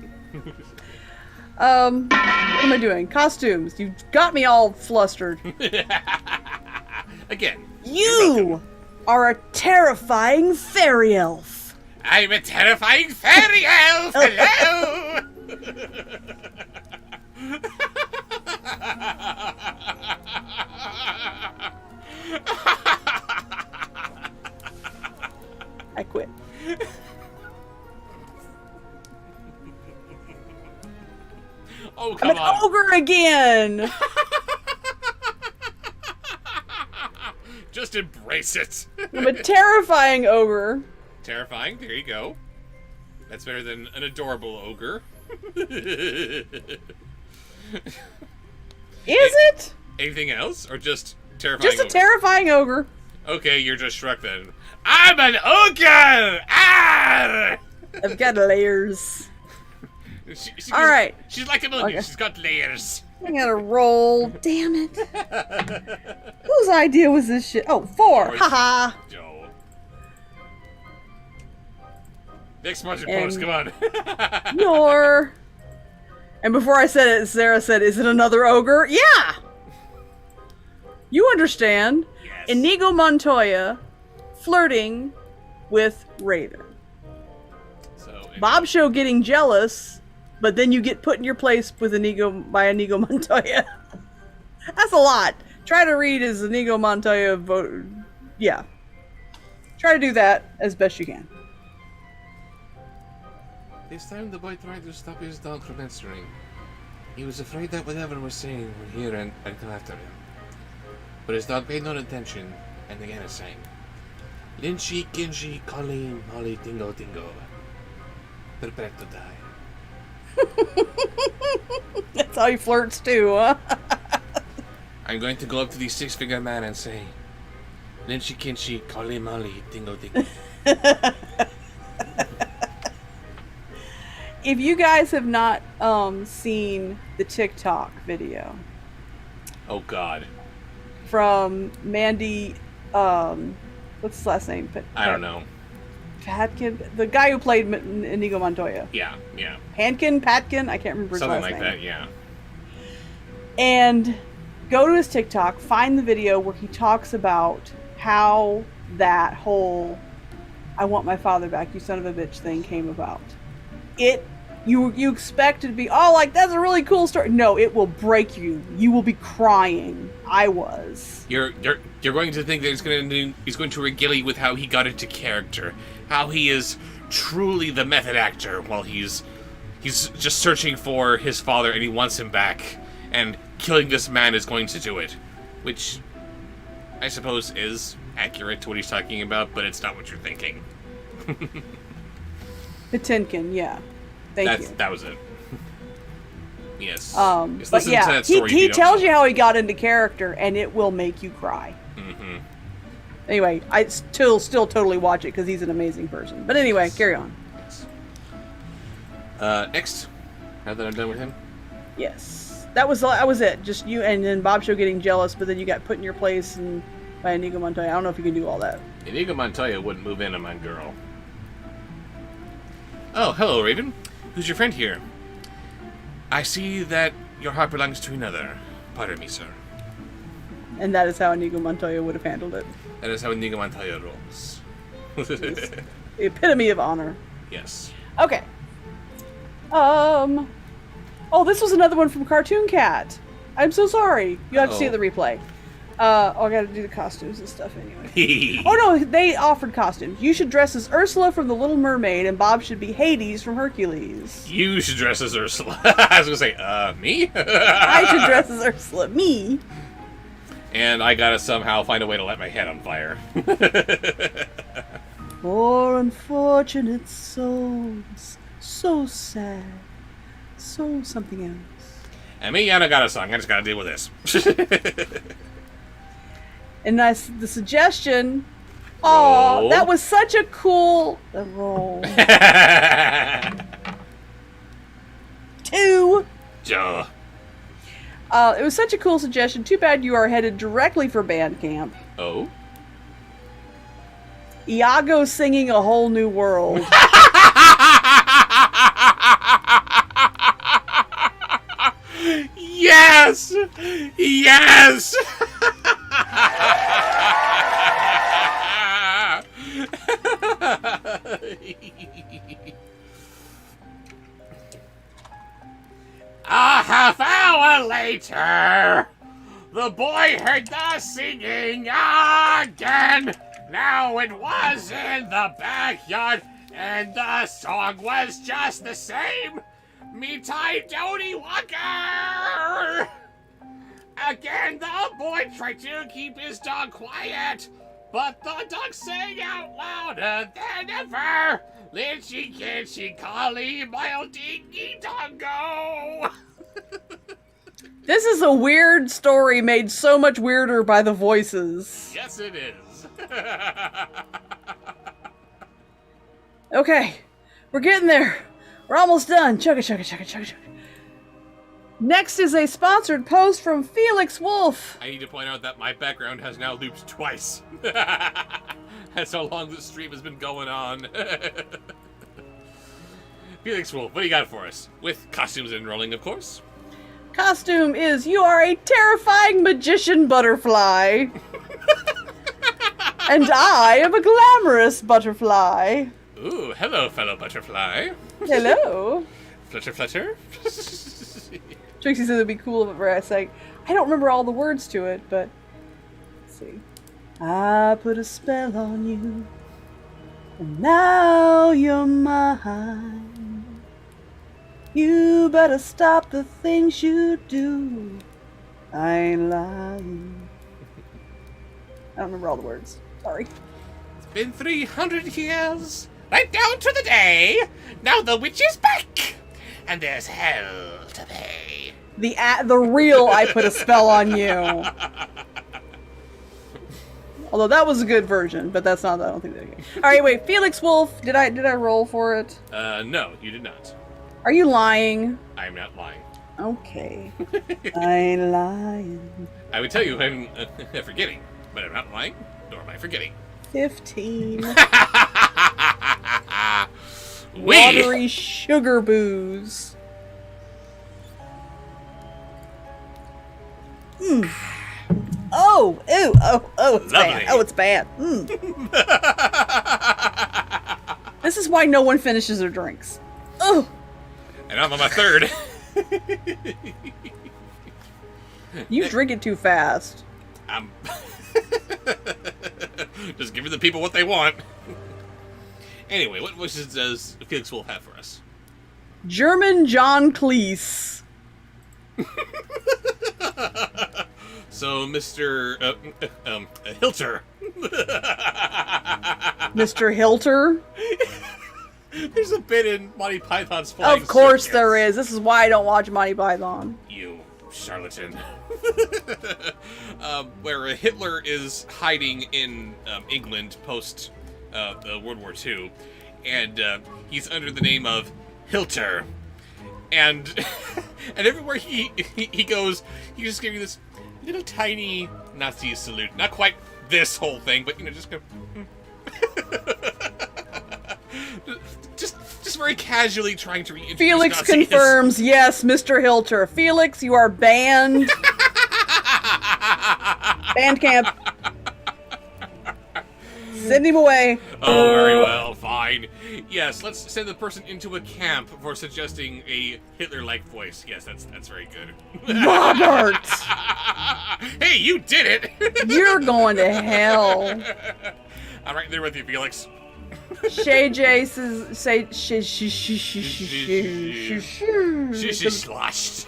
What am I doing? Costumes. You got me all flustered. Again. You are a terrifying fairy elf. I'm a terrifying fairy elf. Hello. I quit. Oh, I'm come an on. ogre again. Just embrace it. I'm a terrifying ogre. Terrifying. There you go. That's better than an adorable ogre. Is it? Anything else? Or just terrifying Just a ogre? terrifying ogre. Okay, you're just Shrek then. I'm an ogre! Ah! I've got layers. All right. She's like an onion. Okay. She's got layers. I gotta roll. Damn it. Whose idea was this shit? Oh, 4. Yours. Haha. Joe. Next sponsored And- post, come on. Your. And before I said it, Sarah said, "Is it another ogre?" Yeah. You understand. Yes. Inigo Montoya flirting with Raven. So, Bobsheaux getting jealous, but then you get put in your place with Inigo Montoya. That's a lot. Try to read as Inigo Montoya. Yeah. Try to do that as best you can. This time the boy tried to stop his dog from answering. He was afraid that whatever was saying would hear and come after him. But his dog paid no attention, and again it sang. Lynchy, Kinchy, Collie, Molly, Dingo, Dingo. Perfecto die. That's how he flirts too, huh? I'm going to go up to the six-figure man and say, Lynchy, Kinchy, Collie, Molly, Dingo, Dingo. If you guys have not seen the TikTok video oh God. from Mandy, what's his last name? I don't know. Patkin, the guy who played Inigo Montoya. Yeah. Patkin, I can't remember his Something last like name. that, yeah. And go to his TikTok, find the video where he talks about how that whole "I want my father back, you son of a bitch" thing came about. You expect it to be, oh, like, that's a really cool story. No, it will break you. You will be crying. I was. You're going to think that he's going to regale you with how he got into character, how he is truly the method actor while he's just searching for his father and he wants him back, and killing this man is going to do it, which I suppose is accurate to what he's talking about, but it's not what you're thinking. Patinkin, yeah. Thank you. That was it. Yes. Just But listen to yeah, that story if he don't tells know. you how he got into character, and it will make you cry. Mm-hmm. Anyway, I still totally watch it because he's an amazing person. But anyway, carry on. Next. Now that I'm done with him. Yes, that was it. Just you and then Bobsheaux getting jealous, but then you got put in your place and by Inigo Montoya. I don't know if you can do all that. Inigo Montoya wouldn't move in on my girl. Oh, hello, Raven. Who's your friend here? I see that your heart belongs to another. Pardon me, sir. And that is how Inigo Montoya would have handled it. That is how Inigo Montoya rolls. The epitome of honor. Yes. Okay. Oh, this was another one from Cartoon Cat. I'm so sorry. You have to see Uh-oh. the replay. I gotta do the costumes and stuff anyway. Oh Oh no, they offered costumes. You should dress as Ursula from The Little Mermaid, and Bob should be Hades from Hercules. You should dress as Ursula. I was gonna say, me? I should dress as Ursula. Me. And I gotta somehow find a way to light my head on fire. Poor unfortunate souls. So sad. So something else. And me, I don't got a song. I just gotta deal with this. And the suggestion. Oh, Roll. that was such a cool roll. 2. Duh. It was such a cool suggestion. Too bad you are headed directly for band camp. Oh? Iago singing A Whole New World. Yes! Yes! A half hour later, the boy heard the singing again. Now it was in the backyard, and the song was just the same. Me time, Jody Walker! Again, the boy tried to keep his dog quiet, but the dog sang out louder than ever. Lynchy, Kinchy, Collie, Mile, Dingy, Dongo! This is a weird story made so much weirder by the voices. Yes, it is. Okay, we're getting there. We're almost done. Chugga, chugga, chugga, chugga, chugga. Next is a sponsored post from Felix Wolf. I need to point out that my background has now looped twice. That's how long this stream has been going on. Felix Wolf, what do you got for us? With costumes enrolling, of course. costume is you are a terrifying magician butterfly. And I am a glamorous butterfly. Ooh, hello, fellow butterfly. Hello. Flutter, flutter. Trixie said it'd be cool if I sang. I don't remember all the words to it, but let's see. I put a spell on you, and now you're mine. You better stop the things you do. I ain't lying. I don't remember all the words. Sorry. It's been 300 years, right down to the day. Now the witch is back, and there's hell to pay. The real I put a spell on you. Although that was a good version, but that's not. I don't think that. All right, wait. Felix Wolf. Did I roll for it? No, you did not. Are you lying? I'm not lying. Okay. I ain't lying. I would tell you I'm forgetting, but I'm not lying, nor am I forgetting. 15. We. Watery sugar booze. Oh, ew, oh, it's Lovely. bad. Oh, it's bad. This is why no one finishes their drinks. Oh, And I'm on my third. you drink it too fast. I'm just giving the people what they want. Anyway, what wishes does Felix Wolf have for us? German John Cleese. So, Mr. Hilter. Mr. Hilter. There's a bit in Monty Python's Flying Of course Circus. there is. This is why I don't watch Monty Python. You charlatan. Where Hitler is hiding in England post World War II, and he's under the name of Hilter, and and everywhere he goes, he's just giving this little tiny Nazi salute. Not quite this whole thing, but just go. Just very casually trying to reintroduce Felix Nazis. confirms, yes, Mr. Hilter. Felix, you are banned. Band camp. Send him away. Oh, very well, fine. Yes, let's send the person into a camp for suggesting a Hitler-like voice. Yes, that's very good. Robert! Hey, you did it! You're going to hell. I'm right there with you, Felix. Shay J says, say, She's sloshed.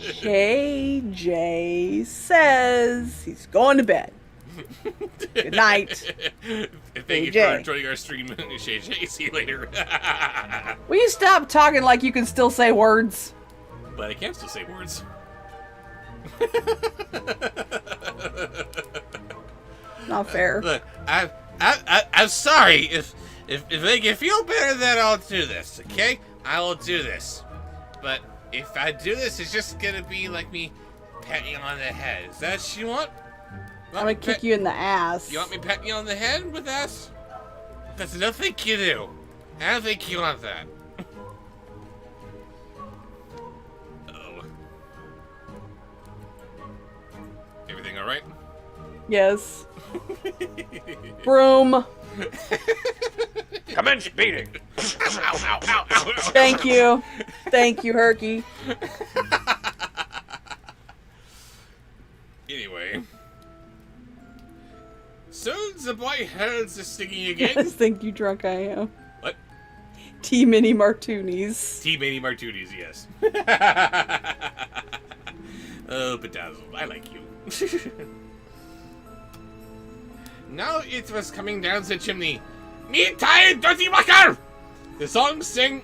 Shay J says he's going to bed. Good night. Thank you AJ. for joining our stream, Shay J. See you later. Will you stop talking like you can still say words? But I can still say words. Not fair. Look, I'm sorry. If it make you feel better, then I'll do this. Okay, I will do this. But if I do this, it's just gonna be like me patting you on the head. Is that what you want? I'm gonna kick you in the ass. You want me patting you on the head with that? That's nothing you do. I don't think you want that. Oh. Everything all right? Yes. Broom. Commence beating. Thank you. Thank you, Herky. Anyway. So the boy heard the singing I again. just think you drunk I am. What? Tea mini martinis. Tea many martinis, yes. Oh, bedazzled. I like you. Now it was coming down the chimney. Me tired, dirty walker! The dog sing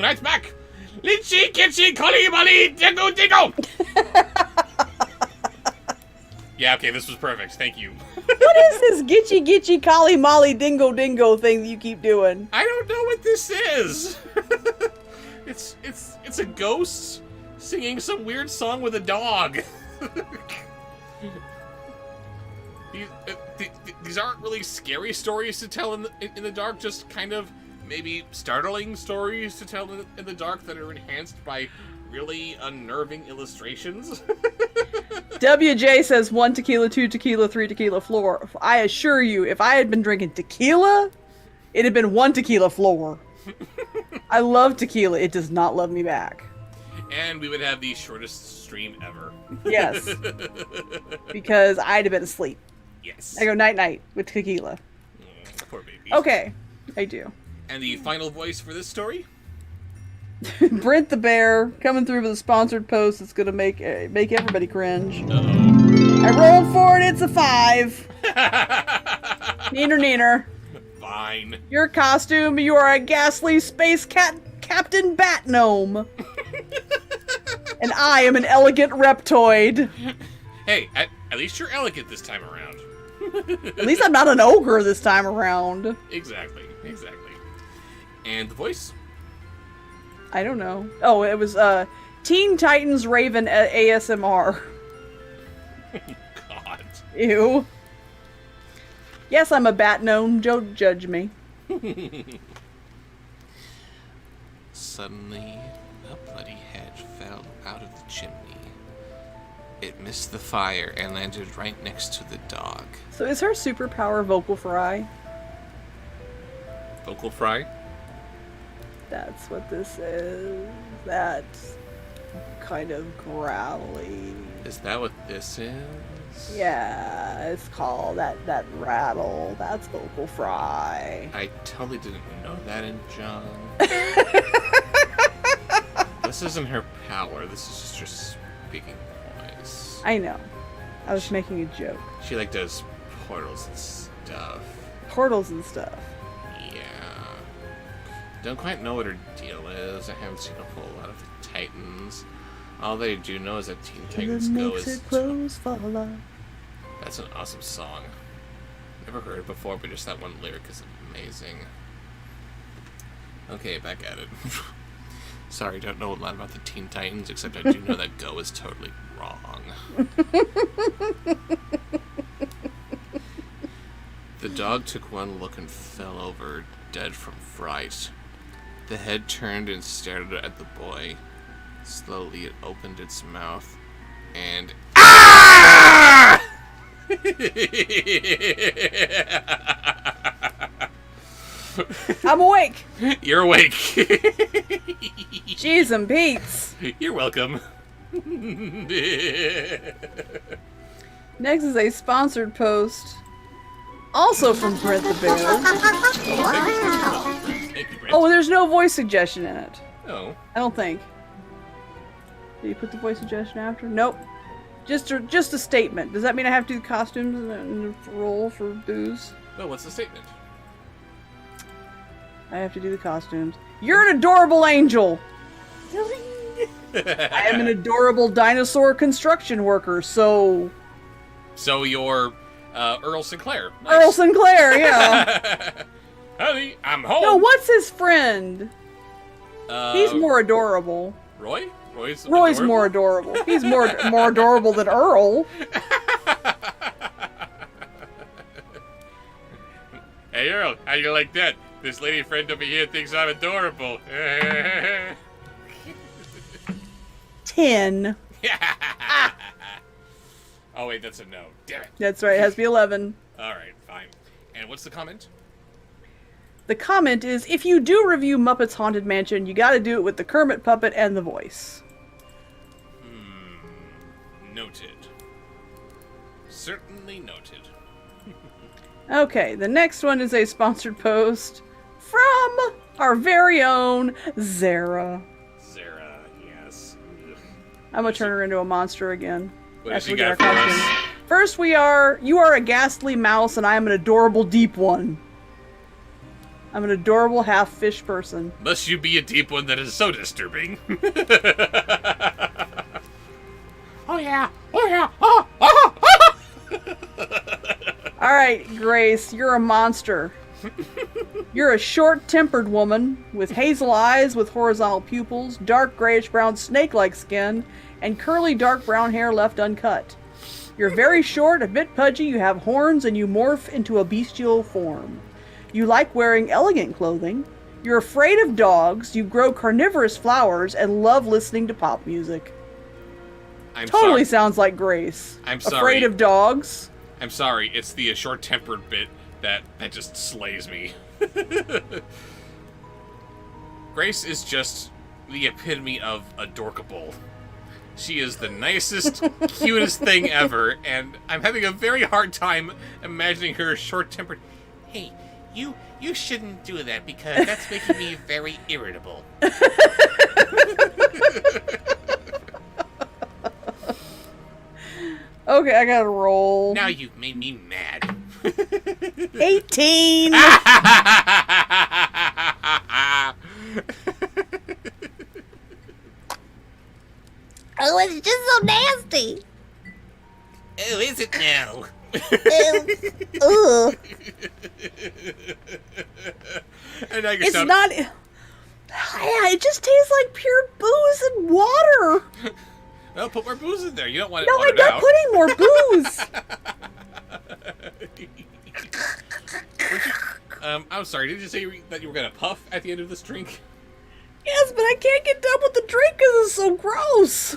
right back. Lynchy, kitchy, collie, molly, dingo, dingo! Yeah, okay, this was perfect. Thank you. What is this gitchy gitchy collie molly dingo dingo thing that you keep doing? I don't know what this is. It's a ghost singing some weird song with a dog. These aren't really scary stories to tell in the dark, just kind of maybe startling stories to tell in the dark that are enhanced by really unnerving illustrations. WJ says 1 tequila, 2 tequila, 3 tequila floor. I assure you, if I had been drinking tequila, it'd have been 1 tequila floor. I love tequila. It does not love me back. And we would have the shortest stream ever. Yes. Because I'd have been asleep. Yes. I go night-night with tequila. Poor baby. Okay. I do. And the final voice for this story? Brent the Bear coming through with a sponsored post that's gonna make everybody cringe. Uh-oh. I rolled for it. It's a 5. Neener. Fine. Your costume, you are a ghastly space Captain Bat Gnome. And I am an elegant reptoid. Hey, at least you're elegant this time around. At least I'm not an ogre this time around. Exactly. And the voice? I don't know. Oh, it was Teen Titans Raven ASMR. God. Ew. Yes, I'm a bat gnome. Don't judge me. Suddenly, a bloody head fell out of the chimney. It missed the fire and landed right next to the dog. So is her superpower vocal fry? Vocal fry? That's what this is. That's kind of growly. Is that what this is? Yeah, it's called that rattle. That's vocal fry. I totally didn't know that in John. This isn't her power. This is just her speaking voice. I know. I was making a joke. She like does portals and stuff. Portals and stuff. Yeah. Don't quite know what her deal is. I haven't seen a whole lot of the Titans. All they do know is that Teen Titans Go is... fall off. That's an awesome song. Never heard it before, but just that one lyric is amazing. Okay, back at it. Sorry, don't know a lot about the Teen Titans, except I do know that Go is totally wrong. The dog took one look and fell over, dead from fright. The head turned and stared at the boy. Slowly it opened its mouth, and... Ah! I'm awake! You're awake. Jeez and Pete's. You're welcome. Next is a sponsored post. Also from Brent the Bear. Thank you, Brent. Oh, there's no voice suggestion in it. Oh. I don't think. Did you put the voice suggestion after? Nope. Just a statement. Does that mean I have to do the costumes and roll for booze? Well, what's the statement? I have to do the costumes. You're an adorable angel! I am an adorable dinosaur construction worker, so... So you're Earl Sinclair. Nice. Earl Sinclair, yeah. Honey, I'm home. No, what's his friend? He's more adorable. Roy? Roy's adorable? More adorable. He's more adorable than Earl. Hey Earl, how you like that? This lady friend over here thinks I'm adorable. 10. Oh wait, that's a no. Damn it. That's right, it has to be 11. Alright, fine. And what's the comment? The comment is, if you do review Muppets Haunted Mansion, you gotta do it with the Kermit puppet and the voice. Noted. Certainly noted. Okay, the next one is a sponsored post from our very own Zara. Zara, yes. I'm gonna turn her into a monster again. What has After she we get got our for us? costumes. First you are a ghastly mouse and I am an adorable deep one. I'm an adorable half-fish person. Must you be a deep one that is so disturbing? Oh yeah! Oh yeah! Oh! Oh! Alright, Grace, you're a monster. You're a short-tempered woman with hazel eyes with horizontal pupils, dark grayish-brown snake-like skin, and curly dark brown hair left uncut. You're very short, a bit pudgy, you have horns, and you morph into a bestial form. You like wearing elegant clothing. You're afraid of dogs, you grow carnivorous flowers, and love listening to pop music. I'm Totally sorry. sounds like Grace. I'm sorry. Afraid of dogs. I'm sorry, it's the short-tempered bit that just slays me. Grace is just the epitome of adorkable. She is the nicest, cutest thing ever, and I'm having a very hard time imagining her short-tempered. Hey, you shouldn't do that because that's making me very irritable. Okay, I gotta roll. Now you've made me mad. 18! Oh, it's just so nasty. Oh, is it now? Ooh. And now you're It's not... Yeah, it just tastes like pure booze and water. Oh, put more booze in there. You don't want it No, I'm watered not out. putting more booze. I'm sorry. Did you say that you were gonna puff at the end of this drink? Yes, but I can't get done with the drink because it's so gross.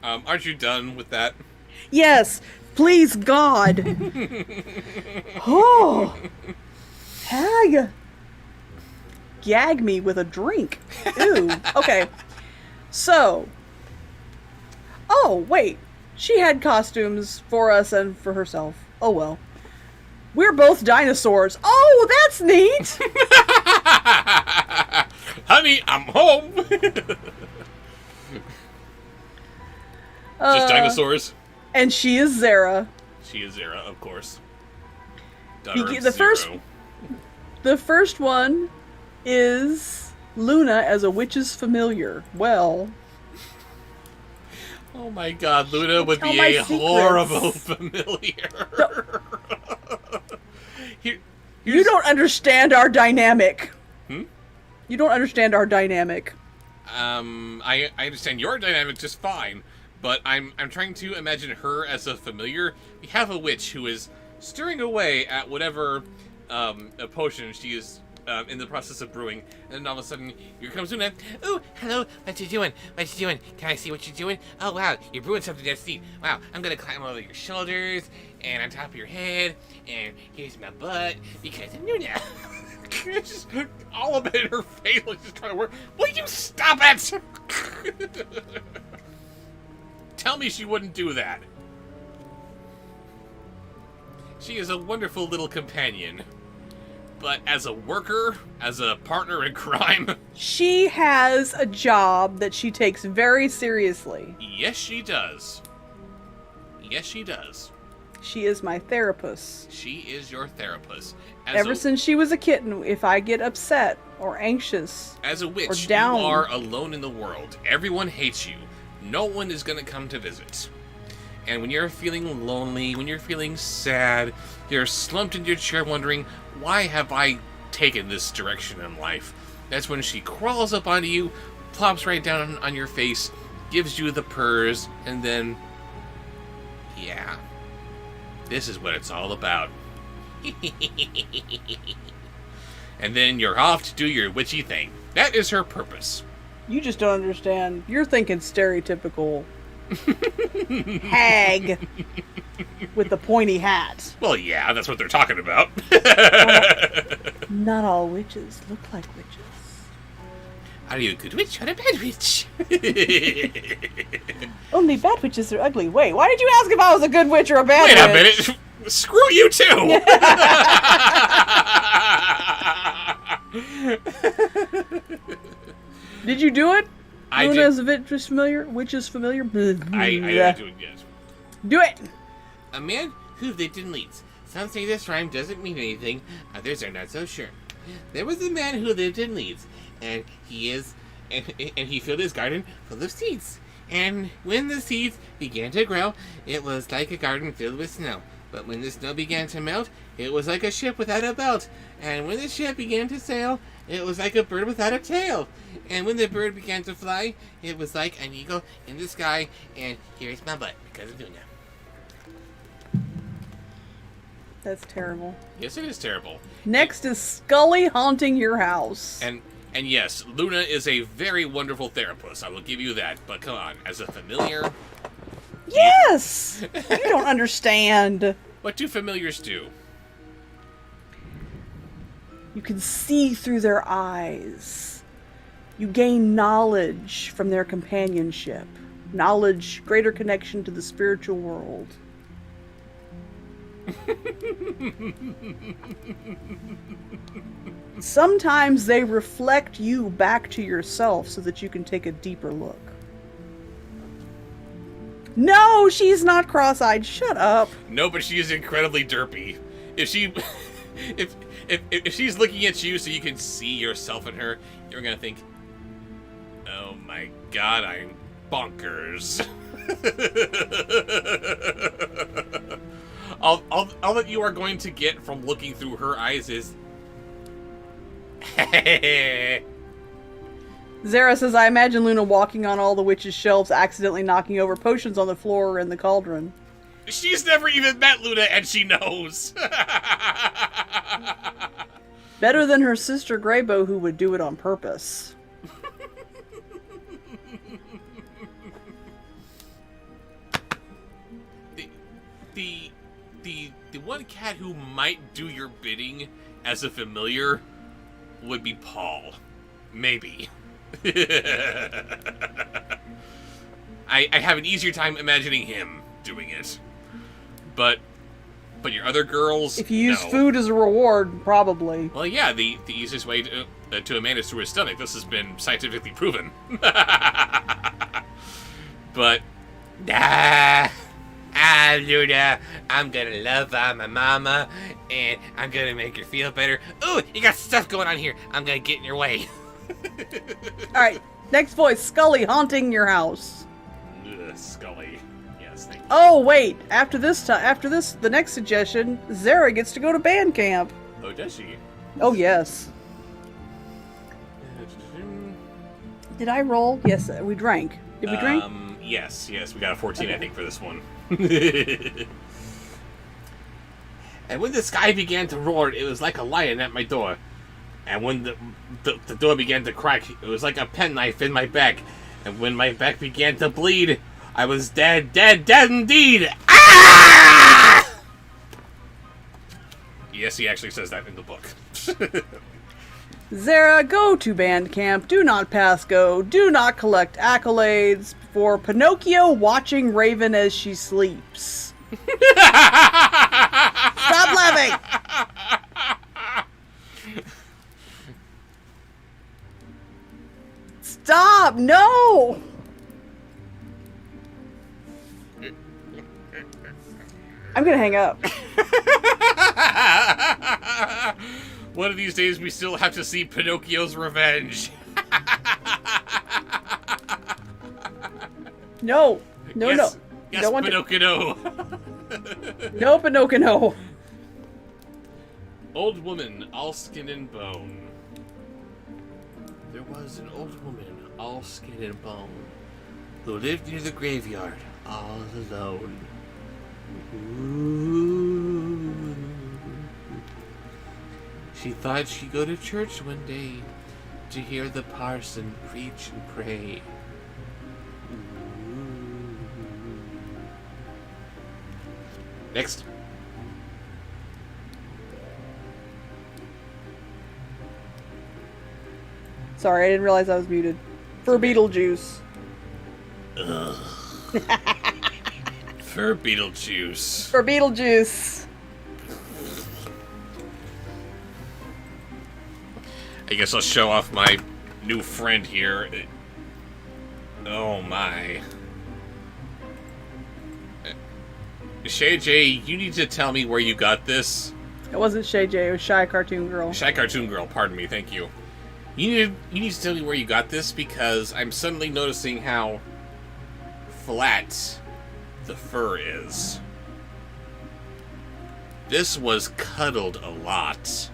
Aren't you done with that? Yes, please, God. Oh. Gag me with a drink. Ew. Okay. So. Oh, wait. She had costumes for us and for herself. Oh, well. We're both dinosaurs. Oh, that's neat. Honey, I'm home. Just dinosaurs. And she is Zara. She is Zara, of course. The first one is Luna as a witch's familiar. Well, Oh my God, Luna would tell be my a secrets. horrible familiar. you don't understand our dynamic. Hmm? You don't understand our dynamic. I understand your dynamic just fine, but I'm trying to imagine her as a familiar. We have a witch who is stirring away at whatever a potion she is in the process of brewing, and then all of a sudden here comes Luna. Ooh, hello, what you doing? What you doing? Can I see what you're doing? Oh, wow, you're brewing something that's neat. Wow, I'm gonna climb over your shoulders, and on top of your head, and here's my butt, because I'm Luna. Just all of it in her face, like she's trying to work. Will you stop it? Tell me she wouldn't do that. She is a wonderful little companion. But as a worker, as a partner in crime, She has a job that she takes very seriously. yes, she does. Yes, she does. She is my therapist. She is your therapist. Ever since she was a kitten, if I get upset or anxious, As a witch, or down. you are alone in the world. Everyone hates you. No one is going to come to visit. And when you're feeling lonely, when you're feeling sad, you're slumped in your chair wondering, why have I taken this direction in life? That's when she crawls up onto you, plops right down on your face, gives you the purrs, and then... yeah. This is what it's all about. And then you're off to do your witchy thing. That is her purpose. you just don't understand. You're thinking stereotypical hag with the pointy hat. Well, yeah, that's what they're talking about. Not all witches look like witches. Are you a good witch or a bad witch? Only bad witches are ugly. Wait, why did you ask if I was a good witch or a bad Wait a witch? minute. Screw you too. Did you do it? I Luna did. is a witch's familiar? Witch's familiar? I do it, yes. Do it! A man who lived in Leeds. Some say this rhyme doesn't mean anything, others are not so sure. There was a man who lived in Leeds, and he filled his garden full of seeds. And when the seeds began to grow, it was like a garden filled with snow. But when the snow began to melt, it was like a ship without a belt. And when the ship began to sail, it was like a bird without a tail. And when the bird began to fly, it was like an eagle in the sky. And here's my butt, because of Luna. That's terrible. Yes, it is terrible. Next is Scully haunting your house. And yes, Luna is a very wonderful therapist. I will give you that. But come on, as a familiar, Yes! You don't understand. what do familiars do? You can see through their eyes. You gain knowledge from their companionship. Knowledge, greater connection to the spiritual world. Sometimes they reflect you back to yourself so that you can take a deeper look. No, she's not cross-eyed. Shut up. No, but she is incredibly derpy. If she, if she's looking at you so you can see yourself in her, you're gonna think, "Oh my God, I'm bonkers." all that you are going to get from looking through her eyes is, Zara says, I imagine Luna walking on all the witch's shelves, accidentally knocking over potions on the floor or in the cauldron. she's never even met Luna and she knows. Better than her sister Greybow, who would do it on purpose. The one cat who might do your bidding as a familiar would be Paul. Maybe. I have an easier time imagining him doing it. But your other girls, If you use no. food as a reward, probably. Well, yeah, the easiest way to a man is through his stomach. This has been scientifically proven. But, Luna, I'm gonna love my mama, and I'm gonna make her feel better. Ooh, you got stuff going on here. I'm gonna get in your way. Alright, next voice, Scully haunting your house. Ugh, Scully. Yes, thank you. Oh, wait, after this, the next suggestion, Zara gets to go to band camp. Oh, does she? Oh, yes. Did I roll? Yes, we drank. Did we drink? Yes, we got a 14, I think, for this one. And when the sky began to roar, it was like a lion at my door. And when the door began to crack, it was like a penknife in my back. And when my back began to bleed, I was dead indeed. Ah! Yes, he actually says that in the book. Zara, go to band camp. Do not pass go. Do not collect accolades for Pinocchio watching Raven as she sleeps. Stop laughing! Stop! No! I'm gonna hang up. One of these days, we still have to see Pinocchio's revenge. No. No, yes, no. Yes, Don't want to- Pinocchio. No, Pinocchio, no. Old woman, all skin and bone. There was an old woman, all skin and bone, who lived near the graveyard, all alone. Ooh. She thought she'd go to church one day to hear the parson preach and pray. Ooh. Next. Sorry, I didn't realize I was muted. For Beetlejuice. For Beetlejuice. For Beetlejuice. I guess I'll show off my new friend here. Oh my. Shay J, you need to tell me where you got this. It wasn't Shay J, it was Shy Cartoon Girl. Shy Cartoon Girl, pardon me, thank you. You need to tell me where you got this, because I'm suddenly noticing how flat the fur is. This was cuddled a lot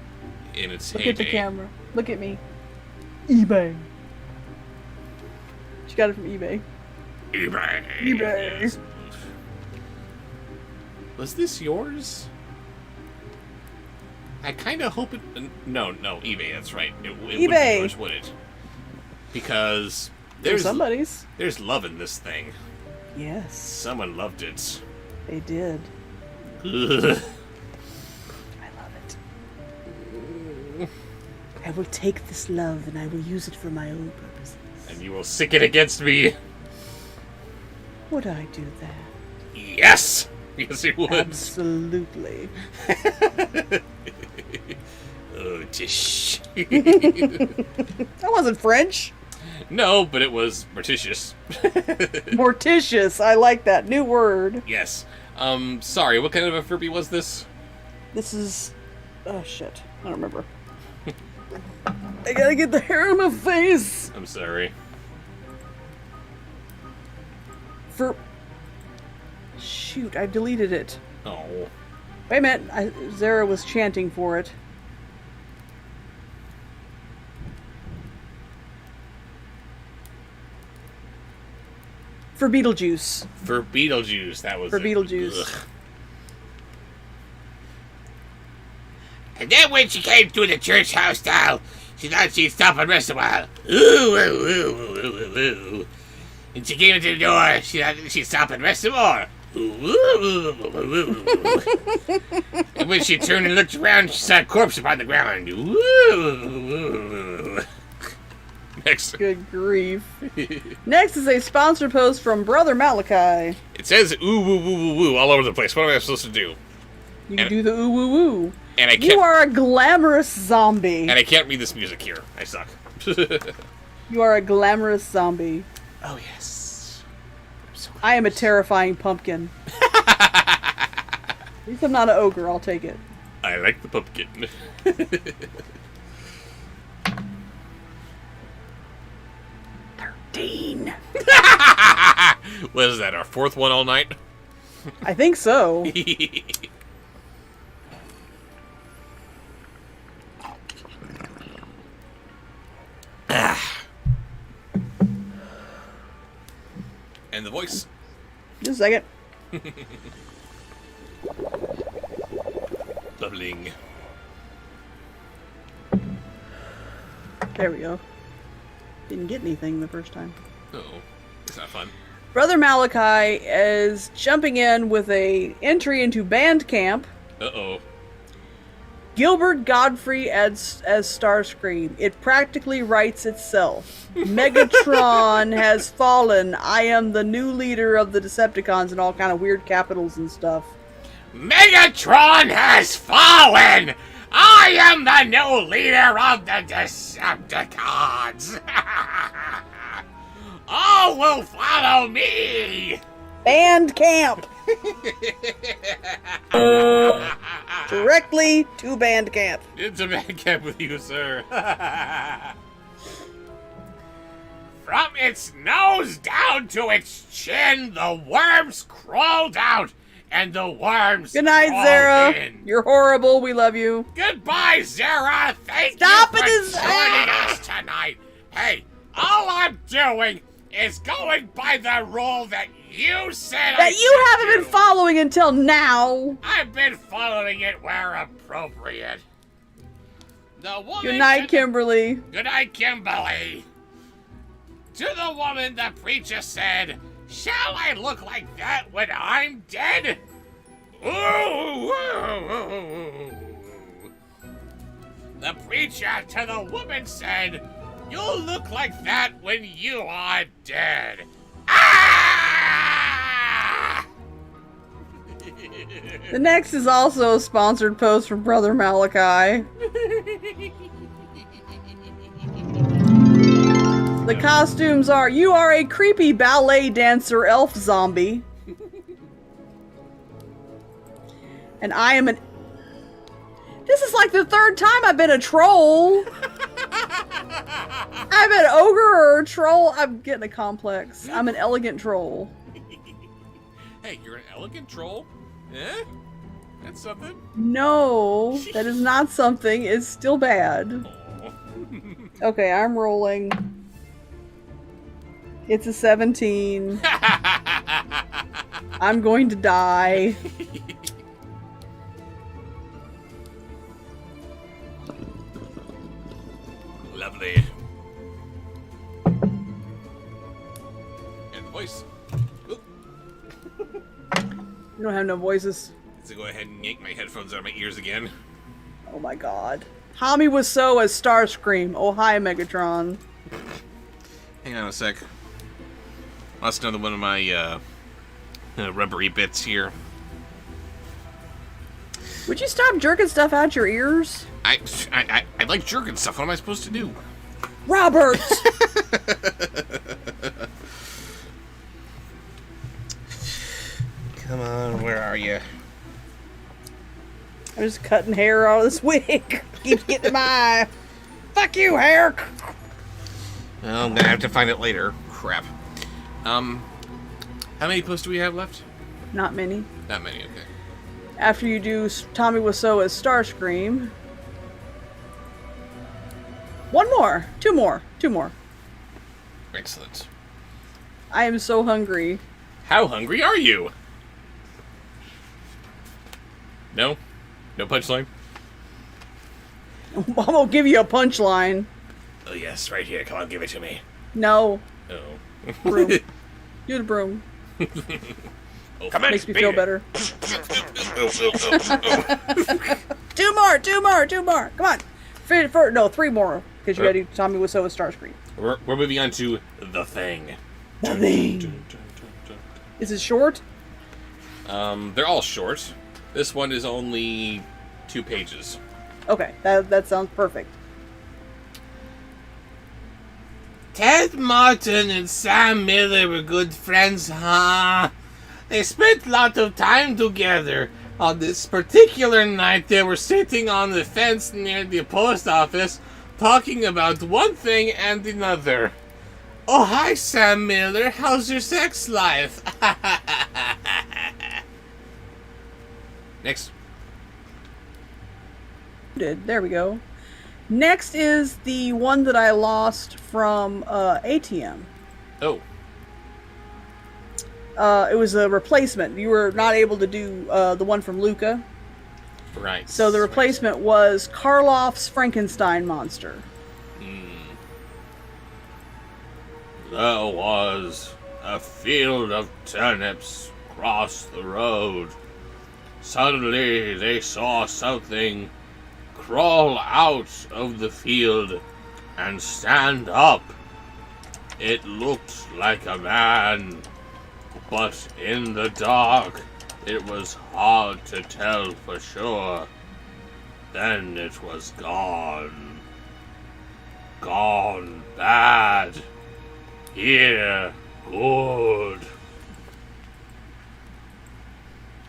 in its Look heyday. at the camera. Look at me. eBay. She got it from eBay. eBay. eBay. Was this yours? I kind of hope it... No, eBay, that's right. It wouldn't be eBay. yours, would it? Because There's somebody's. there's love in this thing. Yes, Someone loved it. they did. Ugh. I love it. I will take this love and I will use it for my own purposes. And you will sick it against me. Would I do that? Yes! Yes, you would. Absolutely. Oh, tish. That wasn't French. No, but it was Morticious. Morticious. I like that. New word. Yes. Sorry, what kind of a Furby was this? This is... Oh, shit. I don't remember. I gotta get the hair on my face. I'm sorry. For... Shoot, I deleted it. Oh. Wait a minute. Zara was chanting for it. For Beetlejuice. For Beetlejuice, that was For it. Beetlejuice. Ugh. And then when she came through the church house now, she thought she'd stop and rest a while. Ooh, ooh, ooh, ooh, ooh, ooh. And she came into the door, she thought she'd stop and rest some more. Ooh, ooh, ooh, ooh, ooh, ooh. And when she turned and looked around, she saw a corpse upon the ground. Ooh, ooh, ooh. Next. Good grief. Next is a sponsor post from Brother Malachi. It says ooh, woo, woo, woo, woo all over the place. What am I supposed to do? You can do the ooh woo woo. And I can't. You are a glamorous zombie. And I can't read this music here. I suck. You are a glamorous zombie. Oh yes. I am a terrifying pumpkin. At least I'm not an ogre. I'll take it. I like the pumpkin. Dean. What is that? Our fourth one all night? I think so. And the voice. Just a second. Bubbling. There we go. Didn't get anything the first time. Uh-oh. It's not fun. Brother Malachi is jumping in with a entry into Bandcamp. Uh-oh. Gilbert Godfrey as Starscream. It practically writes itself. Megatron has fallen. I am the new leader of the Decepticons, and all kind of weird capitals and stuff. Megatron has fallen! I am the new leader of the Decepticons! All will follow me! Bandcamp! Directly to Bandcamp. Into Bandcamp with you, sir. From its nose down to its chin, the worms crawled out, and the worms Good night, crawled Zara. in. You're horrible. We love you. Goodbye, Zara. Thank Stop you for it, is- joining us tonight. Hey, all I'm doing is going by the rule that you said That you haven't been following until now. I've been following it where appropriate. The woman Good night, to the- Kimberly. Good night, Kimberly. To the woman, the preacher said, "Shall I look like that when I'm dead?" Ooh, ooh, ooh. The preacher to the woman said, "You'll look like that when you are dead." Ah! The next is also a sponsored post from Brother Malachi. The costumes are, you are a creepy ballet dancer elf zombie. And I am an... This is like the third time I've been a troll. I've been an ogre or a troll. I'm getting a complex. I'm an elegant troll. Hey, you're an elegant troll? Eh? That's something. No, that is not something. It's still bad. Okay, I'm rolling. It's a 17. I'm going to die. Lovely. And voice. Oop. You don't have no voices. Let's go ahead and yank my headphones out of my ears again. Oh my god. Tommy Wiseau as Starscream. Oh hi, Megatron. Hang on a sec. Lost another one of my rubbery bits here. Would you stop jerking stuff out your ears? I like jerking stuff. What am I supposed to do? Robert! Come on, where are you? I'm just cutting hair out of this wig. Keeps getting in my eye. Fuck you, hair! Well, I'm gonna have to find it later. Crap. How many posts do we have left? Not many. Not many, okay. After you do Tommy Wiseau as Starscream. One more. Two more. Excellent. I am so hungry. How hungry are you? No? No punchline? I'm gonna give you a punchline. Oh yes, right here. Come on, give it to me. No. Oh. Broom. Do the broom. Come on, Makes me feel better. Two more. Come on. No, three more. Because you gotta do Tommy Wiseau as Starscream. We're moving on to The Thing. The Thing. Is it short? They're all short. This one is only 2 pages. Okay, that sounds perfect. Ted Martin and Sam Miller were good friends, huh? They spent a lot of time together. On this particular night, they were sitting on the fence near the post office, talking about one thing and another. Oh, hi, Sam Miller. How's your sex life? Next. There we go. Next is the one that I lost from ATM. Oh. It was a replacement. You were not able to do the one from Luca. Right. So the replacement was Karloff's Frankenstein monster. There was a field of turnips across the road. Suddenly they saw something crawl out of the field and stand up. It looked like a man, but in the dark it was hard to tell for sure. Then it was gone. Gone bad. Here good.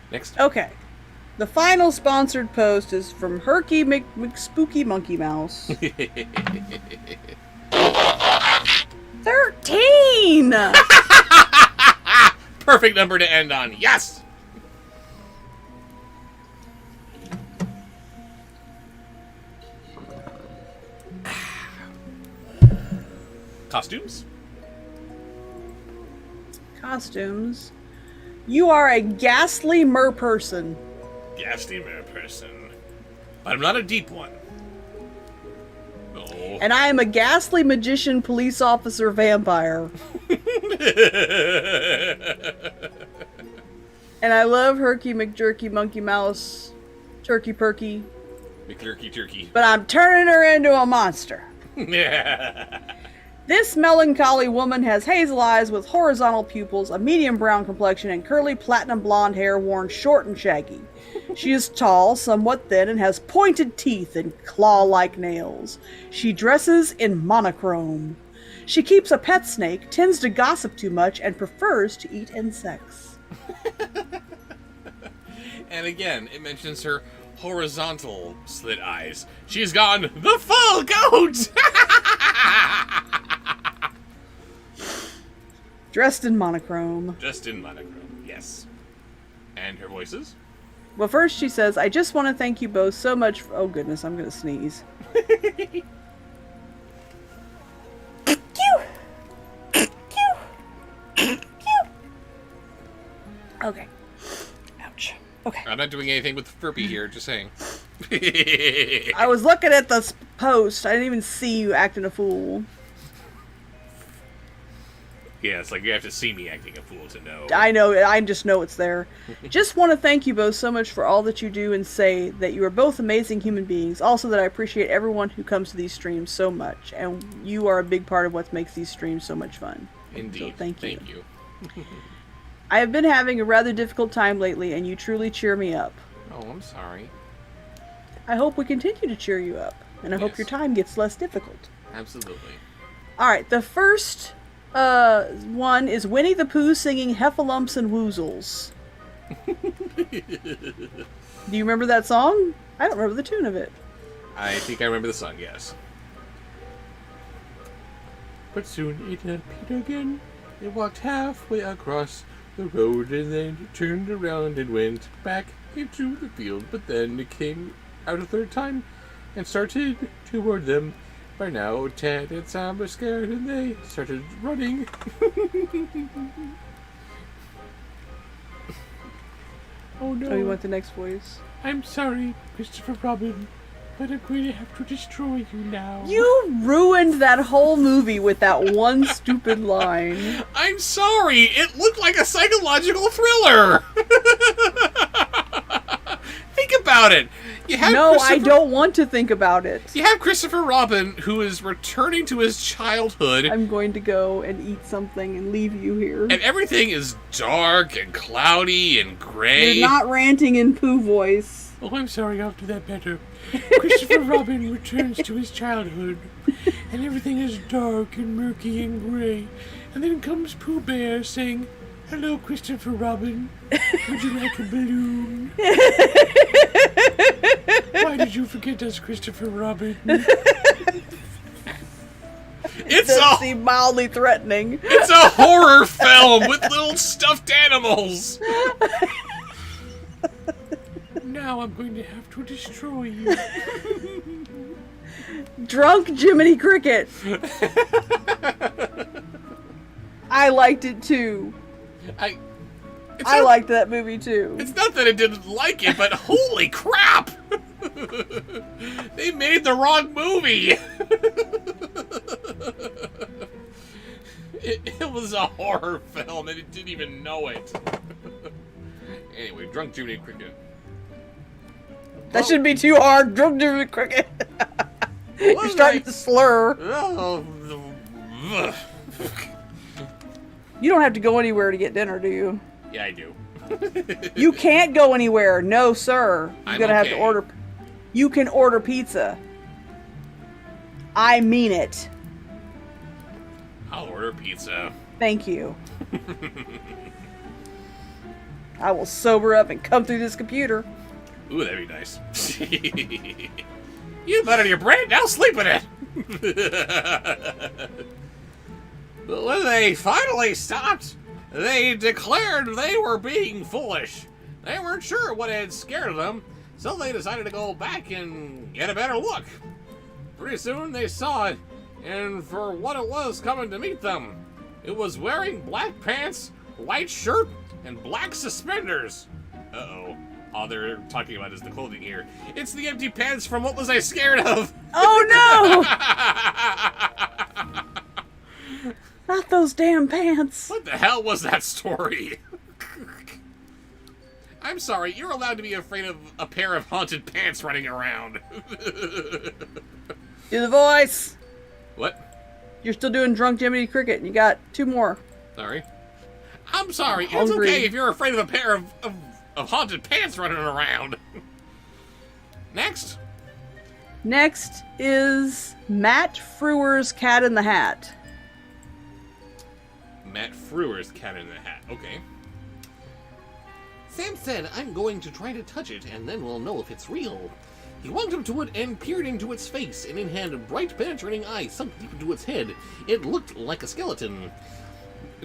Next. Okay. The final sponsored post is from Herky McSpooky Monkey Mouse. 13! Perfect number to end on. Yes! Costumes? Costumes. You are a ghastly merperson. Ghastly person. But I'm not a deep one. No. And I am a ghastly magician police officer vampire. And I love Herky McJerky Monkey Mouse Turkey Perky. McTurkey turkey. But I'm turning her into a monster. This melancholy woman has hazel eyes with horizontal pupils, a medium brown complexion, and curly platinum blonde hair worn short and shaggy. She is tall, somewhat thin, and has pointed teeth and claw-like nails. She dresses in monochrome. She keeps a pet snake, tends to gossip too much, and prefers to eat insects. And again, it mentions her horizontal slit eyes. She's gone the full goat! Dressed in monochrome. Just in monochrome, yes. And her voices? Well, first she says, I just want to thank you both so much for... Oh, goodness, I'm going to sneeze. Okay. Ouch. Okay. I'm not doing anything with Furby here, just saying. I was looking at the post. I didn't even see you acting a fool. Yeah, it's like you have to see me acting a fool to know. I know, I just know it's there. Just want to thank you both so much for all that you do and say that you are both amazing human beings. Also that I appreciate everyone who comes to these streams so much. And you are a big part of what makes these streams so much fun. Indeed. So thank you. Thank you. I have been having a rather difficult time lately and you truly cheer me up. Oh, I'm sorry. I hope we continue to cheer you up. And I hope Yes. your time gets less difficult. Absolutely. Alright, the first one is Winnie the Pooh singing Heffalumps and Woozles. Do you remember that song? I don't remember the tune of it. I think I remember the song, yes. But soon it appeared again. It walked halfway across the road and then it turned around and went back into the field. But then it came out a third time and started toward them. By now, Ted and Sam were scared and they started running. Oh no. Oh, you want the next voice? I'm sorry, Christopher Robin, but I'm going to have to destroy you now. You ruined that whole movie with that one stupid line. I'm sorry, it looked like a psychological thriller. Think about it. You have No, I don't want to think about it. You have Christopher Robin, who is returning to his childhood, I'm going to go and eat something and leave you here. and everything is dark and cloudy and gray. You're not ranting in Pooh voice. Oh, I'm sorry, I'll do that better. Christopher Robin returns to his childhood, and everything is dark and murky and gray. And then comes Pooh Bear saying, "Hello, Christopher Robin. Would you like a balloon?" Why did you forget us, Christopher Robin? It does seem mildly threatening. It's a horror film with little stuffed animals. Now I'm going to have to destroy you. Drunk Jiminy Cricket. I liked it too. I liked that movie too. It's not that I didn't like it, but holy crap! They made the wrong movie. It was a horror film and it didn't even know it. Anyway, Drunk Jiminy Cricket. That shouldn't be too hard. Drunk Jiminy Cricket. You're starting to slur. You don't have to go anywhere to get dinner, do you? Yeah, I do. You can't go anywhere. No, sir. You're gonna have to order. You can order pizza. I mean it. I'll order pizza. Thank you. I will sober up and come through this computer. Ooh, that'd be nice. You buttered your bread, now sleep in it! But when they finally stopped, they declared they were being foolish. They weren't sure what had scared them, so they decided to go back and get a better look. Pretty soon they saw it, and for what it was coming to meet them, it was wearing black pants, white shirt, and black suspenders. Uh-oh. All they're talking about is the clothing here. It's the empty pants from What Was I Scared Of? Oh no! Not those damn pants. What the hell was that story? I'm sorry, you're allowed to be afraid of a pair of haunted pants running around. Do the voice. What? You're still doing Drunk Jiminy Cricket, and you got 2 more. Sorry. I'm sorry, I'm it's hungry. okay if you're afraid of a pair of haunted pants running around. Next. Next is Matt Frewer's Cat in the Hat. Matt Frewer's Cat in the Hat. Okay. Sam said, "I'm going to try to touch it, and then we'll know if it's real." He walked up to it and peered into its face, and it had a bright, penetrating eye sunk deep into its head. It looked like a skeleton.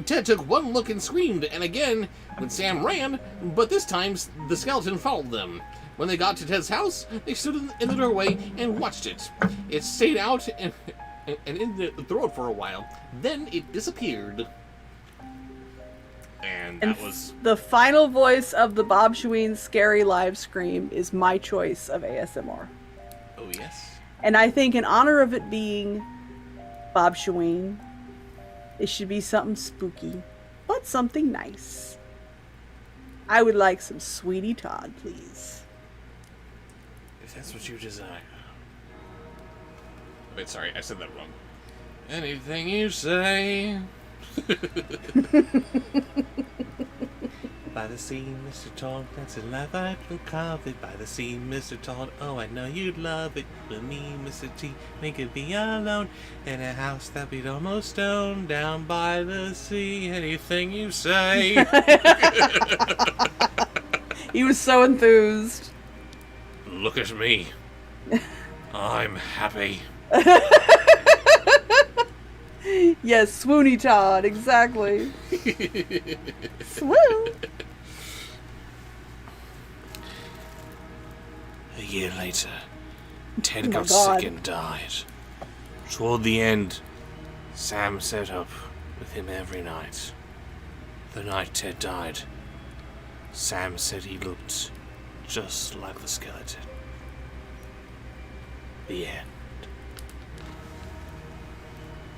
Ted took one look and screamed, and again when Sam ran, but this time the skeleton followed them. When they got to Ted's house, they stood in the doorway and watched it. It stayed out and in the throat for a while. Then it disappeared. And And that was... the final voice of the Bobsheaux-ween scary live scream is my choice of ASMR. Oh, yes. And I think in honor of it being Bobsheaux-ween, it should be something spooky, but something nice. I would like some Sweetie Todd, please. If that's what you desire. Wait, sorry, I said that wrong. Anything you say. By the sea, Mr. Todd, that's a life I can carve it. By the sea, Mr. Todd, oh, I know you'd love it. With me, Mr. T, we could be alone in a house that we'd almost own down by the sea. Anything you say. He was so enthused. Look at me. I'm happy. Yes, Swoony Todd, exactly. Swoon. A year later, Ted Oh my got God. sick and died. Toward the end, Sam sat up with him every night. The night Ted died, Sam said he looked just like the skeleton. The end.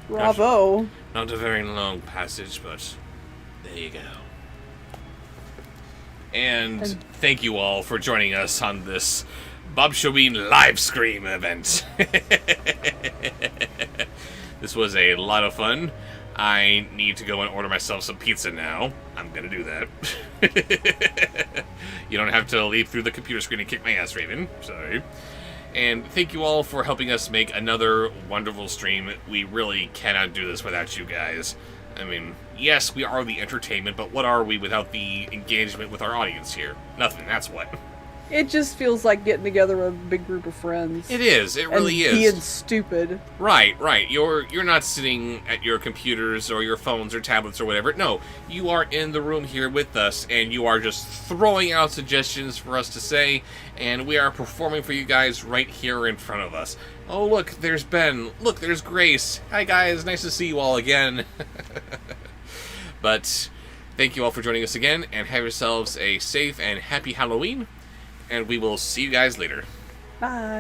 Bravo. Not a very long passage, but there you go. And thank you all for joining us on this Bobsheaux-ween LiveSCREAM event. This was a lot of fun. I need to go and order myself some pizza now. I'm gonna do that. You don't have to leap through the computer screen and kick my ass, Raven. Sorry. And thank you all for helping us make another wonderful stream. We really cannot do this without you guys. I mean, yes, we are the entertainment, but what are we without the engagement with our audience here? Nothing, that's what. It just feels like getting together with a big group of friends. It is, it really and is. being stupid. Right. You're not sitting at your computers or your phones or tablets or whatever. No, you are in the room here with us, and you are just throwing out suggestions for us to say, and we are performing for you guys right here in front of us. Oh, look, there's Ben. Look, there's Grace. Hi, guys. Nice to see you all again. But thank you all for joining us again, and have yourselves a safe and happy Halloween, and we will see you guys later. Bye.